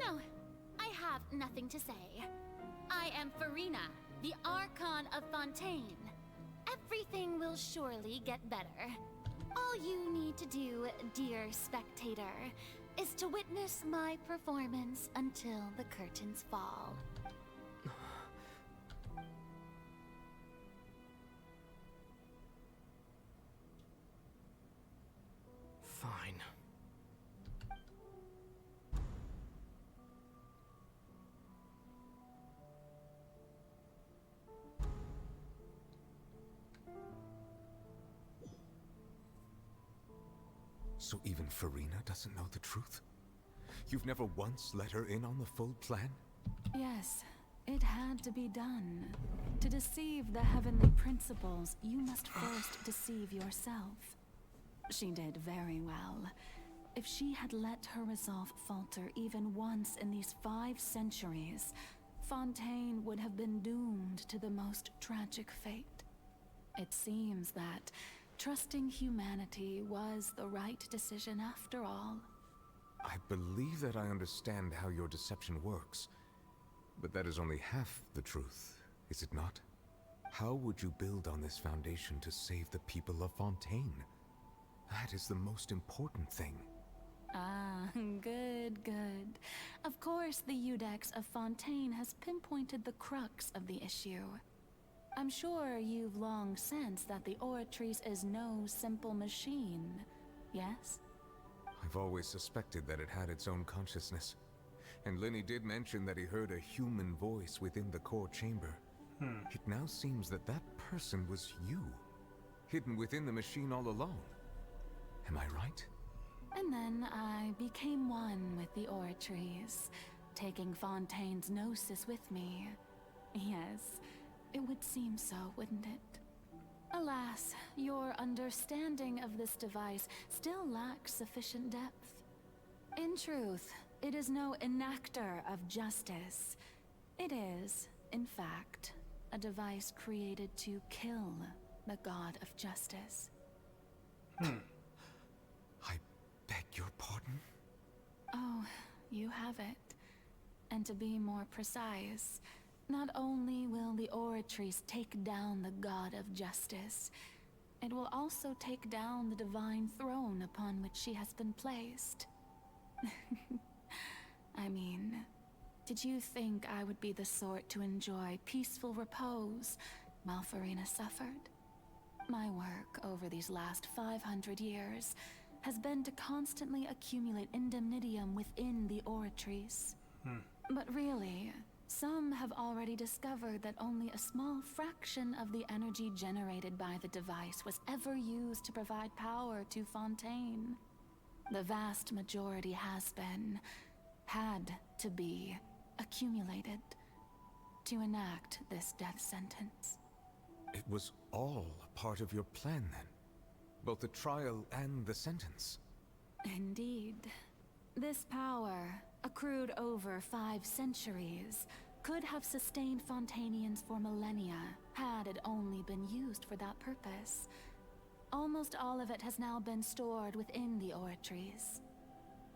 No, I have nothing to say. I am Farina, the Archon of Fontaine. Everything will surely get better. All you need to do, dear spectator, is to witness my performance until the curtains fall. Fine. So even Farina doesn't know the truth? You've never once let her in on the full plan? Yes, it had to be done. To deceive the heavenly principles, you must first deceive yourself. She did very well. If she had let her resolve falter even once in these 5 centuries, Fontaine would have been doomed to the most tragic fate. It seems that trusting humanity was the right decision after all. I believe that I understand how your deception works, but that is only half the truth, is it not? How would you build on this foundation to save the people of Fontaine? That is the most important thing. Ah, good, good. Of course, the Iudex of Fontaine has pinpointed the crux of the issue. I'm sure you've long sensed that the Oratrice is no simple machine, yes? I've always suspected that it had its own consciousness. And Lenny did mention that he heard a human voice within the core chamber. It now seems that that person was you, hidden within the machine all along. Am I right? And then I became one with the Oratrice, taking Fontaine's gnosis with me. Yes, it would seem so, wouldn't it? Alas, your understanding of this device still lacks sufficient depth. In truth, it is no enactor of justice. It is, in fact, a device created to kill the god of justice. I beg your pardon? Oh, you have it. And to be more precise, not only will the Oratrice take down the god of justice, it will also take down the divine throne upon which she has been placed. I mean, did you think I would be the sort to enjoy peaceful repose while Farina suffered? My work over these last 500 years has been to constantly accumulate indemnitium within the Oratrice. But really, Some have already discovered that only a small fraction of the energy generated by the device was ever used to provide power to Fontaine. The vast majority had to be, accumulated to enact this death sentence. It was all a part of your plan, then? Both the trial and the sentence? Indeed. This power, accrued over 5 centuries, could have sustained Fontainians for millennia had it only been used for that purpose. Almost all of it has now been stored within the oratories.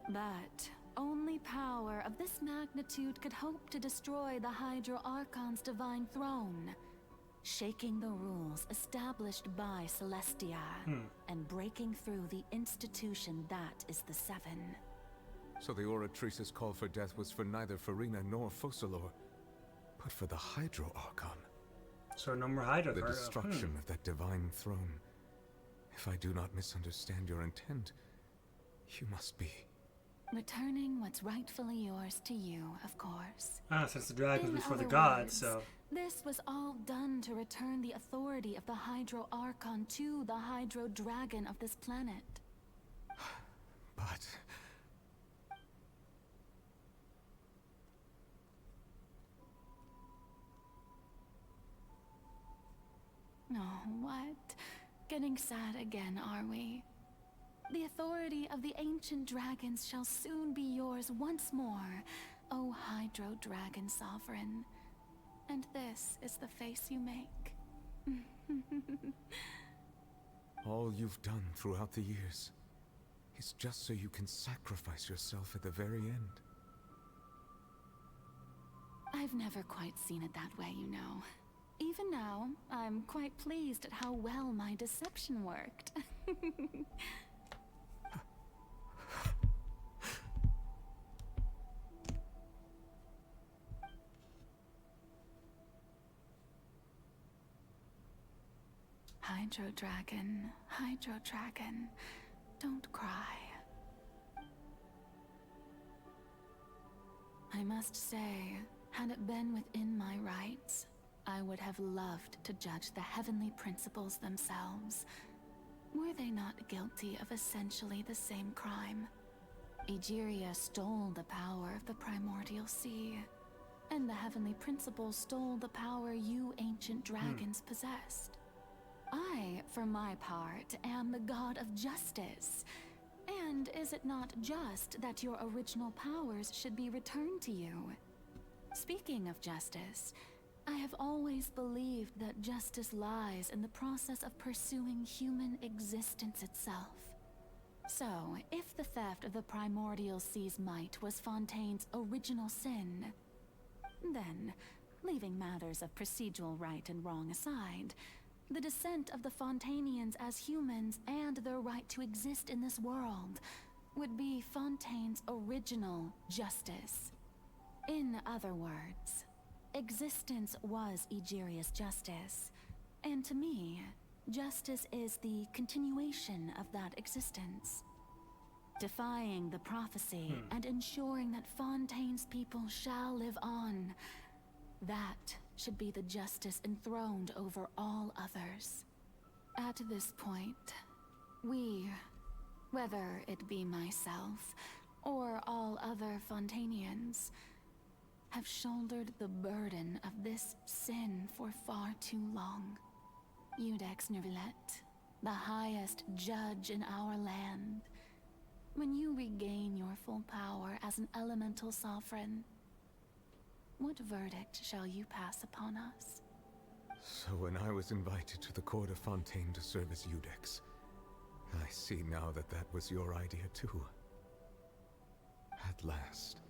But only power of this magnitude could hope to destroy the Hydro Archon's divine throne, shaking the rules established by Celestia, and breaking through the institution that is the Seven. So the Oratrice's call for death was for neither Farina nor Focalor, but for the Hydro Archon. So no more Hydro. The destruction of that divine throne. If I do not misunderstand your intent, you must be... returning what's rightfully yours to you, of course. Since the dragon was before the other gods, words, so... This was all done to return the authority of the Hydro Archon to the Hydro Dragon of this planet. But... Oh, what? Getting sad again, are we? The authority of the ancient dragons shall soon be yours once more, O Hydro Dragon Sovereign. And this is the face you make. all you've done throughout the years is just so you can sacrifice yourself at the very end. I've never quite seen it that way, you know. Even now, I'm quite pleased at how well my deception worked. Hydro Dragon, don't cry. I must say, had it been within my rights, I would have loved to judge the heavenly principles themselves. Were they not guilty of essentially the same crime? Egeria stole the power of the primordial sea, and the heavenly principles stole the power you ancient dragons possessed. I, for my part, am the god of justice. And is it not just that your original powers should be returned to you? Speaking of justice, I have always believed that justice lies in the process of pursuing human existence itself. So, if the theft of the primordial sea's might was Fontaine's original sin, then, leaving matters of procedural right and wrong aside, the descent of the Fontainians as humans and their right to exist in this world would be Fontaine's original justice. In other words, existence was Egeria's justice, and to me, justice is the continuation of that existence. Defying the prophecy and ensuring that Fontaine's people shall live on, that should be the justice enthroned over all others. At this point, we, whether it be myself or all other Fontainians, have shouldered the burden of this sin for far too long. Iudex Nervilette, the highest judge in our land, when you regain your full power as an elemental sovereign, what verdict shall you pass upon us? So when I was invited to the court of Fontaine to serve as Iudex, I see now that that was your idea too. At last,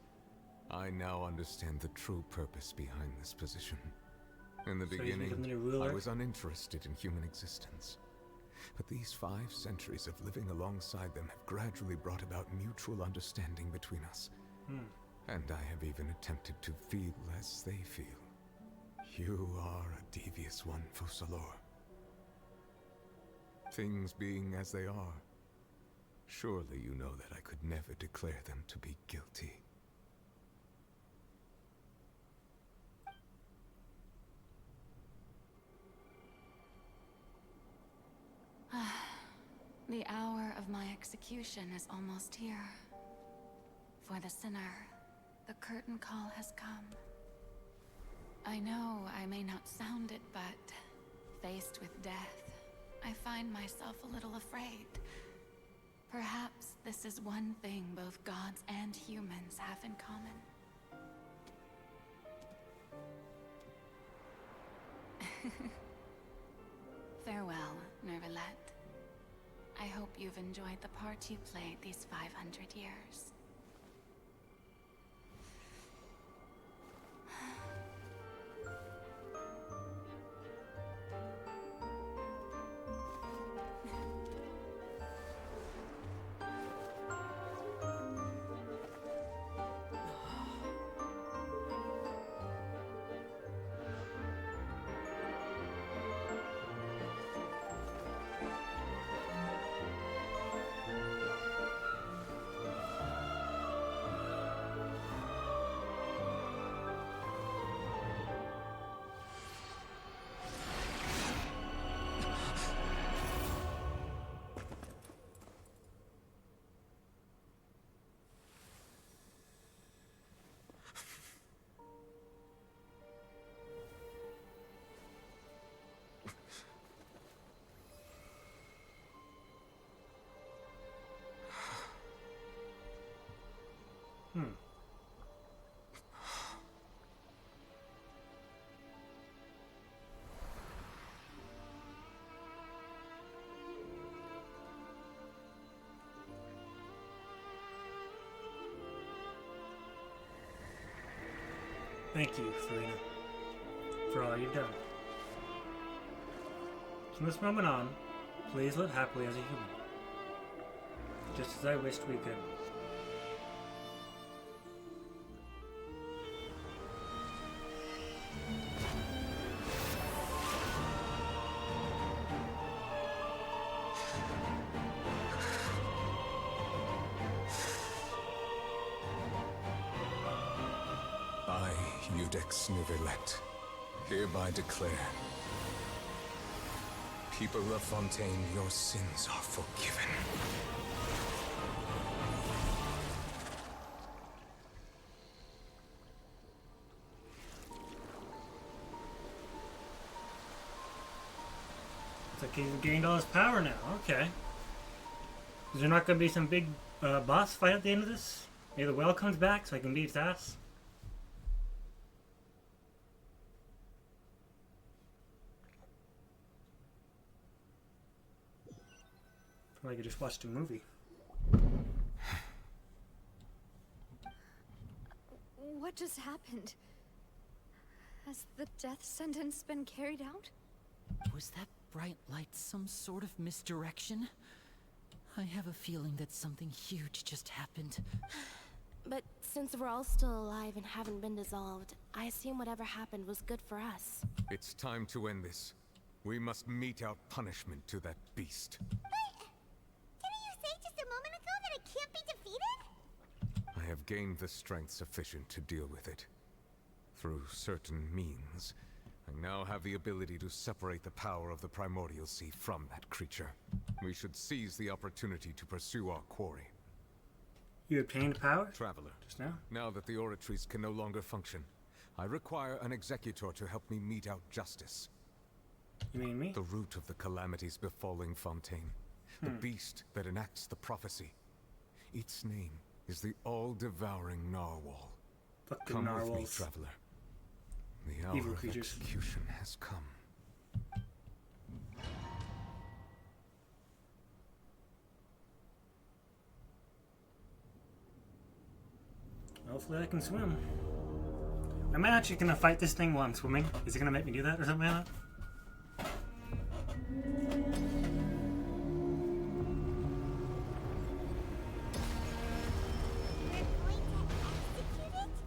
I now understand the true purpose behind this position. In the beginning, I was uninterested in human existence. But these 5 centuries of living alongside them have gradually brought about mutual understanding between us. And I have even attempted to feel as they feel. You are a devious one, Focalor. Things being as they are, surely you know that I could never declare them to be guilty. The hour of my execution is almost here. For the sinner, the curtain call has come. I know I may not sound it, but faced with death, I find myself a little afraid. Perhaps this is one thing both gods and humans have in common. Farewell, Nervalette. I hope you've enjoyed the part you played these 500 years. Thank you, Farina, for all you've done. From this moment on, please live happily as a human. Just as I wished we could. Iudex Nervalette, hereby declare, people of Fontaine, your sins are forgiven. It's like he's gained all his power now. Okay. Is there not going to be some big boss fight at the end of this? Maybe the well comes back so I can beat its ass? I feel like I just watched a movie. What just happened? Has the death sentence been carried out? Was that bright light some sort of misdirection? I have a feeling that something huge just happened. But since we're all still alive and haven't been dissolved, I assume whatever happened was good for us. It's time to end this. We must mete out punishment to that beast. Didn't you say just a moment ago that it can't be defeated? I have gained the strength sufficient to deal with it. Through certain means, I now have the ability to separate the power of the Primordial Sea from that creature. We should seize the opportunity to pursue our quarry. You obtained power? Traveler. Just now? Now that the oratories can no longer function, I require an executor to help me mete out justice. You mean me? The root of the calamities befalling Fontaine. The beast that enacts the prophecy. Its name is the all-devouring Narwhal. Fuck the Come narwhals. with me, traveler. The hour Evil of creatures. execution has come. Hopefully I can swim. Am I actually gonna fight this thing while I'm swimming? Is it gonna make me do that or something like that?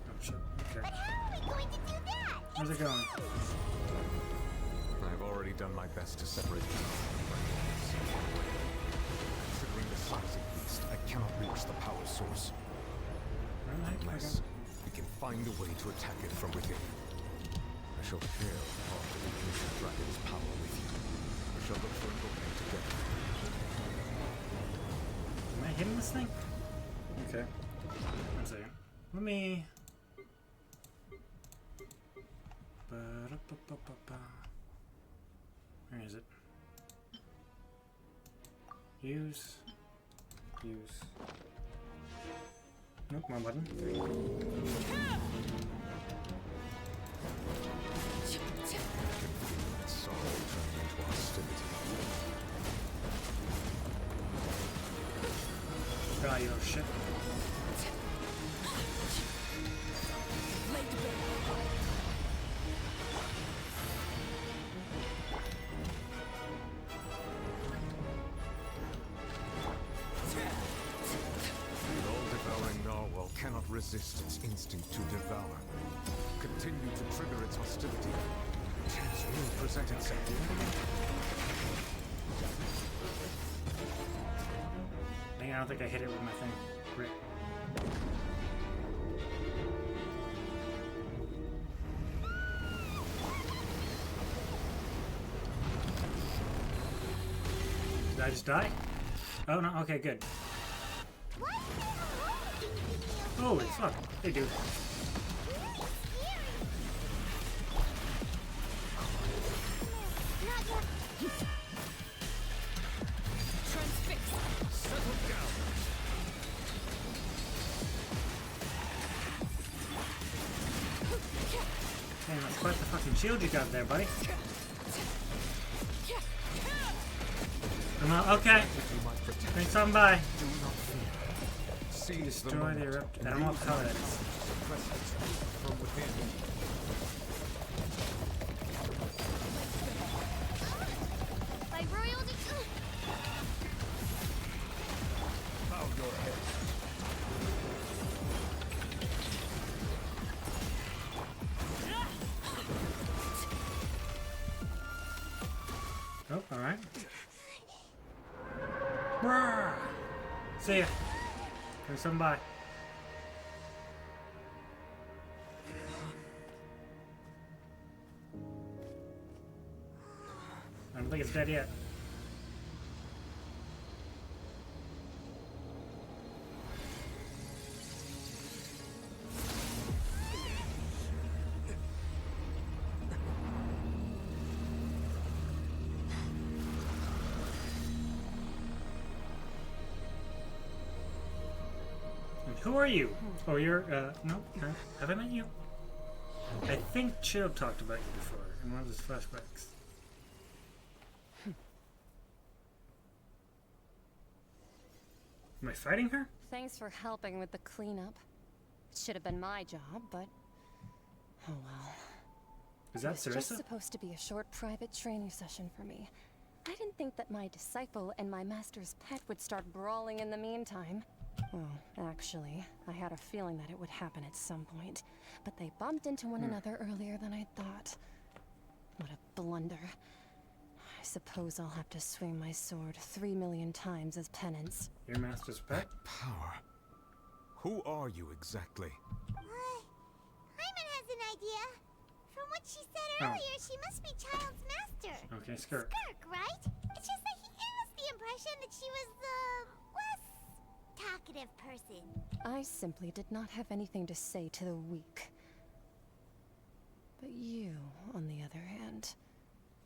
Oh shit, okay. But how are we going to do that? How's it going? I've already done my best to separate the Considering the size of the beast, I cannot reach the power source. Unless we can find a way to attack it from within. I shall share part of the ancient dragon's power with you. We shall look for an opening together. Am I hitting this thing? Okay. One second. Let me... Where is it? Use. Nope, wrong button. Sorrow turned into hostility. God, you little shit. The all-devouring narwhal cannot resist its instinct to devour. Continue to trigger its hostility. A chance will present itself. Dang, I don't think I hit it with my thing. Rip. Did I just die? Oh no, okay, good. Holy fuck, they do. Man, that's quite the fucking shield you got there, buddy. Come on, okay. Thanks on by. Destroy the eruptor. I don't know what color that is. From within. By royalty. Bow your head. Oh, alright. See ya. There's some by. I don't think it's dead yet. Who are you? Oh, you're, no? Have I met you? I think Chill talked about you before in one of his flashbacks. Am I fighting her? Thanks for helping with the cleanup. It should have been my job, but... oh well. Is that It was just Sarissa? supposed to be a short private training session for me. I didn't think that my disciple and my master's pet would start brawling in the meantime. Well, actually, I had a feeling that it would happen at some point, but they bumped into one another earlier than I thought. What a blunder. I suppose I'll have to swing my sword 3 million times as penance. Your master's pet? Power. Who are you exactly? Hyman has an idea. From what she said earlier, she must be Child's master. Okay, Skirk. Skirk, right? It's just that he gave us the impression that she was the less talkative person. I simply did not have anything to say to the weak. But you, on the other hand,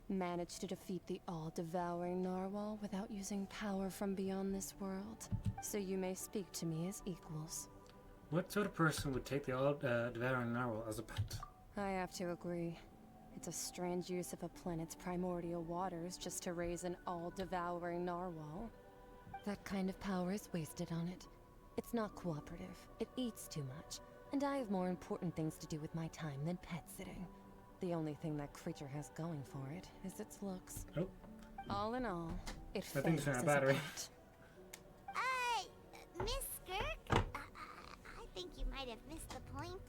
managed to defeat the all-devouring narwhal without using power from beyond this world. So you may speak to me as equals. What sort of person would take the all-devouring narwhal as a pet? I have to agree. It's a strange use of a planet's primordial waters just to raise an all-devouring narwhal. That kind of power is wasted on it. It's not cooperative. It eats too much. And I have more important things to do with my time than pet sitting. The only thing that creature has going for it is its looks. Oh. All in all, it I think it's fails in a as battery. pet. Miss Skirk? I think you might have missed the point.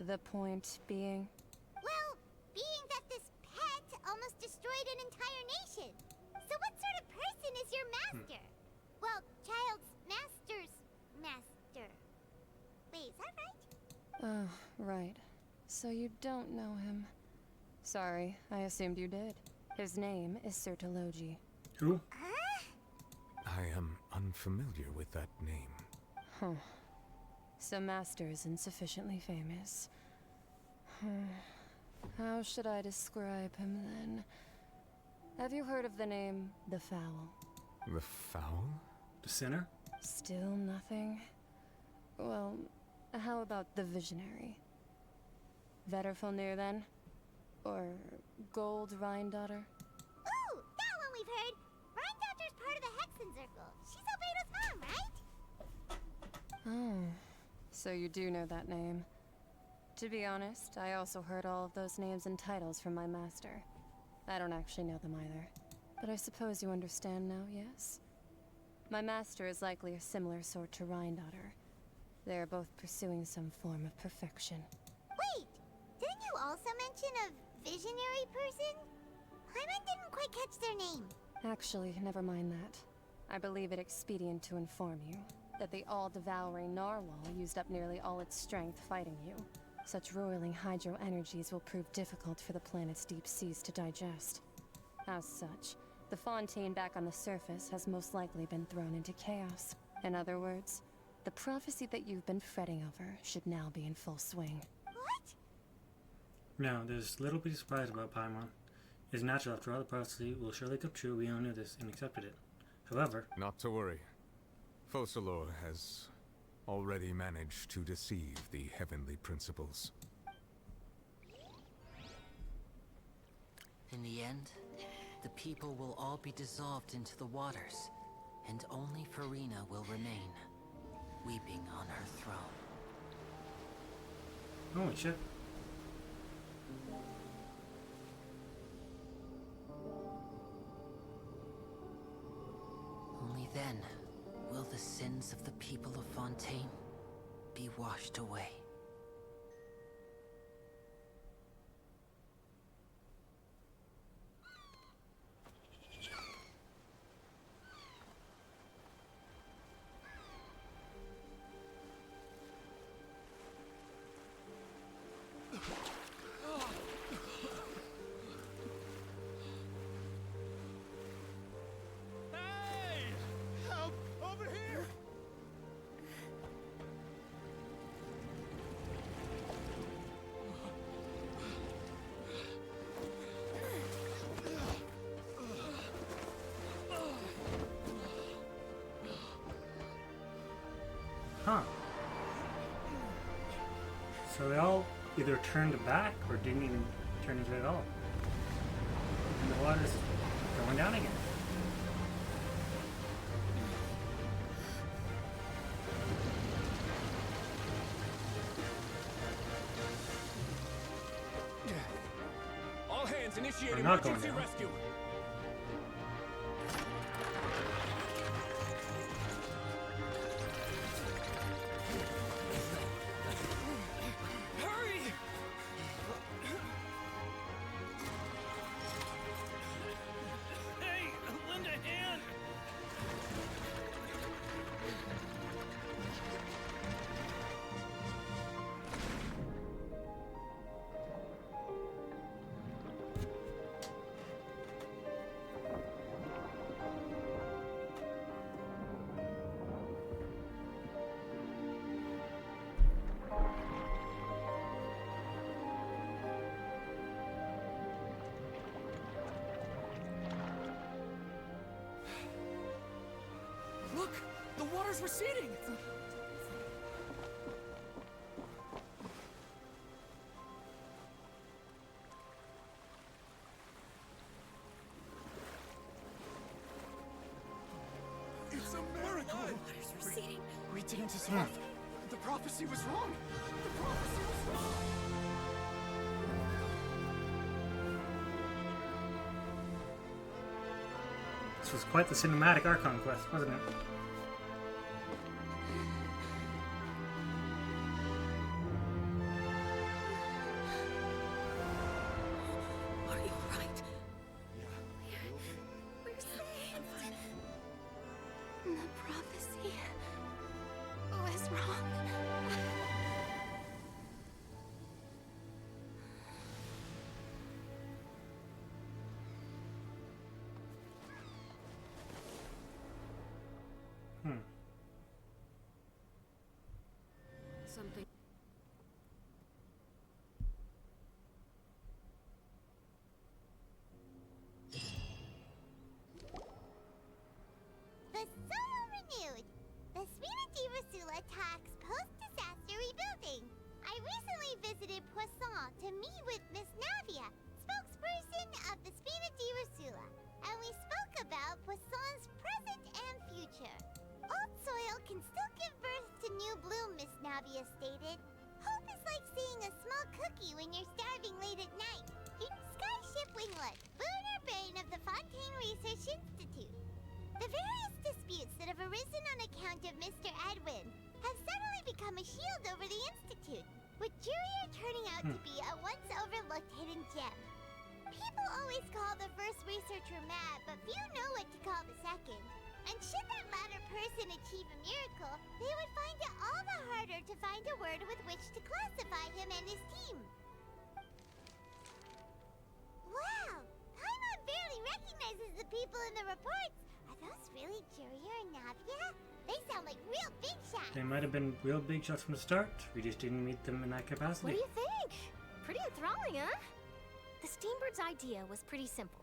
The point being? Well, being that this pet almost destroyed an entire nation. So what sort of person is your master? Well, Child's master's master. Wait, is that right? Oh, right. So you don't know him. Sorry, I assumed you did. His name is Sertologi. Who? I I am unfamiliar with that name. Huh. So Master isn't sufficiently famous. How should I describe him then? Have you heard of the name the Foul? The Foul? The Sinner? Still nothing? Well, how about the Visionary? Vetterfulnir then? Or Gold Rhine-Daughter? Ooh, that one we've heard. Rhine-Daughter's part of the Hexen Circle. She's Albedo's mom, right? Oh, so you do know that name. To be honest, I also heard all of those names and titles from my master. I don't actually know them either. But I suppose you understand now, yes? My master is likely a similar sort to Rhine-Daughter. They are both pursuing some form of perfection. Wait, didn't you also mention a visionary person? Paimon didn't quite catch their name. Actually, never mind that. I believe it expedient to inform you that the all-devouring narwhal used up nearly all its strength fighting you. Such roiling hydro energies will prove difficult for the planet's deep seas to digest. As such, the fontaine back on the surface has most likely been thrown into chaos. In other words, the prophecy that you've been fretting over should now be in full swing. What? No, there's little to be surprised about Paimon. It's natural after all, the prophecy will surely come true. We all knew this and accepted it. However... Not to worry. Focalor has already managed to deceive the heavenly principles. In the end, the people will all be dissolved into the waters, and only Farina will remain, weeping on her throne. Holy shit. Only then will the sins of the people of Fontaine be washed away. Huh. So they all either turned back or didn't even turn into it at all. And the water's going down again. All hands initiate We're not going emergency down. rescue. Look! The water's receding! It's a miracle! Water's receding. We didn't dissolve. The prophecy was wrong. The prophecy was wrong. This was quite the cinematic Archon quest, wasn't it? Are you alright? We're saved. The prophecy was wrong. visited Poisson to meet with Miss Navia, spokesperson of the Spina di Rosula, and we spoke about Poisson's present and future. Old soil can still give birth to new bloom, Miss Navia stated. Hope is like seeing a small cookie when you're starving late at night. Skyship Winglet, lunar brain of the Fontaine Research Institute. The various disputes that have arisen on account of Mr. Edwin have suddenly become a shield over the Institute, with Jurier turning out to be a once overlooked hidden gem. People always call the first researcher mad, but few know what to call the second. And should that latter person achieve a miracle, they would find it all the harder to find a word with which to classify him and his team. Wow! Paimon barely recognizes the people in the reports. Are those really Jurier and Navia? They sound like real big shots. They might have been real big shots from the start. We just didn't meet them in that capacity. What do you think? Pretty enthralling, huh? The Steambird's idea was pretty simple.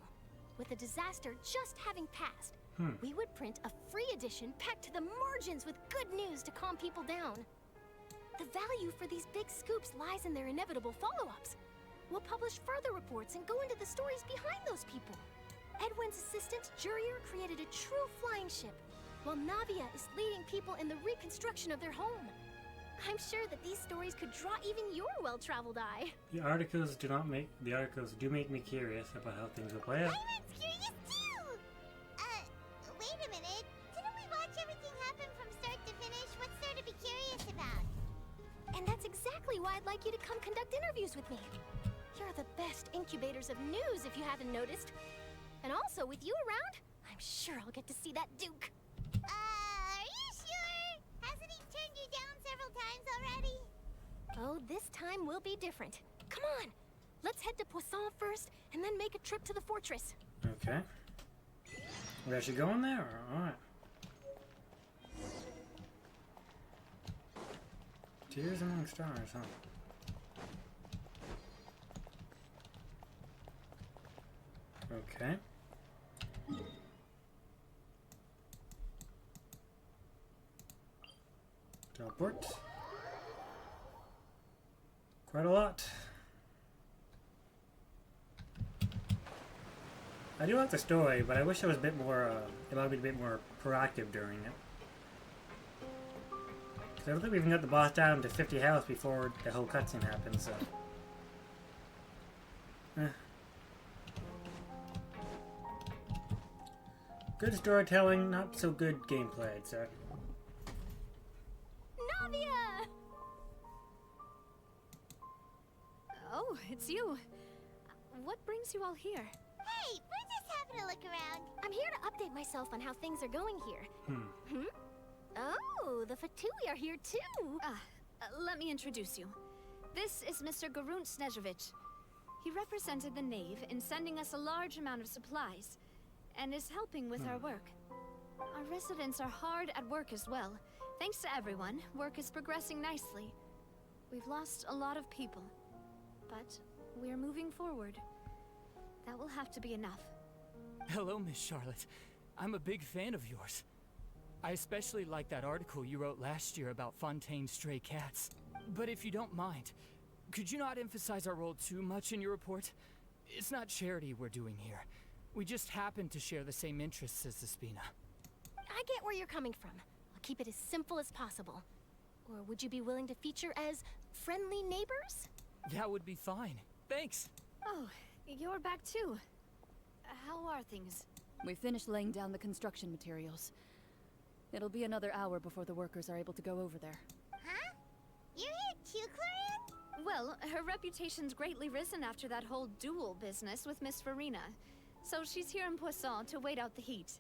With the disaster just having passed, we would print a free edition packed to the margins with good news to calm people down. The value for these big scoops lies in their inevitable follow-ups. We'll publish further reports and go into the stories behind those people. Edwin's assistant, Jurier, created a true flying ship, while Navia is leading people in the reconstruction of their home. I'm sure that these stories could draw even your well-traveled eye. The articles do make me curious about how things will play out. Paimon's curious too! Wait a minute. Didn't we watch everything happen from start to finish? What's there to be curious about? And that's exactly why I'd like you to come conduct interviews with me. You're the best incubators of news, if you haven't noticed. And also, with you around, I'm sure I'll get to see that Duke. Are you sure? Hasn't he turned you down several times already? Oh, this time will be different. Come on, let's head to Poisson first, and then make a trip to the fortress. Okay. We actually going there? Alright. Tears among stars, huh? Okay. Teleport. Quite a lot. I do like the story, but I wish it was a bit more, allowed me to be a bit more proactive during it. Because I don't think we even got the boss down to 50 health before the whole cutscene happens, so. Good storytelling, not so good gameplay, I'd say. Navia! Oh, it's you. What brings you all here? Hey, we're just having a look around. I'm here to update myself on how things are going here. Oh, the Fatui are here too. Let me introduce you. This is Mr. Garunt Snezhevich. He represented the Knave in sending us a large amount of supplies, and is helping with our work. Our residents are hard at work as well. Thanks to everyone, work is progressing nicely. We've lost a lot of people, but we're moving forward. That will have to be enough. Hello, Miss Charlotte. I'm a big fan of yours. I especially like that article you wrote last year about Fontaine's stray cats. But if you don't mind, could you not emphasize our role too much in your report? It's not charity we're doing here. We just happen to share the same interests as the Spina. I get where you're coming from. I'll keep it as simple as possible. Or would you be willing to feature as friendly neighbors? That would be fine. Thanks. Oh, you're back too. How are things? We finished laying down the construction materials. It'll be another hour before the workers are able to go over there. Huh? You're here too, Clorian? Well, her reputation's greatly risen after that whole duel business with Miss Farina. So she's here in Poisson to wait out the heat.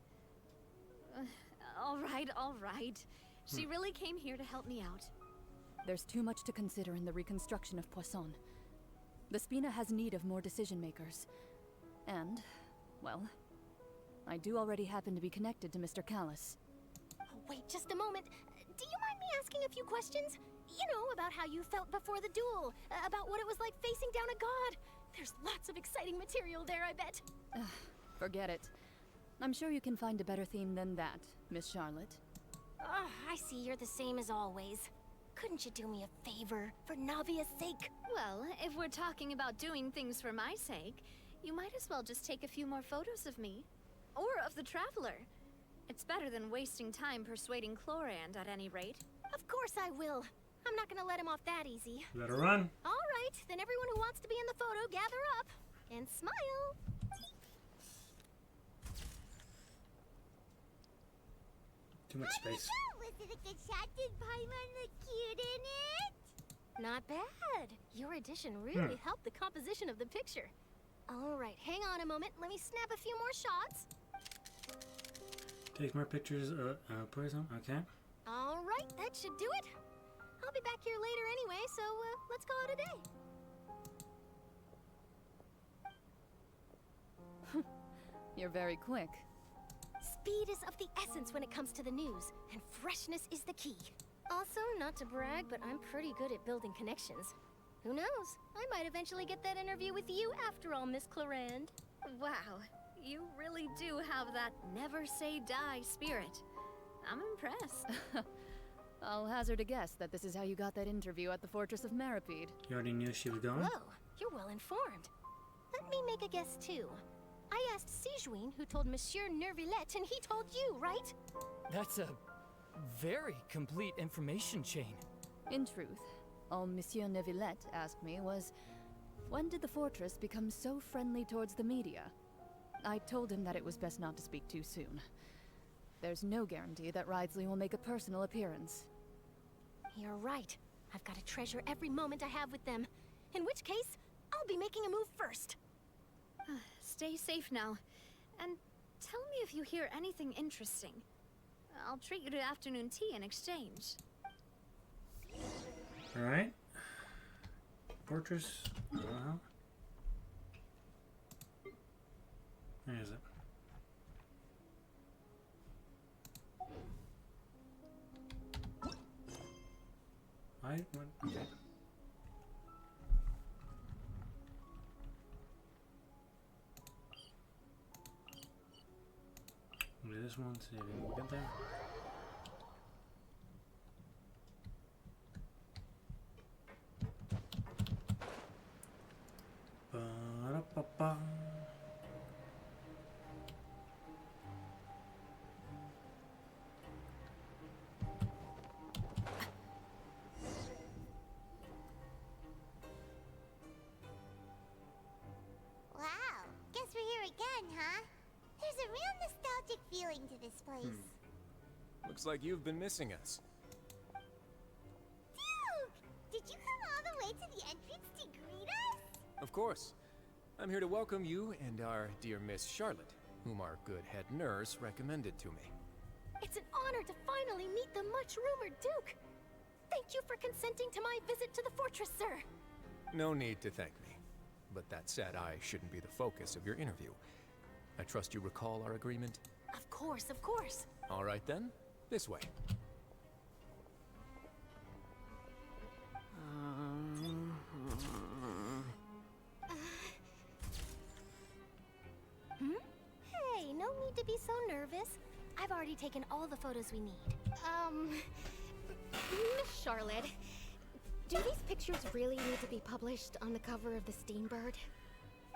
All right. She really came here to help me out. There's too much to consider in the reconstruction of Poisson. The Spina has need of more decision makers. And, well, I do already happen to be connected to Mr. Callis. Oh, wait just a moment. Do you mind me asking a few questions? You know, about how you felt before the duel, about what it was like facing down a god. There's lots of exciting material there, I bet. Forget it. I'm sure you can find a better theme than that, Miss Charlotte. I see you're the same as always. Couldn't you do me a favor, for Navia's sake? Well, if we're talking about doing things for my sake, you might as well just take a few more photos of me. Or of the Traveler. It's better than wasting time persuading Chlorand at any rate. Of course I will. I'm not gonna let him off that easy. Let her run. All right, then everyone who wants to be in the photo, gather up. And smile. Too much space. Was it a good shot? Did Paimon look cute in it? Not bad. Your addition really helped the composition of the picture. All right, hang on a moment. Let me snap a few more shots. Take more pictures. Poison. Okay. All right, that should do it. I'll be back here later anyway, so let's call it a day. You're very quick. Speed is of the essence when it comes to the news, and freshness is the key. Also, not to brag, but I'm pretty good at building connections. Who knows? I might eventually get that interview with you after all, Miss Chlorand. Wow, you really do have that never say die spirit. I'm impressed. I'll hazard a guess that this is how you got that interview at the Fortress of Meripede. You already knew she was going? Whoa, you're well informed. Let me make a guess too. I asked Sigewinne, who told Monsieur Neuvillette, and he told you, right? That's a very complete information chain. In truth, all Monsieur Neuvillette asked me was, when did the Fortress become so friendly towards the media? I told him that it was best not to speak too soon. There's no guarantee that Ridesley will make a personal appearance. You're right. I've got to treasure every moment I have with them. In which case, I'll be making a move first. Stay safe now. And tell me if you hear anything interesting. I'll treat you to afternoon tea in exchange. Alright. Fortress. Where is it? Okay. This one, see if we can get there. Ba-da-ba-ba. Wow, guess we're here again, huh? There's a real nostalgic feeling to this place. Looks like you've been missing us. Duke! Did you come all the way to the entrance to greet us? Of course. I'm here to welcome you and our dear Miss Charlotte, whom our good head nurse recommended to me. It's an honor to finally meet the much-rumored Duke. Thank you for consenting to my visit to the fortress, sir. No need to thank me. But that said, I shouldn't be the focus of your interview. I trust you recall our agreement? Of course, of course. All right then, this way. Hey, no need to be so nervous. I've already taken all the photos we need. Miss Charlotte, do these pictures really need to be published on the cover of the Steambird?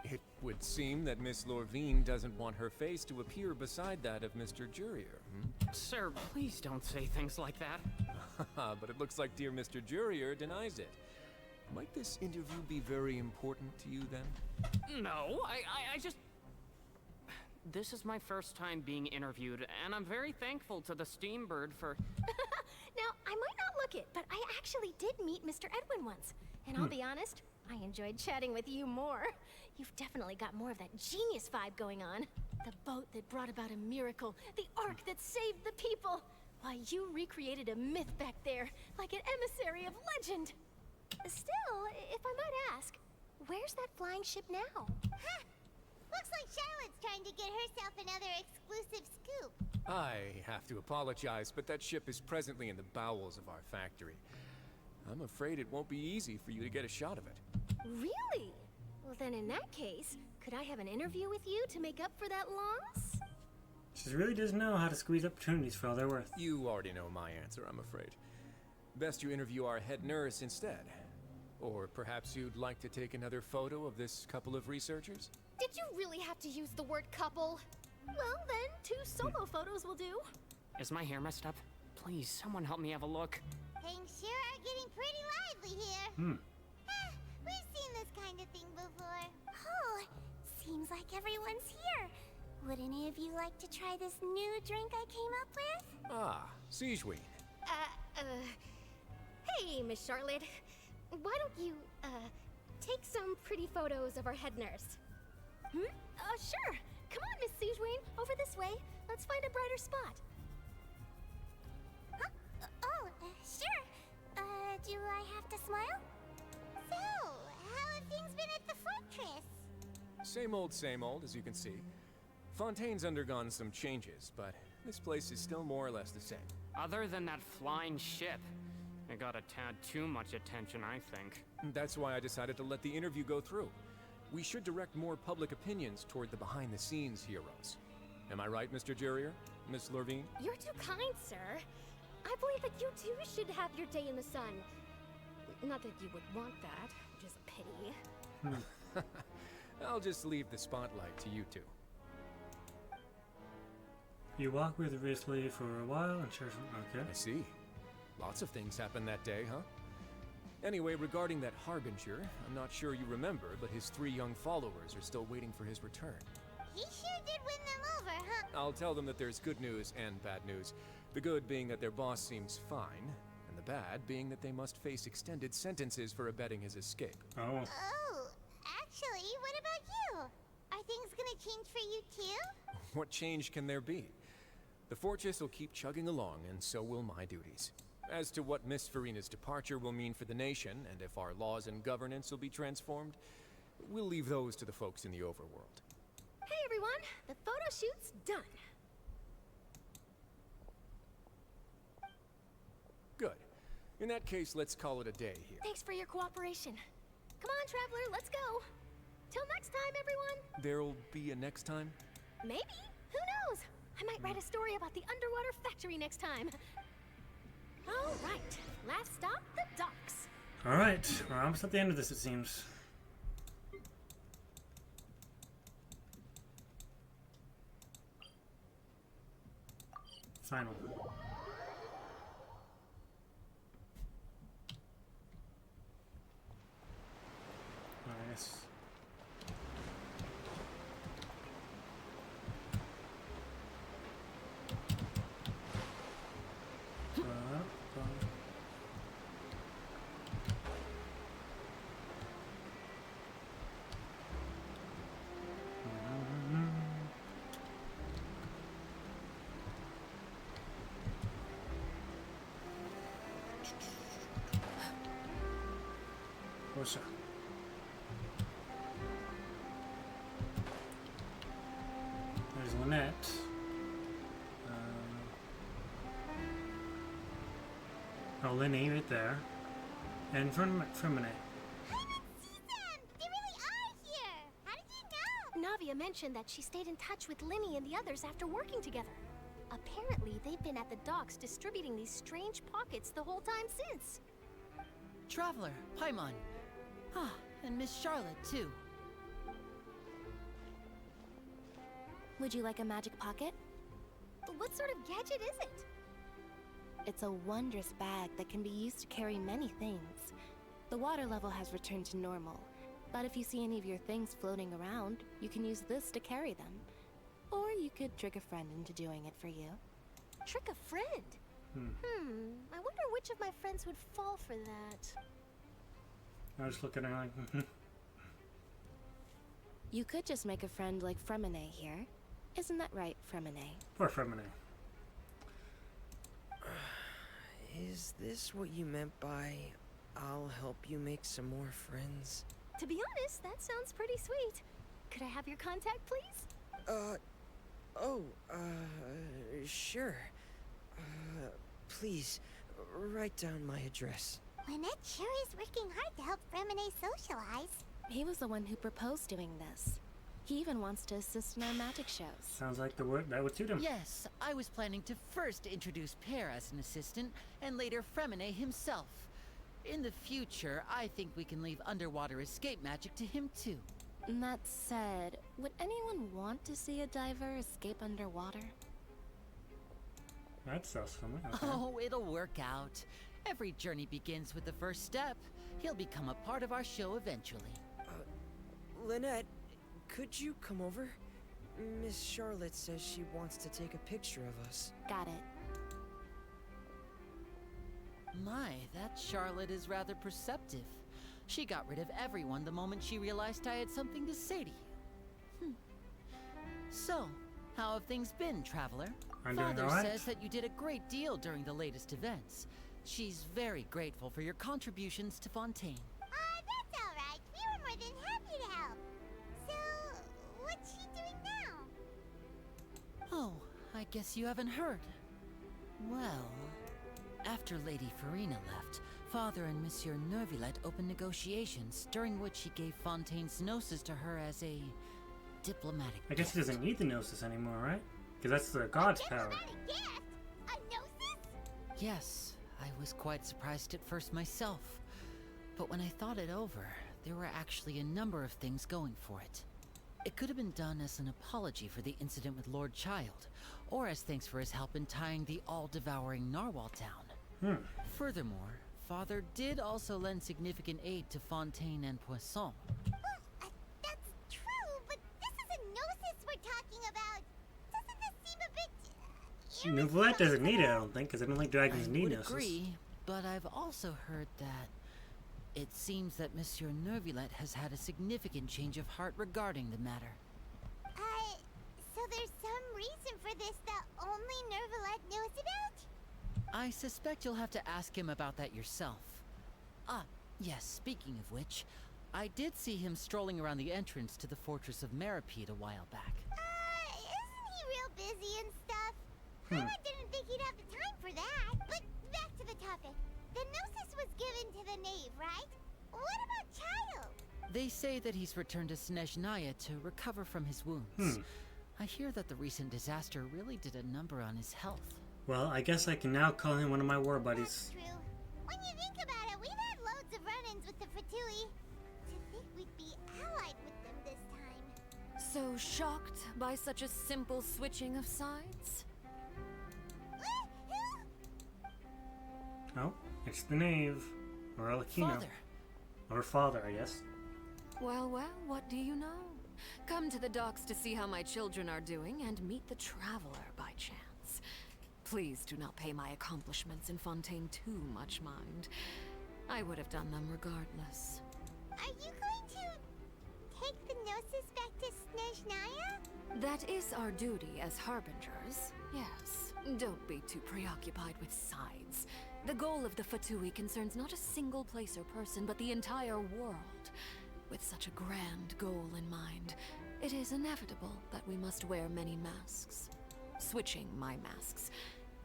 It would seem that Miss Lorvine doesn't want her face to appear beside that of Mr. Jurier. Sir, please don't say things like that. But it looks like dear Mr. Jurier denies it. Might this interview be very important to you then? No, I just... This is my first time being interviewed, and I'm very thankful to the Steambird for... Now, I might not look it, but I actually did meet Mr. Edwin once. And I'll be honest, I enjoyed chatting with you more. You've definitely got more of that genius vibe going on. The boat that brought about a miracle, the ark that saved the people. Why, you recreated a myth back there, like an emissary of legend. Still, if I might ask, where's that flying ship now? Huh. Looks like Charlotte's trying to get herself another exclusive scoop. I have to apologize, but that ship is presently in the bowels of our factory. I'm afraid it won't be easy for you to get a shot of it. Really? Well then in that case, could I have an interview with you to make up for that loss? She really does know how to squeeze opportunities for all they're worth. You already know my answer, I'm afraid. Best you interview our head nurse instead. Or perhaps you'd like to take another photo of this couple of researchers? Did you really have to use the word couple? Well then, 2 solo photos will do. Is my hair messed up? Please, someone help me have a look. Things sure are getting pretty lively here. We've seen this kind of thing before. Oh, seems like everyone's here. Would any of you like to try this new drink I came up with? Ah, Siegeween. Hey, Miss Charlotte. Why don't you, take some pretty photos of our head nurse? Sure. Come on, Miss Siegeween. Over this way. Let's find a brighter spot. Huh? Sure. Do I have to smile? So, how have things been at the fortress? Same old, as you can see. Fontaine's undergone some changes, but this place is still more or less the same. Other than that flying ship, it got a tad too much attention, I think. That's why I decided to let the interview go through. We should direct more public opinions toward the behind-the-scenes heroes. Am I right, Mr. Jurrier? Miss Lurvine? You're too kind, sir. I believe that you too should have your day in the sun. Not that you would want that, which is a pity. I'll just leave the spotlight to you two. You walk with Risley for a while and share some. Okay. I see. Lots of things happened that day, huh? Anyway, regarding that Harbinger, I'm not sure you remember, but his 3 young followers are still waiting for his return. He sure did win them over, huh? I'll tell them that there's good news and bad news. The good being that their boss seems fine, and the bad being that they must face extended sentences for abetting his escape. Oh. Oh, actually, what about you? Are things gonna change for you too? What change can there be? The fortress will keep chugging along, and so will my duties. As to what Miss Farina's departure will mean for the nation, and if our laws and governance will be transformed, we'll leave those to the folks in the overworld. Hey everyone, the photo shoot's done. Good. In that case, let's call it a day here. Thanks for your cooperation. Come on, Traveler, let's go. Till next time, everyone. There'll be a next time? Maybe. Who knows? I might write a story about the underwater factory next time. All right. Last stop, the docks. All right. We're almost at the end of this, it seems. Final. Nice. What's up? There's Lynette. Oh, Linny right there. And Fremine. I didn't see them! They really are here! How did you know? Navia mentioned that she stayed in touch with Linny and the others after working together. Apparently, they've been at the docks distributing these strange pockets the whole time since. Traveler, Paimon. Ah, and Miss Charlotte, too. Would you like a magic pocket? What sort of gadget is it? It's a wondrous bag that can be used to carry many things. The water level has returned to normal, but if you see any of your things floating around, you can use this to carry them. Or you could trick a friend into doing it for you. Trick a friend? I wonder which of my friends would fall for that. I was looking at her like, You could just make a friend like Fremine here. Isn't that right, Fremine? Poor Fremine. Is this what you meant by, I'll help you make some more friends? To be honest, that sounds pretty sweet. Could I have your contact, please? Sure. Please, write down my address. Lynette sure is working hard to help Fremine socialize. He was the one who proposed doing this. He even wants to assist in our magic shows. Sounds like the word that would suit him. Yes, I was planning to first introduce Pear as an assistant, and later Fremine himself. In the future, I think we can leave underwater escape magic to him too. That said, would anyone want to see a diver escape underwater? That sounds familiar. Okay. Oh, it'll work out. Every journey begins with the first step. He'll become a part of our show eventually. Lynette, could you come over? Miss Charlotte says she wants to take a picture of us. Got it. My, that Charlotte is rather perceptive. She got rid of everyone the moment she realized I had something to say to you. So, how have things been, Traveler? I'm doing Father all right. says that you did a great deal during the latest events. She's very grateful for your contributions to Fontaine. That's all right. We were more than happy to help. So, what's she doing now? Oh, I guess you haven't heard. Well, after Lady Farina left, Father and Monsieur Nervilette opened negotiations, during which he gave Fontaine's gnosis to her as a diplomatic I guess he doesn't need the gnosis anymore, right? Because that's the god's power. A gnosis? Yes, I was quite surprised at first myself. But when I thought it over, there were actually a number of things going for it. It could have been done as an apology for the incident with Lord Child, or as thanks for his help in tying the all-devouring narwhal down. Furthermore, Father did also lend significant aid to Fontaine and Poisson. That's true, but this is a gnosis we're talking about. Doesn't this seem a bit... Neuvillette doesn't need it, I don't think, because I don't think dragons need I would gnosis. agree, but I've also heard that it seems that Monsieur Nervilette has had a significant change of heart regarding the matter. So there's some reason for this that only Nervilette knows about? I suspect you'll have to ask him about that yourself. Ah, yes, speaking of which, I did see him strolling around the entrance to the Fortress of Meripede a while back. Isn't he real busy and stuff? I didn't think he'd have the time for that. But back to the topic. The gnosis was given to the knave, right? What about Child? They say that he's returned to Snezhnaya to recover from his wounds. I hear that the recent disaster really did a number on his health. Well, I guess I can now call him one of my war buddies. True. When you think about it, we've had loads of run-ins with the Fatui. To think we'd be allied with them this time. So shocked by such a simple switching of sides? Oh, it's the knave. Or Alakino. Father. Or father, I guess. Well, well, what do you know? Come to the docks to see how my children are doing and meet the Traveler by chance. Please do not pay my accomplishments in Fontaine too much mind. I would have done them regardless. Are you going to take the gnosis back to Snezhnaya? That is our duty as harbingers, yes. Don't be too preoccupied with sides. The goal of the Fatui concerns not a single place or person, but the entire world. With such a grand goal in mind, it is inevitable that we must wear many masks. Switching my masks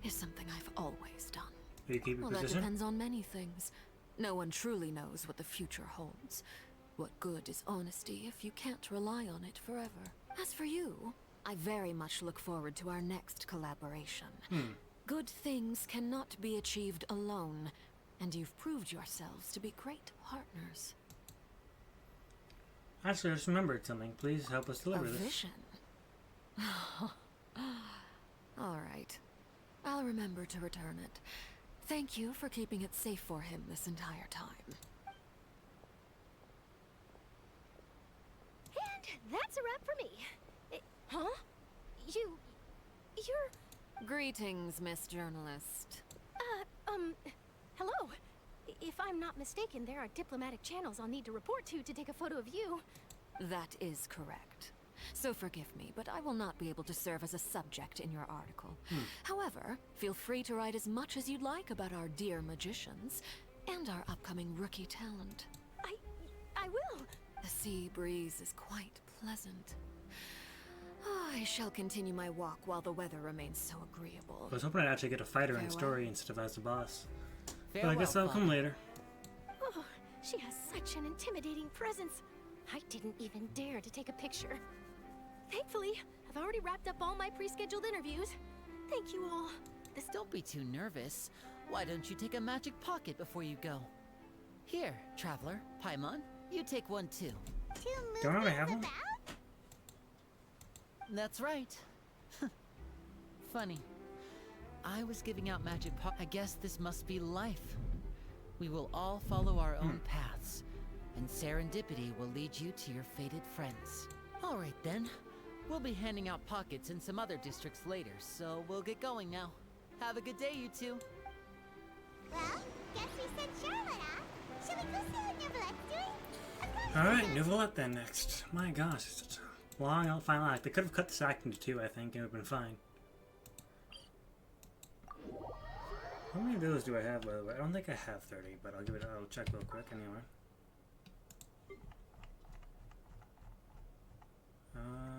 is something I've always done. Do you keep your Well, that position? depends on many things. No one truly knows what the future holds. What good is honesty if you can't rely on it forever? As for you, I very much look forward to our next collaboration. Good things cannot be achieved alone, and you've proved yourselves to be great partners. Actually, I just remembered something. Please help us deliver A this. vision? All right. I'll remember to return it. Thank you for keeping it safe for him this entire time. And that's a wrap for me. You're... Greetings, Miss Journalist. Hello. If I'm not mistaken, there are diplomatic channels I'll need to report to take a photo of you. That is correct. So forgive me, but I will not be able to serve as a subject in your article. However, feel free to write as much as you'd like about our dear magicians and our upcoming rookie talent. I will. The sea breeze is quite pleasant. I shall continue my walk while the weather remains so agreeable. I was hoping I'd actually get a fighter in Farewell. story instead of as the boss. But I Farewell, guess that'll come Father. later. Oh, she has such an intimidating presence. I didn't even dare to take a picture. Thankfully, I've already wrapped up all my pre-scheduled interviews. Thank you all. Don't be too nervous. Why don't you take a magic pocket before you go? Here, Traveler, Paimon, you take one too. Don't I have one? That's right. Funny. I was giving out magic I guess this must be life. We will all follow our own paths, and serendipity will lead you to your fated friends. All right then. We'll be handing out pockets in some other districts later, so we'll get going now. Have a good day, you two. Well, guess we sent Charlotte off. Shall we go see how Neuvlette's doing? Alright, Neuvillette then next. My gosh, it's such a long final act. They could have cut this act into 2, I think, and it would have been fine. How many of those do I have, by the way? I don't think I have 30, but I'll check real quick anyway.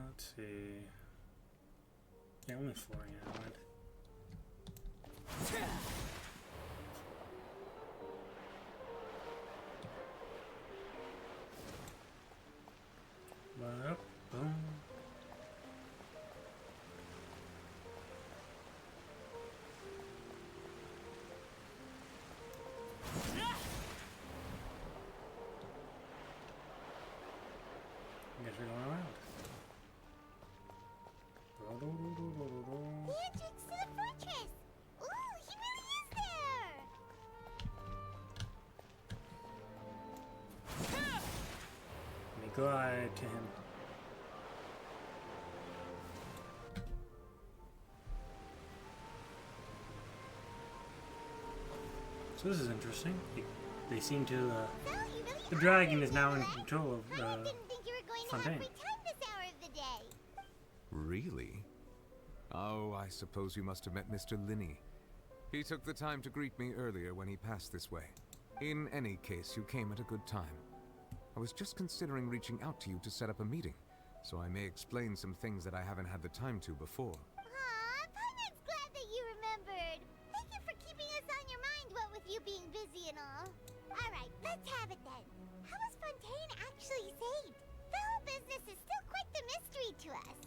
Let's see. Yeah, only 4, yeah. Well, boom. I guess we're going around. The entrance to the fortress! Ooh, he really is there! Let me glide to him. So this is interesting. They seem to, the dragon is now in control of, Fontaine. Really? Oh, I suppose you must have met Mr. Linney. He took the time to greet me earlier when he passed this way. In any case, you came at a good time. I was just considering reaching out to you to set up a meeting, so I may explain some things that I haven't had the time to before. Aw, Paimon's glad that you remembered. Thank you for keeping us on your mind, what with you being busy and all. Alright, let's have it then. How was Fontaine actually saved? The whole business is still quite the mystery to us.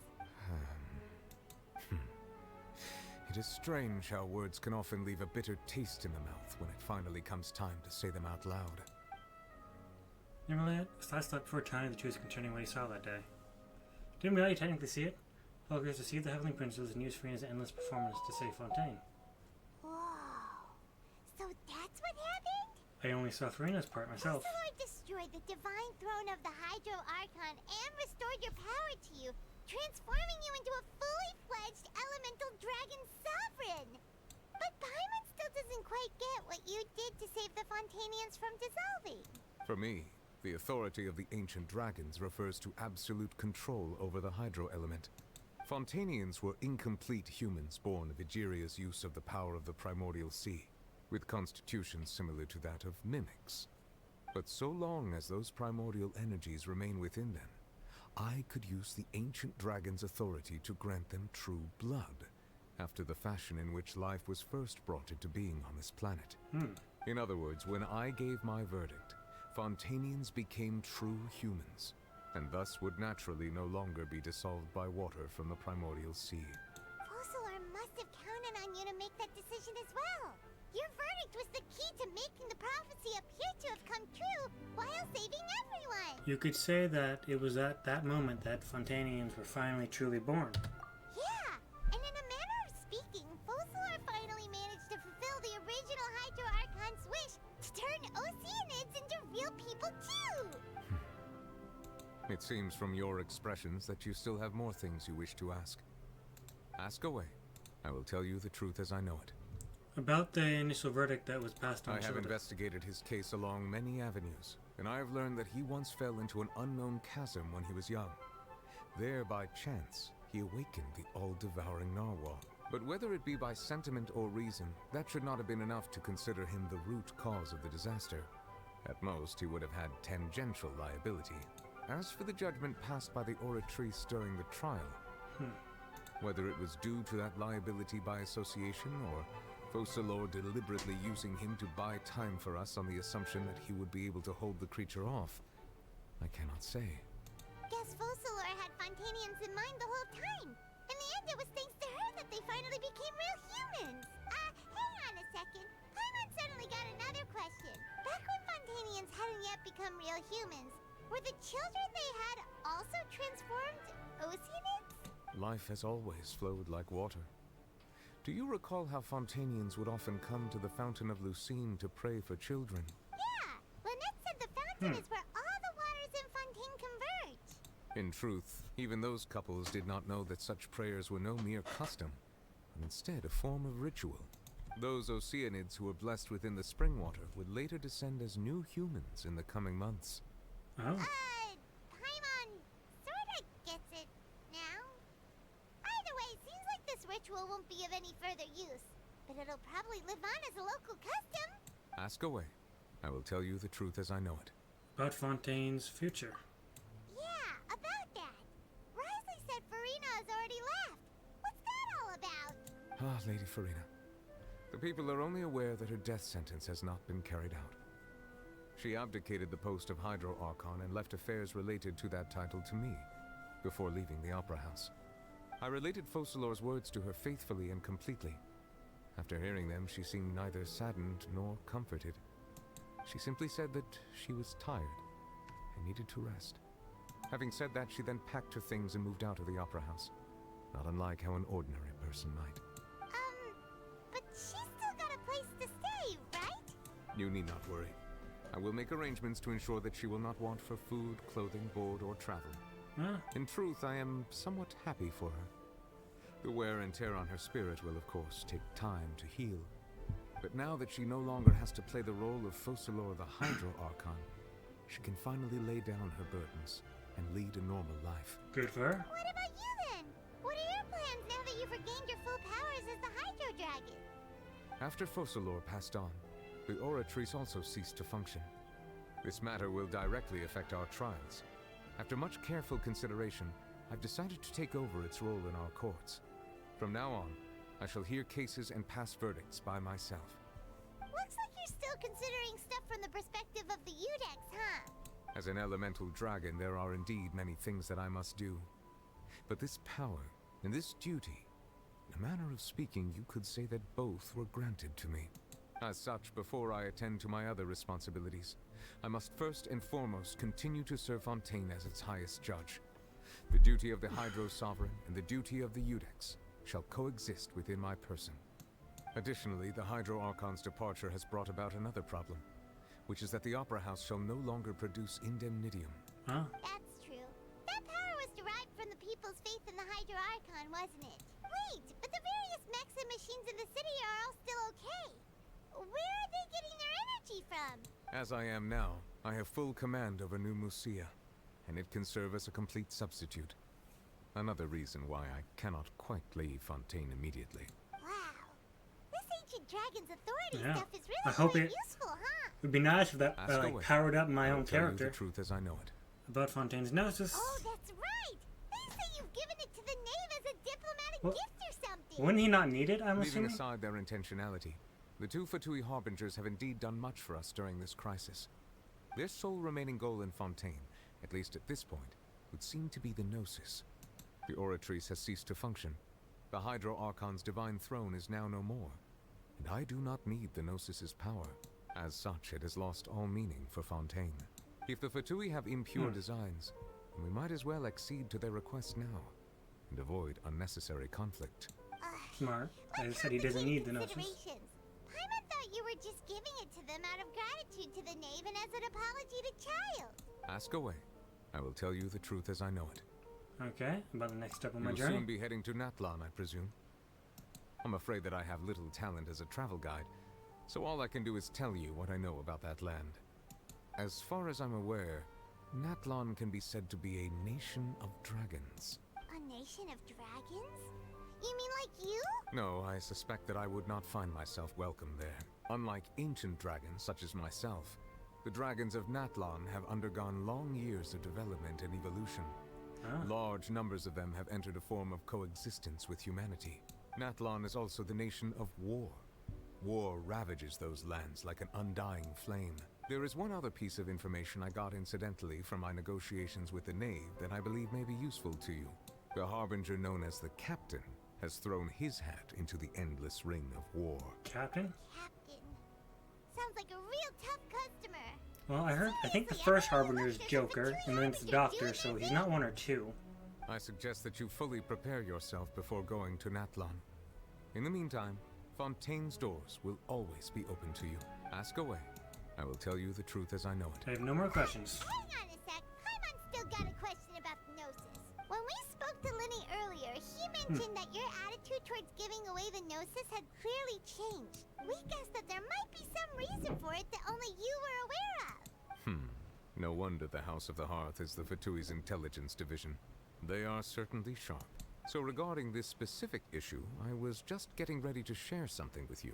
It is strange how words can often leave a bitter taste in the mouth when it finally comes time to say them out loud. Neuvillette, I slept for a time the truth concerning what he saw that day. Didn't really technically see it. All goes to see the Heavenly Princess and use Farina's endless performance to save Fontaine. Whoa. So that's what happened? I only saw Farina's part myself. Focalor destroyed the divine throne of the Hydro Archon and restored your power to you, transforming you into a fully fledged elemental dragon sovereign. But Paimon still doesn't quite get what you did to save the Fontainians from dissolving. For me, the authority of the ancient dragons refers to absolute control over the hydro element. Fontainians were incomplete humans born of Egeria's use of the power of the primordial sea, with constitutions similar to that of mimics. But so long as those primordial energies remain within them, I could use the ancient dragon's authority to grant them true blood, after the fashion in which life was first brought into being on this planet. In other words, when I gave my verdict, Fontainians became true humans, and thus would naturally no longer be dissolved by water from the primordial sea. Focalor must have counted on you to make that decision as well. Your verdict was the key to making the prophecy appear to have come true while saving everyone. You could say that it was at that moment that Fontainians were finally truly born. Yeah, and in a manner of speaking, Focalor finally managed to fulfill the original Hydro Archon's wish to turn Oceanids into real people too! It seems from your expressions that you still have more things you wish to ask. Ask away. I will tell you the truth as I know it. About the initial verdict that was passed on I have investigated his case along many avenues, and I have learned that he once fell into an unknown chasm when he was young. There, by chance, he awakened the all-devouring narwhal. But whether it be by sentiment or reason, that should not have been enough to consider him the root cause of the disaster. At most, he would have had tangential liability. As for the judgment passed by the oratrice during the trial, whether it was due to that liability by association or Focalor deliberately using him to buy time for us on the assumption that he would be able to hold the creature off, I cannot say. Guess Focalor had Fontainians in mind finally became real humans. Hang on a second. Paimon suddenly got another question. Back when Fontanians hadn't yet become real humans, were the children they had also transformed Oceanids? Life has always flowed like water. Do you recall how Fontanians would often come to the Fountain of Lucine to pray for children? Yeah, Lynette said the fountain is where all the waters in Fontaine converge. In truth, even those couples did not know that such prayers were no mere custom, but instead a form of ritual. Those Oceanids who were blessed within the spring water would later descend as new humans in the coming months. Oh. Paimon sorta gets it now. Either way, seems like this ritual won't be of any further use, but it'll probably live on as a local custom. Ask away. I will tell you the truth as I know it. About Fontaine's future. Yeah, about that. Risley said Farina has already left. What's that all about? Ah, Lady Farina. The people are only aware that her death sentence has not been carried out. She abdicated the post of Hydro Archon and left affairs related to that title to me, before leaving the Opera House. I related Focalor's words to her faithfully and completely. After hearing them, she seemed neither saddened nor comforted. She simply said that she was tired and needed to rest. Having said that, she then packed her things and moved out of the Opera House, not unlike how an ordinary person might. But she's still got a place to stay, right? You need not worry. I will make arrangements to ensure that she will not want for food, clothing, board, or travel. Huh? In truth, I am somewhat happy for her. The wear and tear on her spirit will, of course, take time to heal. But now that she no longer has to play the role of Focalor the Hydro Archon, she can finally lay down her burdens and lead a normal life. Good for her. What about you then? What are your plans now that you've regained your full powers as the Hydro Dragon? After Focalor passed on, the Oratrice also ceased to function. This matter will directly affect our trials. After much careful consideration, I've decided to take over its role in our courts. From now on, I shall hear cases and pass verdicts by myself. Looks like you're still considering stuff from the perspective of the Udex, huh? As an elemental dragon, there are indeed many things that I must do. But this power and this duty, in a manner of speaking, you could say that both were granted to me. As such, before I attend to my other responsibilities, I must first and foremost continue to serve Fontaine as its highest judge. The duty of the Hydro Sovereign and the duty of the Udex shall coexist within my person. Additionally, the Hydro Archon's departure has brought about another problem, which is that the Opera House shall no longer produce indemnitium. Huh? That's true. That power was derived from the people's faith in the Hydro Archon, wasn't it? Wait, but the various mechs and machines in the city are all still okay. Where are they getting their energy from? As I am now, I have full command over New Musia, and it can serve as a complete substitute. Another reason why I cannot quite leave Fontaine immediately. Wow. This ancient dragon's authority stuff is I really hope quite it useful, huh? would be nice if that Ask away. powered up my I will own tell you character. the truth as I know it. About Fontaine's Gnosis. Oh, that's right! They say you've given it to the knave as a diplomatic What? gift or something! Wouldn't he not need it, I'm Leaving assuming? aside their intentionality, the two Fatui Harbingers have indeed done much for us during this crisis. Their sole remaining goal in Fontaine, at least at this point, would seem to be the Gnosis. The Oratrice has ceased to function. The Hydro Archon's divine throne is now no more, and I do not need the Gnosis's power. As such, it has lost all meaning for Fontaine. If the Fatui have impure designs, then we might as well accede to their request now, and avoid unnecessary conflict. Smart. I said he doesn't need the Gnosis. Considerations. Paimon thought you were just giving it to them out of gratitude to the knave and as an apology to Child. Ask away. I will tell you the truth as I know it. Okay, about the next step on You my will journey. soon be heading to Natlan, I presume. I'm afraid that I have little talent as a travel guide, so all I can do is tell you what I know about that land. As far as I'm aware, Natlan can be said to be a nation of dragons. A nation of dragons? You mean like you? No, I suspect that I would not find myself welcome there. Unlike ancient dragons such as myself, the dragons of Natlan have undergone long years of development and evolution. Large numbers of them have entered a form of coexistence with humanity. Natlan is also the nation of war. War ravages those lands like an undying flame. There is one other piece of information I got incidentally from my negotiations with the Knave that I believe may be useful to you. The Harbinger known as the Captain has thrown his hat into the endless ring of war. Captain? Captain. Sounds like a real tough customer. Well, I think the first Harbinger is Joker, and then it's the Doctor, so he's not one or two. I suggest that you fully prepare yourself before going to Natlan. In the meantime, Fontaine's doors will always be open to you. Ask away. I will tell you the truth as I know it. I have no more questions. Hang on a sec. Paimon still got a question about the Gnosis. When we spoke to Linny earlier, he mentioned that your attitude towards giving away the Gnosis had clearly changed. We guessed that there might be some reason for it that only you were aware of. No wonder the House of the Hearth is the Fatui's intelligence division. They are certainly sharp. So regarding this specific issue, I was just getting ready to share something with you.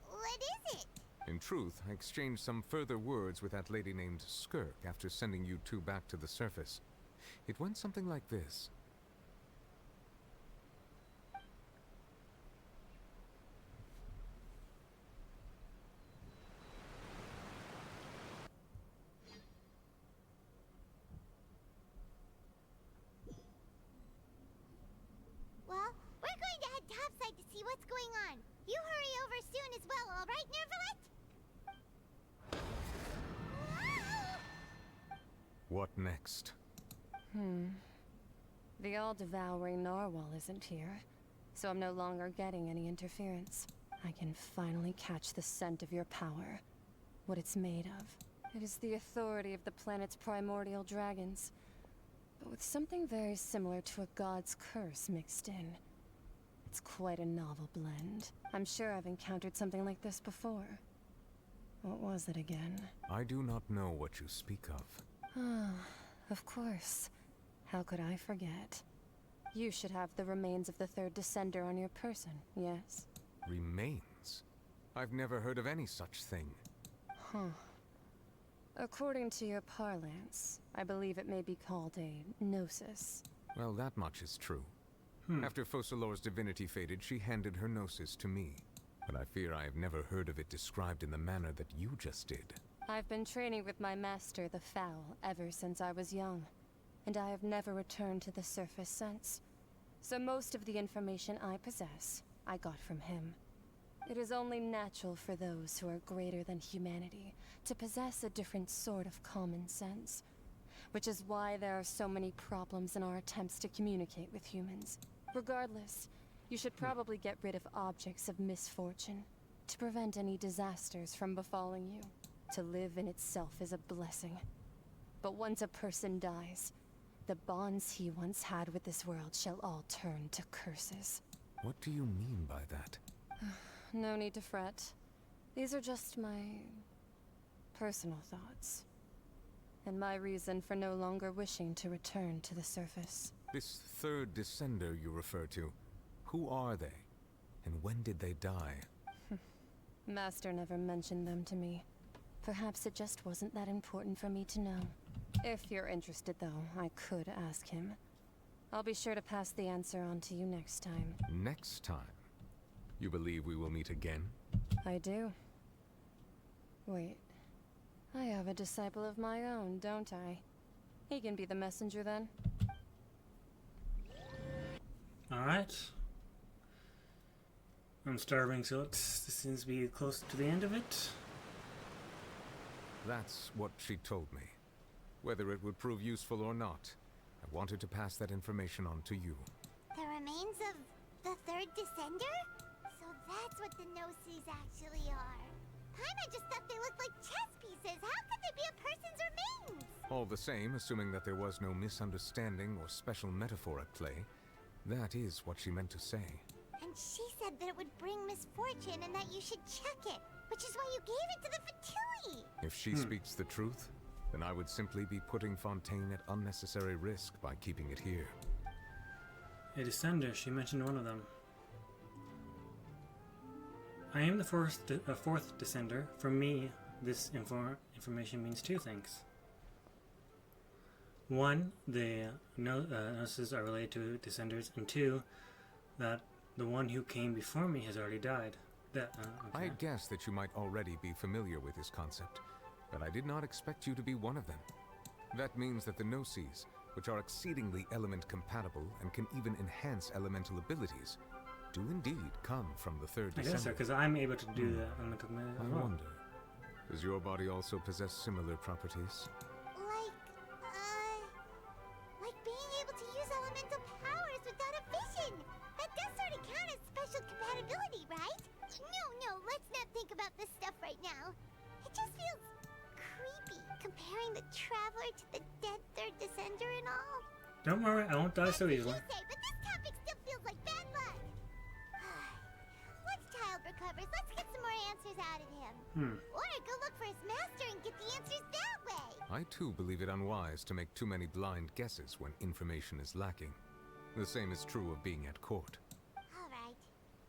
What is it? In truth, I exchanged some further words with that lady named Skirk after sending you two back to the surface. It went something like this. Well, we're going to head topside to see what's going on. You hurry over soon as well, all right, Nervalet? What next? The all-devouring narwhal isn't here, so I'm no longer getting any interference. I can finally catch the scent of your power, what it's made of. It is the authority of the planet's primordial dragons, but with something very similar to a god's curse mixed in. It's quite a novel blend. I'm sure I've encountered something like this before. What was it again? I do not know what you speak of. Of course. How could I forget? You should have the remains of the third descender on your person, yes? Remains? I've never heard of any such thing. According to your parlance, I believe it may be called a gnosis. Well, that much is true. After Focalor's divinity faded, she handed her gnosis to me. But I fear I have never heard of it described in the manner that you just did. I've been training with my master, the Foul, ever since I was young, and I have never returned to the surface since. So most of the information I possess, I got from him. It is only natural for those who are greater than humanity to possess a different sort of common sense, which is why there are so many problems in our attempts to communicate with humans. Regardless, you should probably get rid of objects of misfortune to prevent any disasters from befalling you. To live in itself is a blessing. But once a person dies, the bonds he once had with this world shall all turn to curses. What do you mean by that? No need to fret. These are just my personal thoughts. And my reason for no longer wishing to return to the surface. This third descender you refer to, who are they? And when did they die? Master never mentioned them to me. Perhaps it just wasn't that important for me to know. If you're interested, though, I could ask him. I'll be sure to pass the answer on to you next time. Next time? You believe we will meet again? I do. Wait. I have a disciple of my own, don't I? He can be the messenger then. Alright. I'm starving, so it seems to be close to the end of it. That's what she told me. Whether it would prove useful or not, I wanted to pass that information on to you. The remains of the third descender? So that's what the Gnosis actually are. Paimon just thought they looked like chess pieces. How could they be a person's remains? All the same, assuming that there was no misunderstanding or special metaphor at play, that is what she meant to say. And she said that it would bring misfortune and that you should check it, which is why you gave it to the Fatui. If she speaks the truth, then I would simply be putting Fontaine at unnecessary risk by keeping it here. A descender, she mentioned one of them. I am the fourth descender. For me, this information means two things. One, the Gnosis are related to descenders, and two, that the one who came before me has already died. Okay. I guess that you might already be familiar with this concept, but I did not expect you to be one of them. That means that the Gnosis which are exceedingly element compatible and can even enhance elemental abilities, do indeed come from the third I guess so, because I'm able to do that elemental ability as I well. wonder, does your body also possess similar properties? Like being able to use elemental powers without a vision. That does sort of count as special compatibility, right? No, let's not think about this stuff right now. It just feels creepy, comparing the Traveler to the dead third Descender and all. Don't worry, I won't die so easily. But this topic still feels like bad luck. Once Child recovers, let's get some more answers out of him. Or go look for his master and get the answers that way. I too believe it unwise to make too many blind guesses when information is lacking. The same is true of being at court. Alright.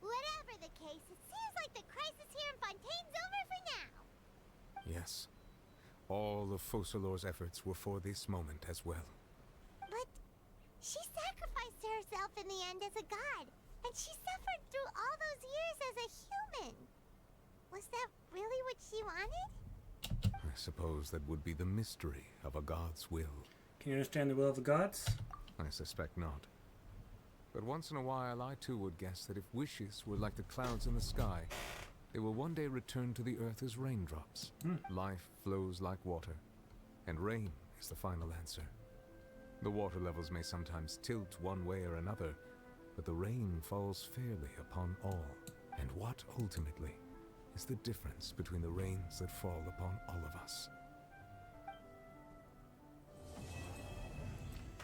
Whatever the case, it seems like the crisis here in Fontaine's over for now. Yes. All of Focalor's efforts were for this moment as well. But she sacrificed herself in the end as a god, and she suffered through all those years as a human. Was that really what she wanted? I suppose that would be the mystery of a god's will. Can you understand the will of the gods? I suspect not. But once in a while, I too would guess that if wishes were like the clouds in the sky, they will one day return to the earth as raindrops. Life flows like water, and rain is the final answer. The water levels may sometimes tilt one way or another, but the rain falls fairly upon all. And what, ultimately, is the difference between the rains that fall upon all of us?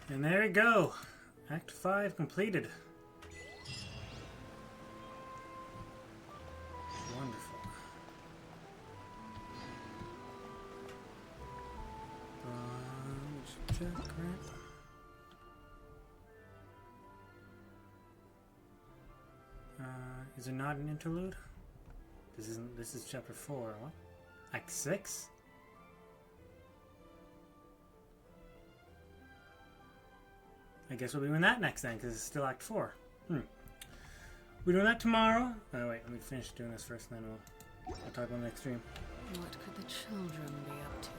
And there we go. Act 5 completed. Wonderful. Check, right? Is it not an interlude? This is chapter 4, huh? Act 6? I guess we'll be doing that next then, because it's still Act 4. We're doing that tomorrow. Oh wait, let me finish doing this first, and then I'll talk about the next stream. What could the children be up to?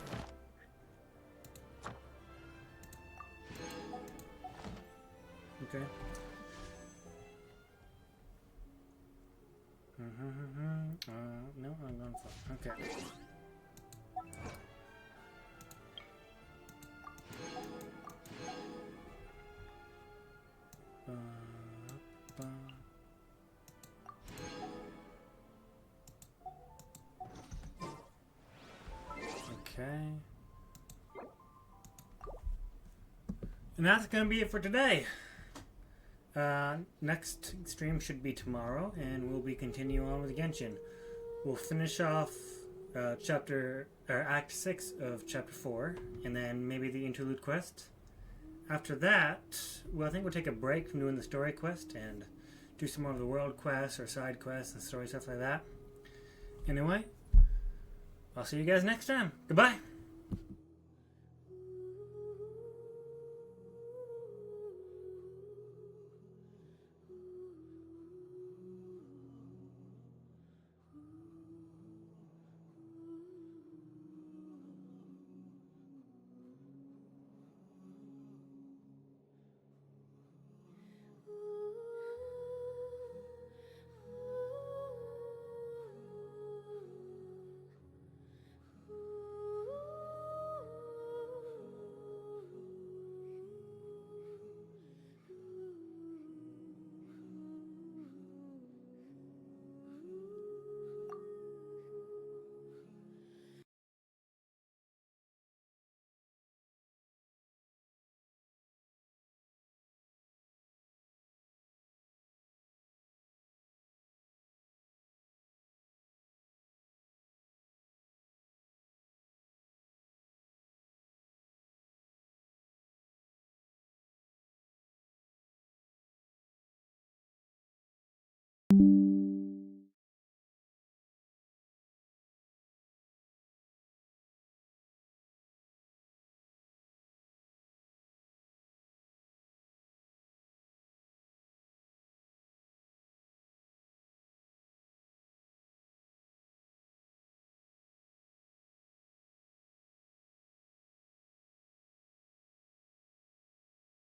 Okay. No, I'm going for. Okay. Okay. And that's going to be it for today. Next stream should be tomorrow, and we'll be continuing on with Genshin. We'll finish off Act 6 of Chapter 4, and then maybe the interlude quest. After that, well, I think we'll take a break from doing the story quest and do some more of the world quests or side quests and story stuff like that. Anyway, I'll see you guys next time. Goodbye!